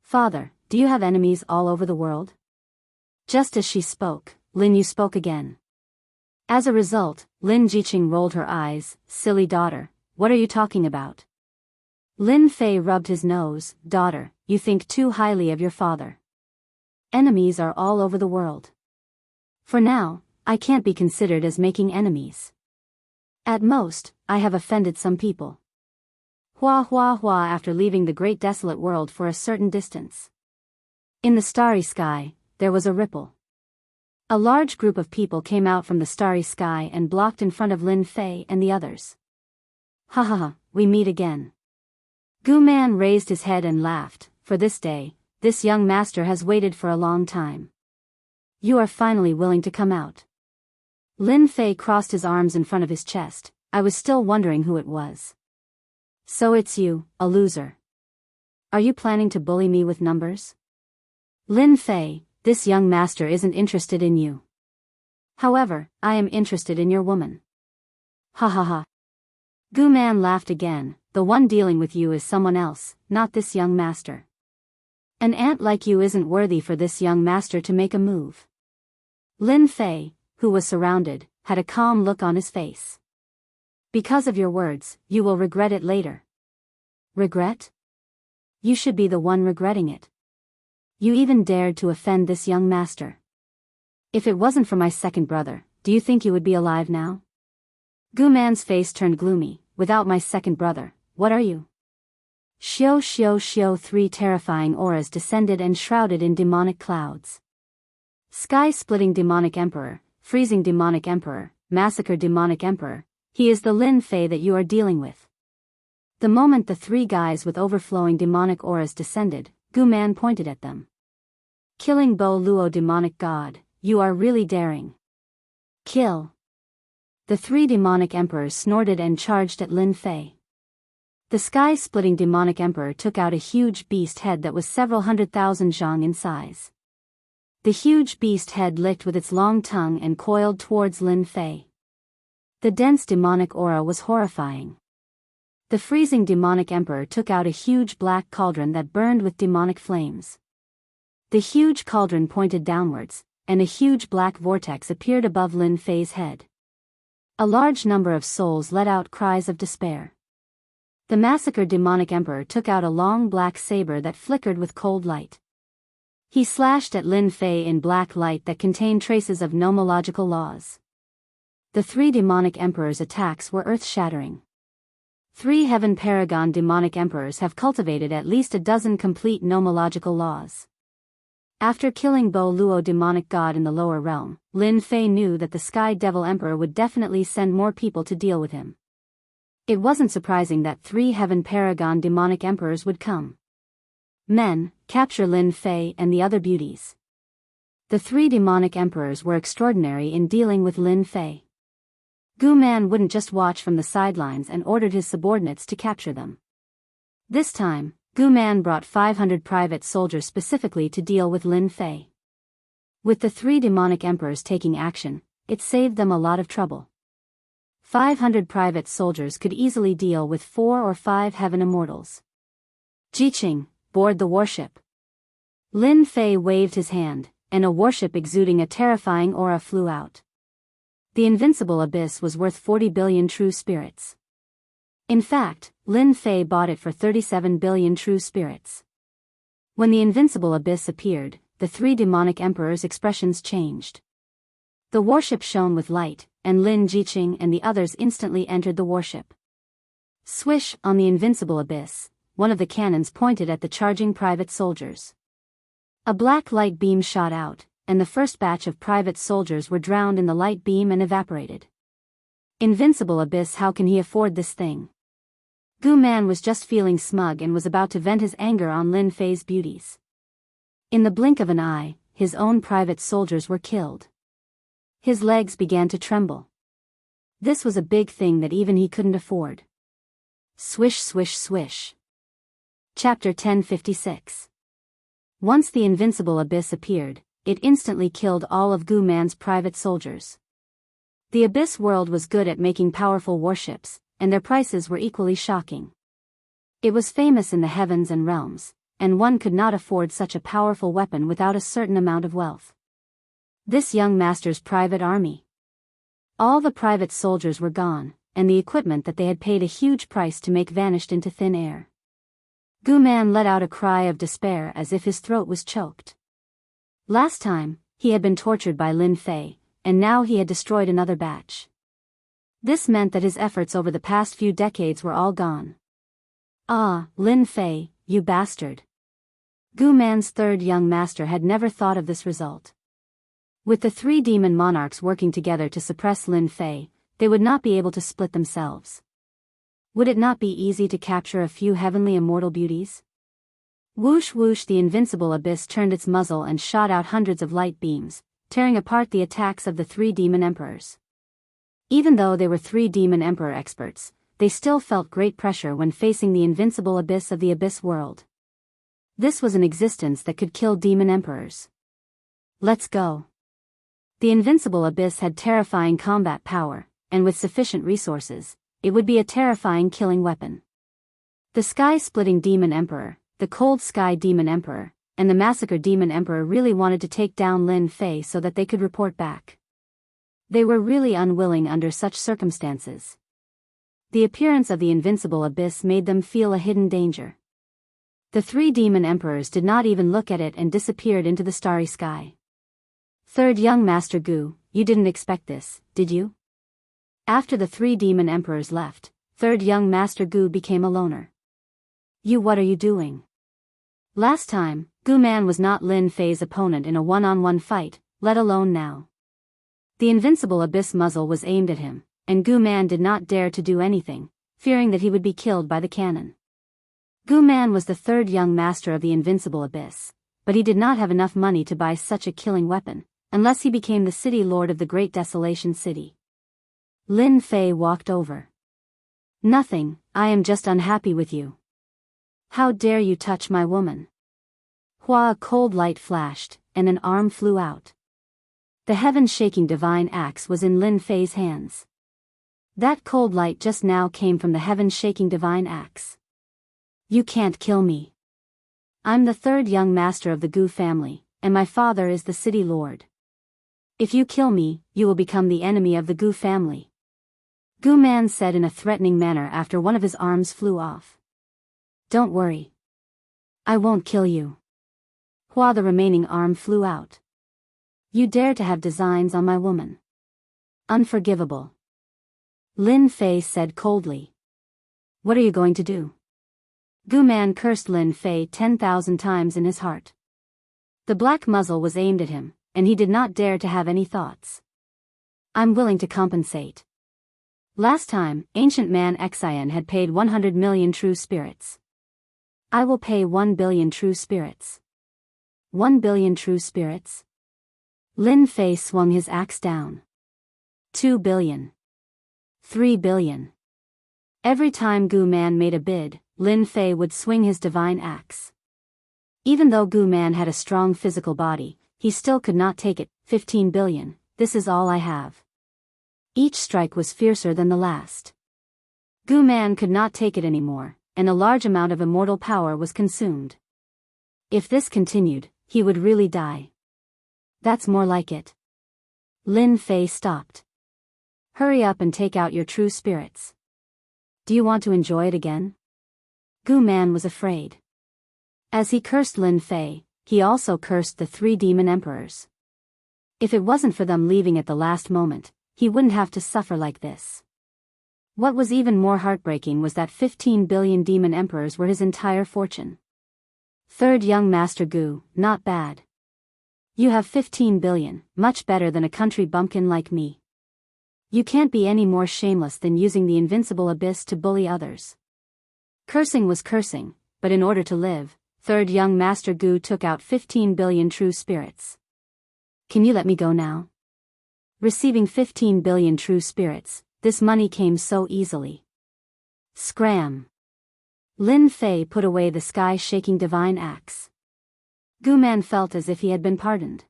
Father, do you have enemies all over the world? Just as she spoke, Lin Yu spoke again. As a result, Lin Jiqing rolled her eyes. Silly daughter, what are you talking about? Lin Fei rubbed his nose. Daughter, you think too highly of your father. Enemies are all over the world. For now, I can't be considered as making enemies. At most, I have offended some people. Hua hua hua. After leaving the great desolate world for a certain distance. In the starry sky, there was a ripple. A large group of people came out from the starry sky and blocked in front of Lin Fei and the others. Ha ha ha, we meet again. Gu Man raised his head and laughed. For this day, this young master has waited for a long time. You are finally willing to come out. Lin Fei crossed his arms in front of his chest. I was still wondering who it was. So it's you, a loser. Are you planning to bully me with numbers? Lin Fei, this young master isn't interested in you. However, I am interested in your woman. Ha ha ha. Gu Man laughed again. The one dealing with you is someone else, not this young master. An ant like you isn't worthy for this young master to make a move. Lin Fei, who was surrounded, had a calm look on his face. Because of your words, you will regret it later. Regret? You should be the one regretting it. You even dared to offend this young master. If it wasn't for my second brother, do you think you would be alive now? Gu Man's face turned gloomy. Without my second brother, what are you? Shio shio shio, 3 terrifying auras descended and shrouded in demonic clouds. Sky-splitting demonic emperor, freezing demonic emperor, massacre demonic emperor, he is the Lin Fei that you are dealing with. The moment the 3 guys with overflowing demonic auras descended, Gu Man pointed at them. Killing Bo Luo demonic god, you are really daring. Kill. The 3 demonic emperors snorted and charged at Lin Fei. The sky-splitting demonic emperor took out a huge beast head that was several 100,000 zhang in size. The huge beast head licked with its long tongue and coiled towards Lin Fei. The dense demonic aura was horrifying. The freezing demonic emperor took out a huge black cauldron that burned with demonic flames. The huge cauldron pointed downwards, and a huge black vortex appeared above Lin Fei's head. A large number of souls let out cries of despair. The massacred demonic emperor took out a long black saber that flickered with cold light. He slashed at Lin Fei in black light that contained traces of nomological laws. The 3 demonic emperors' attacks were earth-shattering. 3 heaven paragon demonic emperors have cultivated at least a dozen complete nomological laws. After killing Bo Luo demonic god in the lower realm, Lin Fei knew that the Sky Devil Emperor would definitely send more people to deal with him. It wasn't surprising that 3 heaven paragon demonic emperors would come. Men, capture Lin Fei and the other beauties. The 3 demonic emperors were extraordinary in dealing with Lin Fei. Gu Man wouldn't just watch from the sidelines and ordered his subordinates to capture them. This time, Gu Man brought 500 private soldiers specifically to deal with Lin Fei. With the 3 demonic emperors taking action, it saved them a lot of trouble. 500 private soldiers could easily deal with 4 or 5 heaven immortals. Jiqing, board the warship. Lin Fei waved his hand, and a warship exuding a terrifying aura flew out. The invincible abyss was worth 40 billion true spirits. In fact, Lin Fei bought it for 37 billion true spirits. When the invincible abyss appeared, the 3 demonic emperors' expressions changed. The warship shone with light, and Lin Jiqing and the others instantly entered the warship. Swish, on the invincible abyss, one of the cannons pointed at the charging private soldiers. A black light beam shot out, and the first batch of private soldiers were drowned in the light beam and evaporated. Invincible abyss, how can he afford this thing? Gu Man was just feeling smug and was about to vent his anger on Lin Fei's beauties. In the blink of an eye, his own private soldiers were killed. His legs began to tremble. This was a big thing that even he couldn't afford. Swish swish swish. Chapter 1056. Once the invincible abyss appeared, it instantly killed all of Gu Man's private soldiers. The abyss world was good at making powerful warships, and their prices were equally shocking. It was famous in the heavens and realms, and one could not afford such a powerful weapon without a certain amount of wealth. This young master's private army. All the private soldiers were gone, and the equipment that they had paid a huge price to make vanished into thin air. Gu Man let out a cry of despair as if his throat was choked. Last time, he had been tortured by Lin Fei, and now he had destroyed another batch. This meant that his efforts over the past few decades were all gone. Ah, Lin Fei, you bastard. Gu Man's 3rd young master had never thought of this result. With the 3 demon monarchs working together to suppress Lin Fei, they would not be able to split themselves. Would it not be easy to capture a few heavenly immortal beauties? Whoosh whoosh, the invincible abyss turned its muzzle and shot out hundreds of light beams, tearing apart the attacks of the 3 demon emperors. Even though they were 3 demon emperor experts, they still felt great pressure when facing the invincible abyss of the abyss world. This was an existence that could kill demon emperors. Let's go. The invincible abyss had terrifying combat power, and with sufficient resources, it would be a terrifying killing weapon. The sky-splitting demon emperor, the cold sky demon emperor, and the massacre demon emperor really wanted to take down Lin Fei so that they could report back. They were really unwilling under such circumstances. The appearance of the invincible abyss made them feel a hidden danger. The 3 demon emperors did not even look at it and disappeared into the starry sky. 3rd young master Gu, you didn't expect this, did you? After the 3 demon emperors left, 3rd young master Gu became a loner. What are you doing? Last time, Gu Man was not Lin Fei's opponent in a one-on-one fight, let alone now. The invincible abyss muzzle was aimed at him, and Gu Man did not dare to do anything, fearing that he would be killed by the cannon. Gu Man was the third young master of the invincible abyss, but he did not have enough money to buy such a killing weapon, unless he became the city lord of the Great Desolation City. Lin Fei walked over. Nothing, I am just unhappy with you. How dare you touch my woman? Hua, a cold light flashed, and an arm flew out. The heaven-shaking divine axe was in Lin Fei's hands. That cold light just now came from the heaven-shaking divine axe. You can't kill me. I'm the third young master of the Gu family, and my father is the city lord. If you kill me, you will become the enemy of the Gu family. Gu Man said in a threatening manner after one of his arms flew off. Don't worry. I won't kill you. Hua, the remaining arm flew out. You dare to have designs on my woman. Unforgivable. Lin Fei said coldly. What are you going to do? Gu Man cursed Lin Fei 10,000 times in his heart. The black muzzle was aimed at him, and he did not dare to have any thoughts. I'm willing to compensate. Last time, ancient man Xian had paid 100 million true spirits. I will pay 1 billion true spirits. 1 billion true spirits? Lin Fei swung his axe down. 2 billion. 3 billion. Every time Gu Man made a bid, Lin Fei would swing his divine axe. Even though Gu Man had a strong physical body, he still could not take it. 15 billion, this is all I have. Each strike was fiercer than the last. Gu Man could not take it anymore, and a large amount of immortal power was consumed. If this continued, he would really die. That's more like it. Lin Fei stopped. Hurry up and take out your true spirits. Do you want to enjoy it again? Gu Man was afraid. As he cursed Lin Fei, he also cursed the 3 demon emperors. If it wasn't for them leaving at the last moment, he wouldn't have to suffer like this. What was even more heartbreaking was that 15 billion demon emperors were his entire fortune. Third young master Gu, not bad. You have 15 billion, much better than a country bumpkin like me. You can't be any more shameless than using the invincible abyss to bully others. Cursing was cursing, but in order to live, third young master Gu took out 15 billion true spirits. Can you let me go now? Receiving 15 billion true spirits, this money came so easily. Scram. Lin Fei put away the sky-shaking divine axe. Gu Man felt as if he had been pardoned.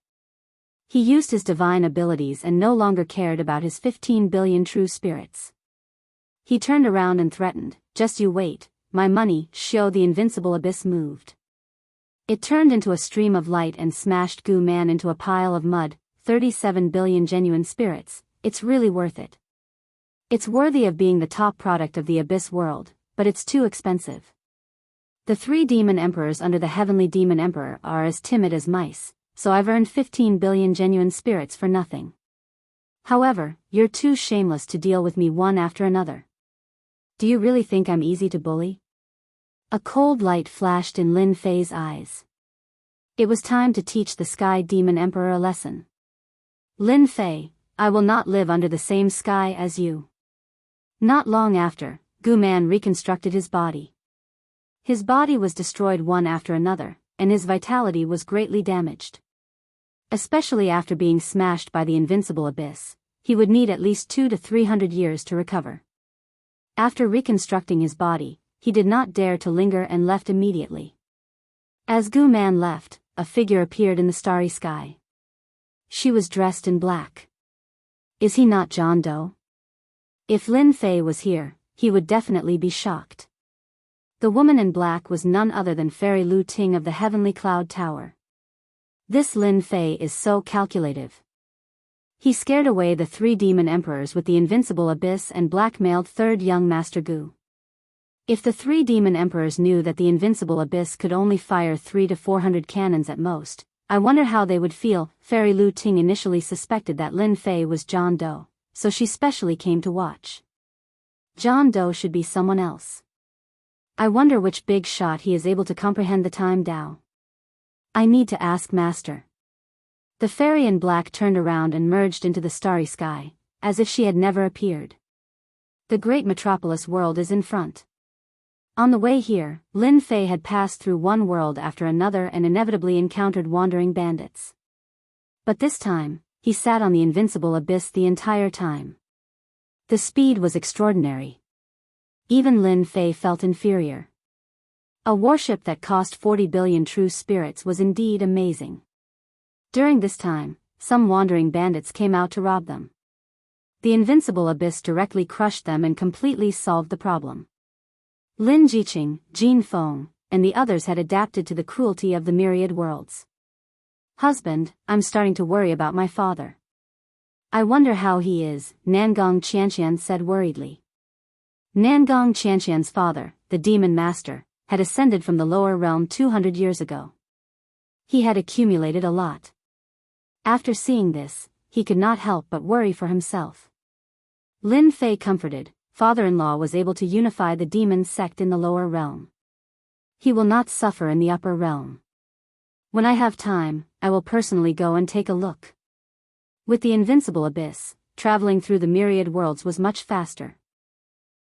He used his divine abilities and no longer cared about his 15 billion true spirits. He turned around and threatened, just you wait, my money, Shio the invincible abyss moved. It turned into a stream of light and smashed Gu Man into a pile of mud. 37 billion genuine spirits, it's really worth it. It's worthy of being the top product of the abyss world, but it's too expensive. The 3 demon emperors under the heavenly demon emperor are as timid as mice, so I've earned 15 billion genuine spirits for nothing. However, you're too shameless to deal with me one after another. Do you really think I'm easy to bully? A cold light flashed in Lin Fei's eyes. It was time to teach the Sky Demon Emperor a lesson. Lin Fei, I will not live under the same sky as you. Not long after, Gu Man reconstructed his body. His body was destroyed one after another, and his vitality was greatly damaged. Especially after being smashed by the invincible abyss, he would need at least 200 to 300 years to recover. After reconstructing his body, he did not dare to linger and left immediately. As Gu Man left, a figure appeared in the starry sky. She was dressed in black. Is he not John Doe? If Lin Fei was here, he would definitely be shocked. The woman in black was none other than Fairy Lu Ting of the Heavenly Cloud Tower. This Lin Fei is so calculative. He scared away the 3 demon emperors with the invincible abyss and blackmailed third young master Gu. If the 3 demon emperors knew that the invincible abyss could only fire 300 to 400 cannons at most, I wonder how they would feel. Fairy Lu Ting initially suspected that Lin Fei was John Doe, so she specially came to watch. John Doe should be someone else. I wonder which big shot he is able to comprehend the time Tao. I need to ask Master. The fairy in black turned around and merged into the starry sky, as if she had never appeared. The great metropolis world is in front. On the way here, Lin Fei had passed through one world after another and inevitably encountered wandering bandits. But this time, he sat on the invincible abyss the entire time. The speed was extraordinary. Even Lin Fei felt inferior. A warship that cost 40 billion true spirits was indeed amazing. During this time, some wandering bandits came out to rob them. The invincible abyss directly crushed them and completely solved the problem. Lin Jiqing, Jin Feng, and the others had adapted to the cruelty of the myriad worlds. Husband, I'm starting to worry about my father. I wonder how he is, Nangong Qianqian said worriedly. Nangong Qianqian's father, the demon master, had ascended from the lower realm 200 years ago. He had accumulated a lot. After seeing this, he could not help but worry for himself. Lin Fei comforted, father-in-law was able to unify the demon sect in the lower realm. He will not suffer in the upper realm. When I have time, I will personally go and take a look. With the invincible abyss, traveling through the myriad worlds was much faster.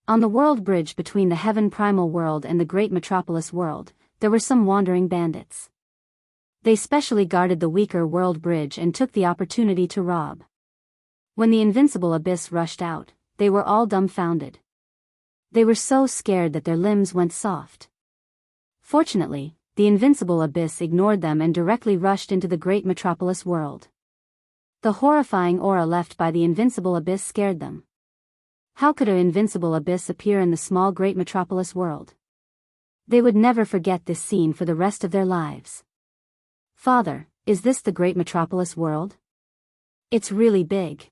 On the world bridge between the heaven primal world and the great metropolis world, there were some wandering bandits. They specially guarded the weaker world bridge and took the opportunity to rob. When the invincible abyss rushed out, they were all dumbfounded. They were so scared that their limbs went soft. Fortunately, the invincible abyss ignored them and directly rushed into the great metropolis world. The horrifying aura left by the invincible abyss scared them. How could an invincible abyss appear in the small great metropolis world? They would never forget this scene for the rest of their lives. Father, is this the great metropolis world? It's really big.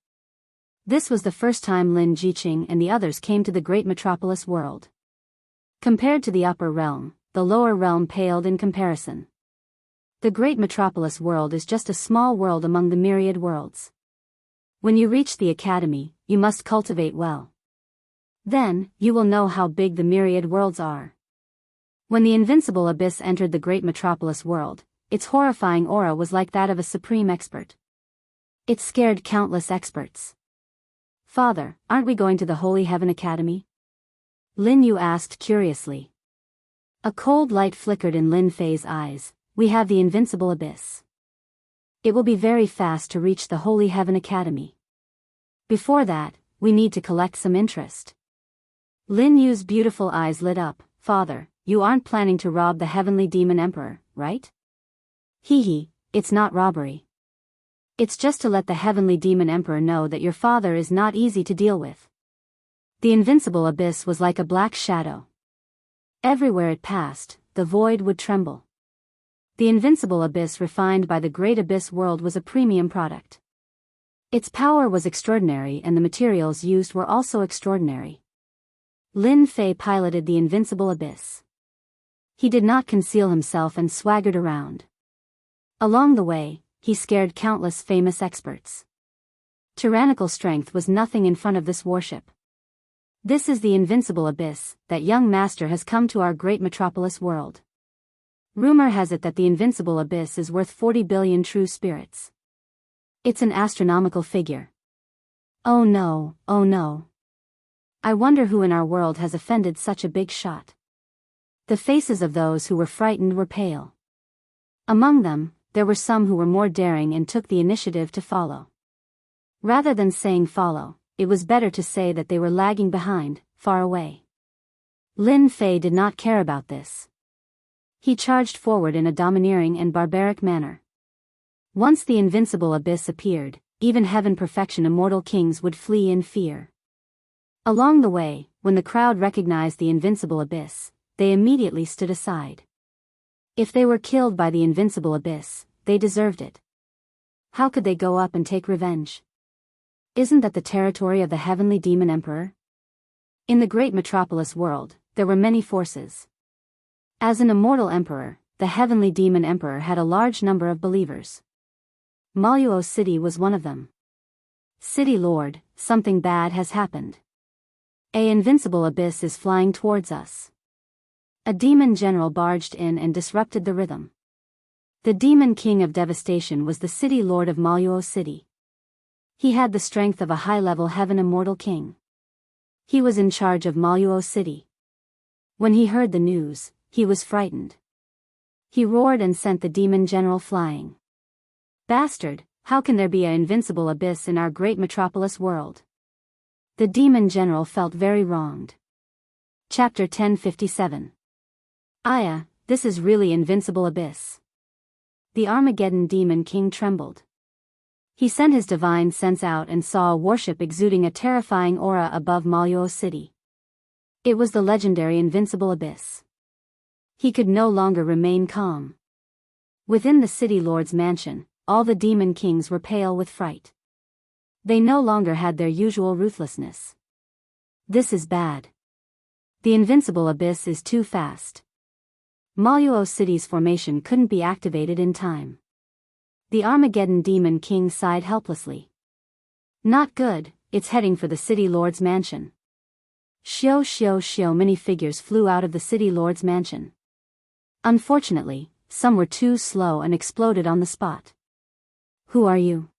This was the first time Lin Jiqing and the others came to the great metropolis world. Compared to the upper realm, the lower realm paled in comparison. The great metropolis world is just a small world among the myriad worlds. When you reach the academy, you must cultivate well. Then, you will know how big the myriad worlds are. When the invincible abyss entered the great metropolis world, its horrifying aura was like that of a supreme expert. It scared countless experts. Father, aren't we going to the Holy Heaven Academy? Lin Yu asked curiously. A cold light flickered in Lin Fei's eyes. We have the invincible abyss. It will be very fast to reach the Holy Heaven Academy. Before that, we need to collect some interest. Lin Yu's beautiful eyes lit up. Father, you aren't planning to rob the Heavenly Demon Emperor, right? Hee, it's not robbery. It's just to let the Heavenly Demon Emperor know that your father is not easy to deal with. The invincible abyss was like a black shadow. Everywhere it passed, the void would tremble. The invincible abyss refined by the great abyss world was a premium product. Its power was extraordinary and the materials used were also extraordinary. Lin Fei piloted the invincible abyss. He did not conceal himself and swaggered around. Along the way, he scared countless famous experts. Tyrannical strength was nothing in front of this warship. This is the invincible abyss, that young master has come to our great metropolis world. Rumor has it that the invincible abyss is worth 40 billion true spirits. It's an astronomical figure. Oh no, oh no. I wonder who in our world has offended such a big shot. The faces of those who were frightened were pale. Among them, there were some who were more daring and took the initiative to follow. Rather than saying follow, it was better to say that they were lagging behind, far away. Lin Fei did not care about this. He charged forward in a domineering and barbaric manner. Once the invincible abyss appeared, even heaven perfection immortal kings would flee in fear. Along the way, when the crowd recognized the invincible abyss, they immediately stood aside. If they were killed by the invincible abyss, they deserved it. How could they go up and take revenge? Isn't that the territory of the Heavenly Demon Emperor? In the great metropolis world, there were many forces. As an immortal emperor, the Heavenly Demon Emperor had a large number of believers. Maluo City was one of them. City Lord, something bad has happened. An invincible abyss is flying towards us. A demon general barged in and disrupted the rhythm. The demon king of devastation was the city lord of Maluo City. He had the strength of a high-level heaven immortal king. He was in charge of Maluo City. When he heard the news, he was frightened. He roared and sent the demon general flying. Bastard, how can there be an invincible abyss in our great metropolis world? The demon general felt very wronged. Chapter 1057. Aya, this is really invincible abyss. The Armageddon demon king trembled. He sent his divine sense out and saw a warship exuding a terrifying aura above Maluo City. It was the legendary invincible abyss. He could no longer remain calm. Within the city lord's mansion, all the demon kings were pale with fright. They no longer had their usual ruthlessness. This is bad. The invincible abyss is too fast. Maluo City's formation couldn't be activated in time. The Armageddon demon king sighed helplessly. Not good, it's heading for the city lord's mansion. Shio shio shio, many figures flew out of the city lord's mansion. Unfortunately, some were too slow and exploded on the spot. Who are you?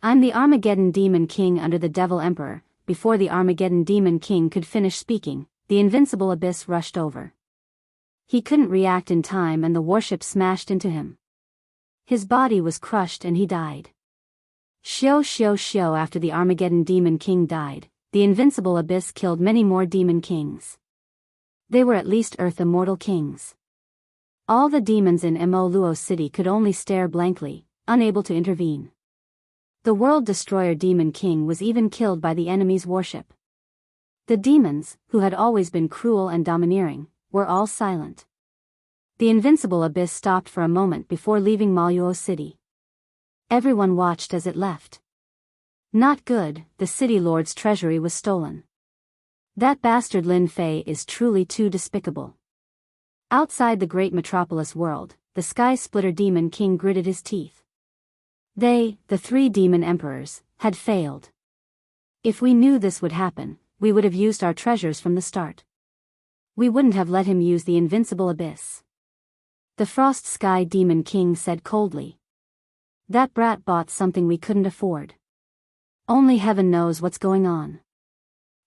I'm the Armageddon demon king under the devil emperor. Before the Armageddon demon king could finish speaking, the invincible abyss rushed over. He couldn't react in time and the warship smashed into him. His body was crushed and he died. Shio shio shio, after the Armageddon demon king died, the invincible abyss killed many more demon kings. They were at least earth immortal kings. All the demons in Maluo City could only stare blankly, unable to intervene. The World Destroyer demon king was even killed by the enemy's warship. The demons, who had always been cruel and domineering, were all silent. The invincible abyss stopped for a moment before leaving Maluo City. Everyone watched as it left. Not good, the city lord's treasury was stolen. That bastard Lin Fei is truly too despicable. Outside the great metropolis world, the Sky Splitter demon king gritted his teeth. They, the three demon emperors, had failed. If we knew this would happen, we would have used our treasures from the start. We wouldn't have let him use the invincible abyss. The Frost Sky demon king said coldly. That brat bought something we couldn't afford. Only heaven knows what's going on.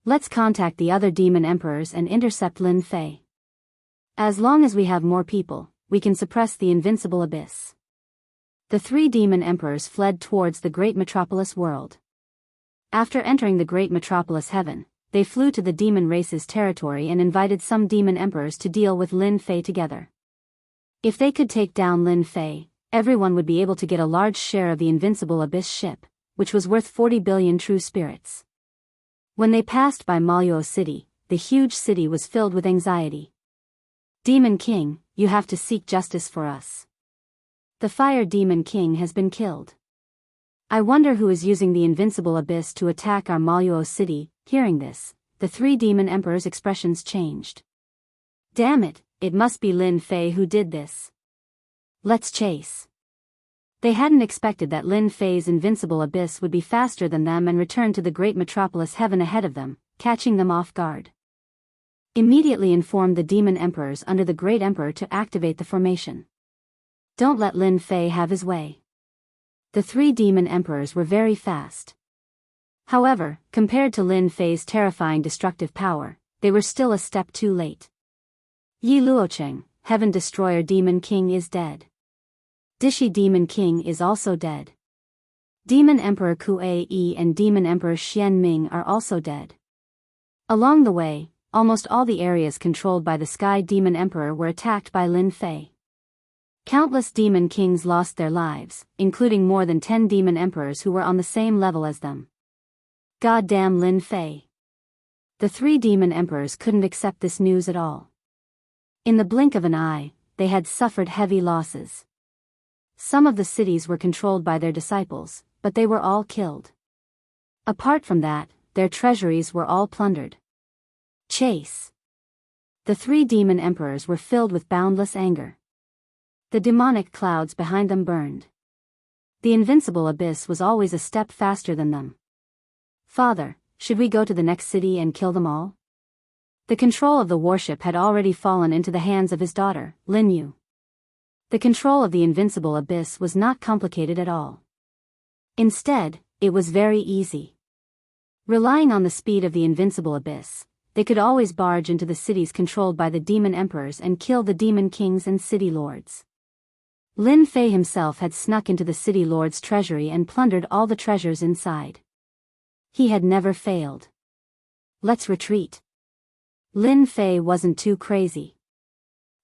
Let's contact the other demon emperors and intercept Lin Fei. As long as we have more people, we can suppress the invincible abyss. The three demon emperors fled towards the great metropolis world. After entering the great metropolis heaven, they flew to the demon race's territory and invited some demon emperors to deal with Lin Fei together. If they could take down Lin Fei, everyone would be able to get a large share of the invincible abyss ship, which was worth 40 billion true spirits. When they passed by Maluo City, the huge city was filled with anxiety. Demon King, you have to seek justice for us. The Fire Demon King has been killed. I wonder who is using the invincible abyss to attack our Maluo City. Hearing this, the three demon emperors' expressions changed. Damn it, it must be Lin Fei who did this. Let's chase. They hadn't expected that Lin Fei's invincible abyss would be faster than them and return to the great metropolis heaven ahead of them, catching them off guard. Immediately informed the demon emperors under the great emperor to activate the formation. Don't let Lin Fei have his way. The three demon emperors were very fast. However, compared to Lin Fei's terrifying destructive power, they were still a step too late. Yi Luocheng, Heaven Destroyer Demon King is dead. Dishi Demon King is also dead. Demon Emperor Kuei and Demon Emperor Xian Ming are also dead. Along the way, almost all the areas controlled by the Sky Demon Emperor were attacked by Lin Fei. Countless demon kings lost their lives, including more than 10 demon emperors who were on the same level as them. Goddamn Lin Fei. The three demon emperors couldn't accept this news at all. In the blink of an eye, they had suffered heavy losses. Some of the cities were controlled by their disciples, but they were all killed. Apart from that, their treasuries were all plundered. Chase. The three demon emperors were filled with boundless anger. The demonic clouds behind them burned. The invincible abyss was always a step faster than them. Father, should we go to the next city and kill them all? The control of the warship had already fallen into the hands of his daughter, Lin Yu. The control of the invincible abyss was not complicated at all. Instead, it was very easy. Relying on the speed of the invincible abyss, they could always barge into the cities controlled by the demon emperors and kill the demon kings and city lords. Lin Fei himself had snuck into the city lord's treasury and plundered all the treasures inside. He had never failed. Let's retreat. Lin Fei wasn't too crazy.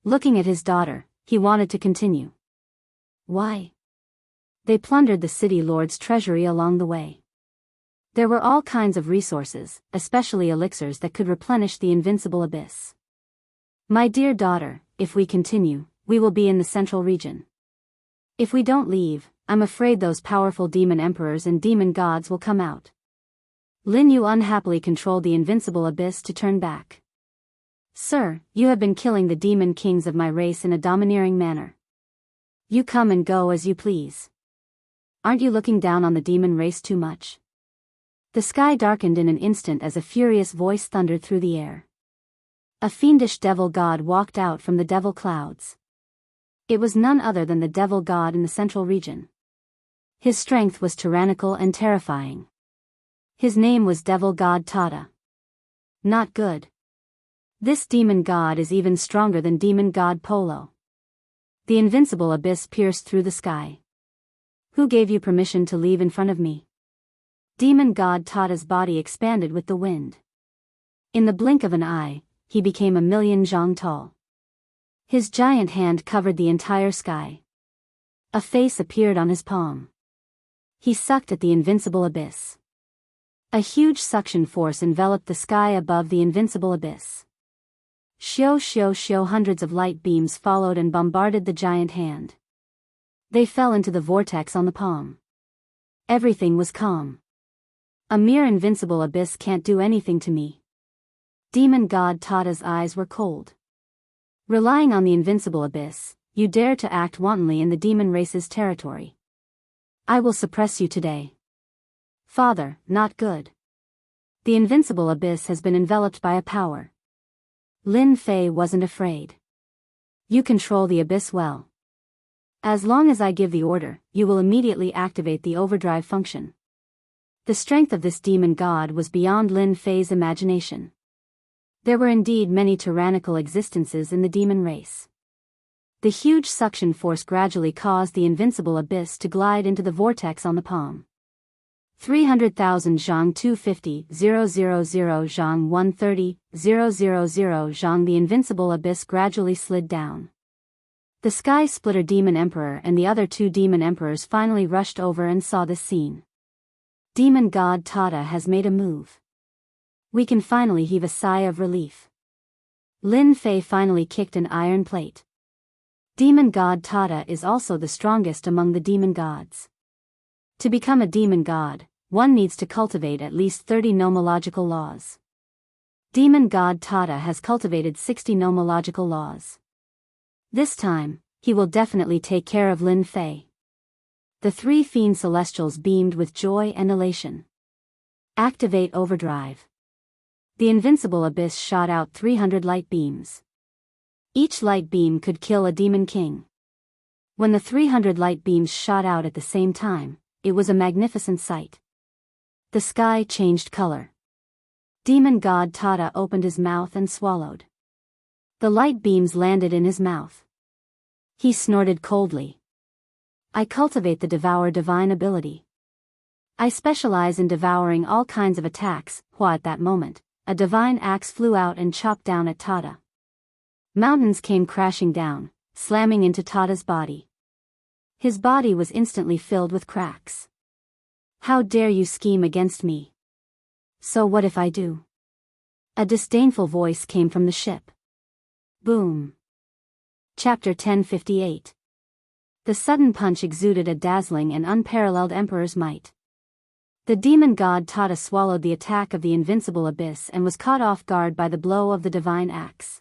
Looking at his daughter, he wanted to continue. Why? They plundered the city lord's treasury along the way. There were all kinds of resources, especially elixirs that could replenish the invincible abyss. My dear daughter, if we continue, we will be in the central region. If we don't leave, I'm afraid those powerful demon emperors and demon gods will come out. Lin Yu unhappily controlled the invincible abyss to turn back. Sir, you have been killing the demon kings of my race in a domineering manner. You come and go as you please. Aren't you looking down on the demon race too much? The sky darkened in an instant as a furious voice thundered through the air. A fiendish devil god walked out from the devil clouds. It was none other than the devil god in the central region. His strength was tyrannical and terrifying. His name was devil god Tada. Not good. This demon god is even stronger than demon god Polo. The invincible abyss pierced through the sky. Who gave you permission to leave in front of me? Demon god Tada's body expanded with the wind. In the blink of an eye, he became 1,000,000 zhang tall. His giant hand covered the entire sky. A face appeared on his palm. He sucked at the invincible abyss. A huge suction force enveloped the sky above the invincible abyss. Shio, hundreds of light beams followed and bombarded the giant hand. They fell into the vortex on the palm. Everything was calm. A mere invincible abyss can't do anything to me. Demon god Tada's eyes were cold. Relying on the invincible abyss, you dare to act wantonly in the demon race's territory. I will suppress you today. Father, not good. The invincible abyss has been enveloped by a power. Lin Fei wasn't afraid. You control the abyss well. As long as I give the order, you will immediately activate the overdrive function. The strength of this demon god was beyond Lin Fei's imagination. There were indeed many tyrannical existences in the demon race. The huge suction force gradually caused the invincible abyss to glide into the vortex on the palm. 300,000 zhang 250, 000 zhang 130, 000 zhang. The invincible abyss gradually slid down. The Sky Splitter Demon Emperor and the other two demon emperors finally rushed over and saw this scene. Demon god Tada has made a move. We can finally heave a sigh of relief. Lin Fei finally kicked an iron plate. Demon god Tada is also the strongest among the demon gods. To become a demon god, one needs to cultivate at least 30 nomological laws. Demon god Tada has cultivated 60 nomological laws. This time, he will definitely take care of Lin Fei. The three fiend celestials beamed with joy and elation. Activate overdrive. The invincible abyss shot out 300 light beams. Each light beam could kill a demon king. When the 300 light beams shot out at the same time, it was a magnificent sight. The sky changed color. Demon god Tada opened his mouth and swallowed. The light beams landed in his mouth. He snorted coldly. I cultivate the Devour divine ability. I specialize in devouring all kinds of attacks. At that moment, a divine axe flew out and chopped down at Tada. Mountains came crashing down, slamming into Tada's body. His body was instantly filled with cracks. How dare you scheme against me? So what if I do? A disdainful voice came from the ship. Boom. Chapter 1058. The sudden punch exuded a dazzling and unparalleled emperor's might. The demon god Tada swallowed the attack of the invincible abyss and was caught off guard by the blow of the divine axe.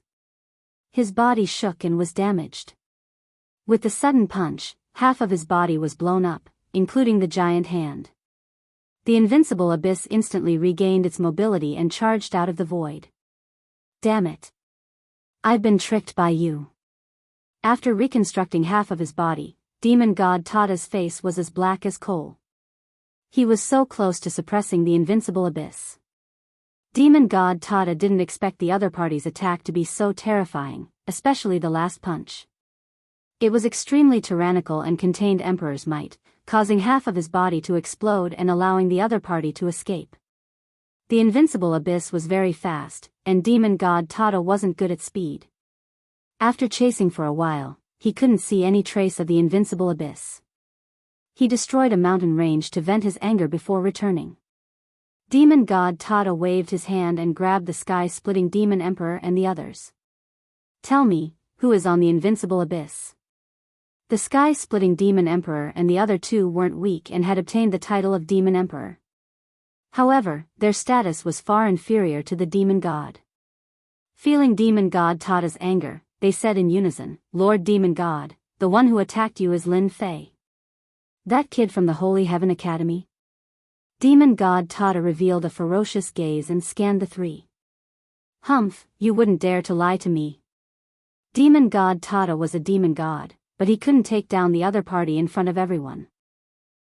His body shook and was damaged. With the sudden punch, half of his body was blown up, including the giant hand. The invincible abyss instantly regained its mobility and charged out of the void. Damn it. I've been tricked by you. After reconstructing half of his body, demon god Tada's face was as black as coal. He was so close to suppressing the invincible abyss. Demon god Tada didn't expect the other party's attack to be so terrifying, especially the last punch. It was extremely tyrannical and contained Emperor's might, causing half of his body to explode and allowing the other party to escape. The invincible abyss was very fast, and demon god Tada wasn't good at speed. After chasing for a while, he couldn't see any trace of the invincible abyss. He destroyed a mountain range to vent his anger before returning. Demon god Tada waved his hand and grabbed the sky-splitting demon emperor and the others. Tell me, who is on the invincible abyss? The sky-splitting demon emperor and the other two weren't weak and had obtained the title of demon emperor. However, their status was far inferior to the demon god. Feeling demon god Tada's anger, they said in unison, Lord Demon God, the one who attacked you is Lin Fei. That kid from the Holy Heaven Academy? Demon god Tada revealed a ferocious gaze and scanned the three. Humph, you wouldn't dare to lie to me. Demon god Tada was a demon god, but he couldn't take down the other party in front of everyone.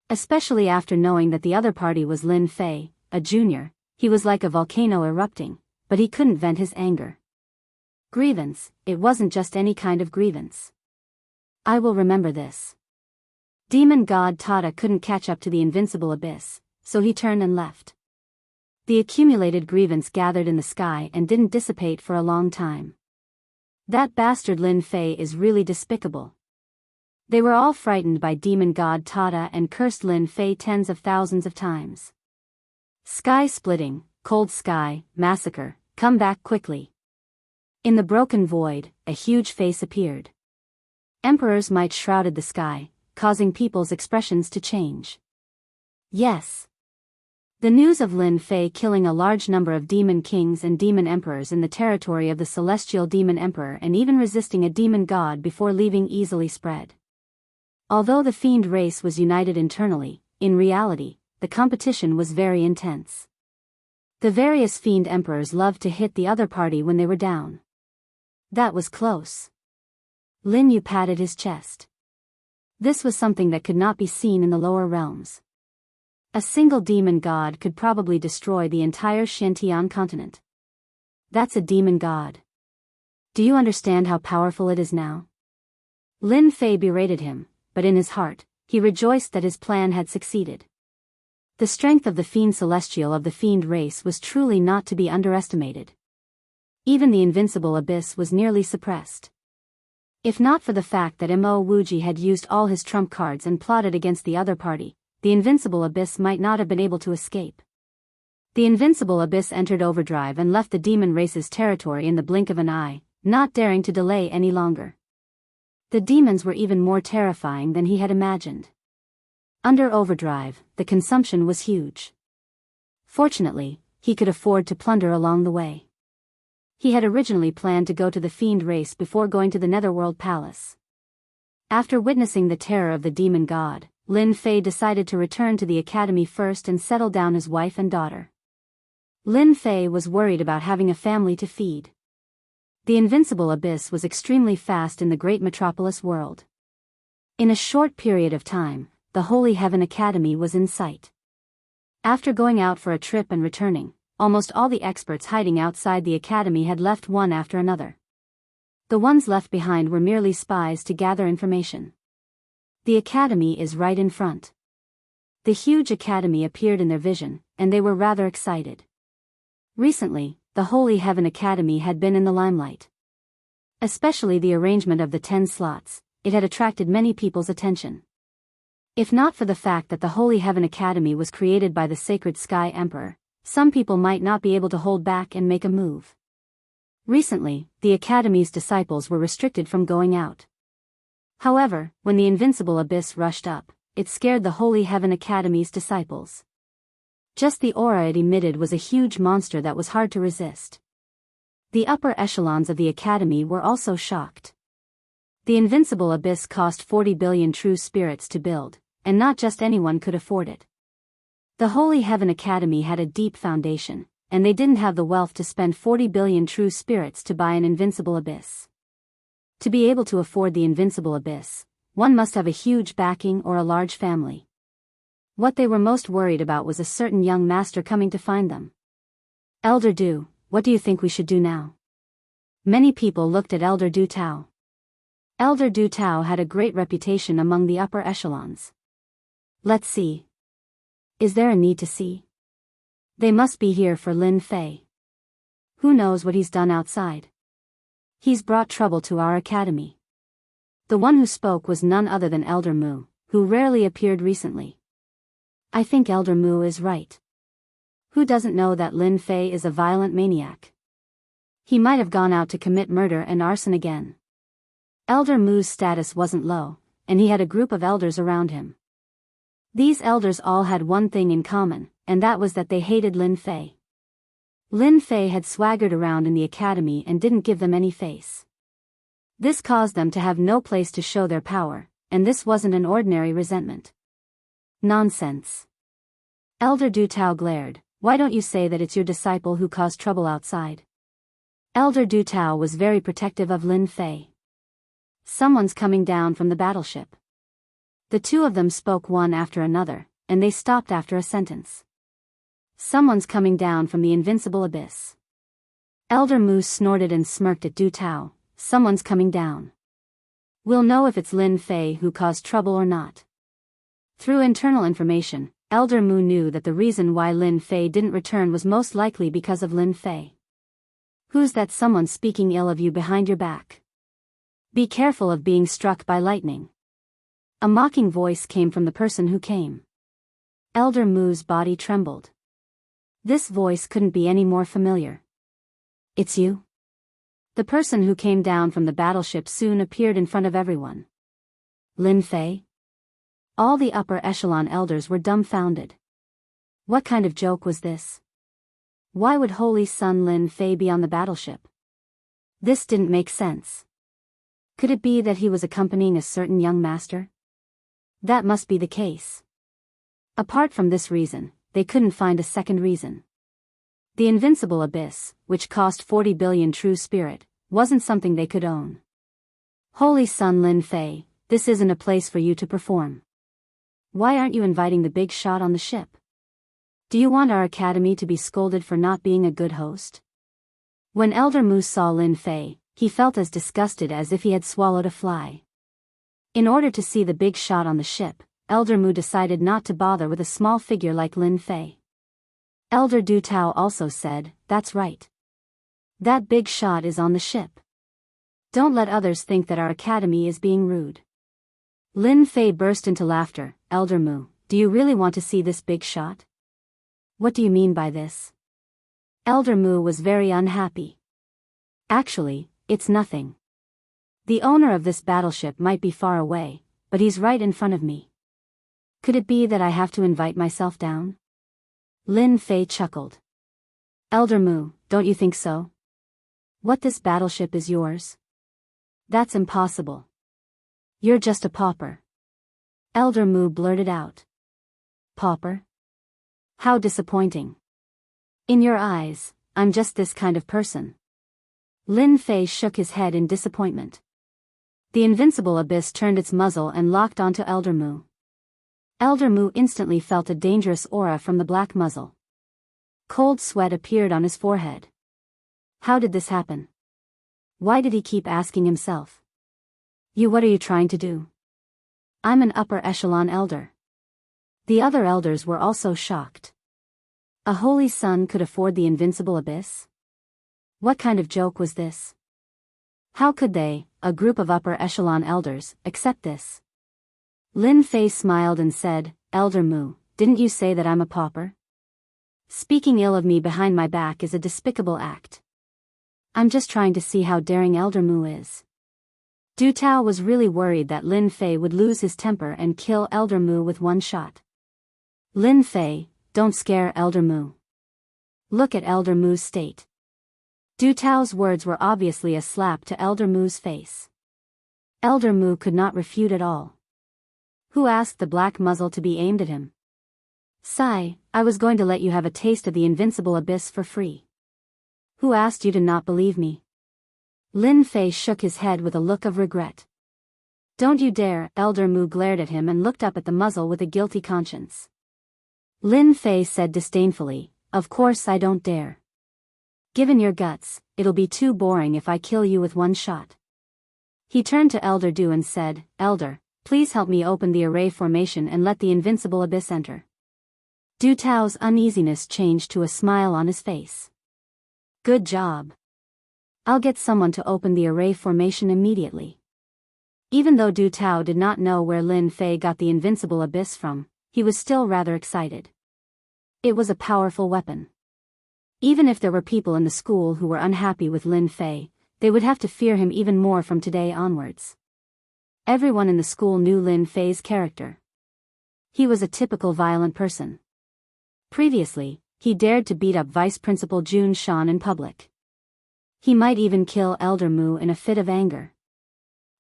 Especially after knowing that the other party was Lin Fei, a junior, he was like a volcano erupting, but he couldn't vent his anger. Grievance, it wasn't just any kind of grievance. I will remember this. Demon god Tada couldn't catch up to the invincible abyss, so he turned and left. The accumulated grievance gathered in the sky and didn't dissipate for a long time. That bastard Lin Fei is really despicable. They were all frightened by demon god Tada and cursed Lin Fei tens of thousands of times. Sky splitting, cold sky, massacre, come back quickly. In the broken void, a huge face appeared. Emperor's might shrouded the sky, causing people's expressions to change. Yes. The news of Lin Fei killing a large number of demon kings and demon emperors in the territory of the celestial demon emperor and even resisting a demon god before leaving easily spread. Although the fiend race was united internally, in reality, the competition was very intense. The various fiend emperors loved to hit the other party when they were down. That was close. Lin Yu patted his chest. This was something that could not be seen in the lower realms. A single demon god could probably destroy the entire Xiantian continent. That's a demon god. Do you understand how powerful it is now? Lin Fei berated him, but in his heart, he rejoiced that his plan had succeeded. The strength of the fiend celestial of the fiend race was truly not to be underestimated. Even the invincible abyss was nearly suppressed. If not for the fact that Mo Wuji had used all his trump cards and plotted against the other party, the invincible abyss might not have been able to escape. The invincible abyss entered overdrive and left the demon race's territory in the blink of an eye, not daring to delay any longer. The demons were even more terrifying than he had imagined. Under overdrive, the consumption was huge. Fortunately, he could afford to plunder along the way. He had originally planned to go to the fiend race before going to the Netherworld Palace. After witnessing the terror of the demon god, Lin Fei decided to return to the academy first and settle down his wife and daughter. Lin Fei was worried about having a family to feed. The invincible abyss was extremely fast in the great metropolis world. In a short period of time, the Holy Heaven Academy was in sight. After going out for a trip and returning, almost all the experts hiding outside the academy had left one after another. The ones left behind were merely spies to gather information. The academy is right in front. The huge academy appeared in their vision, and they were rather excited. Recently, the Holy Heaven Academy had been in the limelight. Especially the arrangement of the 10 slots, it had attracted many people's attention. If not for the fact that the Holy Heaven Academy was created by the Sacred Sky Emperor, some people might not be able to hold back and make a move. Recently, the Academy's disciples were restricted from going out. However, when the invincible abyss rushed up, it scared the Holy Heaven Academy's disciples. Just the aura it emitted was a huge monster that was hard to resist. The upper echelons of the Academy were also shocked. The invincible abyss cost 40 billion true spirits to build, and not just anyone could afford it. The Holy Heaven Academy had a deep foundation, and they didn't have the wealth to spend 40 billion true spirits to buy an invincible abyss. To be able to afford the invincible abyss, one must have a huge backing or a large family. What they were most worried about was a certain young master coming to find them. Elder Du, what do you think we should do now? Many people looked at Elder Du Tao. Elder Du Tao had a great reputation among the upper echelons. Let's see. Is there a need to see? They must be here for Lin Fei. Who knows what he's done outside? He's brought trouble to our academy. The one who spoke was none other than Elder Mu, who rarely appeared recently. I think Elder Mu is right. Who doesn't know that Lin Fei is a violent maniac? He might have gone out to commit murder and arson again. Elder Mu's status wasn't low, and he had a group of elders around him. These elders all had one thing in common, and that was that they hated Lin Fei. Lin Fei had swaggered around in the academy and didn't give them any face. This caused them to have no place to show their power, and this wasn't an ordinary resentment. Nonsense. Elder Du Tao glared. Why don't you say that it's your disciple who caused trouble outside? Elder Du Tao was very protective of Lin Fei. Someone's coming down from the battleship. The two of them spoke one after another, and they stopped after a sentence. Someone's coming down from the invincible abyss. Elder Mu snorted and smirked at Du Tao. Someone's coming down. We'll know if it's Lin Fei who caused trouble or not. Through internal information, Elder Mu knew that the reason why Lin Fei didn't return was most likely because of Lin Fei. Who's that someone speaking ill of you behind your back? Be careful of being struck by lightning. A mocking voice came from the person who came. Elder Mu's body trembled. This voice couldn't be any more familiar. It's you? The person who came down from the battleship soon appeared in front of everyone. Lin Fei? All the upper echelon elders were dumbfounded. What kind of joke was this? Why would Holy Son Lin Fei be on the battleship? This didn't make sense. Could it be that he was accompanying a certain young master? That must be the case. Apart from this reason, they couldn't find a second reason. The invincible abyss, which cost 40 billion true spirit, wasn't something they could own. Holy Son Lin Fei, this isn't a place for you to perform. Why aren't you inviting the big shot on the ship? Do you want our academy to be scolded for not being a good host? When Elder Mu saw Lin Fei, he felt as disgusted as if he had swallowed a fly. In order to see the big shot on the ship, Elder Mu decided not to bother with a small figure like Lin Fei. Elder Du Tao also said, that's right. That big shot is on the ship. Don't let others think that our academy is being rude. Lin Fei burst into laughter. Elder Mu, do you really want to see this big shot? What do you mean by this? Elder Mu was very unhappy. Actually, it's nothing. The owner of this battleship might be far away, but he's right in front of me. Could it be that I have to invite myself down? Lin Fei chuckled. Elder Mu, don't you think so? What, this battleship is yours? That's impossible. You're just a pauper. Elder Mu blurted out. Pauper? How disappointing. In your eyes, I'm just this kind of person. Lin Fei shook his head in disappointment. The invincible abyss turned its muzzle and locked onto Elder Mu. Elder Mu instantly felt a dangerous aura from the black muzzle. Cold sweat appeared on his forehead. How did this happen? Why did he keep asking himself? What are you trying to do? I'm an upper echelon elder. The other elders were also shocked. A holy son could afford the invincible abyss? What kind of joke was this? How could they, a group of upper echelon elders, accept this? Lin Fei smiled and said, Elder Mu, didn't you say that I'm a pauper? Speaking ill of me behind my back is a despicable act. I'm just trying to see how daring Elder Mu is. Du Tao was really worried that Lin Fei would lose his temper and kill Elder Mu with one shot. Lin Fei, don't scare Elder Mu. Look at Elder Mu's state. Du Tao's words were obviously a slap to Elder Mu's face. Elder Mu could not refute at all. Who asked the black muzzle to be aimed at him? Sigh, I was going to let you have a taste of the invincible abyss for free. Who asked you to not believe me? Lin Fei shook his head with a look of regret. Don't you dare, Elder Mu glared at him and looked up at the muzzle with a guilty conscience. Lin Fei said disdainfully, of course I don't dare. Given your guts, it'll be too boring if I kill you with one shot. He turned to Elder Du and said, Elder, please help me open the array formation and let the invincible abyss enter. Du Tao's uneasiness changed to a smile on his face. Good job. I'll get someone to open the array formation immediately. Even though Du Tao did not know where Lin Fei got the invincible abyss from, he was still rather excited. It was a powerful weapon. Even if there were people in the school who were unhappy with Lin Fei, they would have to fear him even more from today onwards. Everyone in the school knew Lin Fei's character. He was a typical violent person. Previously, he dared to beat up Vice Principal Jun Shan in public. He might even kill Elder Mu in a fit of anger.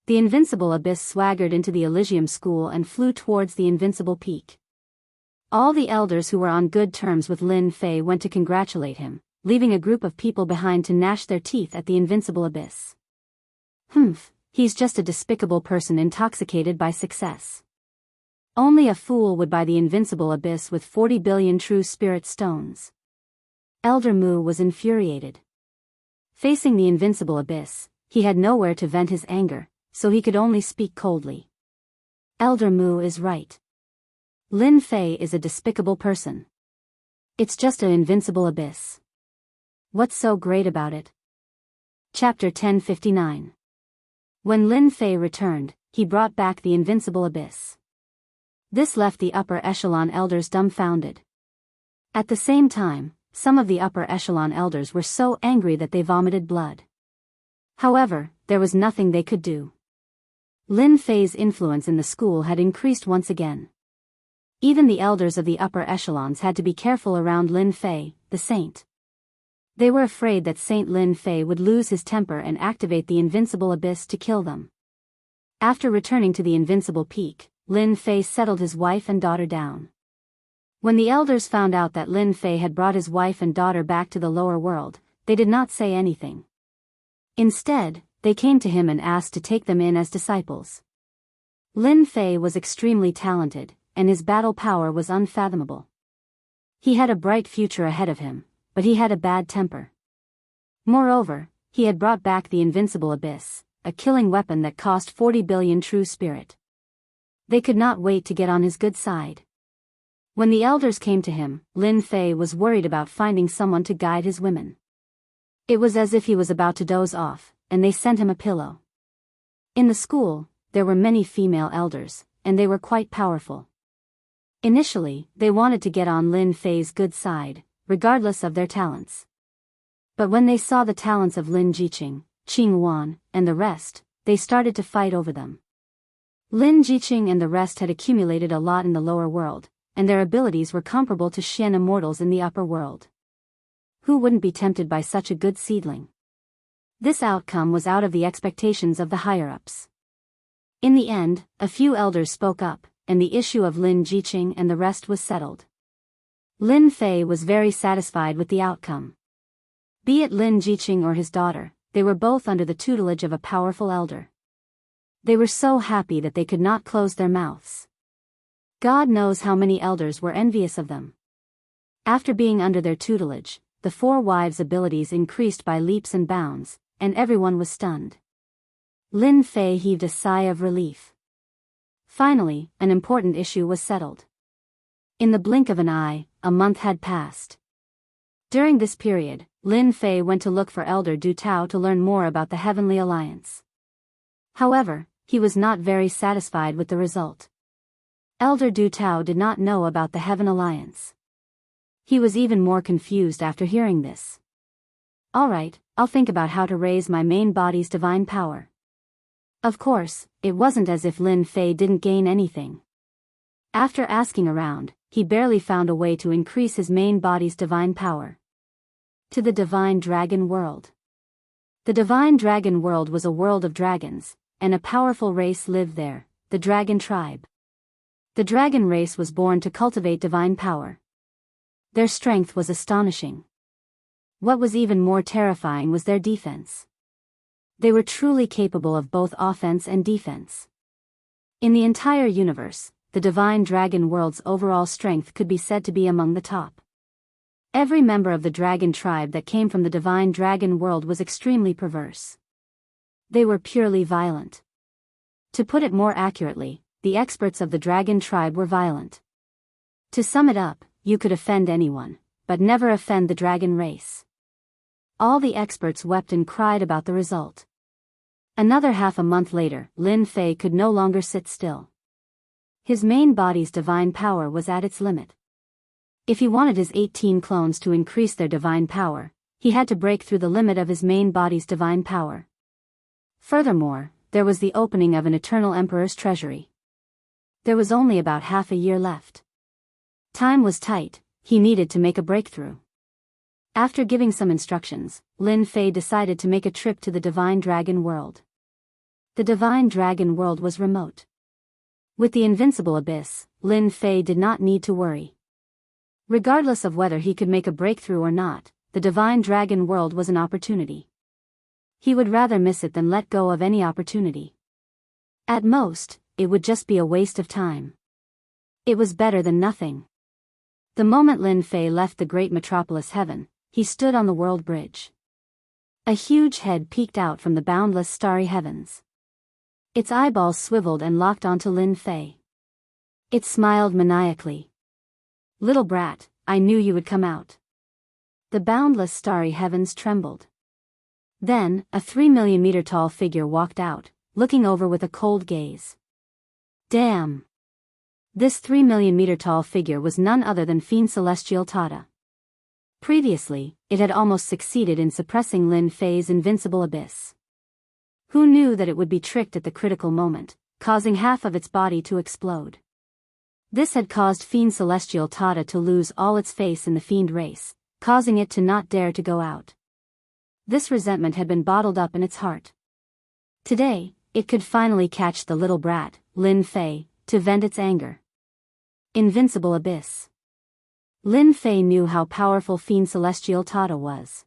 The invincible abyss swaggered into the Elysium School and flew towards the invincible peak. All the elders who were on good terms with Lin Fei went to congratulate him, leaving a group of people behind to gnash their teeth at the invincible abyss. Humph, he's just a despicable person intoxicated by success. Only a fool would buy the invincible abyss with 40 billion true spirit stones. Elder Mu was infuriated. Facing the invincible abyss, he had nowhere to vent his anger, so he could only speak coldly. Elder Mu is right. Lin Fei is a despicable person. It's just an invincible abyss. What's so great about it? Chapter 1059. When Lin Fei returned, he brought back the invincible abyss. This left the upper echelon elders dumbfounded. At the same time, some of the upper echelon elders were so angry that they vomited blood. However, there was nothing they could do. Lin Fei's influence in the school had increased once again. Even the elders of the upper echelons had to be careful around Lin Fei, the saint. They were afraid that Saint Lin Fei would lose his temper and activate the invincible abyss to kill them. After returning to the invincible peak, Lin Fei settled his wife and daughter down. When the elders found out that Lin Fei had brought his wife and daughter back to the lower world, they did not say anything. Instead, they came to him and asked to take them in as disciples. Lin Fei was extremely talented, and his battle power was unfathomable. He had a bright future ahead of him, but he had a bad temper. Moreover, he had brought back the invincible abyss, a killing weapon that cost 40 billion true spirit. They could not wait to get on his good side. When the elders came to him, Lin Fei was worried about finding someone to guide his women. It was as if he was about to doze off, and they sent him a pillow. In the school, there were many female elders, and they were quite powerful. Initially, they wanted to get on Lin Fei's good side, regardless of their talents. But when they saw the talents of Lin Jiqing, Qing Wan, and the rest, they started to fight over them. Lin Jiqing and the rest had accumulated a lot in the lower world, and their abilities were comparable to Xian immortals in the upper world. Who wouldn't be tempted by such a good seedling? This outcome was out of the expectations of the higher-ups. In the end, a few elders spoke up, and the issue of Lin Jiqing and the rest was settled. Lin Fei was very satisfied with the outcome. Be it Lin Jiqing or his daughter, they were both under the tutelage of a powerful elder. They were so happy that they could not close their mouths. God knows how many elders were envious of them. After being under their tutelage, the four wives' abilities increased by leaps and bounds, and everyone was stunned. Lin Fei heaved a sigh of relief. Finally, an important issue was settled. In the blink of an eye, a month had passed. During this period, Lin Fei went to look for Elder Du Tao to learn more about the Heavenly Alliance. However, he was not very satisfied with the result. Elder Du Tao did not know about the Heaven Alliance. He was even more confused after hearing this. Alright, I'll think about how to raise my main body's divine power. Of course, it wasn't as if Lin Fei didn't gain anything. After asking around, he barely found a way to increase his main body's divine power. To the Divine Dragon World. The Divine Dragon World was a world of dragons, and a powerful race lived there, the Dragon Tribe. The dragon race was born to cultivate divine power. Their strength was astonishing. What was even more terrifying was their defense. They were truly capable of both offense and defense. In the entire universe, the divine dragon world's overall strength could be said to be among the top. Every member of the dragon tribe that came from the divine dragon world was extremely perverse. They were purely violent. To put it more accurately, the experts of the dragon tribe were violent. To sum it up, you could offend anyone, but never offend the dragon race. All the experts wept and cried about the result. Another half a month later, Lin Fei could no longer sit still. His main body's divine power was at its limit. If he wanted his 18 clones to increase their divine power, he had to break through the limit of his main body's divine power. Furthermore, there was the opening of an eternal emperor's treasury. There was only about half a year left. Time was tight, he needed to make a breakthrough. After giving some instructions, Lin Fei decided to make a trip to the divine dragon world. The divine dragon world was remote. With the invincible abyss, Lin Fei did not need to worry. Regardless of whether he could make a breakthrough or not, the divine dragon world was an opportunity. He would rather miss it than let go of any opportunity. At most, it would just be a waste of time. It was better than nothing. The moment Lin Fei left the great metropolis heaven, he stood on the world bridge. A huge head peeked out from the boundless starry heavens. Its eyeballs swiveled and locked onto Lin Fei. It smiled maniacally. "Little brat, I knew you would come out." The boundless starry heavens trembled. Then, a 3 million-meter tall figure walked out, looking over with a cold gaze. Damn! This 3 million-meter tall figure was none other than Fiend Celestial Tata. Previously, it had almost succeeded in suppressing Lin Fei's invincible abyss. Who knew that it would be tricked at the critical moment, causing half of its body to explode? This had caused Fiend Celestial Tata to lose all its faith in the fiend race, causing it to not dare to go out. This resentment had been bottled up in its heart. Today, it could finally catch the little brat, Lin Fei, to vent its anger. Invincible abyss. Lin Fei knew how powerful Fiend Celestial Tata was.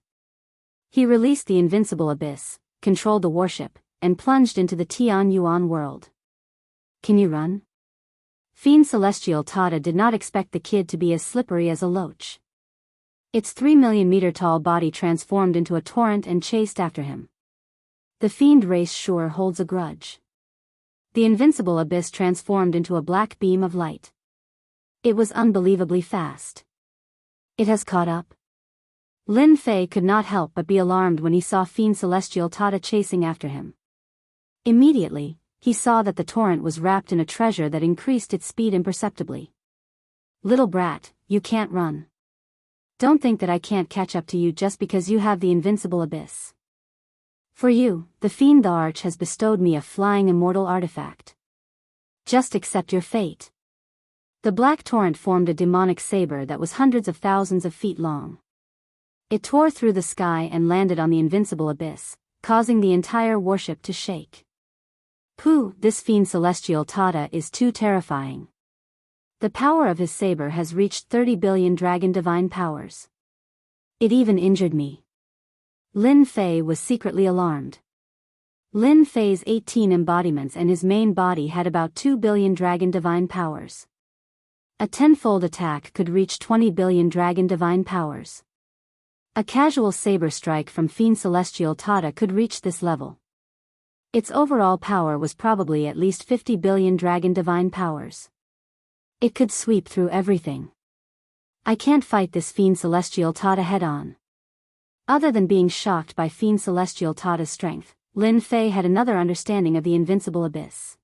He released the invincible abyss, controlled the warship, and plunged into the Tian Yuan world. Can you run? Fiend Celestial Tata did not expect the kid to be as slippery as a loach. Its 3 million-meter tall body transformed into a torrent and chased after him. The fiend race sure holds a grudge. The invincible abyss transformed into a black beam of light. It was unbelievably fast. It has caught up. Lin Fei could not help but be alarmed when he saw Fiend Celestial Tata chasing after him. Immediately, he saw that the torrent was wrapped in a treasure that increased its speed imperceptibly. Little brat, you can't run. Don't think that I can't catch up to you just because you have the invincible abyss. For you, the Fiend the Arch has bestowed me a flying immortal artifact. Just accept your fate. The black torrent formed a demonic saber that was hundreds of thousands of feet long. It tore through the sky and landed on the invincible abyss, causing the entire warship to shake. Pooh, this Fiend Celestial Tata is too terrifying. The power of his saber has reached 30 billion dragon divine powers. It even injured me. Lin Fei was secretly alarmed. Lin Fei's 18 embodiments and his main body had about 2 billion dragon divine powers. A tenfold attack could reach 20 billion dragon divine powers. A casual saber strike from Fiend Celestial Tata could reach this level. Its overall power was probably at least 50 billion dragon divine powers. It could sweep through everything. I can't fight this Fiend Celestial Tata head-on. Other than being shocked by Fiend Celestial Tata's strength, Lin Fei had another understanding of the invincible abyss.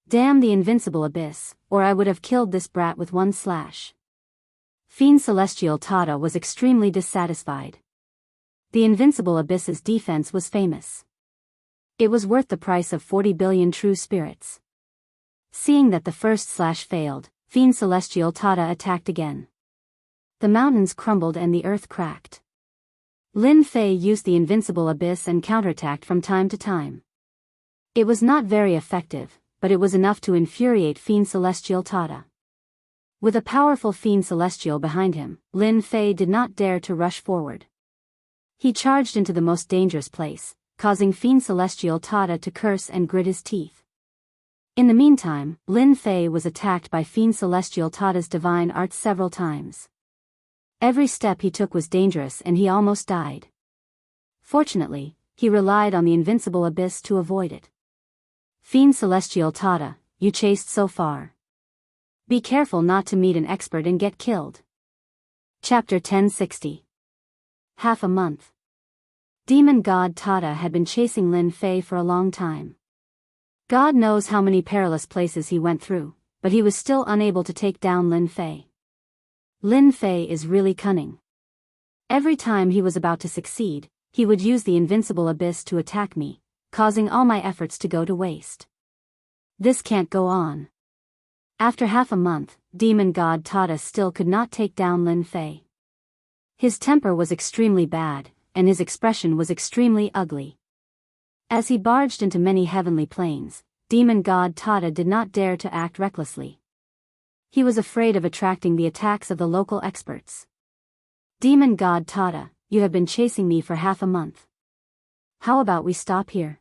Damn the invincible abyss, or I would have killed this brat with one slash. Fiend Celestial Tata was extremely dissatisfied. The invincible abyss's defense was famous. It was worth the price of 40 billion true spirits. Seeing that the first slash failed, Fiend Celestial Tata attacked again. The mountains crumbled and the earth cracked. Lin Fei used the invincible abyss and counterattacked from time to time. It was not very effective, but it was enough to infuriate Fiend Celestial Tata. With a powerful Fiend Celestial behind him, Lin Fei did not dare to rush forward. He charged into the most dangerous place, causing Fiend Celestial Tata to curse and grit his teeth. In the meantime, Lin Fei was attacked by Fiend Celestial Tata's divine arts several times. Every step he took was dangerous and he almost died. Fortunately, he relied on the invincible abyss to avoid it. Fiend Celestial Tata, you chased so far. Be careful not to meet an expert and get killed. Chapter 1060. Half a month. Demon God Tata had been chasing Lin Fei for a long time. God knows how many perilous places he went through, but he was still unable to take down Lin Fei. Lin Fei is really cunning. Every time he was about to succeed, he would use the invincible abyss to attack me, causing all my efforts to go to waste. This can't go on. After half a month, Demon God Tata still could not take down Lin Fei. His temper was extremely bad, and his expression was extremely ugly. As he barged into many heavenly planes, Demon God Tata did not dare to act recklessly. He was afraid of attracting the attacks of the local experts. Demon God Tata, you have been chasing me for half a month. How about we stop here?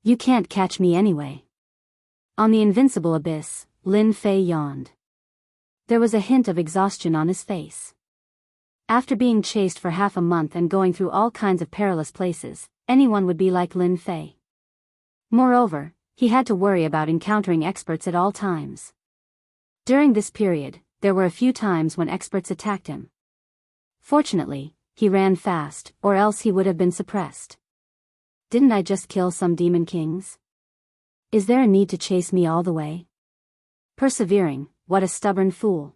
You can't catch me anyway. On the invincible abyss, Lin Fei yawned. There was a hint of exhaustion on his face. After being chased for half a month and going through all kinds of perilous places, anyone would be like Lin Fei. Moreover, he had to worry about encountering experts at all times. During this period, there were a few times when experts attacked him. Fortunately, he ran fast, or else he would have been suppressed. Didn't I just kill some demon kings? Is there a need to chase me all the way? Persevering, what a stubborn fool.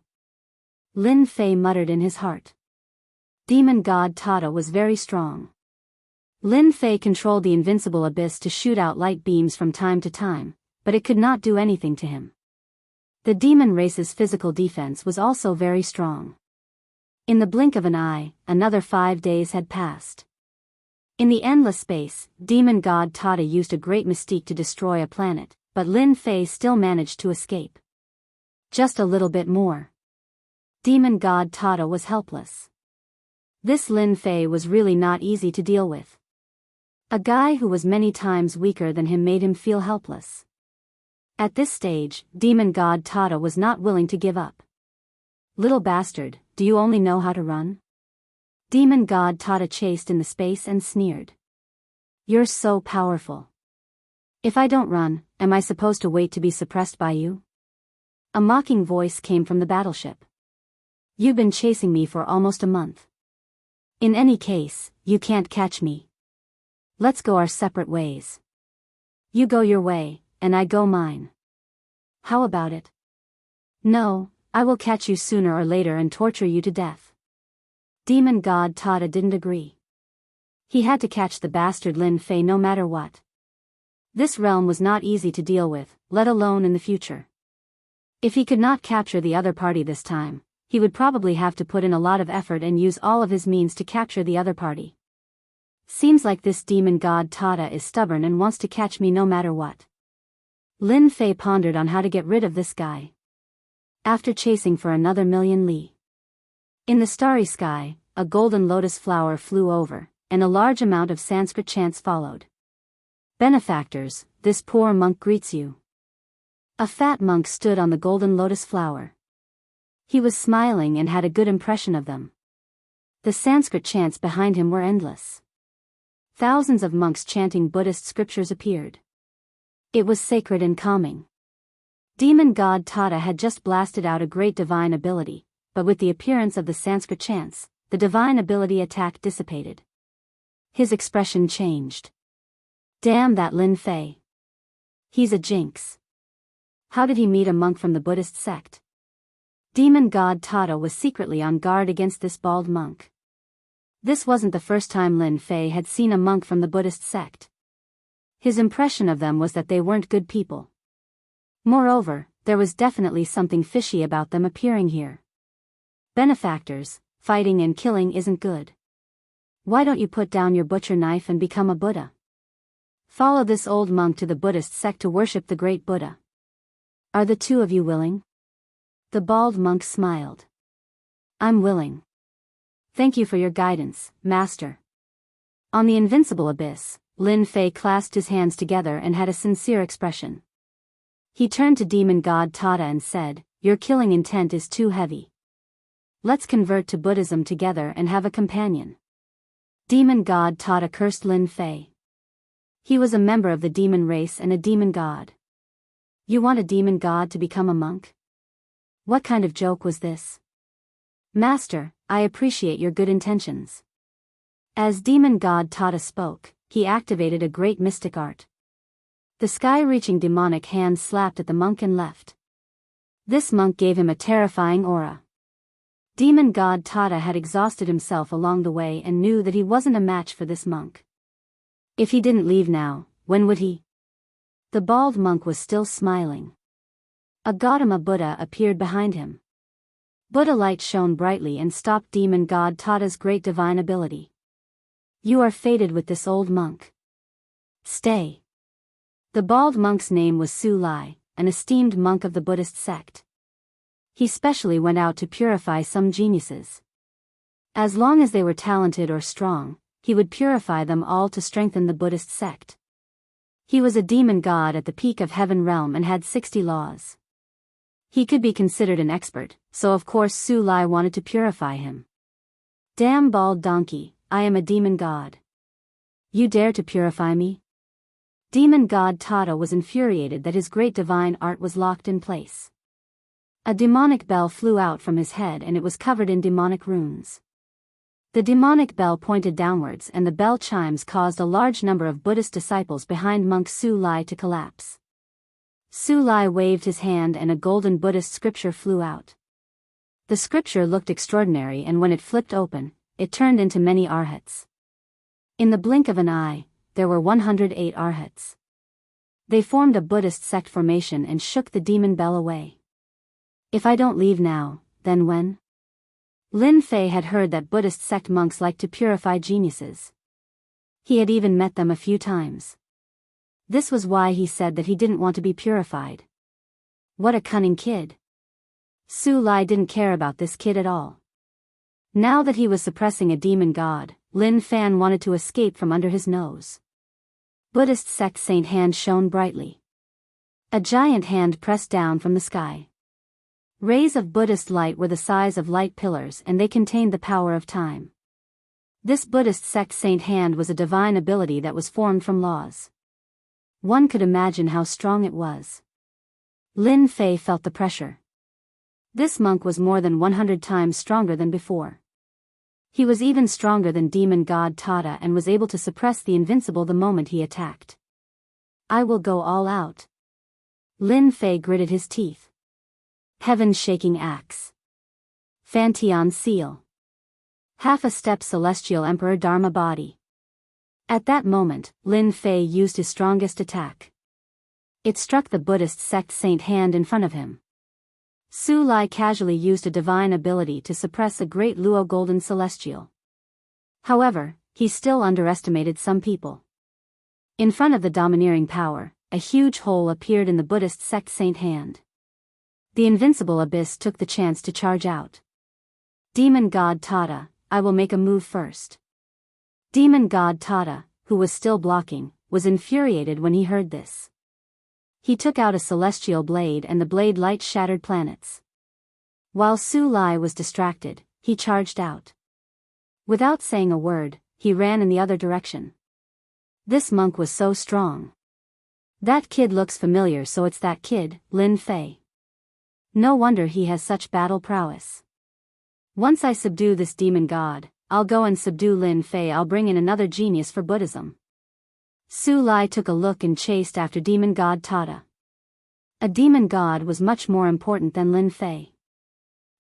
Lin Fei muttered in his heart. Demon God Tata was very strong. Lin Fei controlled the invincible abyss to shoot out light beams from time to time, but it could not do anything to him. The demon race's physical defense was also very strong. In the blink of an eye, another 5 days had passed. In the endless space, Demon God Tata used a great mystique to destroy a planet, but Lin Fei still managed to escape. Just a little bit more. Demon God Tata was helpless. This Lin Fei was really not easy to deal with. A guy who was many times weaker than him made him feel helpless. At this stage, Demon God Tata was not willing to give up. Little bastard, do you only know how to run? Demon God Tata chased in the space and sneered. You're so powerful. If I don't run, am I supposed to wait to be suppressed by you? A mocking voice came from the battleship. You've been chasing me for almost a month. In any case, you can't catch me. Let's go our separate ways. You go your way, and I go mine. How about it? No, I will catch you sooner or later and torture you to death. Demon God Tata didn't agree. He had to catch the bastard Lin Fei no matter what. This realm was not easy to deal with, let alone in the future. If he could not capture the other party this time, he would probably have to put in a lot of effort and use all of his means to capture the other party. Seems like this Demon God Tata is stubborn and wants to catch me no matter what. Lin Fei pondered on how to get rid of this guy. After chasing for another million li. In the starry sky, a golden lotus flower flew over, and a large amount of Sanskrit chants followed. Benefactors, this poor monk greets you. A fat monk stood on the golden lotus flower. He was smiling and had a good impression of them. The Sanskrit chants behind him were endless. Thousands of monks chanting Buddhist scriptures appeared. It was sacred and calming. Demon God Tata had just blasted out a great divine ability, but with the appearance of the Sanskrit chants, the divine ability attack dissipated. His expression changed. Damn that Lin Fei. He's a jinx. How did he meet a monk from the Buddhist sect? Demon God Tata was secretly on guard against this bald monk. This wasn't the first time Lin Fei had seen a monk from the Buddhist sect. His impression of them was that they weren't good people. Moreover, there was definitely something fishy about them appearing here. Benefactors, fighting and killing isn't good. Why don't you put down your butcher knife and become a Buddha? Follow this old monk to the Buddhist sect to worship the great Buddha. Are the two of you willing? The bald monk smiled. I'm willing. Thank you for your guidance, Master. On the invincible abyss, Lin Fei clasped his hands together and had a sincere expression. He turned to demon god Tata and said, your killing intent is too heavy. Let's convert to Buddhism together and have a companion. Demon god Tata cursed Lin Fei. He was a member of the demon race and a demon god. You want a demon god to become a monk? What kind of joke was this? Master, I appreciate your good intentions. As demon god Tata spoke, he activated a great mystic art. The sky-reaching demonic hand slapped at the monk and left. This monk gave him a terrifying aura. Demon god Tata had exhausted himself along the way and knew that he wasn't a match for this monk. If he didn't leave now, when would he? The bald monk was still smiling. A Gautama Buddha appeared behind him. Buddha light shone brightly and stopped demon god Tata's great divine ability. You are fated with this old monk. Stay. The bald monk's name was Su Lai, an esteemed monk of the Buddhist sect. He specially went out to purify some geniuses. As long as they were talented or strong, he would purify them all to strengthen the Buddhist sect. He was a demon god at the peak of heaven realm and had 60 laws. He could be considered an expert, so of course Su Lai wanted to purify him. Damn bald donkey, I am a demon god. You dare to purify me? Demon god Tata was infuriated that his great divine art was locked in place. A demonic bell flew out from his head and it was covered in demonic runes. The demonic bell pointed downwards and the bell chimes caused a large number of Buddhist disciples behind monk Su Lai to collapse. Su Lai waved his hand and a golden Buddhist scripture flew out. The scripture looked extraordinary and when it flipped open, it turned into many arhats. In the blink of an eye, there were 108 arhats. They formed a Buddhist sect formation and shook the demon bell away. If I don't leave now, then when? Lin Fei had heard that Buddhist sect monks like to purify geniuses. He had even met them a few times. This was why he said that he didn't want to be purified. What a cunning kid. Su Lai didn't care about this kid at all. Now that he was suppressing a demon god, Lin Fan wanted to escape from under his nose. Buddhist sect saint hand shone brightly. A giant hand pressed down from the sky. Rays of Buddhist light were the size of light pillars and they contained the power of time. This Buddhist sect saint hand was a divine ability that was formed from laws. One could imagine how strong it was. Lin Fei felt the pressure. This monk was more than 100 times stronger than before. He was even stronger than demon god Tata and was able to suppress the invincible the moment he attacked. I will go all out. Lin Fei gritted his teeth. Heaven-shaking axe. Fantian seal. Half a step celestial emperor Dharma body. At that moment, Lin Fei used his strongest attack. It struck the Buddhist sect saint hand in front of him. Su Lai casually used a divine ability to suppress a great Luo golden celestial. However, he still underestimated some people. In front of the domineering power, a huge hole appeared in the Buddhist sect saint hand. The invincible abyss took the chance to charge out. Demon god Tata, I will make a move first. Demon god Tata, who was still blocking, was infuriated when he heard this. He took out a celestial blade and the blade light shattered planets. While Su Lai was distracted, he charged out. Without saying a word, he ran in the other direction. This monk was so strong. That kid looks familiar, so it's that kid, Lin Fei. No wonder he has such battle prowess. Once I subdue this demon god, I'll go and subdue Lin Fei. I'll bring in another genius for Buddhism. Su Lai took a look and chased after demon god Tata. A demon god was much more important than Lin Fei.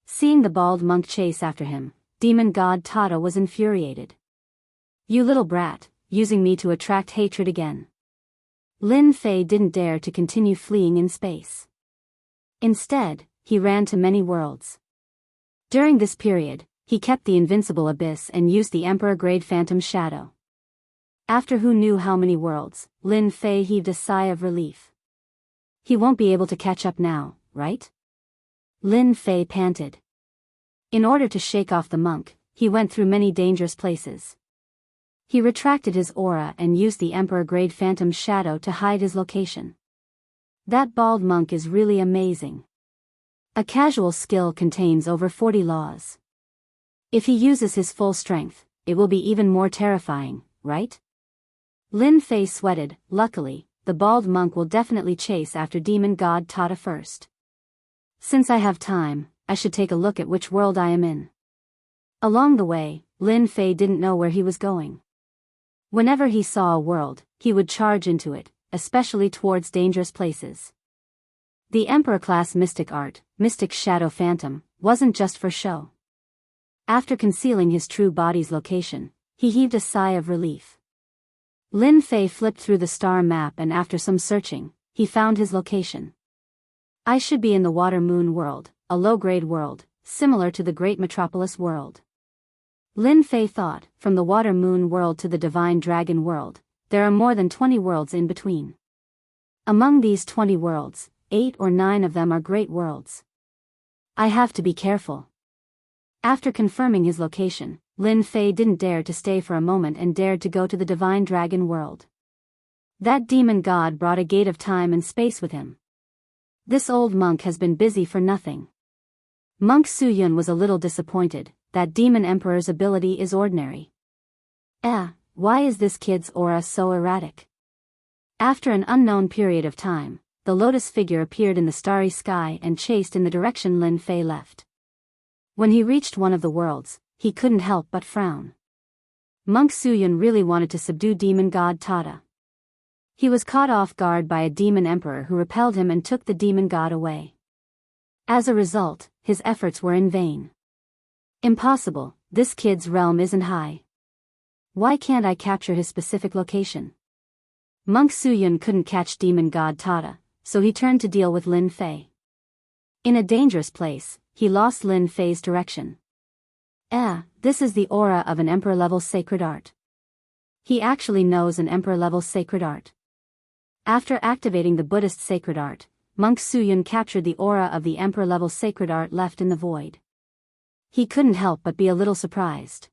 Seeing the bald monk chase after him, demon god Tata was infuriated. You little brat, using me to attract hatred again. Lin Fei didn't dare to continue fleeing in space. Instead, he ran to many worlds. During this period, he kept the invincible abyss and used the Emperor Grade Phantom Shadow. After who knew how many worlds, Lin Fei heaved a sigh of relief. He won't be able to catch up now, right? Lin Fei panted. In order to shake off the monk, he went through many dangerous places. He retracted his aura and used the Emperor-grade Phantom Shadow to hide his location. That bald monk is really amazing. A casual skill contains over 40 laws. If he uses his full strength, it will be even more terrifying, right? Lin Fei sweated. Luckily, the bald monk will definitely chase after demon god Tata first. Since I have time, I should take a look at which world I am in. Along the way, Lin Fei didn't know where he was going. Whenever he saw a world, he would charge into it, especially towards dangerous places. The Emperor-class mystic art, Mystic Shadow Phantom, wasn't just for show. After concealing his true body's location, he heaved a sigh of relief. Lin Fei flipped through the star map and after some searching, he found his location. I should be in the Water Moon world, a low-grade world, similar to the Great Metropolis world. Lin Fei thought, from the Water Moon world to the Divine Dragon world, there are more than 20 worlds in between. Among these 20 worlds, 8 or 9 of them are great worlds. I have to be careful. After confirming his location, Lin Fei didn't dare to stay for a moment and dared to go to the Divine Dragon world. That demon god brought a gate of time and space with him. This old monk has been busy for nothing. Monk Suyun was a little disappointed. That demon emperor's ability is ordinary. Why is this kid's aura so erratic? After an unknown period of time, the lotus figure appeared in the starry sky and chased in the direction Lin Fei left. When he reached one of the worlds, he couldn't help but frown. Monk Suyun really wanted to subdue demon god Tata. He was caught off guard by a demon emperor who repelled him and took the demon god away. As a result, his efforts were in vain. Impossible, this kid's realm isn't high. Why can't I capture his specific location? Monk Suyun couldn't catch demon god Tata, so he turned to deal with Lin Fei. In a dangerous place, he lost Lin Fei's direction. This is the aura of an emperor-level sacred art. He actually knows an emperor-level sacred art. After activating the Buddhist sacred art, Monk Suyun captured the aura of the emperor-level sacred art left in the void. He couldn't help but be a little surprised.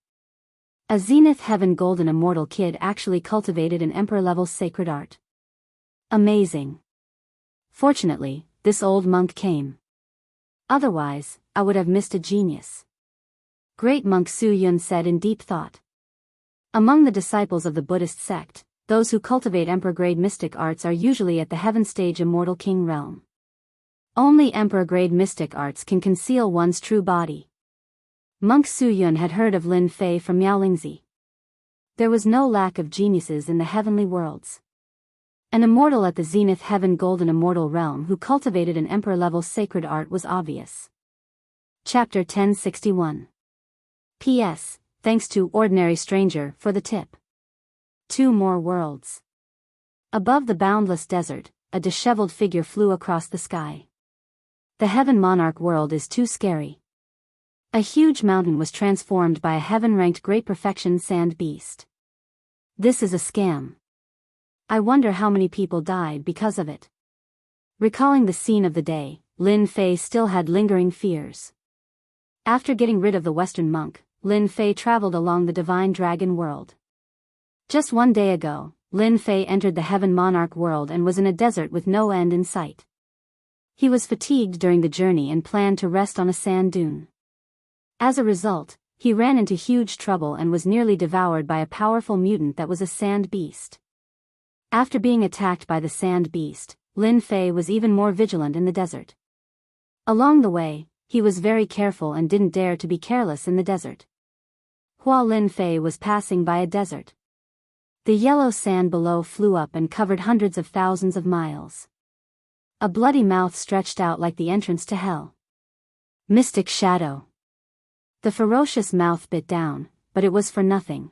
A Zenith Heaven Golden Immortal kid actually cultivated an emperor-level sacred art. Amazing. Fortunately, this old monk came. Otherwise, I would have missed a genius. Great Monk Suyun said in deep thought. Among the disciples of the Buddhist sect, those who cultivate emperor-grade mystic arts are usually at the heaven stage immortal king realm. Only emperor-grade mystic arts can conceal one's true body. Monk Suyun had heard of Lin Fei from Miaolingzi. There was no lack of geniuses in the heavenly worlds. An immortal at the Zenith Heaven Golden Immortal realm who cultivated an emperor-level sacred art was obvious. Chapter 1061. P.S. Thanks to Ordinary Stranger for the tip. 2 more worlds. Above the boundless desert, a disheveled figure flew across the sky. The Heaven Monarch world is too scary. A huge mountain was transformed by a heaven-ranked Great Perfection Sand Beast. This is a scam. I wonder how many people died because of it. Recalling the scene of the day, Lin Fei still had lingering fears. After getting rid of the Western monk, Lin Fei traveled along the Divine Dragon world. Just one day ago, Lin Fei entered the Heaven Monarch world and was in a desert with no end in sight. He was fatigued during the journey and planned to rest on a sand dune. As a result, he ran into huge trouble and was nearly devoured by a powerful mutant that was a sand beast. After being attacked by the sand beast, Lin Fei was even more vigilant in the desert. Along the way, he was very careful and didn't dare to be careless in the desert. While Lin Fei was passing by a desert, the yellow sand below flew up and covered hundreds of thousands of miles. A bloody mouth stretched out like the entrance to hell. Mystic Shadow. The ferocious mouth bit down, but it was for nothing.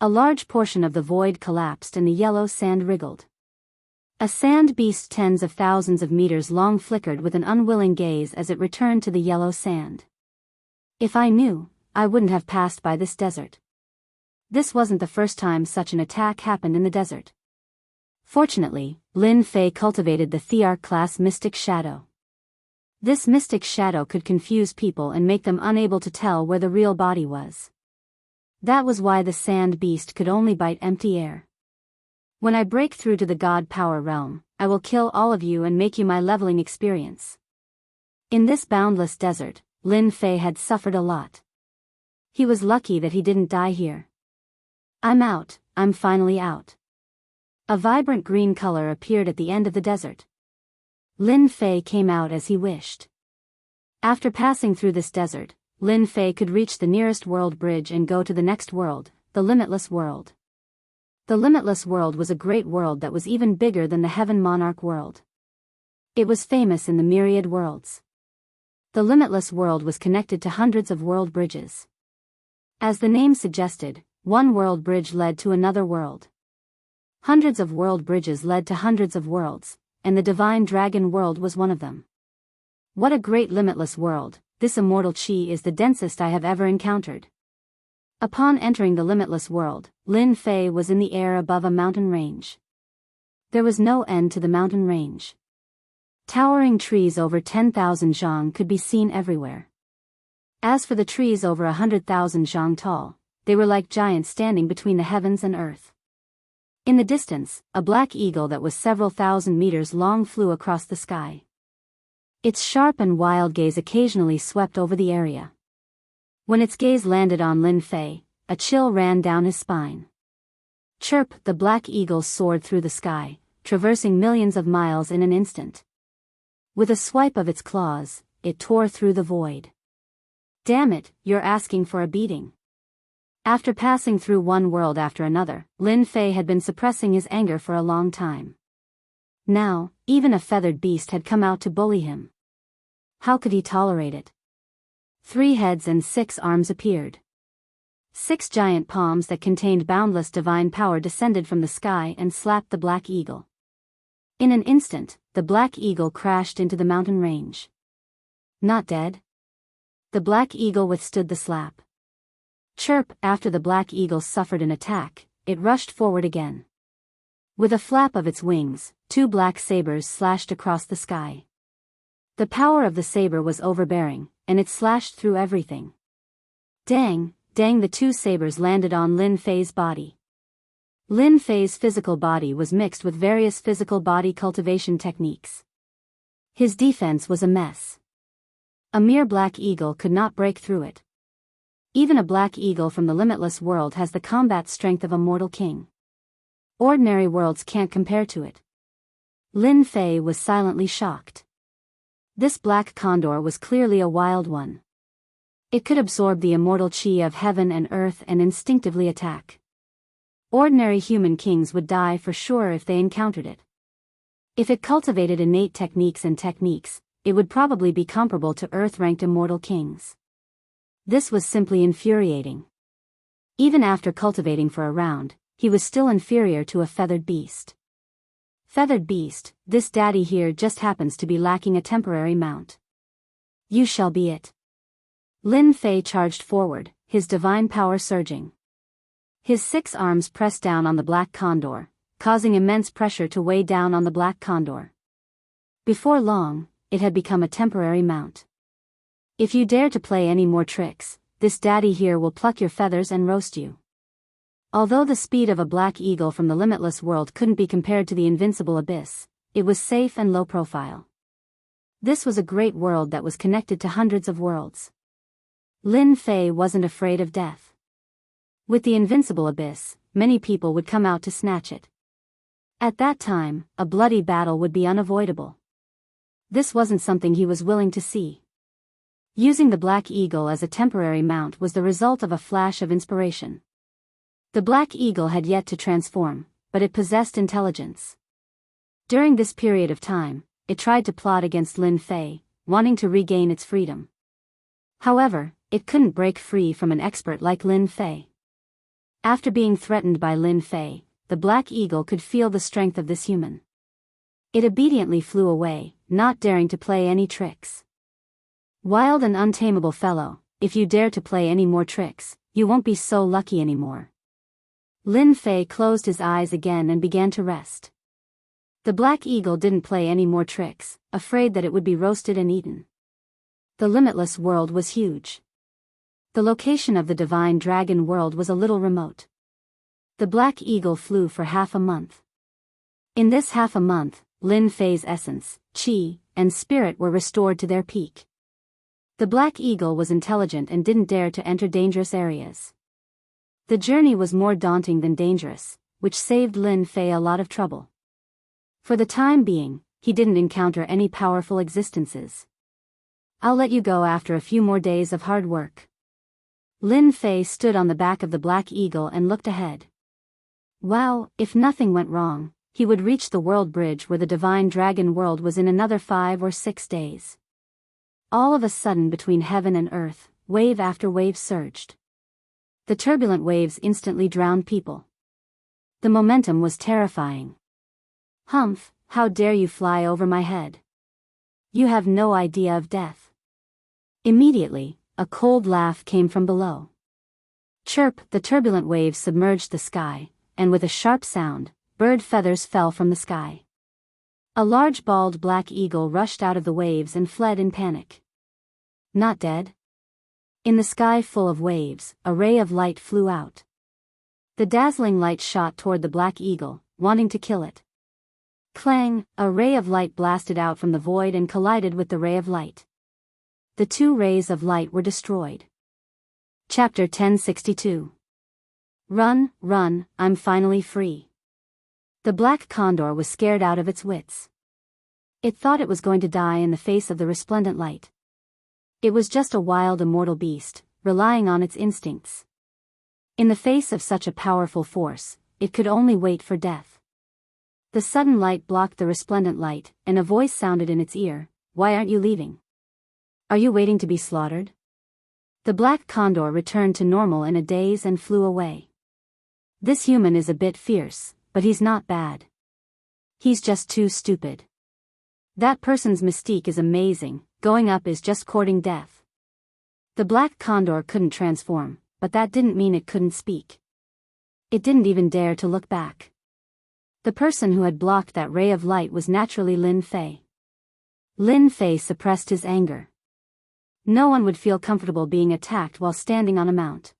A large portion of the void collapsed and the yellow sand wriggled. A sand beast tens of thousands of meters long flickered with an unwilling gaze as it returned to the yellow sand. If I knew, I wouldn't have passed by this desert. This wasn't the first time such an attack happened in the desert. Fortunately, Lin Fei cultivated the Thearch-class Mystic Shadow. This Mystic Shadow could confuse people and make them unable to tell where the real body was. That was why the sand beast could only bite empty air. When I break through to the God Power realm, I will kill all of you and make you my leveling experience. In this boundless desert, Lin Fei had suffered a lot. He was lucky that he didn't die here. I'm out, I'm finally out. A vibrant green color appeared at the end of the desert. Lin Fei came out as he wished. After passing through this desert, Lin Fei could reach the nearest world bridge and go to the next world, the Limitless World. The Limitless World was a great world that was even bigger than the Heaven Monarch world. It was famous in the myriad worlds. The Limitless World was connected to hundreds of world bridges. As the name suggested, one world bridge led to another world. Hundreds of world bridges led to hundreds of worlds, and the Divine Dragon world was one of them. What a great limitless world, this immortal chi is the densest I have ever encountered. Upon entering the limitless world, Lin Fei was in the air above a mountain range. There was no end to the mountain range. Towering trees over 10,000 zhang could be seen everywhere. As for the trees over 100,000 zhang tall, they were like giants standing between the heavens and earth. In the distance, a black eagle that was several thousand meters long flew across the sky. Its sharp and wild gaze occasionally swept over the area. When its gaze landed on Lin Fei, a chill ran down his spine. Chirp, the black eagle soared through the sky, traversing millions of miles in an instant. With a swipe of its claws, it tore through the void. Damn it, you're asking for a beating. After passing through one world after another, Lin Fei had been suppressing his anger for a long time. Now, even a feathered beast had come out to bully him. How could he tolerate it? 3 heads and 6 arms appeared. 6 giant palms that contained boundless divine power descended from the sky and slapped the black eagle. In an instant, the black eagle crashed into the mountain range. Not dead? The black eagle withstood the slap. Chirp, after the black eagle suffered an attack, it rushed forward again. With a flap of its wings, 2 black sabers slashed across the sky. The power of the saber was overbearing, and it slashed through everything. Dang, the 2 sabers landed on Lin Fei's body. Lin Fei's physical body was mixed with various physical body cultivation techniques. His defense was a mess. A mere black eagle could not break through it. Even a black eagle from the limitless world has the combat strength of a mortal king. Ordinary worlds can't compare to it. Lin Fei was silently shocked. This black condor was clearly a wild one. It could absorb the immortal chi of heaven and earth and instinctively attack. Ordinary human kings would die for sure if they encountered it. If it cultivated innate techniques, it would probably be comparable to earth-ranked immortal kings. This was simply infuriating. Even after cultivating for a round, he was still inferior to a feathered beast. Feathered beast, this daddy here just happens to be lacking a temporary mount. You shall be it. Lin Fei charged forward, his divine power surging. His 6 arms pressed down on the black condor, causing immense pressure to weigh down on the black condor. Before long, it had become a temporary mount. If you dare to play any more tricks, this daddy here will pluck your feathers and roast you. Although the speed of a black eagle from the limitless world couldn't be compared to the invincible abyss, it was safe and low profile. This was a great world that was connected to hundreds of worlds. Lin Fei wasn't afraid of death. With the invincible abyss, many people would come out to snatch it. At that time, a bloody battle would be unavoidable. This wasn't something he was willing to see. Using the black eagle as a temporary mount was the result of a flash of inspiration. The black eagle had yet to transform, but it possessed intelligence. During this period of time, it tried to plot against Lin Fei, wanting to regain its freedom. However, it couldn't break free from an expert like Lin Fei. After being threatened by Lin Fei, the black eagle could feel the strength of this human. It obediently flew away, not daring to play any tricks. Wild and untamable fellow, if you dare to play any more tricks, you won't be so lucky anymore. Lin Fei closed his eyes again and began to rest. The Black Eagle didn't play any more tricks, afraid that it would be roasted and eaten. The limitless world was huge. The location of the divine dragon world was a little remote. The Black Eagle flew for half a month. In this half a month, Lin Fei's essence, qi, and spirit were restored to their peak. The Black Eagle was intelligent and didn't dare to enter dangerous areas. The journey was more daunting than dangerous, which saved Lin Fei a lot of trouble. For the time being, he didn't encounter any powerful existences. I'll let you go after a few more days of hard work. Lin Fei stood on the back of the Black Eagle and looked ahead. Wow, if nothing went wrong, he would reach the world bridge where the divine dragon world was in another 5 or 6 days. All of a sudden, between heaven and earth, wave after wave surged. The turbulent waves instantly drowned people. The momentum was terrifying. Humph, how dare you fly over my head? You have no idea of death. Immediately, a cold laugh came from below. Chirp, the turbulent waves submerged the sky, and with a sharp sound, bird feathers fell from the sky. A large bald black eagle rushed out of the waves and fled in panic. Not dead? In the sky full of waves, a ray of light flew out. The dazzling light shot toward the black eagle, wanting to kill it. Clang, a ray of light blasted out from the void and collided with the ray of light. The two rays of light were destroyed. Chapter 1062. Run, run, I'm finally free. The black condor was scared out of its wits. It thought it was going to die in the face of the resplendent light. It was just a wild immortal beast, relying on its instincts. In the face of such a powerful force, it could only wait for death. The sudden light blocked the resplendent light, and a voice sounded in its ear, "Why aren't you leaving? Are you waiting to be slaughtered?" The black condor returned to normal in a daze and flew away. This human is a bit fierce, but he's not bad. He's just too stupid. That person's mystique is amazing, going up is just courting death. The black condor couldn't transform, but that didn't mean it couldn't speak. It didn't even dare to look back. The person who had blocked that ray of light was naturally Lin Fei. Lin Fei suppressed his anger. No one would feel comfortable being attacked while standing on a mount.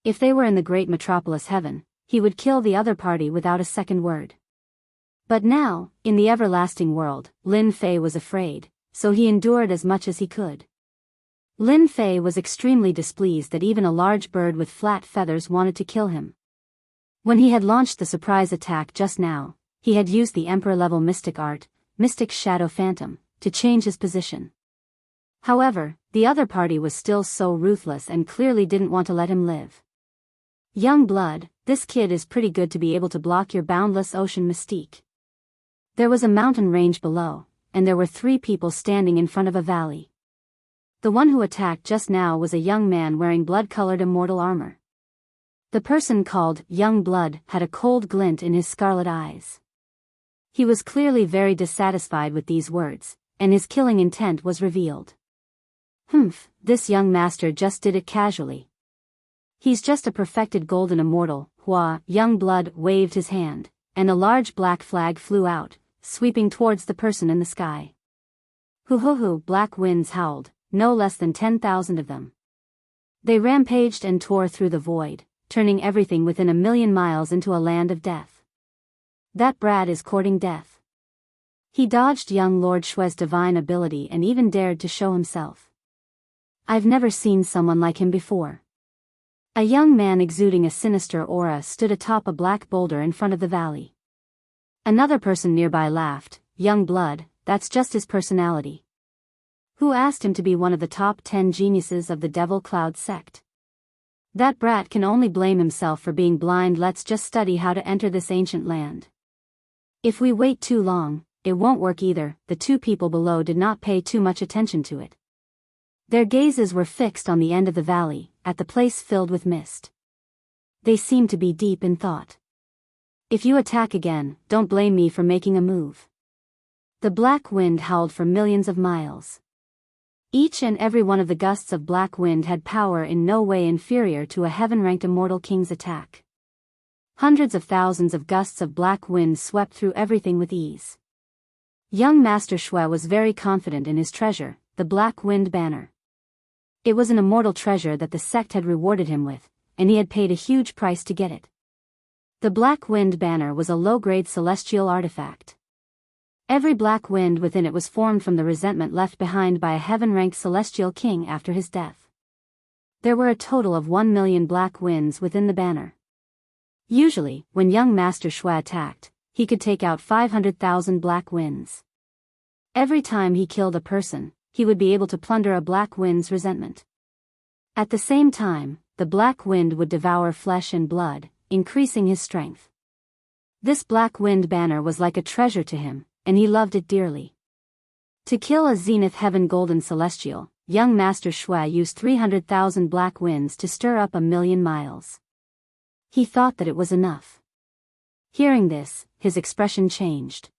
If they were in the great metropolis heaven, he would kill the other party without a second word. But now, in the everlasting world, Lin Fei was afraid, so he endured as much as he could. Lin Fei was extremely displeased that even a large bird with flat feathers wanted to kill him. When he had launched the surprise attack just now, he had used the Emperor-level mystic art, Mystic Shadow Phantom, to change his position. However, the other party was still so ruthless and clearly didn't want to let him live. Young blood, this kid is pretty good to be able to block your boundless ocean mystique. There was a mountain range below, and there were 3 people standing in front of a valley. The one who attacked just now was a young man wearing blood-colored immortal armor. The person called Young Blood had a cold glint in his scarlet eyes. He was clearly very dissatisfied with these words, and his killing intent was revealed. Humph, this young master just did it casually. He's just a perfected golden immortal. Hua, Young Blood waved his hand, and a large black flag flew out, sweeping towards the person in the sky. Hoo-hoo-hoo, black winds howled, no less than 10,000 of them. They rampaged and tore through the void, turning everything within 1,000,000 miles into a land of death. That brat is courting death. He dodged young Lord Shue's divine ability and even dared to show himself. I've never seen someone like him before. A young man exuding a sinister aura stood atop a black boulder in front of the valley. Another person nearby laughed, Young Blood, that's just his personality. Who asked him to be one of the top 10 geniuses of the Devil Cloud sect? That brat can only blame himself for being blind. Let's just study how to enter this ancient land. If we wait too long, it won't work either. The 2 people below did not pay too much attention to it. Their gazes were fixed on the end of the valley, at the place filled with mist. They seemed to be deep in thought. If you attack again, don't blame me for making a move. The black wind howled for millions of miles. Each and every one of the gusts of black wind had power in no way inferior to a heaven-ranked immortal king's attack. Hundreds of thousands of gusts of black wind swept through everything with ease. Young Master Shui was very confident in his treasure, the Black Wind Banner. It was an immortal treasure that the sect had rewarded him with, and he had paid a huge price to get it. The Black Wind Banner was a low-grade celestial artifact. Every black wind within it was formed from the resentment left behind by a heaven-ranked celestial king after his death. There were a total of 1 million black winds within the banner. Usually, when young Master Shui attacked, he could take out 500,000 black winds. Every time he killed a person, he would be able to plunder a black wind's resentment. At the same time, the black wind would devour flesh and blood, increasing his strength. This Black Wind Banner was like a treasure to him, and he loved it dearly. To kill a Zenith Heaven Golden Celestial, young Master Shui used 300,000 black winds to stir up 1,000,000 miles. He thought that it was enough. Hearing this, his expression changed.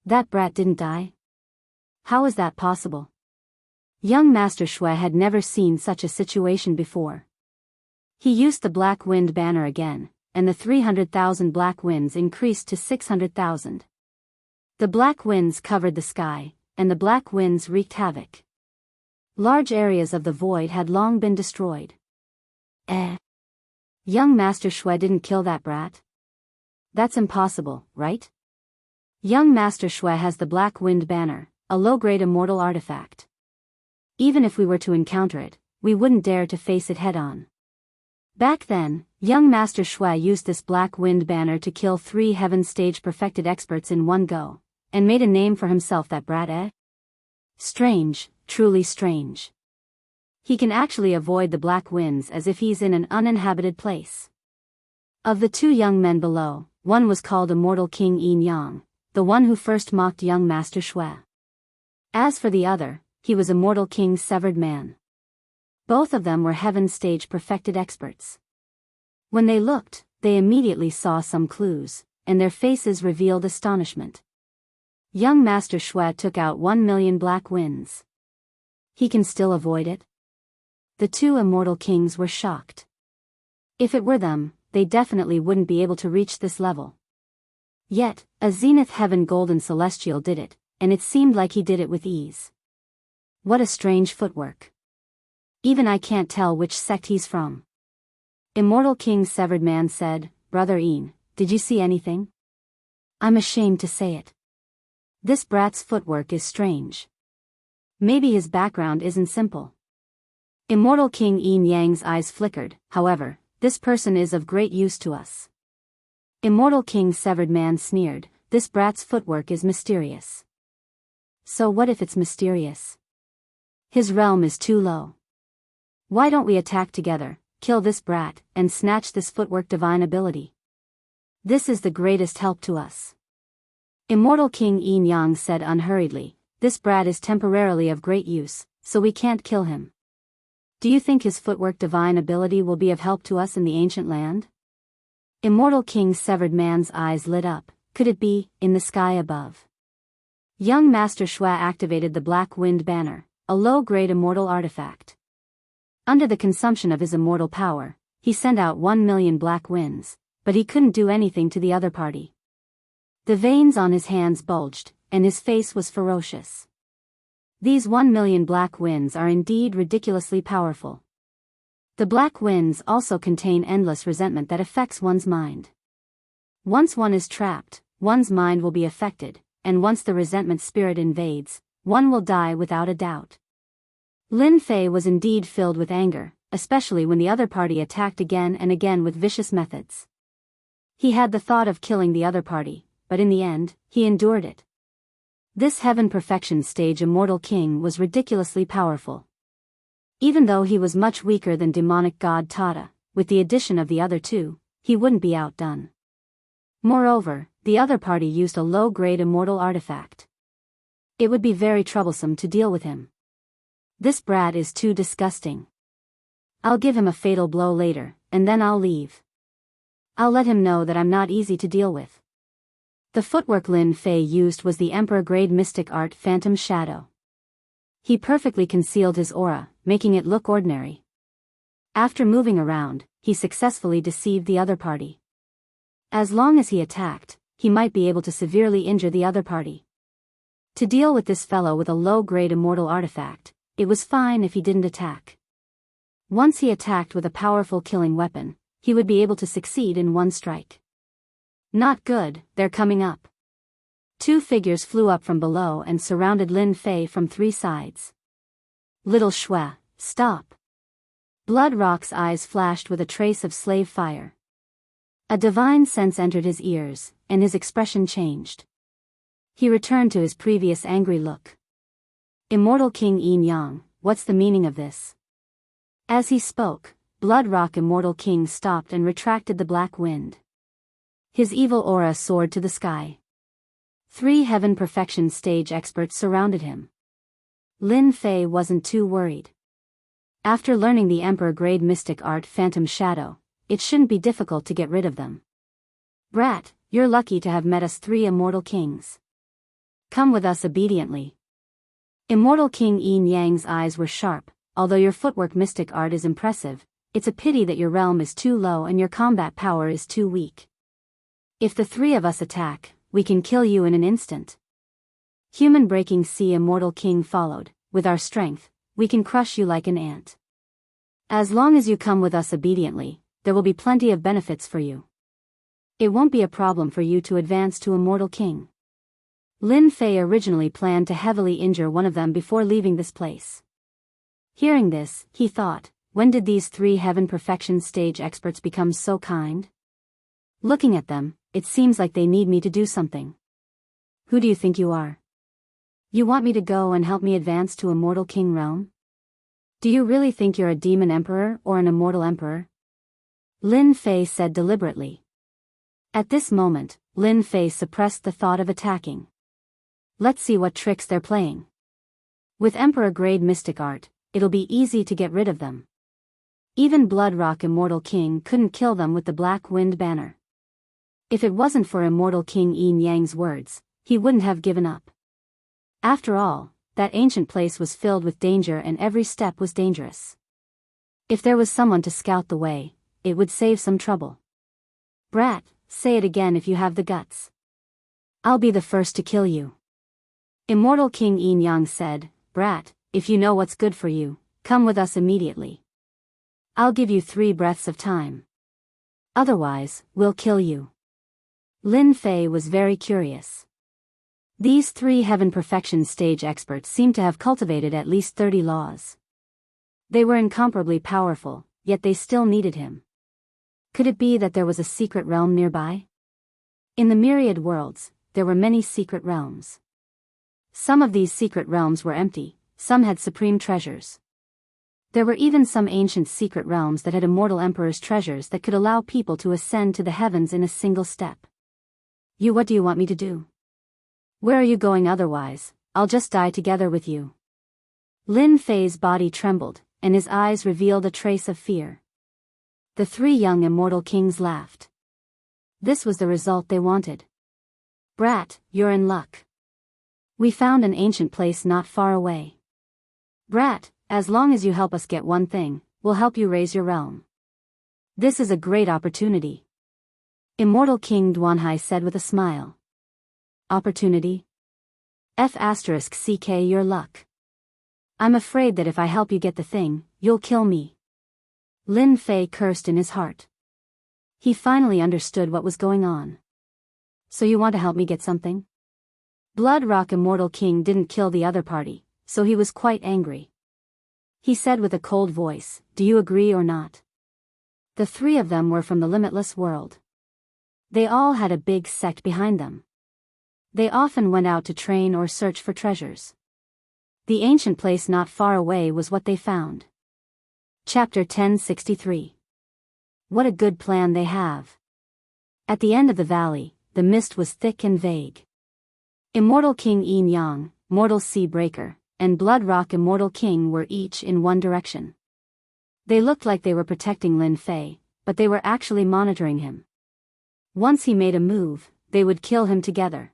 That brat didn't die? How is that possible? Young Master Shui had never seen such a situation before. He used the Black Wind Banner again, and the 300,000 black winds increased to 600,000. The black winds covered the sky, and the black winds wreaked havoc. Large areas of the void had long been destroyed. Young Master Shui didn't kill that brat? That's impossible, right? Young Master Shui has the Black Wind Banner, a low-grade immortal artifact. Even if we were to encounter it, we wouldn't dare to face it head-on. Back then, young Master Shui used this Black Wind Banner to kill 3 heaven stage perfected experts in one go, and made a name for himself, that brat. Strange, truly strange. He can actually avoid the black winds as if he's in an uninhabited place. Of the 2 young men below, one was called Immortal King Yin Yang, the one who first mocked young Master Shui. As for the other, he was Immortal King's severed man. Both of them were heaven stage perfected experts. When they looked, they immediately saw some clues, and their faces revealed astonishment. Young Master Shui took out 1,000,000 black winds. He can still avoid it? The 2 immortal kings were shocked. If it were them, they definitely wouldn't be able to reach this level. Yet, a Zenith Heaven Golden Celestial did it, and it seemed like he did it with ease. What a strange footwork. Even I can't tell which sect he's from. Immortal King's severed man said, "Brother Yin, did you see anything?" I'm ashamed to say it. This brat's footwork is strange. Maybe his background isn't simple. Immortal King Yin Yang's eyes flickered. However, this person is of great use to us. Immortal King's severed man sneered, "This brat's footwork is mysterious." So what if it's mysterious? His realm is too low. Why don't we attack together, kill this brat, and snatch this footwork divine ability? This is the greatest help to us. Immortal King Yin Yang said unhurriedly, "This brat is temporarily of great use, so we can't kill him. Do you think his footwork divine ability will be of help to us in the ancient land?" Immortal King's severed man's eyes lit up. Could it be, in the sky above? Young Master Shui activated the Black Wind Banner, a low-grade immortal artifact. Under the consumption of his immortal power, he sent out 1,000,000 black winds, but he couldn't do anything to the other party. The veins on his hands bulged, and his face was ferocious. These 1,000,000 black winds are indeed ridiculously powerful. The black winds also contain endless resentment that affects one's mind. Once one is trapped, one's mind will be affected, and once the resentment spirit invades, one will die without a doubt. Lin Fei was indeed filled with anger, especially when the other party attacked again and again with vicious methods. He had the thought of killing the other party, but in the end, he endured it. This Heaven Perfection Stage Immortal King was ridiculously powerful. Even though he was much weaker than demonic god Tata, with the addition of the other 2, he wouldn't be outdone. Moreover, the other party used a low-grade immortal artifact. It would be very troublesome to deal with him. This brat is too disgusting. I'll give him a fatal blow later, and then I'll leave. I'll let him know that I'm not easy to deal with. The footwork Lin Fei used was the Emperor-grade mystic art Phantom Shadow. He perfectly concealed his aura, making it look ordinary. After moving around, he successfully deceived the other party. As long as he attacked, he might be able to severely injure the other party. To deal with this fellow with a low-grade immortal artifact, it was fine if he didn't attack. Once he attacked with a powerful killing weapon, he would be able to succeed in one strike. Not good, they're coming up. Two figures flew up from below and surrounded Lin Fei from three sides. Little Shui, stop. Blood Rock's eyes flashed with a trace of slave fire. A divine sense entered his ears, and his expression changed. He returned to his previous angry look. Immortal King Yin Yang, what's the meaning of this? As he spoke, Blood Rock Immortal King stopped and retracted the black wind. His evil aura soared to the sky. 3 Heaven Perfection stage experts surrounded him. Lin Fei wasn't too worried. After learning the Emperor-grade mystic art Phantom Shadow, it shouldn't be difficult to get rid of them. Brat, you're lucky to have met us 3 immortal kings. Come with us obediently. Immortal King Yin Yang's eyes were sharp. Although your footwork mystic art is impressive, it's a pity that your realm is too low and your combat power is too weak. If the 3 of us attack, we can kill you in an instant. Human Breaking Sea Immortal King followed. With our strength, we can crush you like an ant. As long as you come with us obediently, there will be plenty of benefits for you. It won't be a problem for you to advance to Immortal King. Lin Fei originally planned to heavily injure one of them before leaving this place. Hearing this, he thought, when did these 3 Heaven Perfection stage experts become so kind? Looking at them, it seems like they need me to do something. Who do you think you are? You want me to go and help me advance to Immortal King realm? Do you really think you're a demon emperor or an immortal emperor? Lin Fei said deliberately. At this moment, Lin Fei suppressed the thought of attacking. Let's see what tricks they're playing. With Emperor-grade mystic art, it'll be easy to get rid of them. Even Blood Rock Immortal King couldn't kill them with the Black Wind Banner. If it wasn't for Immortal King Yin Yang's words, he wouldn't have given up. After all, that ancient place was filled with danger and every step was dangerous. If there was someone to scout the way, it would save some trouble. Brat, say it again if you have the guts. I'll be the first to kill you. Immortal King Yin Yang said, Brat, if you know what's good for you, come with us immediately. I'll give you 3 breaths of time. Otherwise, we'll kill you. Lin Fei was very curious. These 3 Heaven Perfection stage experts seemed to have cultivated at least 30 laws. They were incomparably powerful, yet they still needed him. Could it be that there was a secret realm nearby? In the myriad worlds, there were many secret realms. Some of these secret realms were empty, some had supreme treasures. There were even some ancient secret realms that had immortal emperors' treasures that could allow people to ascend to the heavens in a single step. What do you want me to do? Where are you going otherwise? I'll just die together with you. Lin Fei's body trembled, and his eyes revealed a trace of fear. The 3 young immortal kings laughed. This was the result they wanted. Brat, you're in luck. We found an ancient place not far away. Brat, as long as you help us get one thing, we'll help you raise your realm. This is a great opportunity. Immortal King Duanhai said with a smile. Opportunity? F***ck your luck. I'm afraid that if I help you get the thing, you'll kill me. Lin Fei cursed in his heart. He finally understood what was going on. So you want to help me get something? Blood Rock Immortal King didn't kill the other party, so he was quite angry. He said with a cold voice, do you agree or not? The 3 of them were from the limitless world. They all had a big sect behind them. They often went out to train or search for treasures. The ancient place not far away was what they found. Chapter 1063. What a good plan they have. At the end of the valley, the mist was thick and vague. Immortal King Yin Yang, Mortal Sea Breaker, and Blood Rock Immortal King were each in one direction. They looked like they were protecting Lin Fei, but they were actually monitoring him. Once he made a move, they would kill him together.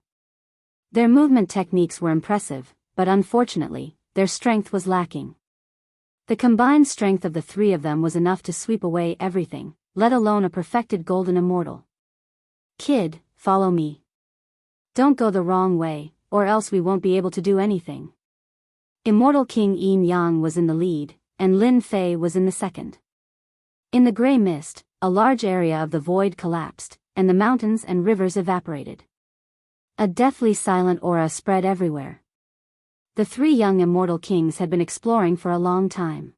Their movement techniques were impressive, but unfortunately, their strength was lacking. The combined strength of the 3 of them was enough to sweep away everything, let alone a perfected golden immortal. Kid, follow me. Don't go the wrong way, or else we won't be able to do anything. Immortal King Yin Yang was in the lead, and Lin Fei was in the second. In the gray mist, a large area of the void collapsed, and the mountains and rivers evaporated. A deathly silent aura spread everywhere. The three young immortal kings had been exploring for a long time.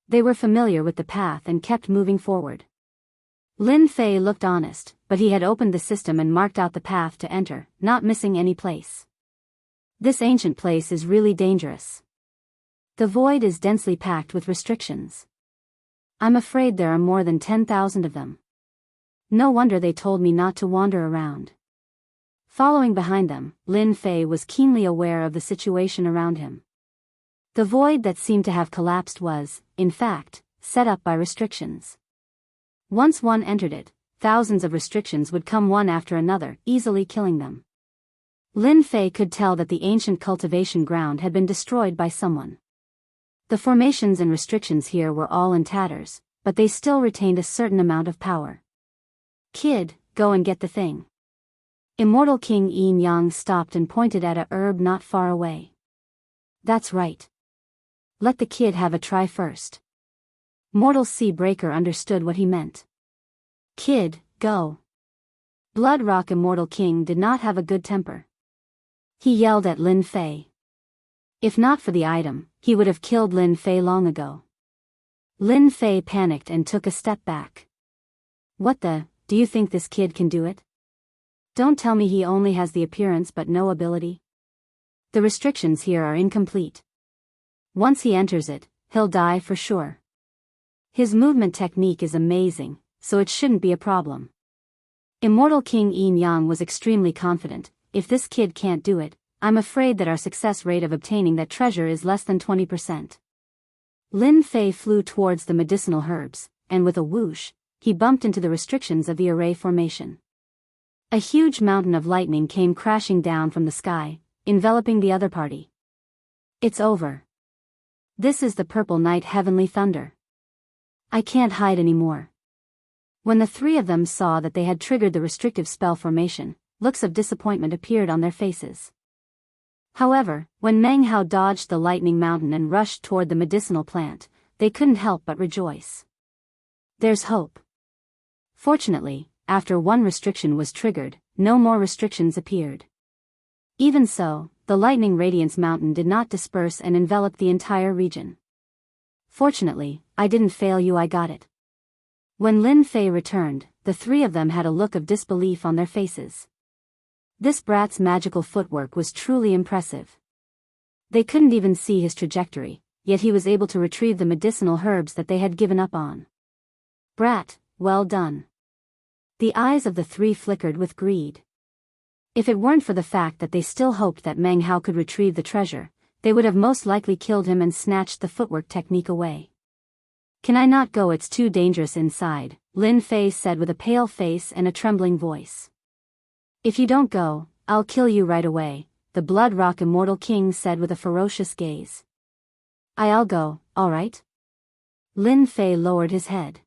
They were familiar with the path and kept moving forward. Lin Fei looked honest, but he had opened the system and marked out the path to enter, not missing any place. This ancient place is really dangerous. The void is densely packed with restrictions. I'm afraid there are more than 10,000 of them. No wonder they told me not to wander around. Following behind them, Lin Fei was keenly aware of the situation around him. The void that seemed to have collapsed was, in fact, set up by restrictions. Once one entered it, thousands of restrictions would come one after another, easily killing them. Lin Fei could tell that the ancient cultivation ground had been destroyed by someone. The formations and restrictions here were all in tatters, but they still retained a certain amount of power. Kid, go and get the thing. Immortal King Yin Yang stopped and pointed at a herb not far away. That's right. Let the kid have a try first. Mortal Sea Breaker understood what he meant. Kid, go. Blood Rock Immortal King did not have a good temper. He yelled at Lin Fei. If not for the item, he would have killed Lin Fei long ago. Lin Fei panicked and took a step back. What the, do you think this kid can do it? Don't tell me he only has the appearance but no ability. The restrictions here are incomplete. Once he enters it, he'll die for sure. His movement technique is amazing, so it shouldn't be a problem. Immortal King Yin Yang was extremely confident. If this kid can't do it, I'm afraid that our success rate of obtaining that treasure is less than 20%. Lin Fei flew towards the medicinal herbs, and with a whoosh, he bumped into the restrictions of the array formation. A huge mountain of lightning came crashing down from the sky, enveloping the other party. It's over. This is the Purple Night Heavenly Thunder. I can't hide anymore. When the three of them saw that they had triggered the restrictive spell formation, looks of disappointment appeared on their faces. However, when Meng Hao dodged the lightning mountain and rushed toward the medicinal plant, they couldn't help but rejoice. There's hope. Fortunately, after one restriction was triggered, no more restrictions appeared. Even so, the lightning radiance mountain did not disperse and envelop the entire region. Fortunately, I didn't fail you, I got it. When Lin Fei returned, the three of them had a look of disbelief on their faces. This brat's magical footwork was truly impressive. They couldn't even see his trajectory, yet he was able to retrieve the medicinal herbs that they had given up on. Brat, well done. The eyes of the three flickered with greed. If it weren't for the fact that they still hoped that Meng Hao could retrieve the treasure, they would have most likely killed him and snatched the footwork technique away. Can I not go? It's too dangerous inside, Lin Fei said with a pale face and a trembling voice. If you don't go, I'll kill you right away, the Blood Rock Immortal King said with a ferocious gaze. I'll go, all right? Lin Fei lowered his head.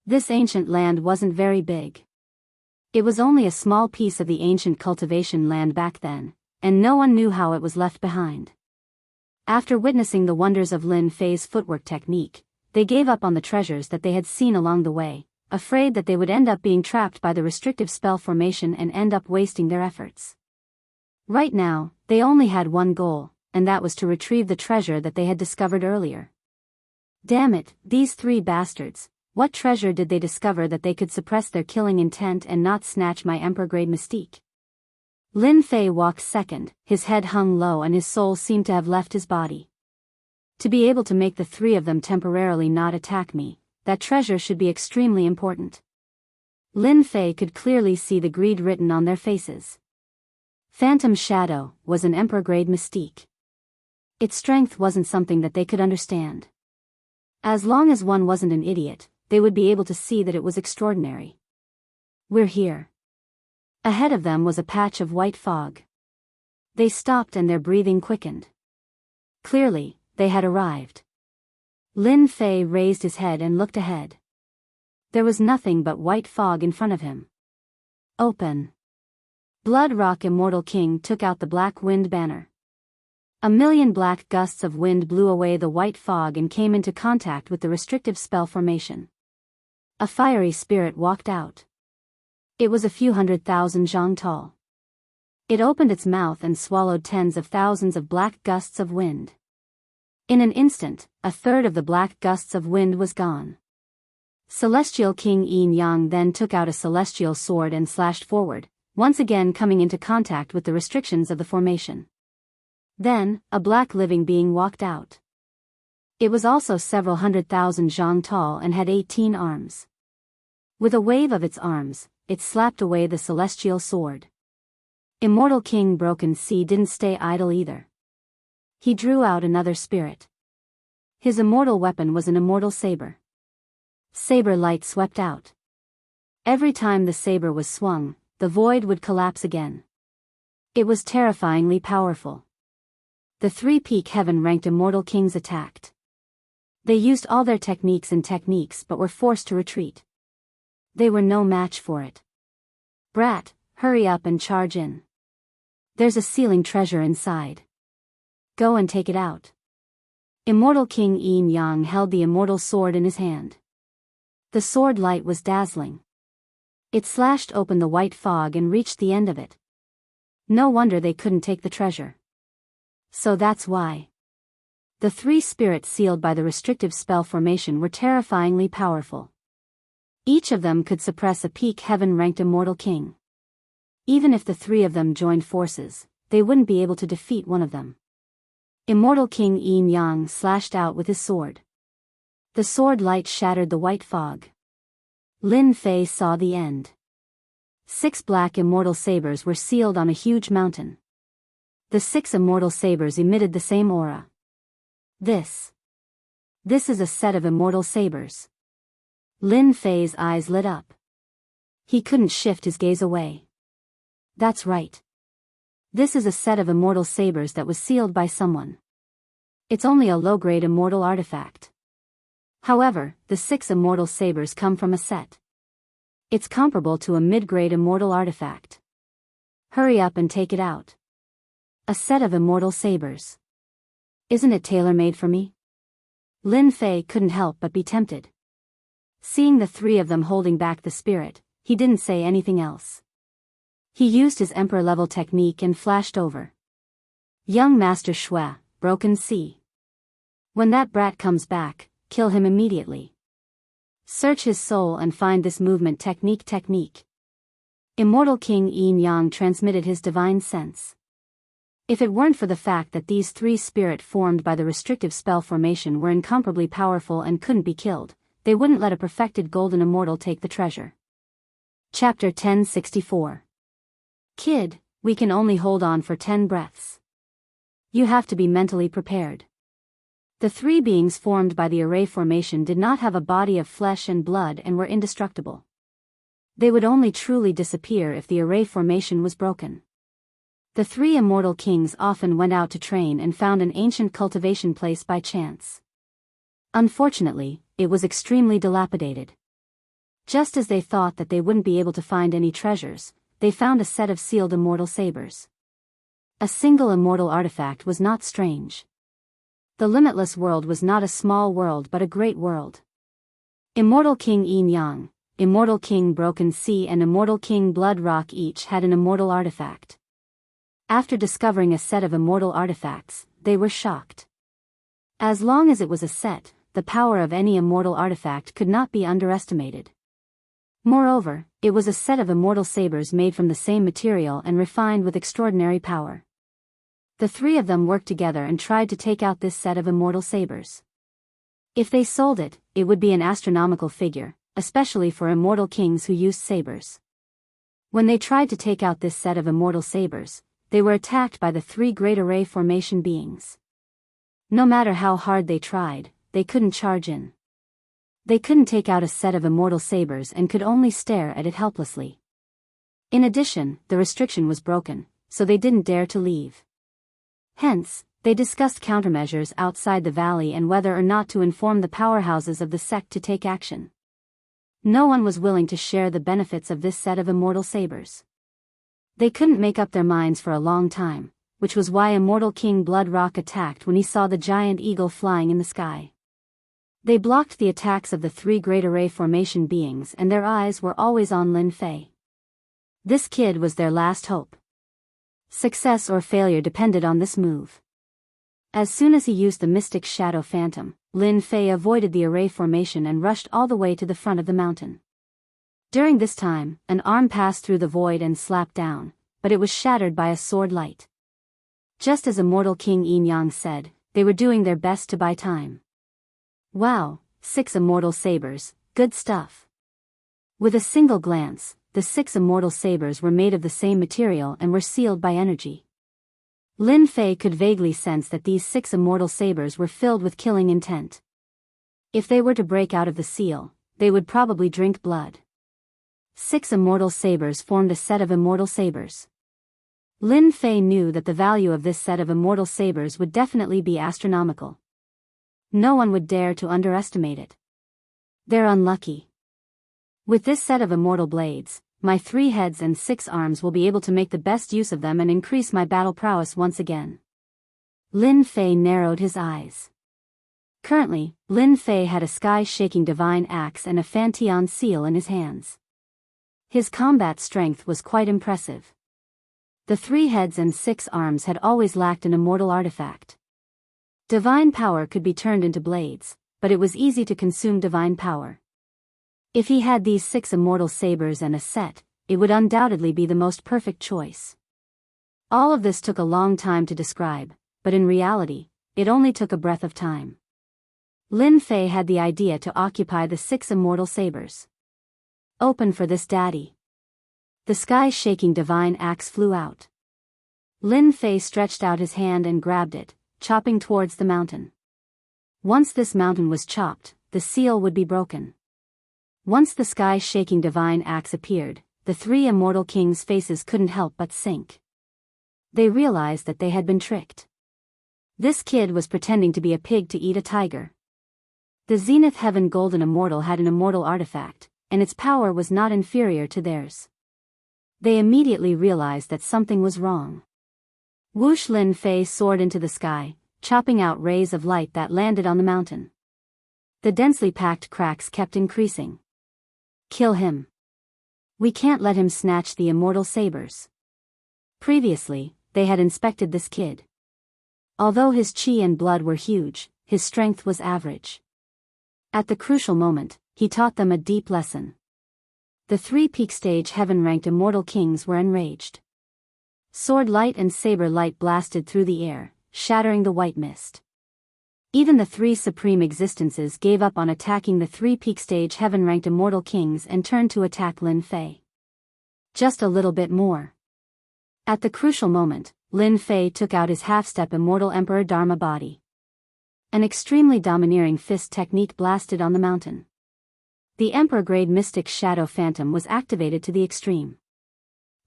This ancient land wasn't very big. It was only a small piece of the ancient cultivation land back then, and no one knew how it was left behind. After witnessing the wonders of Lin Fei's footwork technique, they gave up on the treasures that they had seen along the way, afraid that they would end up being trapped by the restrictive spell formation and end up wasting their efforts. Right now, they only had one goal, and that was to retrieve the treasure that they had discovered earlier. Damn it, these three bastards, what treasure did they discover that they could suppress their killing intent and not snatch my Emperor-grade mystique? Lin Fei walked second, his head hung low and his soul seemed to have left his body. To be able to make the three of them temporarily not attack me, that treasure should be extremely important. Lin Fei could clearly see the greed written on their faces. Phantom Shadow was an Emperor-grade mystique. Its strength wasn't something that they could understand. As long as one wasn't an idiot, they would be able to see that it was extraordinary. We're here. Ahead of them was a patch of white fog. They stopped and their breathing quickened. Clearly, they had arrived. Lin Fei raised his head and looked ahead. There was nothing but white fog in front of him. Open. Blood Rock Immortal King took out the black wind banner. A million black gusts of wind blew away the white fog and came into contact with the restrictive spell formation. A fiery spirit walked out. It was a few 100,000 zhang tall. It opened its mouth and swallowed tens of thousands of black gusts of wind. In an instant, a third of the black gusts of wind was gone. Celestial King Yin Yang then took out a celestial sword and slashed forward, once again coming into contact with the restrictions of the formation. Then, a black living being walked out. It was also several 100,000 zhang tall and had 18 arms. With a wave of its arms, it slapped away the celestial sword. Immortal King Broken Sea didn't stay idle either. He drew out another spirit. His immortal weapon was an immortal saber. Saber light swept out. Every time the saber was swung, the void would collapse again. It was terrifyingly powerful. The three peak heaven-ranked immortal kings attacked. They used all their techniques but were forced to retreat. They were no match for it. Brat, hurry up and charge in. There's a sealing treasure inside. Go and take it out. Immortal King Yin Yang held the immortal sword in his hand. The sword light was dazzling. It slashed open the white fog and reached the end of it. No wonder they couldn't take the treasure. So that's why. The three spirits sealed by the restrictive spell formation were terrifyingly powerful. Each of them could suppress a peak heaven-ranked immortal king. Even if the three of them joined forces, they wouldn't be able to defeat one of them. Immortal King Yin Yang slashed out with his sword. The sword light shattered the white fog. Lin Fei saw the end. 6 black immortal sabers were sealed on a huge mountain. The 6 immortal sabers emitted the same aura. This is a set of immortal sabers. Lin Fei's eyes lit up. He couldn't shift his gaze away. That's right. This is a set of immortal sabers that was sealed by someone. It's only a low-grade immortal artifact. However, the 6 immortal sabers come from a set. It's comparable to a mid-grade immortal artifact. Hurry up and take it out. A set of immortal sabers. Isn't it tailor-made for me? Lin Fei couldn't help but be tempted. Seeing the 3 of them holding back the spirit, he didn't say anything else. He used his emperor-level technique and flashed over. Young Master Shui, Broken Sea. When that brat comes back, kill him immediately. Search his soul and find this movement technique. Immortal King Yin Yang transmitted his divine sense. If it weren't for the fact that these 3 spirit formed by the restrictive spell formation were incomparably powerful and couldn't be killed, they wouldn't let a perfected golden immortal take the treasure. Chapter 1064. Kid, we can only hold on for 10 breaths. You have to be mentally prepared. The 3 beings formed by the array formation did not have a body of flesh and blood and were indestructible. They would only truly disappear if the array formation was broken. The 3 immortal kings often went out to train and found an ancient cultivation place by chance. Unfortunately, it was extremely dilapidated. Just as they thought that they wouldn't be able to find any treasures, they found a set of sealed immortal sabers. A single immortal artifact was not strange. The limitless world was not a small world but a great world. Immortal King Yin Yang, Immortal King Broken Sea and Immortal King Blood Rock each had an immortal artifact. After discovering a set of immortal artifacts, they were shocked. As long as it was a set, the power of any immortal artifact could not be underestimated. Moreover, it was a set of immortal sabers made from the same material and refined with extraordinary power. The 3 of them worked together and tried to take out this set of immortal sabers. If they sold it, it would be an astronomical figure, especially for immortal kings who used sabers. When they tried to take out this set of immortal sabers, they were attacked by the 3 great array formation beings. No matter how hard they tried, they couldn't charge in. They couldn't take out a set of immortal sabers and could only stare at it helplessly. In addition, the restriction was broken, so they didn't dare to leave. Hence, they discussed countermeasures outside the valley and whether or not to inform the powerhouses of the sect to take action. No one was willing to share the benefits of this set of immortal sabers. They couldn't make up their minds for a long time, which was why Immortal King Bloodrock attacked when he saw the giant eagle flying in the sky. They blocked the attacks of the three great array formation beings, and their eyes were always on Lin Fei. This kid was their last hope. Success or failure depended on this move. As soon as he used the Mystic Shadow Phantom, Lin Fei avoided the array formation and rushed all the way to the front of the mountain. During this time, an arm passed through the void and slapped down, but it was shattered by a sword light. Just as Immortal King Yin Yang said, they were doing their best to buy time. Wow, 6 immortal sabers, good stuff. With a single glance, the 6 immortal sabers were made of the same material and were sealed by energy. Lin Fei could vaguely sense that these 6 immortal sabers were filled with killing intent. If they were to break out of the seal, they would probably drink blood. 6 immortal sabers formed a set of immortal sabers. Lin Fei knew that the value of this set of immortal sabers would definitely be astronomical. No one would dare to underestimate it. They're unlucky. With this set of immortal blades, my 3 heads and 6 arms will be able to make the best use of them and increase my battle prowess once again. Lin Fei narrowed his eyes. Currently, Lin Fei had a sky-shaking divine axe and a Fantion seal in his hands. His combat strength was quite impressive. The 3 heads and 6 arms had always lacked an immortal artifact. Divine power could be turned into blades, but it was easy to consume divine power. If he had these 6 immortal sabers and a set, it would undoubtedly be the most perfect choice. All of this took a long time to describe, but in reality, it only took a breath of time. Lin Fei had the idea to occupy the 6 immortal sabers. Open for this, daddy. The sky-shaking divine axe flew out. Lin Fei stretched out his hand and grabbed it, chopping towards the mountain. Once this mountain was chopped, the seal would be broken. Once the sky-shaking divine axe appeared, the 3 immortal kings' faces couldn't help but sink. They realized that they had been tricked. This kid was pretending to be a pig to eat a tiger. The Zenith Heaven Golden Immortal had an immortal artifact, and its power was not inferior to theirs. They immediately realized that something was wrong. Whoosh! Lin Fei soared into the sky, chopping out rays of light that landed on the mountain. The densely packed cracks kept increasing. Kill him. We can't let him snatch the immortal sabers. Previously, they had inspected this kid. Although his chi and blood were huge, his strength was average. At the crucial moment, he taught them a deep lesson. The 3 peak stage heaven-ranked immortal kings were enraged. Sword light and saber light blasted through the air, shattering the white mist. Even the 3 supreme existences gave up on attacking the 3 peak stage heaven-ranked immortal kings and turned to attack Lin Fei. Just a little bit more. At the crucial moment, Lin Fei took out his half-step immortal Emperor Dharma body. An extremely domineering fist technique blasted on the mountain. The Emperor-grade Mystic Shadow Phantom was activated to the extreme.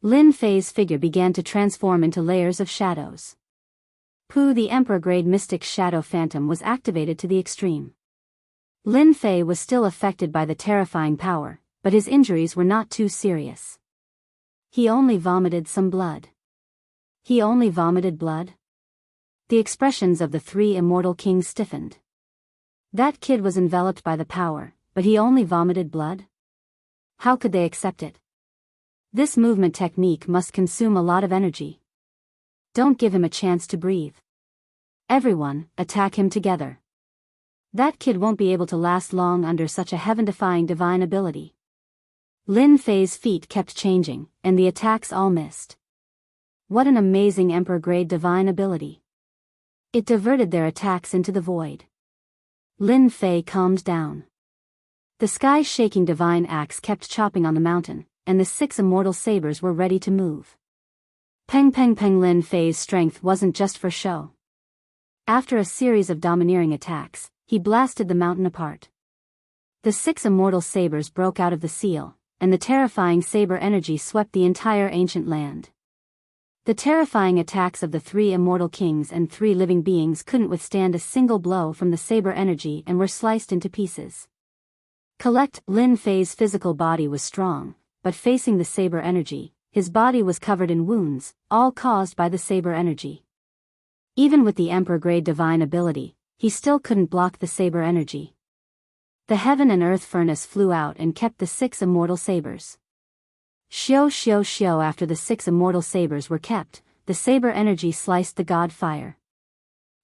Lin Fei's figure began to transform into layers of shadows. The Emperor-grade Mystic Shadow Phantom was activated to the extreme. Lin Fei was still affected by the terrifying power, but his injuries were not too serious. He only vomited some blood. He only vomited blood? The expressions of the 3 immortal kings stiffened. That kid was enveloped by the power, but he only vomited blood? How could they accept it? This movement technique must consume a lot of energy. Don't give him a chance to breathe. Everyone, attack him together. That kid won't be able to last long under such a heaven-defying divine ability. Lin Fei's feet kept changing, and the attacks all missed. What an amazing Emperor-grade divine ability. It diverted their attacks into the void. Lin Fei calmed down. The sky-shaking divine axe kept chopping on the mountain, and the 6 immortal sabers were ready to move. Peng peng peng! Lin Fei's strength wasn't just for show. After a series of domineering attacks, he blasted the mountain apart. The 6 immortal sabers broke out of the seal, and the terrifying saber energy swept the entire ancient land. The terrifying attacks of the 3 immortal kings and 3 living beings couldn't withstand a single blow from the saber energy and were sliced into pieces. Lin Fei's physical body was strong, but facing the saber energy, his body was covered in wounds, all caused by the saber energy. Even with the Emperor-grade divine ability, he still couldn't block the saber energy. The heaven and earth furnace flew out and kept the 6 immortal sabers. After the 6 immortal sabers were kept, the saber energy sliced the god fire.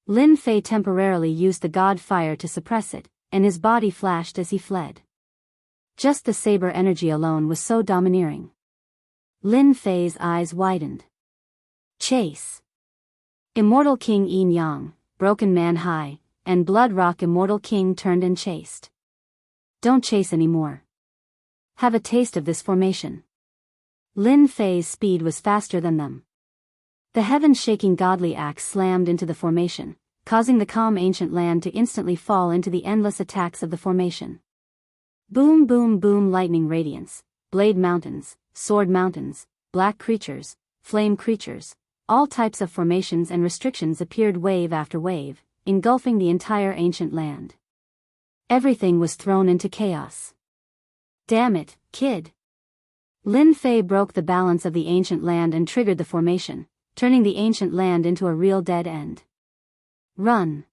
Lin Fei temporarily used the god fire to suppress it, and his body flashed as he fled. Just the saber energy alone was so domineering. Lin Fei's eyes widened. Chase. Immortal King Yin Yang, Broken Man High, and Blood Rock Immortal King turned and chased. Don't chase anymore. Have a taste of this formation. Lin Fei's speed was faster than them. The heaven-shaking godly axe slammed into the formation, causing the calm ancient land to instantly fall into the endless attacks of the formation. Boom boom boom, lightning radiance, blade mountains, sword mountains, black creatures, flame creatures, all types of formations and restrictions appeared wave after wave, engulfing the entire ancient land. Everything was thrown into chaos. Damn it, kid. Lin Fei broke the balance of the ancient land and triggered the formation, turning the ancient land into a real dead end. Run.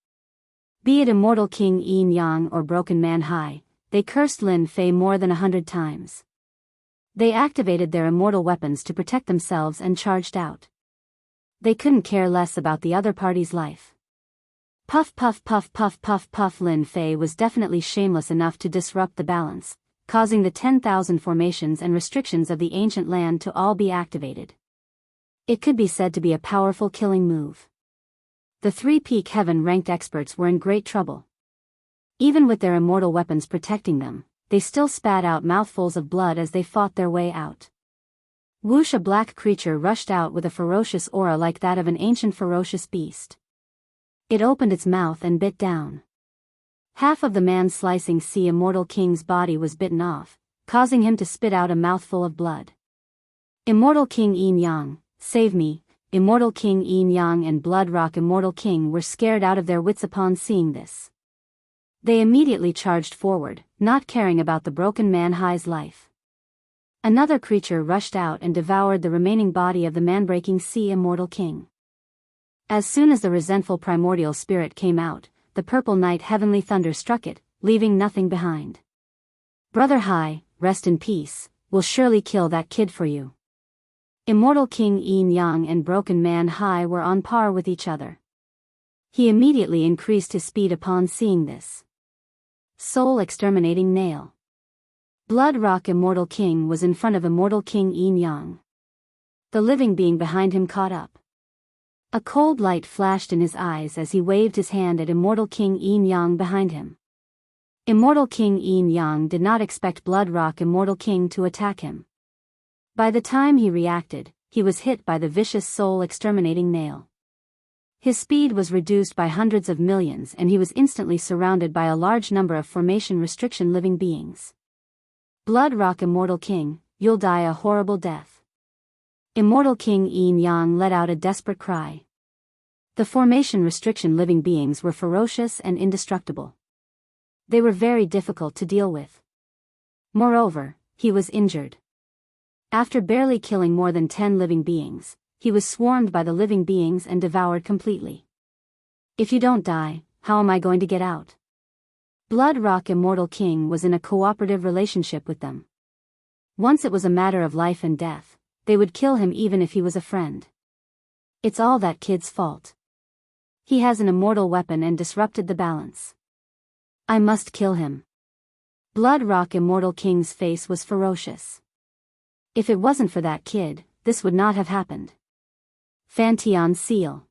Be it Immortal King Yin Yang or Broken Man High, they cursed Lin Fei more than 100 times. They activated their immortal weapons to protect themselves and charged out. They couldn't care less about the other party's life. Puff puff puff puff puff puff. Lin Fei was definitely shameless enough to disrupt the balance, causing the 10,000 formations and restrictions of the ancient land to all be activated. It could be said to be a powerful killing move. The 3 peak heaven-ranked experts were in great trouble. Even with their immortal weapons protecting them, they still spat out mouthfuls of blood as they fought their way out. Whoosh! A black creature rushed out with a ferocious aura like that of an ancient ferocious beast. It opened its mouth and bit down. Half of the man-slicing sea Immortal King's body was bitten off, causing him to spit out a mouthful of blood. Immortal King Yin Yang, save me! Immortal King Yin Yang and Blood Rock Immortal King were scared out of their wits upon seeing this. They immediately charged forward, not caring about the Broken Man High's life. Another creature rushed out and devoured the remaining body of the man-breaking sea Immortal King. As soon as the resentful primordial spirit came out, the purple night heavenly thunder struck it, leaving nothing behind. Brother High, rest in peace, we'll surely kill that kid for you. Immortal King Yin Yang and Broken Man High were on par with each other. He immediately increased his speed upon seeing this. Soul exterminating nail. Blood Rock Immortal King was in front of Immortal King Yin Yang. The living being behind him caught up. A cold light flashed in his eyes as he waved his hand at Immortal King Yin Yang behind him. Immortal King Yin Yang did not expect Blood Rock Immortal King to attack him. By the time he reacted, he was hit by the vicious soul-exterminating nail. His speed was reduced by hundreds of millions and he was instantly surrounded by a large number of formation restriction living beings. Blood Rock Immortal King, you'll die a horrible death. Immortal King Yin Yang let out a desperate cry. The formation restriction living beings were ferocious and indestructible. They were very difficult to deal with. Moreover, he was injured. After barely killing more than 10 living beings, he was swarmed by the living beings and devoured completely. If you don't die, how am I going to get out? Blood Rock Immortal King was in a cooperative relationship with them. Once it was a matter of life and death, they would kill him even if he was a friend. It's all that kid's fault. He has an immortal weapon and disrupted the balance. I must kill him. Blood Rock Immortal King's face was ferocious. If it wasn't for that kid, this would not have happened. Fanteon Seal.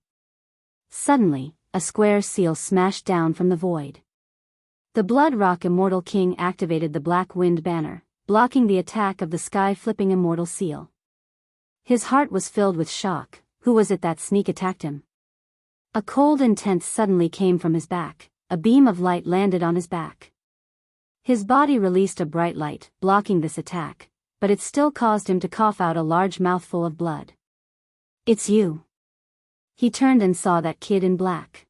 Suddenly, a square seal smashed down from the void. The Blood Rock Immortal King activated the Black Wind Banner, blocking the attack of the sky-flipping Immortal Seal. His heart was filled with shock. Who was it that sneak attacked him? A cold intense suddenly came from his back. A beam of light landed on his back. His body released a bright light, blocking this attack, but it still caused him to cough out a large mouthful of blood. It's you. He turned and saw that kid in black.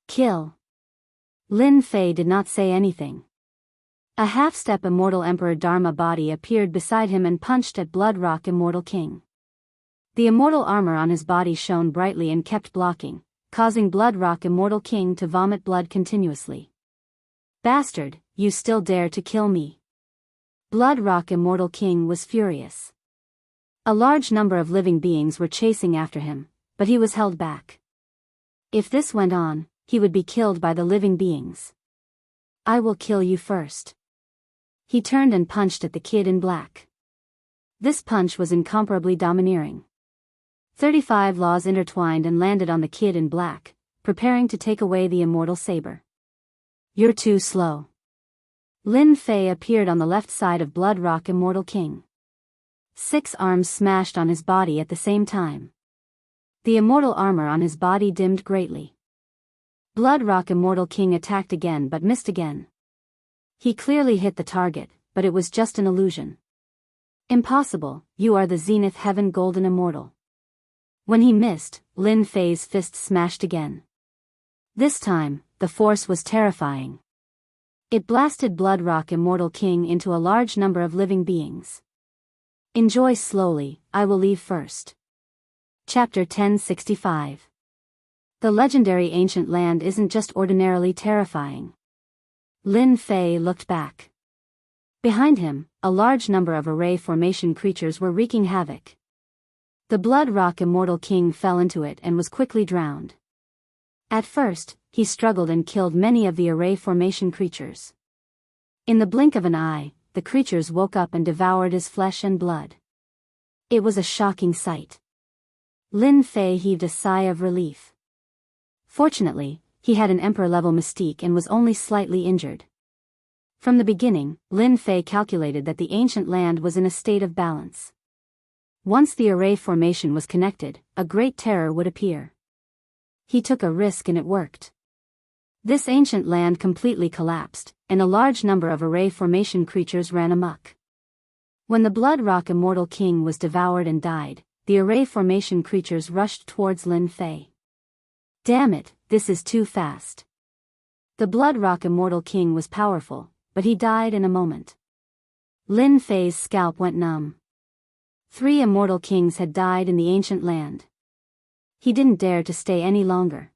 Kill. Lin Fei did not say anything. A half-step immortal Emperor Dharma body appeared beside him and punched at Bloodrock Immortal King. The immortal armor on his body shone brightly and kept blocking, causing Bloodrock Immortal King to vomit blood continuously. "Bastard, you still dare to kill me?" Bloodrock Immortal King was furious. A large number of living beings were chasing after him, but he was held back. If this went on, he would be killed by the living beings. "I will kill you first." He turned and punched at the kid in black. This punch was incomparably domineering. 35 laws intertwined and landed on the kid in black, preparing to take away the immortal saber. "You're too slow." Lin Fei appeared on the left side of Bloodrock Immortal King. 6 arms smashed on his body at the same time. The immortal armor on his body dimmed greatly. Bloodrock Immortal King attacked again but missed again. He clearly hit the target, but it was just an illusion. "Impossible, you are the Zenith Heaven Golden Immortal." When he missed, Lin Fei's fist smashed again. This time, the force was terrifying. It blasted Bloodrock Immortal King into a large number of living beings. "Enjoy slowly, I will leave first." Chapter 1065. The legendary ancient land isn't just ordinarily terrifying. Lin Fei looked back. Behind him, a large number of array formation creatures were wreaking havoc. The Bloodrock Immortal King fell into it and was quickly drowned. At first, he struggled and killed many of the array formation creatures. In the blink of an eye, the creatures woke up and devoured his flesh and blood. It was a shocking sight. Lin Fei heaved a sigh of relief. Fortunately, he had an emperor-level mystique and was only slightly injured. From the beginning, Lin Fei calculated that the ancient land was in a state of balance. Once the array formation was connected, a great terror would appear. He took a risk and it worked. This ancient land completely collapsed, and a large number of array formation creatures ran amok. When the Bloodrock Immortal King was devoured and died, the array formation creatures rushed towards Lin Fei. "Damn it, this is too fast." The Bloodrock Immortal King was powerful, but he died in a moment. Lin Fei's scalp went numb. 3 immortal kings had died in the ancient land. He didn't dare to stay any longer.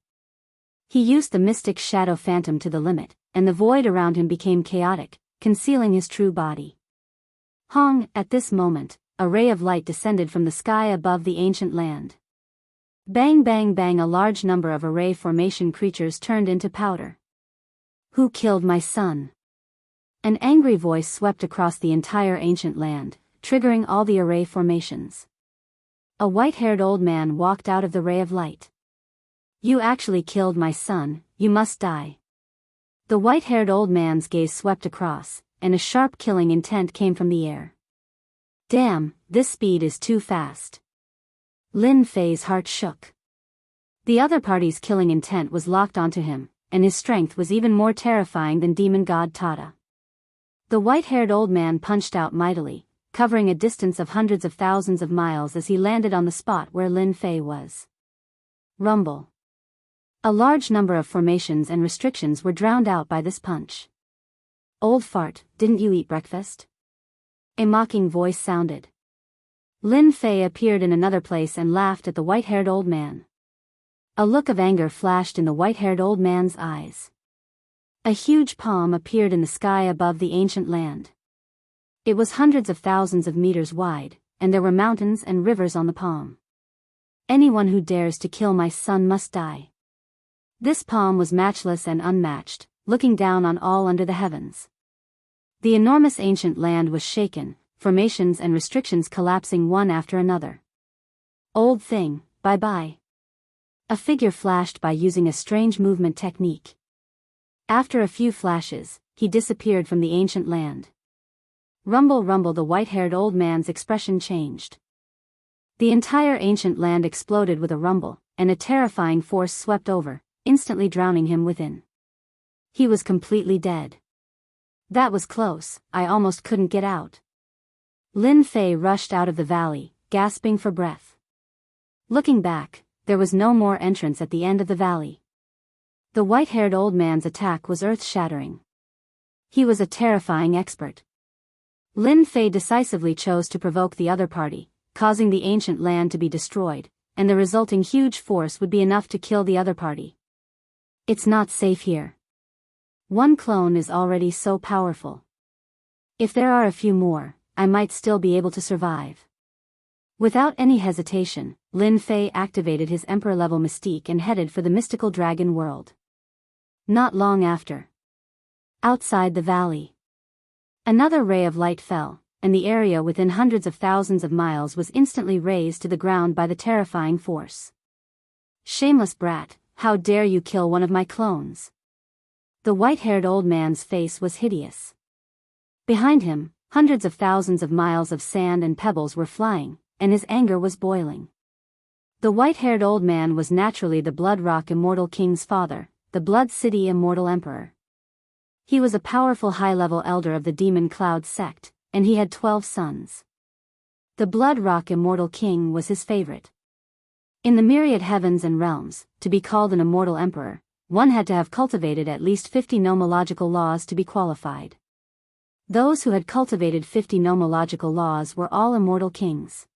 He used the mystic shadow phantom to the limit, and the void around him became chaotic, concealing his true body. Hong, at this moment, a ray of light descended from the sky above the ancient land. Bang bang bang, a large number of array formation creatures turned into powder. "Who killed my son?" An angry voice swept across the entire ancient land, triggering all the array formations. A white-haired old man walked out of the ray of light. "You actually killed my son, you must die." The white-haired old man's gaze swept across, and a sharp killing intent came from the air. "Damn, this speed is too fast." Lin Fei's heart shook. The other party's killing intent was locked onto him, and his strength was even more terrifying than demon god Tata. The white-haired old man punched out mightily, covering a distance of hundreds of thousands of miles as he landed on the spot where Lin Fei was. Rumble. A large number of formations and restrictions were drowned out by this punch. "Old fart, didn't you eat breakfast?" A mocking voice sounded. Lin Fei appeared in another place and laughed at the white-haired old man. A look of anger flashed in the white-haired old man's eyes. A huge palm appeared in the sky above the ancient land. It was hundreds of thousands of meters wide, and there were mountains and rivers on the palm. "Anyone who dares to kill my son must die." This palm was matchless and unmatched, looking down on all under the heavens. The enormous ancient land was shaken, formations and restrictions collapsing one after another. "Old thing, bye-bye." A figure flashed by using a strange movement technique. After a few flashes, he disappeared from the ancient land. Rumble rumble, the white-haired old man's expression changed. The entire ancient land exploded with a rumble, and a terrifying force swept over, instantly drowning him within. He was completely dead. "That was close, I almost couldn't get out." Lin Fei rushed out of the valley, gasping for breath. Looking back, there was no more entrance at the end of the valley. The white-haired old man's attack was earth-shattering. He was a terrifying expert. Lin Fei decisively chose to provoke the other party, causing the ancient land to be destroyed, and the resulting huge force would be enough to kill the other party. It's not safe here. One clone is already so powerful. If there are a few more, I might still be able to survive. Without any hesitation, Lin Fei activated his Emperor-level mystique and headed for the mystical dragon world. Not long after. Outside the valley. Another ray of light fell, and the area within hundreds of thousands of miles was instantly razed to the ground by the terrifying force. Shameless brat, how dare you kill one of my clones? The white-haired old man's face was hideous. Behind him, hundreds of thousands of miles of sand and pebbles were flying, and his anger was boiling. The white-haired old man was naturally the Blood Rock Immortal King's father, the Blood City Immortal Emperor. He was a powerful high-level elder of the Demon Cloud sect, and he had 12 sons. The Blood Rock Immortal King was his favorite. In the myriad heavens and realms, to be called an immortal emperor, one had to have cultivated at least 50 nomological laws to be qualified. Those who had cultivated 50 nomological laws were all immortal kings.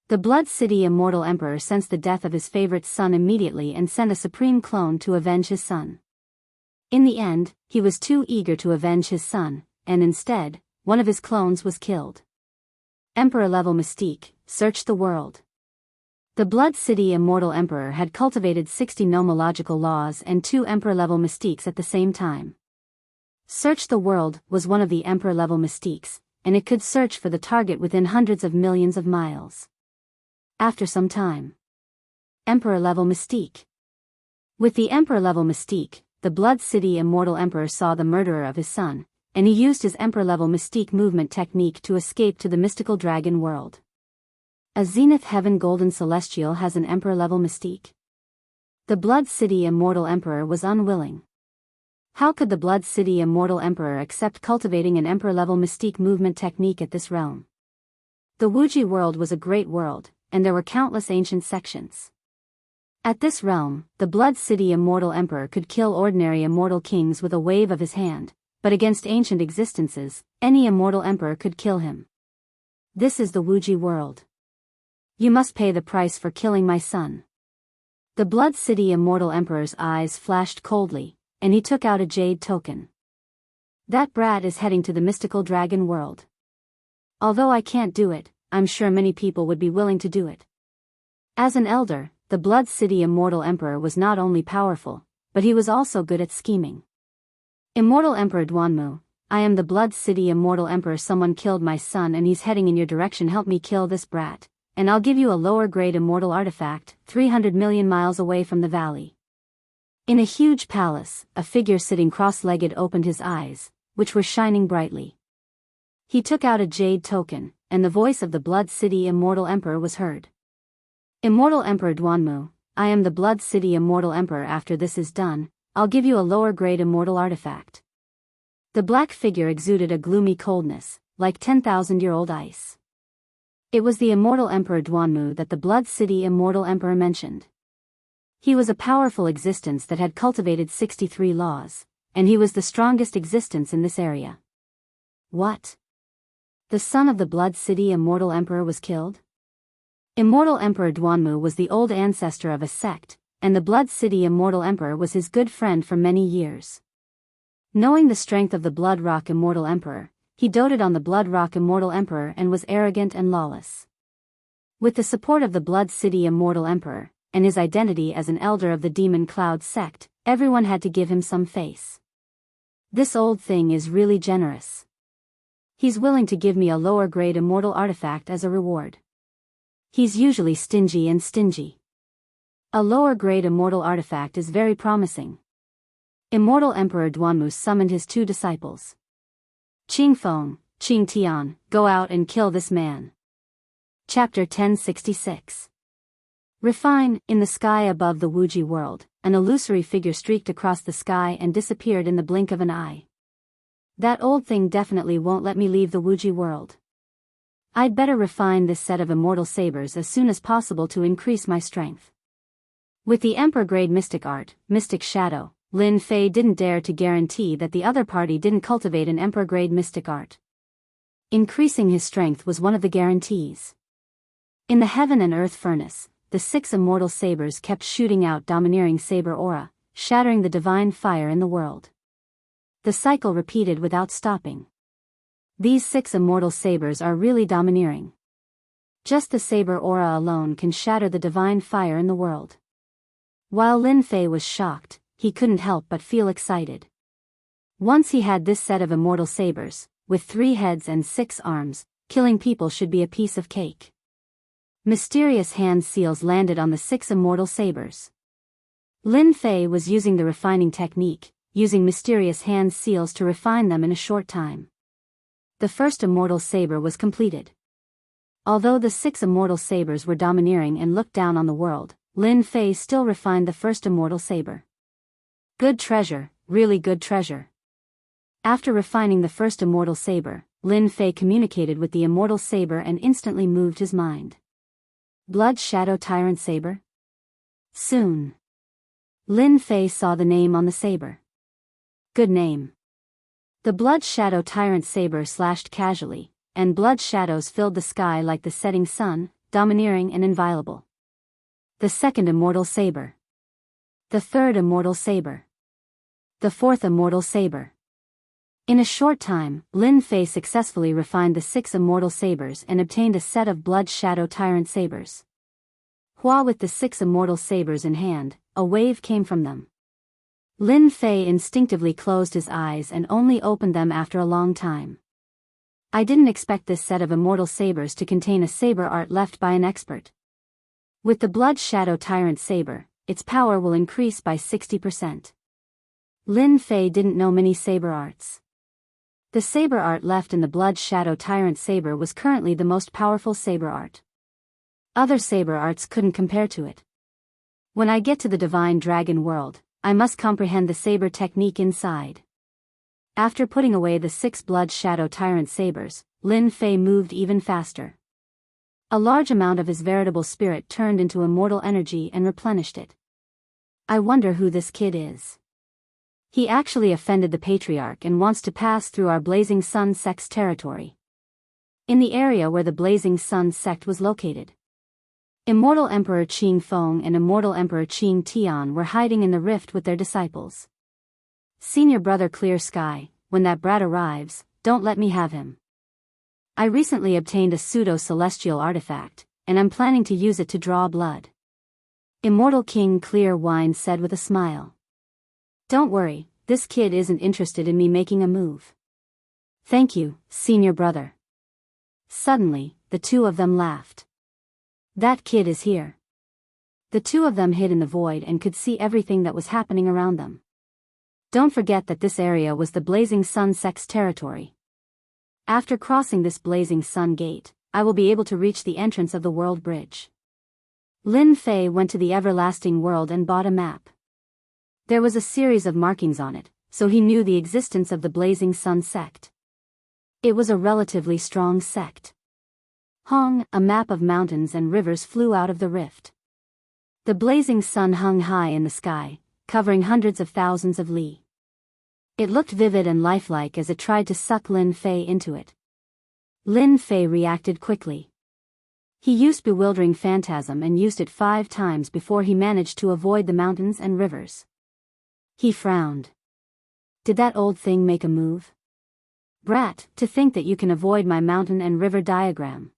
The Blood City Immortal Emperor sensed the death of his favorite son immediately and sent a supreme clone to avenge his son. In the end, he was too eager to avenge his son, and instead, one of his clones was killed. Emperor-level mystique, search the world. The Blood City Immortal Emperor had cultivated 60 nomological laws and 2 Emperor-level mystiques at the same time. Search the world was one of the Emperor-level mystiques, and it could search for the target within hundreds of millions of miles. After some time. Emperor-level mystique. With the Emperor-level mystique, the Blood City Immortal Emperor saw the murderer of his son, and he used his Emperor-level mystique movement technique to escape to the mystical dragon world. A Zenith Heaven Golden Celestial has an Emperor-level mystique. The Blood City Immortal Emperor was unwilling. How could the Blood City Immortal Emperor accept cultivating an Emperor-level mystique movement technique at this realm? The Wuji world was a great world, and there were countless ancient sections. At this realm, the Blood City Immortal Emperor could kill ordinary immortal kings with a wave of his hand, but against ancient existences, any immortal emperor could kill him. This is the Wuji world. You must pay the price for killing my son. The Blood City Immortal Emperor's eyes flashed coldly, and he took out a jade token. That brat is heading to the mystical dragon world. Although I can't do it, I'm sure many people would be willing to do it. As an elder, the Blood City Immortal Emperor was not only powerful, but he was also good at scheming. Immortal Emperor Duanmu, I am the Blood City Immortal Emperor. Someone killed my son and he's heading in your direction. Help me kill this brat, and I'll give you a lower grade immortal artifact, 300 million miles away from the valley. In a huge palace, a figure sitting cross-legged opened his eyes, which were shining brightly. He took out a jade token, and the voice of the Blood City Immortal Emperor was heard. Immortal Emperor Duanmu, I am the Blood City Immortal Emperor. After this is done, I'll give you a lower grade immortal artifact. The black figure exuded a gloomy coldness, like 10,000-year-old ice. It was the Immortal Emperor Duanmu that the Blood City Immortal Emperor mentioned. He was a powerful existence that had cultivated 63 laws, and he was the strongest existence in this area. What? The son of the Blood City Immortal Emperor was killed? Immortal Emperor Duanmu was the old ancestor of a sect, and the Blood City Immortal Emperor was his good friend for many years. Knowing the strength of the Blood Rock Immortal Emperor, he doted on the Blood Rock Immortal Emperor and was arrogant and lawless. With the support of the Blood City Immortal Emperor, and his identity as an elder of the Demon Cloud sect, everyone had to give him some face. This old thing is really generous. He's willing to give me a lower grade immortal artifact as a reward. He's usually stingy and stingy. A lower grade immortal artifact is very promising. Immortal Emperor Duanmu summoned his 2 disciples. Qing Feng, Qing Tian, go out and kill this man. Chapter 1066. Refine. In the sky above the Wuji world, an illusory figure streaked across the sky and disappeared in the blink of an eye. That old thing definitely won't let me leave the Wuji world. I'd better refine this set of immortal sabers as soon as possible to increase my strength. With the Emperor grade Mystic Art, Mystic Shadow, Lin Fei didn't dare to guarantee that the other party didn't cultivate an emperor-grade mystic art. Increasing his strength was one of the guarantees. In the heaven and earth furnace, the 6 immortal sabers kept shooting out domineering saber aura, shattering the divine fire in the world. The cycle repeated without stopping. These 6 immortal sabers are really domineering. Just the saber aura alone can shatter the divine fire in the world. While Lin Fei was shocked, he couldn't help but feel excited. Once he had this set of immortal sabers, with 3 heads and 6 arms, killing people should be a piece of cake. Mysterious hand seals landed on the 6 immortal sabers. Lin Fei was using the refining technique, using mysterious hand seals to refine them in a short time. The first immortal saber was completed. Although the 6 immortal sabers were domineering and looked down on the world, Lin Fei still refined the first immortal saber. Good treasure, really good treasure. After refining the first immortal saber, Lin Fei communicated with the immortal saber and instantly moved his mind. Blood Shadow Tyrant Saber? Soon. Lin Fei saw the name on the saber. Good name. The Blood Shadow Tyrant Saber slashed casually, and blood shadows filled the sky like the setting sun, domineering and inviolable. The second immortal saber. The third immortal saber. The fourth immortal saber. In a short time, Lin Fei successfully refined the 6 immortal sabers and obtained a set of Blood Shadow Tyrant sabers. While with the 6 immortal sabers in hand, a wave came from them. Lin Fei instinctively closed his eyes and only opened them after a long time. I didn't expect this set of immortal sabers to contain a saber art left by an expert. With the Blood Shadow Tyrant saber, its power will increase by 60%. Lin Fei didn't know many saber arts. The saber art left in the Blood Shadow Tyrant saber was currently the most powerful saber art. Other saber arts couldn't compare to it. When I get to the Divine Dragon world, I must comprehend the saber technique inside. After putting away the 6 Blood Shadow Tyrant sabers, Lin Fei moved even faster. A large amount of his veritable spirit turned into immortal energy and replenished it. I wonder who this kid is. He actually offended the Patriarch and wants to pass through our Blazing Sun sect's territory. In the area where the Blazing Sun sect was located. Immortal Emperor Qing Feng and Immortal Emperor Qing Tian were hiding in the rift with their disciples. Senior brother Clear Sky, when that brat arrives, don't let me have him. I recently obtained a pseudo-celestial artifact, and I'm planning to use it to draw blood. Immortal King Clear Wine said with a smile. Don't worry, this kid isn't interested in me making a move. Thank you, senior brother. Suddenly, the two of them laughed. That kid is here. The two of them hid in the void and could see everything that was happening around them. Don't forget that this area was the Blazing Sun sect's territory. After crossing this Blazing Sun gate, I will be able to reach the entrance of the world bridge. Lin Fei went to the everlasting world and bought a map. There was a series of markings on it, so he knew the existence of the Blazing Sun sect. It was a relatively strong sect. Hong, a map of mountains and rivers flew out of the rift. The Blazing Sun hung high in the sky, covering hundreds of thousands of li. It looked vivid and lifelike as it tried to suck Lin Fei into it. Lin Fei reacted quickly. He used Bewildering Phantasm and used it 5 times before he managed to avoid the mountains and rivers. He frowned. Did that old thing make a move? Brat, to think that you can avoid my mountain and river diagram.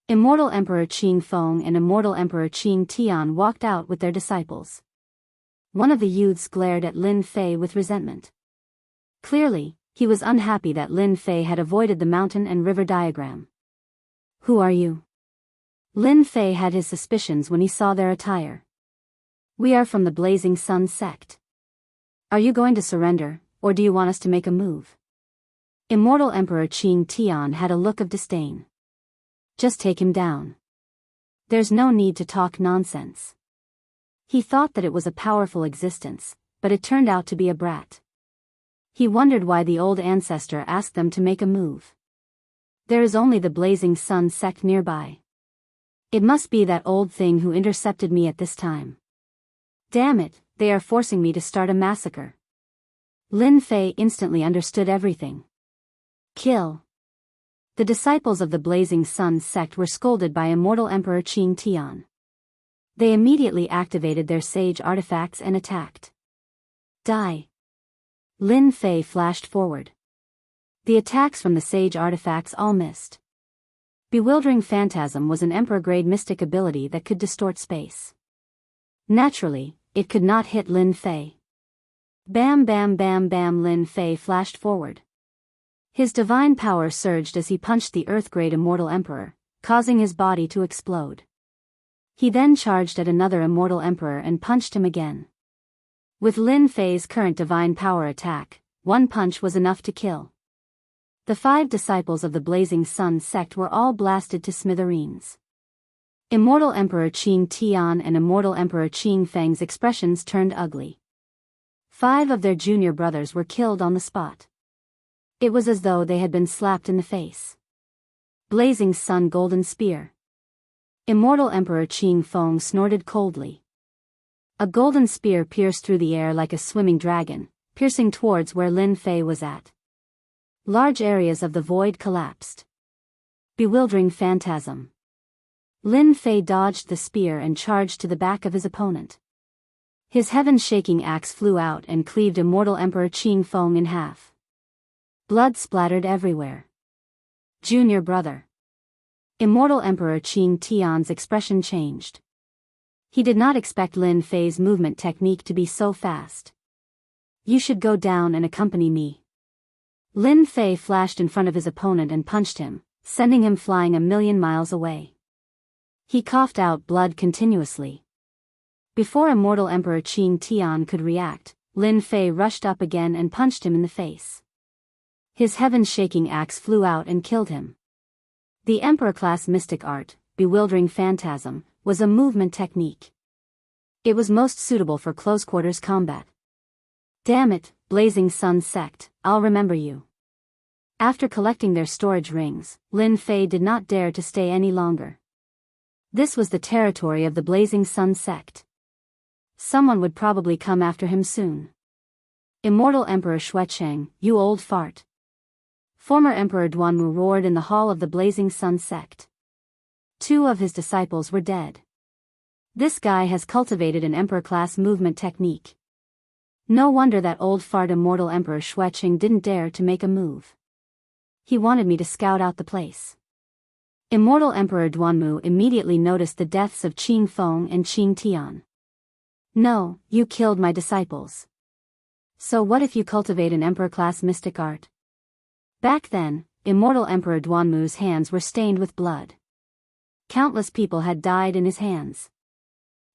Immortal Emperor Qing Feng and Immortal Emperor Qing Tian walked out with their disciples. One of the youths glared at Lin Fei with resentment. Clearly, he was unhappy that Lin Fei had avoided the mountain and river diagram. Who are you? Lin Fei had his suspicions when he saw their attire. We are from the Blazing Sun sect. Are you going to surrender, or do you want us to make a move? Immortal Emperor Qing Tian had a look of disdain. Just take him down. There's no need to talk nonsense. He thought that it was a powerful existence, but it turned out to be a brat. He wondered why the old ancestor asked them to make a move. There is only the Blazing Sun sect nearby. It must be that old thing who intercepted me at this time. Damn it, they are forcing me to start a massacre. Lin Fei instantly understood everything. Kill. The disciples of the Blazing Sun sect were scolded by Immortal Emperor Qing Tian. They immediately activated their sage artifacts and attacked. Die. Lin Fei flashed forward. The attacks from the sage artifacts all missed. Bewildering Phantasm was an Emperor-grade mystic ability that could distort space. Naturally, it could not hit Lin Fei. Bam bam bam bam. Lin Fei flashed forward. His divine power surged as he punched the Earth-grade Immortal Emperor, causing his body to explode. He then charged at another Immortal Emperor and punched him again. With Lin Fei's current divine power attack, one punch was enough to kill. The 5 disciples of the Blazing Sun sect were all blasted to smithereens. Immortal Emperor Qing Tian and Immortal Emperor Qing Feng's expressions turned ugly. 5 of their junior brothers were killed on the spot. It was as though they had been slapped in the face. Blazing Sun Golden Spear. Immortal Emperor Qing Feng snorted coldly. A golden spear pierced through the air like a swimming dragon, piercing towards where Lin Fei was at. Large areas of the void collapsed. Bewildering Phantasm. Lin Fei dodged the spear and charged to the back of his opponent. His heaven-shaking axe flew out and cleaved Immortal Emperor Qing Feng in half. Blood splattered everywhere. Junior brother. Immortal Emperor Qing Tian's expression changed. He did not expect Lin Fei's movement technique to be so fast. You should go down and accompany me. Lin Fei flashed in front of his opponent and punched him, sending him flying 1,000,000 miles away. He coughed out blood continuously. Before Immortal Emperor Qing Tian could react, Lin Fei rushed up again and punched him in the face. His heaven-shaking axe flew out and killed him. The Emperor-class mystic art, Bewildering Phantasm, was a movement technique. It was most suitable for close-quarters combat. Damn it, Blazing Sun sect, I'll remember you. After collecting their storage rings, Lin Fei did not dare to stay any longer. This was the territory of the Blazing Sun sect. Someone would probably come after him soon. Immortal Emperor Xuecheng, you old fart. Former Emperor Duanmu roared in the hall of the Blazing Sun sect. 2 of his disciples were dead. This guy has cultivated an Emperor-class movement technique. No wonder that old fart Immortal Emperor Xuecheng didn't dare to make a move. He wanted me to scout out the place. Immortal Emperor Duanmu immediately noticed the deaths of Qing Feng and Qing Tian. No, you killed my disciples. So what if you cultivate an Emperor-class mystic art? Back then, Immortal Emperor Duanmu's hands were stained with blood. Countless people had died in his hands.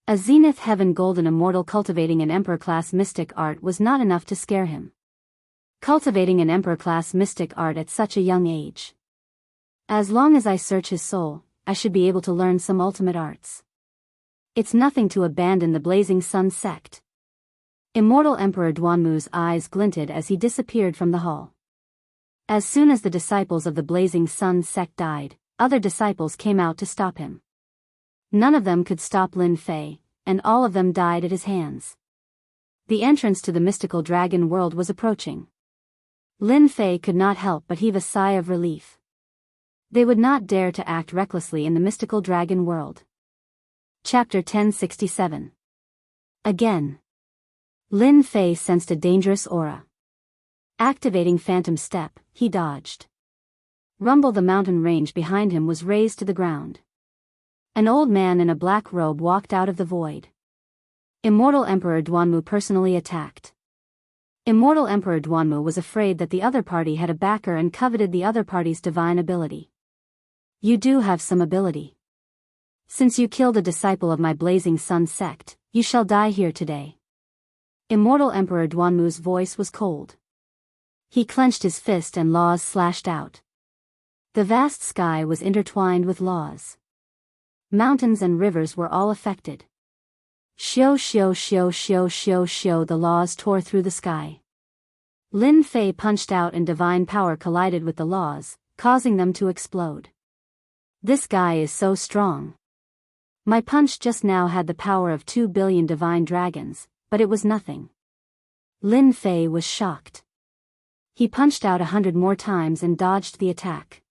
A Zenith Heaven Golden Immortal cultivating an Emperor-class mystic art was not enough to scare him. Cultivating an Emperor-class mystic art at such a young age. As long as I search his soul, I should be able to learn some ultimate arts. It's nothing to abandon the Blazing Sun sect. Immortal Emperor Duanmu's eyes glinted as he disappeared from the hall. As soon as the disciples of the Blazing Sun sect died, other disciples came out to stop him. None of them could stop Lin Fei, and all of them died at his hands. The entrance to the mystical dragon world was approaching. Lin Fei could not help but heave a sigh of relief. They would not dare to act recklessly in the mystical dragon world. Chapter 1067. Again. Lin Fei sensed a dangerous aura. Activating Phantom Step, he dodged. Rumble the mountain range behind him was razed to the ground. An old man in a black robe walked out of the void. Immortal Emperor Duanmu personally attacked. Immortal Emperor Duanmu was afraid that the other party had a backer and coveted the other party's divine ability. You do have some ability. Since you killed a disciple of my Blazing Sun sect, you shall die here today. Immortal Emperor Duanmu's voice was cold. He clenched his fist and laws slashed out. The vast sky was intertwined with laws. Mountains and rivers were all affected. Shio shio shio shio shio shio, the laws tore through the sky. Lin Fei punched out and divine power collided with the laws, causing them to explode. This guy is so strong. My punch just now had the power of 2 billion divine dragons, but it was nothing. Lin Fei was shocked. He punched out 100 more times and dodged the attack.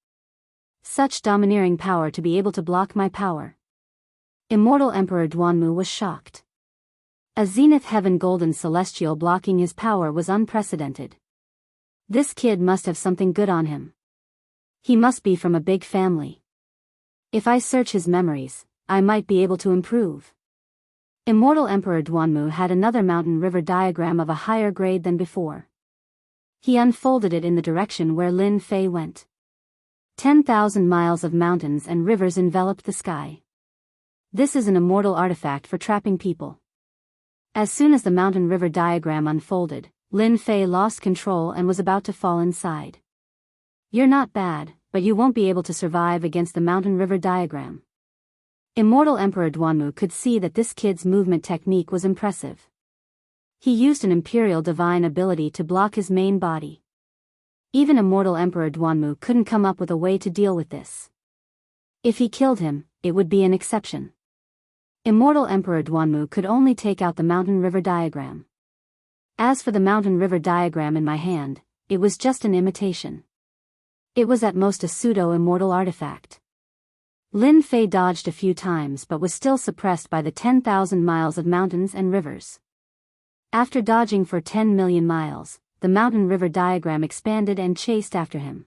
Such domineering power to be able to block my power. Immortal Emperor Duanmu was shocked. A Zenith Heaven Golden Celestial blocking his power was unprecedented. This kid must have something good on him. He must be from a big family. If I search his memories, I might be able to improve. Immortal Emperor Duanmu had another mountain river diagram of a higher grade than before. He unfolded it in the direction where Lin Fei went. 10,000 miles of mountains and rivers enveloped the sky. This is an immortal artifact for trapping people. As soon as the mountain river diagram unfolded, Lin Fei lost control and was about to fall inside. You're not bad, but you won't be able to survive against the mountain river diagram. Immortal Emperor Duanmu could see that this kid's movement technique was impressive. He used an imperial divine ability to block his main body. Even Immortal Emperor Duanmu couldn't come up with a way to deal with this. If he killed him, it would be an exception. Immortal Emperor Duanmu could only take out the mountain river diagram. As for the mountain river diagram in my hand, it was just an imitation. It was at most a pseudo-immortal artifact. Lin Fei dodged a few times but was still suppressed by the 10,000 miles of mountains and rivers. After dodging for 10 million miles, the mountain river diagram expanded and chased after him.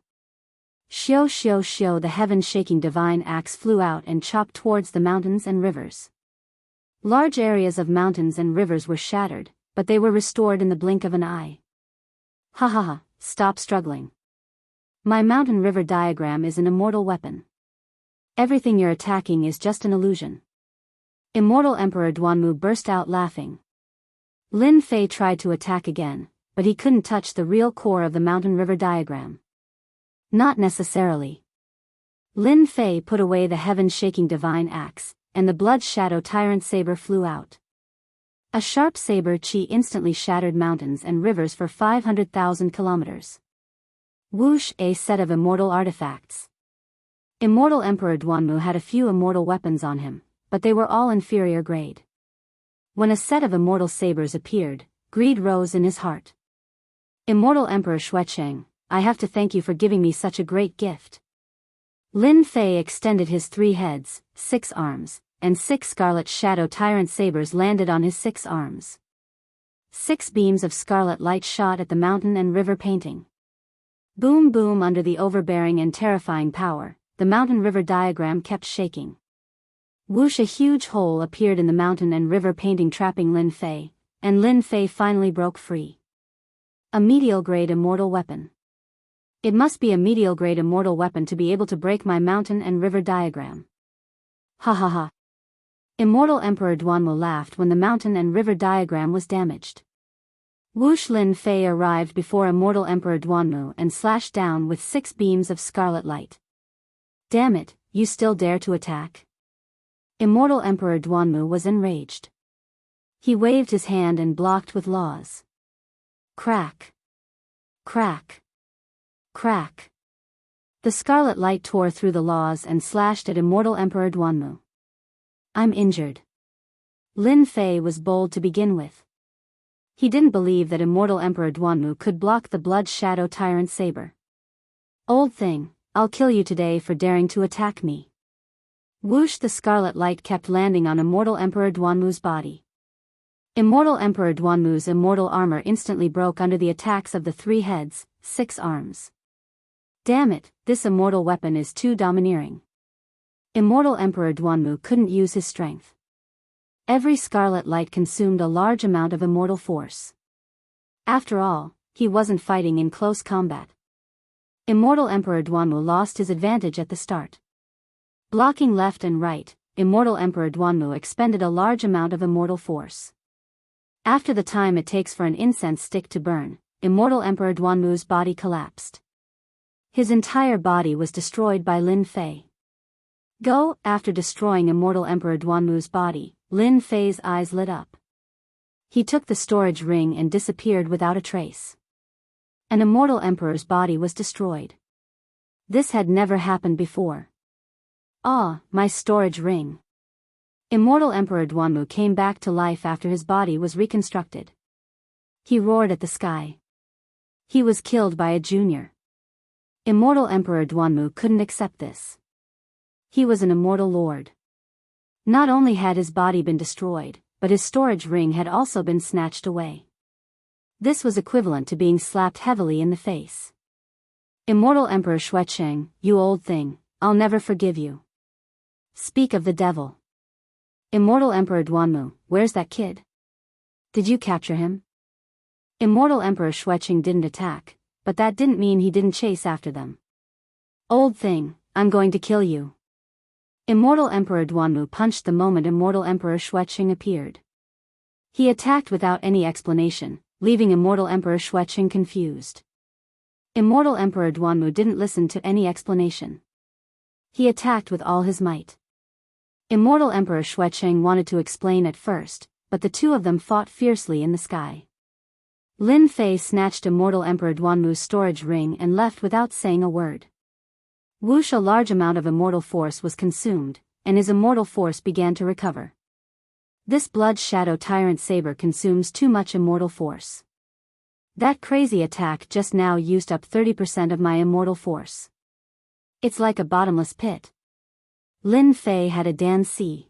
Xiao xiao xiao, the heaven-shaking divine axe flew out and chopped towards the mountains and rivers. Large areas of mountains and rivers were shattered, but they were restored in the blink of an eye. Ha ha ha, stop struggling. My mountain river diagram is an immortal weapon. Everything you're attacking is just an illusion. Immortal Emperor Duanmu burst out laughing. Lin Fei tried to attack again, but he couldn't touch the real core of the mountain river diagram. Not necessarily. Lin Fei put away the heaven-shaking divine axe, and the blood shadow tyrant saber flew out. A sharp saber chi instantly shattered mountains and rivers for 500,000 kilometers. Whoosh, a set of immortal artifacts. Immortal Emperor Duanmu had a few immortal weapons on him, but they were all inferior grade. When a set of immortal sabers appeared, greed rose in his heart. Immortal Emperor Xuecheng, I have to thank you for giving me such a great gift. Lin Fei extended his 3 heads, 6 arms, and 6 scarlet shadow tyrant sabers landed on his 6 arms. 6 beams of scarlet light shot at the mountain and river painting. Boom boom, under the overbearing and terrifying power, the mountain river diagram kept shaking. Whoosh, a huge hole appeared in the mountain and river painting, trapping Lin Fei, and Lin Fei finally broke free. A medial-grade immortal weapon. It must be a medial-grade immortal weapon to be able to break my mountain and river diagram. Ha ha ha. Immortal Emperor Duanmu laughed when the mountain and river diagram was damaged. Whoosh, Lin Fei arrived before Immortal Emperor Duanmu and slashed down with 6 beams of scarlet light. Damn it, you still dare to attack? Immortal Emperor Duanmu was enraged. He waved his hand and blocked with laws. Crack. Crack. Crack. The scarlet light tore through the laws and slashed at Immortal Emperor Duanmu. I'm injured. Lin Fei was bold to begin with. He didn't believe that Immortal Emperor Duanmu could block the blood shadow tyrant saber. Old thing, I'll kill you today for daring to attack me. Whoosh, the scarlet light kept landing on Immortal Emperor Duanmu's body. Immortal Emperor Duanmu's immortal armor instantly broke under the attacks of the 3 heads, 6 arms. Damn it, this immortal weapon is too domineering. Immortal Emperor Duanmu couldn't use his strength. Every scarlet light consumed a large amount of immortal force. After all, he wasn't fighting in close combat. Immortal Emperor Duanmu lost his advantage at the start. Blocking left and right, Immortal Emperor Duanmu expended a large amount of immortal force. After the time it takes for an incense stick to burn, Immortal Emperor Duanmu's body collapsed. His entire body was destroyed by Lin Fei. Go, after destroying Immortal Emperor Duanmu's body, Lin Fei's eyes lit up. He took the storage ring and disappeared without a trace. An Immortal Emperor's body was destroyed. This had never happened before. Ah, my storage ring. Immortal Emperor Duanmu came back to life after his body was reconstructed. He roared at the sky. He was killed by a junior. Immortal Emperor Duanmu couldn't accept this. He was an immortal lord. Not only had his body been destroyed, but his storage ring had also been snatched away. This was equivalent to being slapped heavily in the face. Immortal Emperor Xuecheng, you old thing, I'll never forgive you. Speak of the devil. Immortal Emperor Duanmu, where's that kid? Did you capture him? Immortal Emperor Xuecheng didn't attack, but that didn't mean he didn't chase after them. Old thing, I'm going to kill you. Immortal Emperor Duanmu punched the moment Immortal Emperor Xuecheng appeared. He attacked without any explanation, leaving Immortal Emperor Xuecheng confused. Immortal Emperor Duanmu didn't listen to any explanation. He attacked with all his might. Immortal Emperor Xuecheng wanted to explain at first, but the two of them fought fiercely in the sky. Lin Fei snatched Immortal Emperor Duanmu's storage ring and left without saying a word. Whoosh, a large amount of immortal force was consumed, and his immortal force began to recover. This Blood Shadow Tyrant Saber consumes too much immortal force. That crazy attack just now used up 30% of my immortal force. It's like a bottomless pit. Lin Fei had a Dan-si.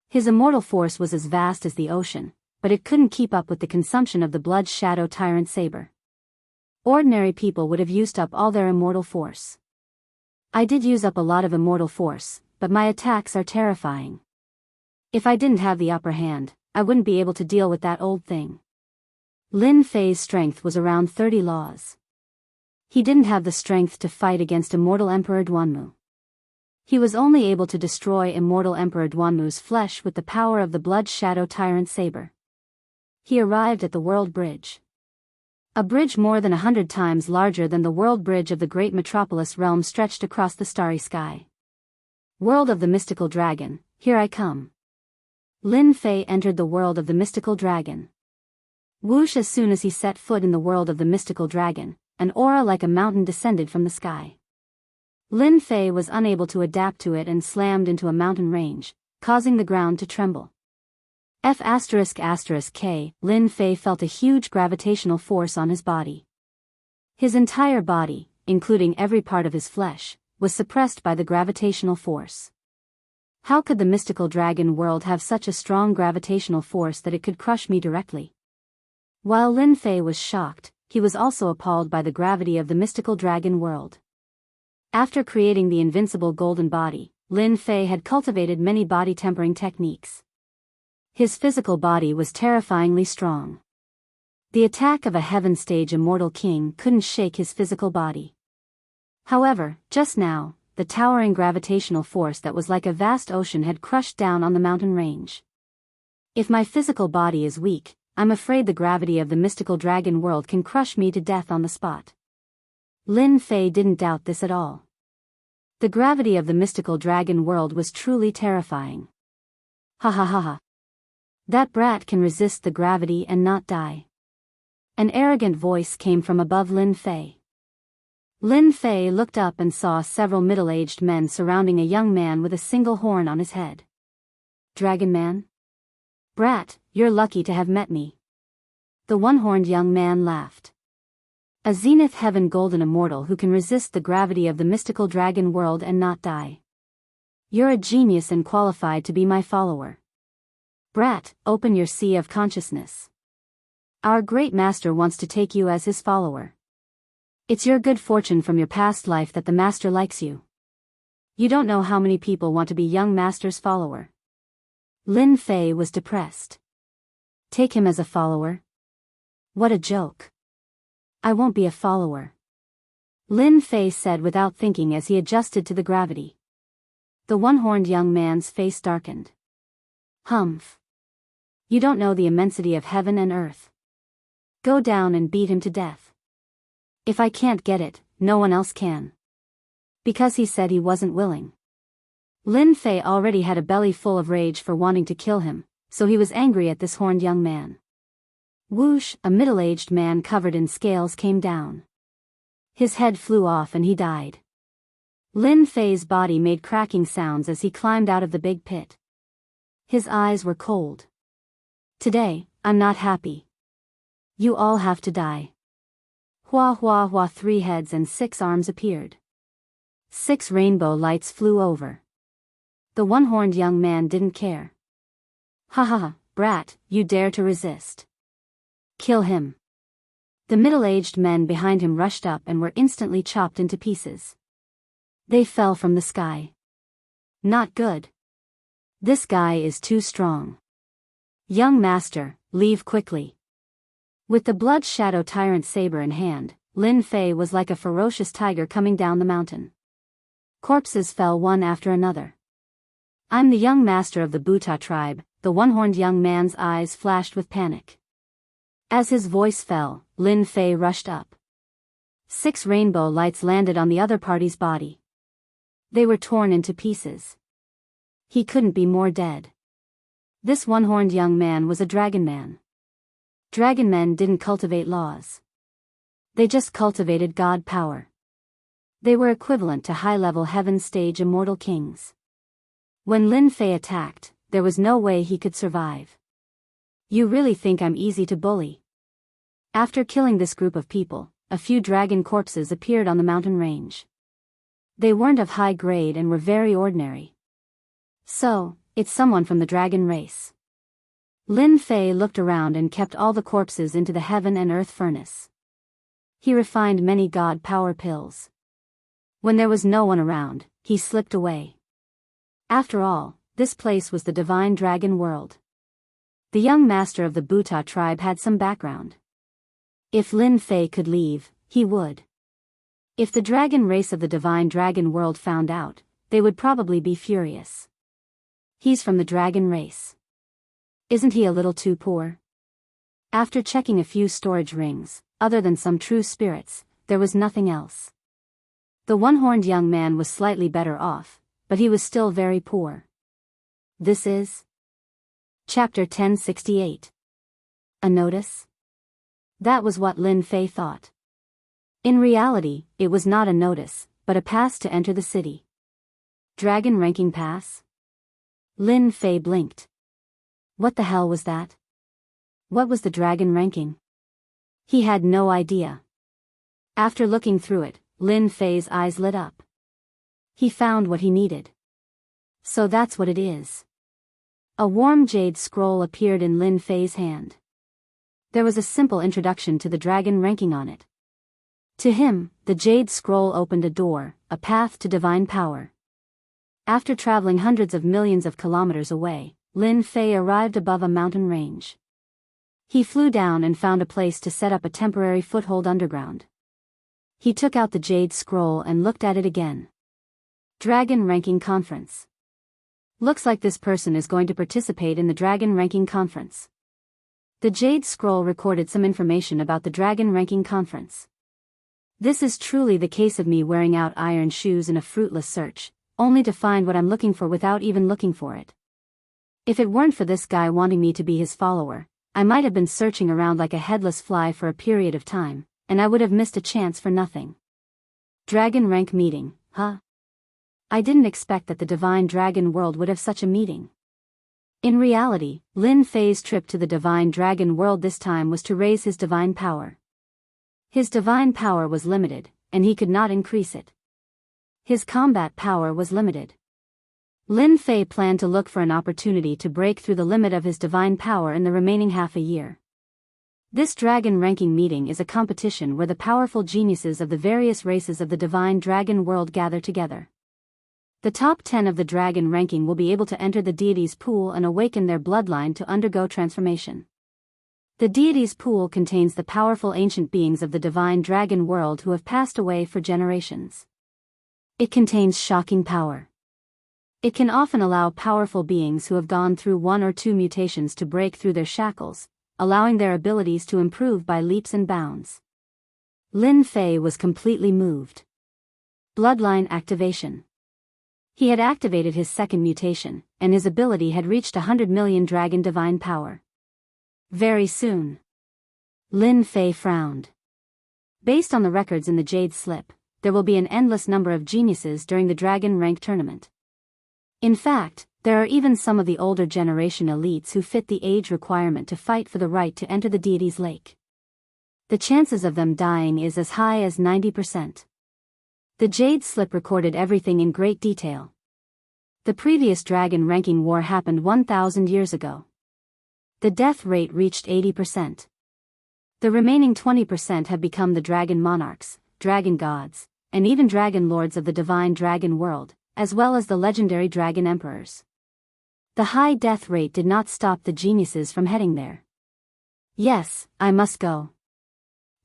His immortal force was as vast as the ocean, but it couldn't keep up with the consumption of the Blood Shadow Tyrant Saber. Ordinary people would have used up all their immortal force. I did use up a lot of immortal force, but my attacks are terrifying. If I didn't have the upper hand, I wouldn't be able to deal with that old thing. Lin Fei's strength was around 30 laws. He didn't have the strength to fight against Immortal Emperor Duanmu. He was only able to destroy Immortal Emperor Duanmu's flesh with the power of the Blood Shadow Tyrant Saber. He arrived at the World Bridge. A bridge more than 100 times larger than the World Bridge of the Great Metropolis realm stretched across the starry sky. World of the Mystical Dragon, here I come. Lin Fei entered the world of the Mystical Dragon. Whoosh, as soon as he set foot in the world of the Mystical Dragon, an aura like a mountain descended from the sky. Lin Fei was unable to adapt to it and slammed into a mountain range, causing the ground to tremble. F***K, Lin Fei felt a huge gravitational force on his body. His entire body, including every part of his flesh, was suppressed by the gravitational force. How could the mystical dragon world have such a strong gravitational force that it could crush me directly? While Lin Fei was shocked, he was also appalled by the gravity of the mystical dragon world. After creating the invincible golden body, Lin Fei had cultivated many body tempering techniques. His physical body was terrifyingly strong. The attack of a heaven stage immortal king couldn't shake his physical body. However, just now, the towering gravitational force that was like a vast ocean had crushed down on the mountain range. If my physical body is weak, I'm afraid the gravity of the mystical dragon world can crush me to death on the spot. Lin Fei didn't doubt this at all. The gravity of the mystical dragon world was truly terrifying. Ha ha ha ha. That brat can resist the gravity and not die. An arrogant voice came from above Lin Fei. Lin Fei looked up and saw several middle-aged men surrounding a young man with a single horn on his head. Dragon Man? Brat, you're lucky to have met me. The one-horned young man laughed. A Zenith Heaven Golden Immortal who can resist the gravity of the mystical dragon world and not die. You're a genius and qualified to be my follower. Brat, open your sea of consciousness. Our great master wants to take you as his follower. It's your good fortune from your past life that the master likes you. You don't know how many people want to be young master's follower. Lin Fei was depressed. Take him as a follower? What a joke. I won't be a follower. Lin Fei said without thinking as he adjusted to the gravity. The one-horned young man's face darkened. Humph. You don't know the immensity of heaven and earth. Go down and beat him to death. If I can't get it, no one else can. Because he said he wasn't willing. Lin Fei already had a belly full of rage for wanting to kill him, so he was angry at this horned young man. Whoosh, a middle-aged man covered in scales came down. His head flew off and he died. Lin Fei's body made cracking sounds as he climbed out of the big pit. His eyes were cold. Today, I'm not happy. You all have to die. Hua hua hua, 3 heads and 6 arms appeared. 6 rainbow lights flew over. The one-horned young man didn't care. Ha ha ha, brat, you dare to resist. Kill him. The middle-aged men behind him rushed up and were instantly chopped into pieces. They fell from the sky. Not good. This guy is too strong. Young master, leave quickly. With the blood shadow tyrant saber in hand, Lin Fei was like a ferocious tiger coming down the mountain. Corpses fell one after another. I'm the young master of the Buta tribe, the one-horned young man's eyes flashed with panic. As his voice fell, Lin Fei rushed up. 6 rainbow lights landed on the other party's body. They were torn into pieces. He couldn't be more dead. This one-horned young man was a dragon man. Dragon men didn't cultivate laws. They just cultivated god power. They were equivalent to high-level heaven stage immortal kings. When Lin Fei attacked, there was no way he could survive. You really think I'm easy to bully? After killing this group of people, a few dragon corpses appeared on the mountain range. They weren't of high grade and were very ordinary. So, it's someone from the dragon race. Lin Fei looked around and kept all the corpses into the heaven and earth furnace. He refined many god power pills. When there was no one around, he slipped away. After all, this place was the divine dragon world. The young master of the Buta tribe had some background. If Lin Fei could leave, he would. If the dragon race of the divine dragon world found out, they would probably be furious. He's from the dragon race. Isn't he a little too poor? After checking a few storage rings, other than some true spirits, there was nothing else. The one-horned young man was slightly better off, but he was still very poor. This is Chapter 1068. A notice? That was what Lin Fei thought. In reality, it was not a notice, but a pass to enter the city. Dragon ranking pass? Lin Fei blinked. What the hell was that? What was the dragon ranking? He had no idea. After looking through it, Lin Fei's eyes lit up. He found what he needed. So that's what it is. A warm jade scroll appeared in Lin Fei's hand. There was a simple introduction to the dragon ranking on it. To him, the jade scroll opened a door, a path to divine power. After traveling hundreds of millions of kilometers away, Lin Fei arrived above a mountain range. He flew down and found a place to set up a temporary foothold underground. He took out the jade scroll and looked at it again. Dragon Ranking Conference. Looks like this person is going to participate in the Dragon Ranking Conference. The jade scroll recorded some information about the Dragon Ranking Conference. This is truly the case of me wearing out iron shoes in a fruitless search, only to find what I'm looking for without even looking for it. If it weren't for this guy wanting me to be his follower, I might have been searching around like a headless fly for a period of time, and I would have missed a chance for nothing. Dragon Rank Meeting, huh? I didn't expect that the Divine Dragon world would have such a meeting. In reality, Lin Fei's trip to the Divine Dragon world this time was to raise his divine power. His divine power was limited, and he could not increase it. His combat power was limited. Lin Fei planned to look for an opportunity to break through the limit of his divine power in the remaining half a year. This dragon ranking meeting is a competition where the powerful geniuses of the various races of the Divine Dragon world gather together. The top 10 of the dragon ranking will be able to enter the deity's pool and awaken their bloodline to undergo transformation. The deity's pool contains the powerful ancient beings of the Divine Dragon world who have passed away for generations. It contains shocking power. It can often allow powerful beings who have gone through 1 or 2 mutations to break through their shackles, allowing their abilities to improve by leaps and bounds. Lin Fei was completely moved. Bloodline activation. He had activated his second mutation, and his ability had reached 100 million dragon divine power. Very soon. Lin Fei frowned. Based on the records in the Jade Slip, there will be an endless number of geniuses during the Dragon Rank tournament. In fact, There are even some of the older generation elites who fit the age requirement to fight for the right to enter the deity's lake. The chances of them dying is as high as 90%. The Jade Slip recorded everything in great detail. The previous dragon ranking war happened 1,000 years ago. The death rate reached 80%. The remaining 20% have become the dragon monarchs, dragon gods, and even dragon lords of the divine dragon world, as well as the legendary dragon emperors. The high death rate did not stop the geniuses from heading there. Yes, I must go.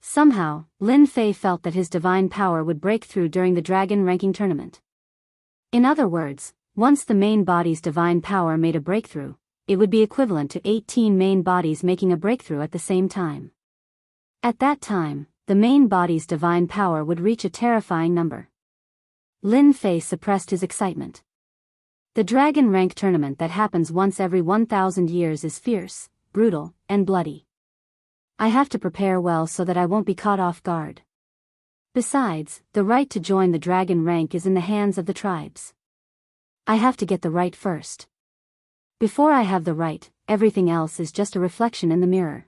Somehow, Lin Fei felt that his divine power would break through during the dragon ranking tournament. In other words, once the main body's divine power made a breakthrough, it would be equivalent to 18 main bodies making a breakthrough at the same time. At that time, the main body's divine power would reach a terrifying number. Lin Fei suppressed his excitement. The dragon rank tournament that happens once every 1,000 years is fierce, brutal, and bloody. I have to prepare well so that I won't be caught off guard. Besides, the right to join the dragon rank is in the hands of the tribes. I have to get the right first. Before I have the right, everything else is just a reflection in the mirror.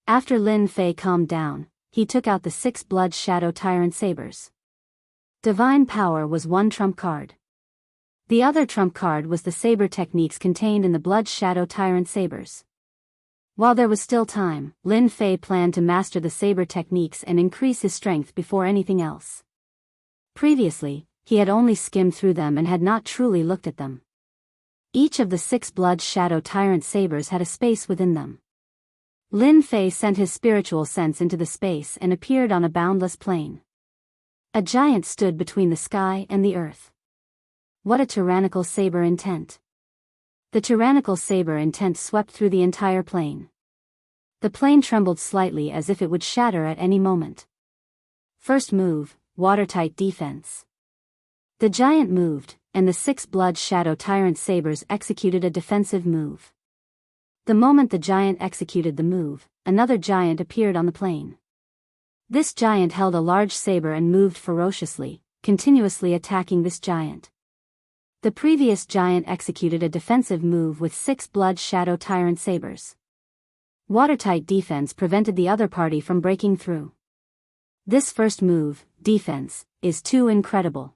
After Lin Fei calmed down, he took out the 6 Blood Shadow Tyrant Sabers. Divine Power was one trump card. The other trump card was the saber techniques contained in the Blood Shadow Tyrant Sabers. While there was still time, Lin Fei planned to master the saber techniques and increase his strength before anything else. Previously, he had only skimmed through them and had not truly looked at them. Each of the 6 Blood Shadow Tyrant Sabers had a space within them. Lin Fei sent his spiritual sense into the space and appeared on a boundless plain. A giant stood between the sky and the earth. What a tyrannical saber intent! The tyrannical saber intent swept through the entire plain. The plain trembled slightly as if it would shatter at any moment. First move, watertight defense. The giant moved, and the 6 Blood Shadow Tyrant Sabers executed a defensive move. The moment the giant executed the move, another giant appeared on the plain. This giant held a large saber and moved ferociously, continuously attacking this giant. The previous giant executed a defensive move with 6 Blood Shadow Tyrant Sabers. Watertight defense prevented the other party from breaking through. This first move, defense, is too incredible.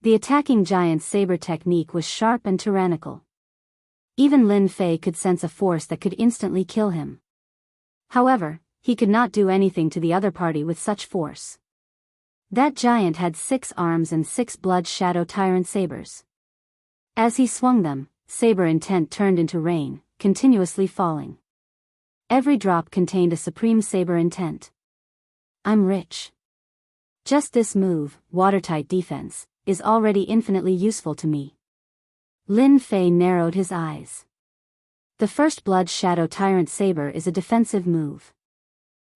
The attacking giant's saber technique was sharp and tyrannical. Even Lin Fei could sense a force that could instantly kill him. However, he could not do anything to the other party with such force. That giant had 6 arms and 6 Blood Shadow Tyrant Sabers. As he swung them, saber intent turned into rain, continuously falling. Every drop contained a supreme saber intent. I'm rich. Just this move, watertight defense, is already infinitely useful to me. Lin Fei narrowed his eyes. The first Blood Shadow Tyrant Saber is a defensive move.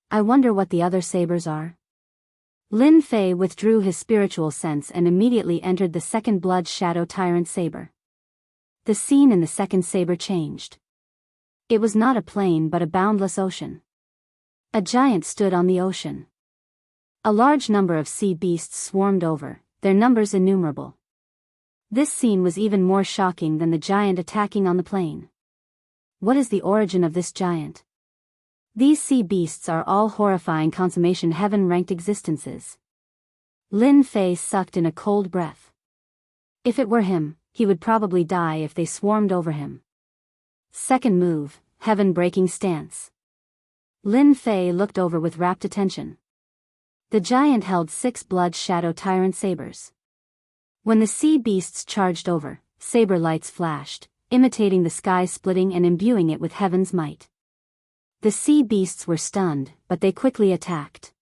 I wonder what the other sabers are. Lin Fei withdrew his spiritual sense and immediately entered the second Blood Shadow Tyrant Saber. The scene in the second saber changed. It was not a plain but a boundless ocean. A giant stood on the ocean. A large number of sea beasts swarmed over, their numbers innumerable. This scene was even more shocking than the giant attacking on the plain. What is the origin of this giant? These sea beasts are all horrifying consummation heaven-ranked existences. Lin Fei sucked in a cold breath. If it were him, he would probably die if they swarmed over him. Second move, heaven-breaking stance. Lin Fei looked over with rapt attention. The giant held 6 Blood Shadow Tyrant Sabers. When the sea beasts charged over, saber lights flashed, imitating the sky splitting and imbuing it with heaven's might. The sea beasts were stunned, but they quickly attacked.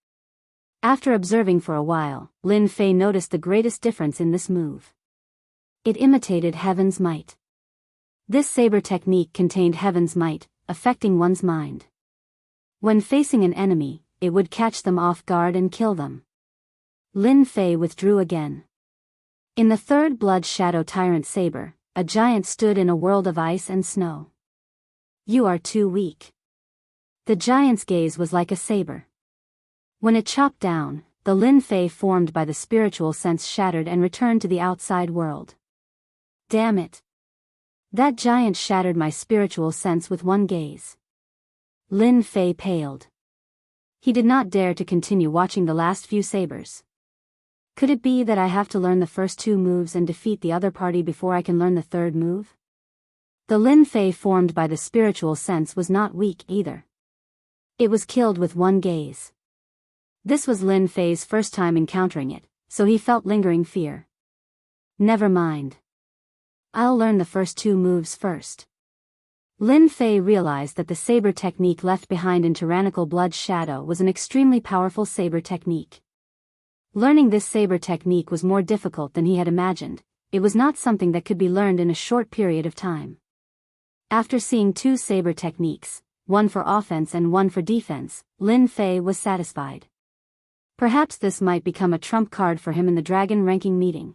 After observing for a while, Lin Fei noticed the greatest difference in this move. It imitated heaven's might. This saber technique contained heaven's might, affecting one's mind. When facing an enemy, it would catch them off guard and kill them. Lin Fei withdrew again. In the third Blood Shadow Tyrant Saber, a giant stood in a world of ice and snow. You are too weak. The giant's gaze was like a saber. When it chopped down, the Lin Fei formed by the spiritual sense shattered and returned to the outside world. Damn it. That giant shattered my spiritual sense with one gaze. Lin Fei paled. He did not dare to continue watching the last few sabers. Could it be that I have to learn the first 2 moves and defeat the other party before I can learn the 3rd move? The Lin Fei formed by the spiritual sense was not weak either. It was killed with one gaze. This was Lin Fei's first time encountering it, so he felt lingering fear. Never mind. I'll learn the first 2 moves first. Lin Fei realized that the saber technique left behind in Tyrannical Blood's shadow was an extremely powerful saber technique. Learning this saber technique was more difficult than he had imagined. It was not something that could be learned in a short period of time. After seeing 2 saber techniques, one for offense and one for defense, Lin Fei was satisfied. Perhaps this might become a trump card for him in the dragon ranking meeting.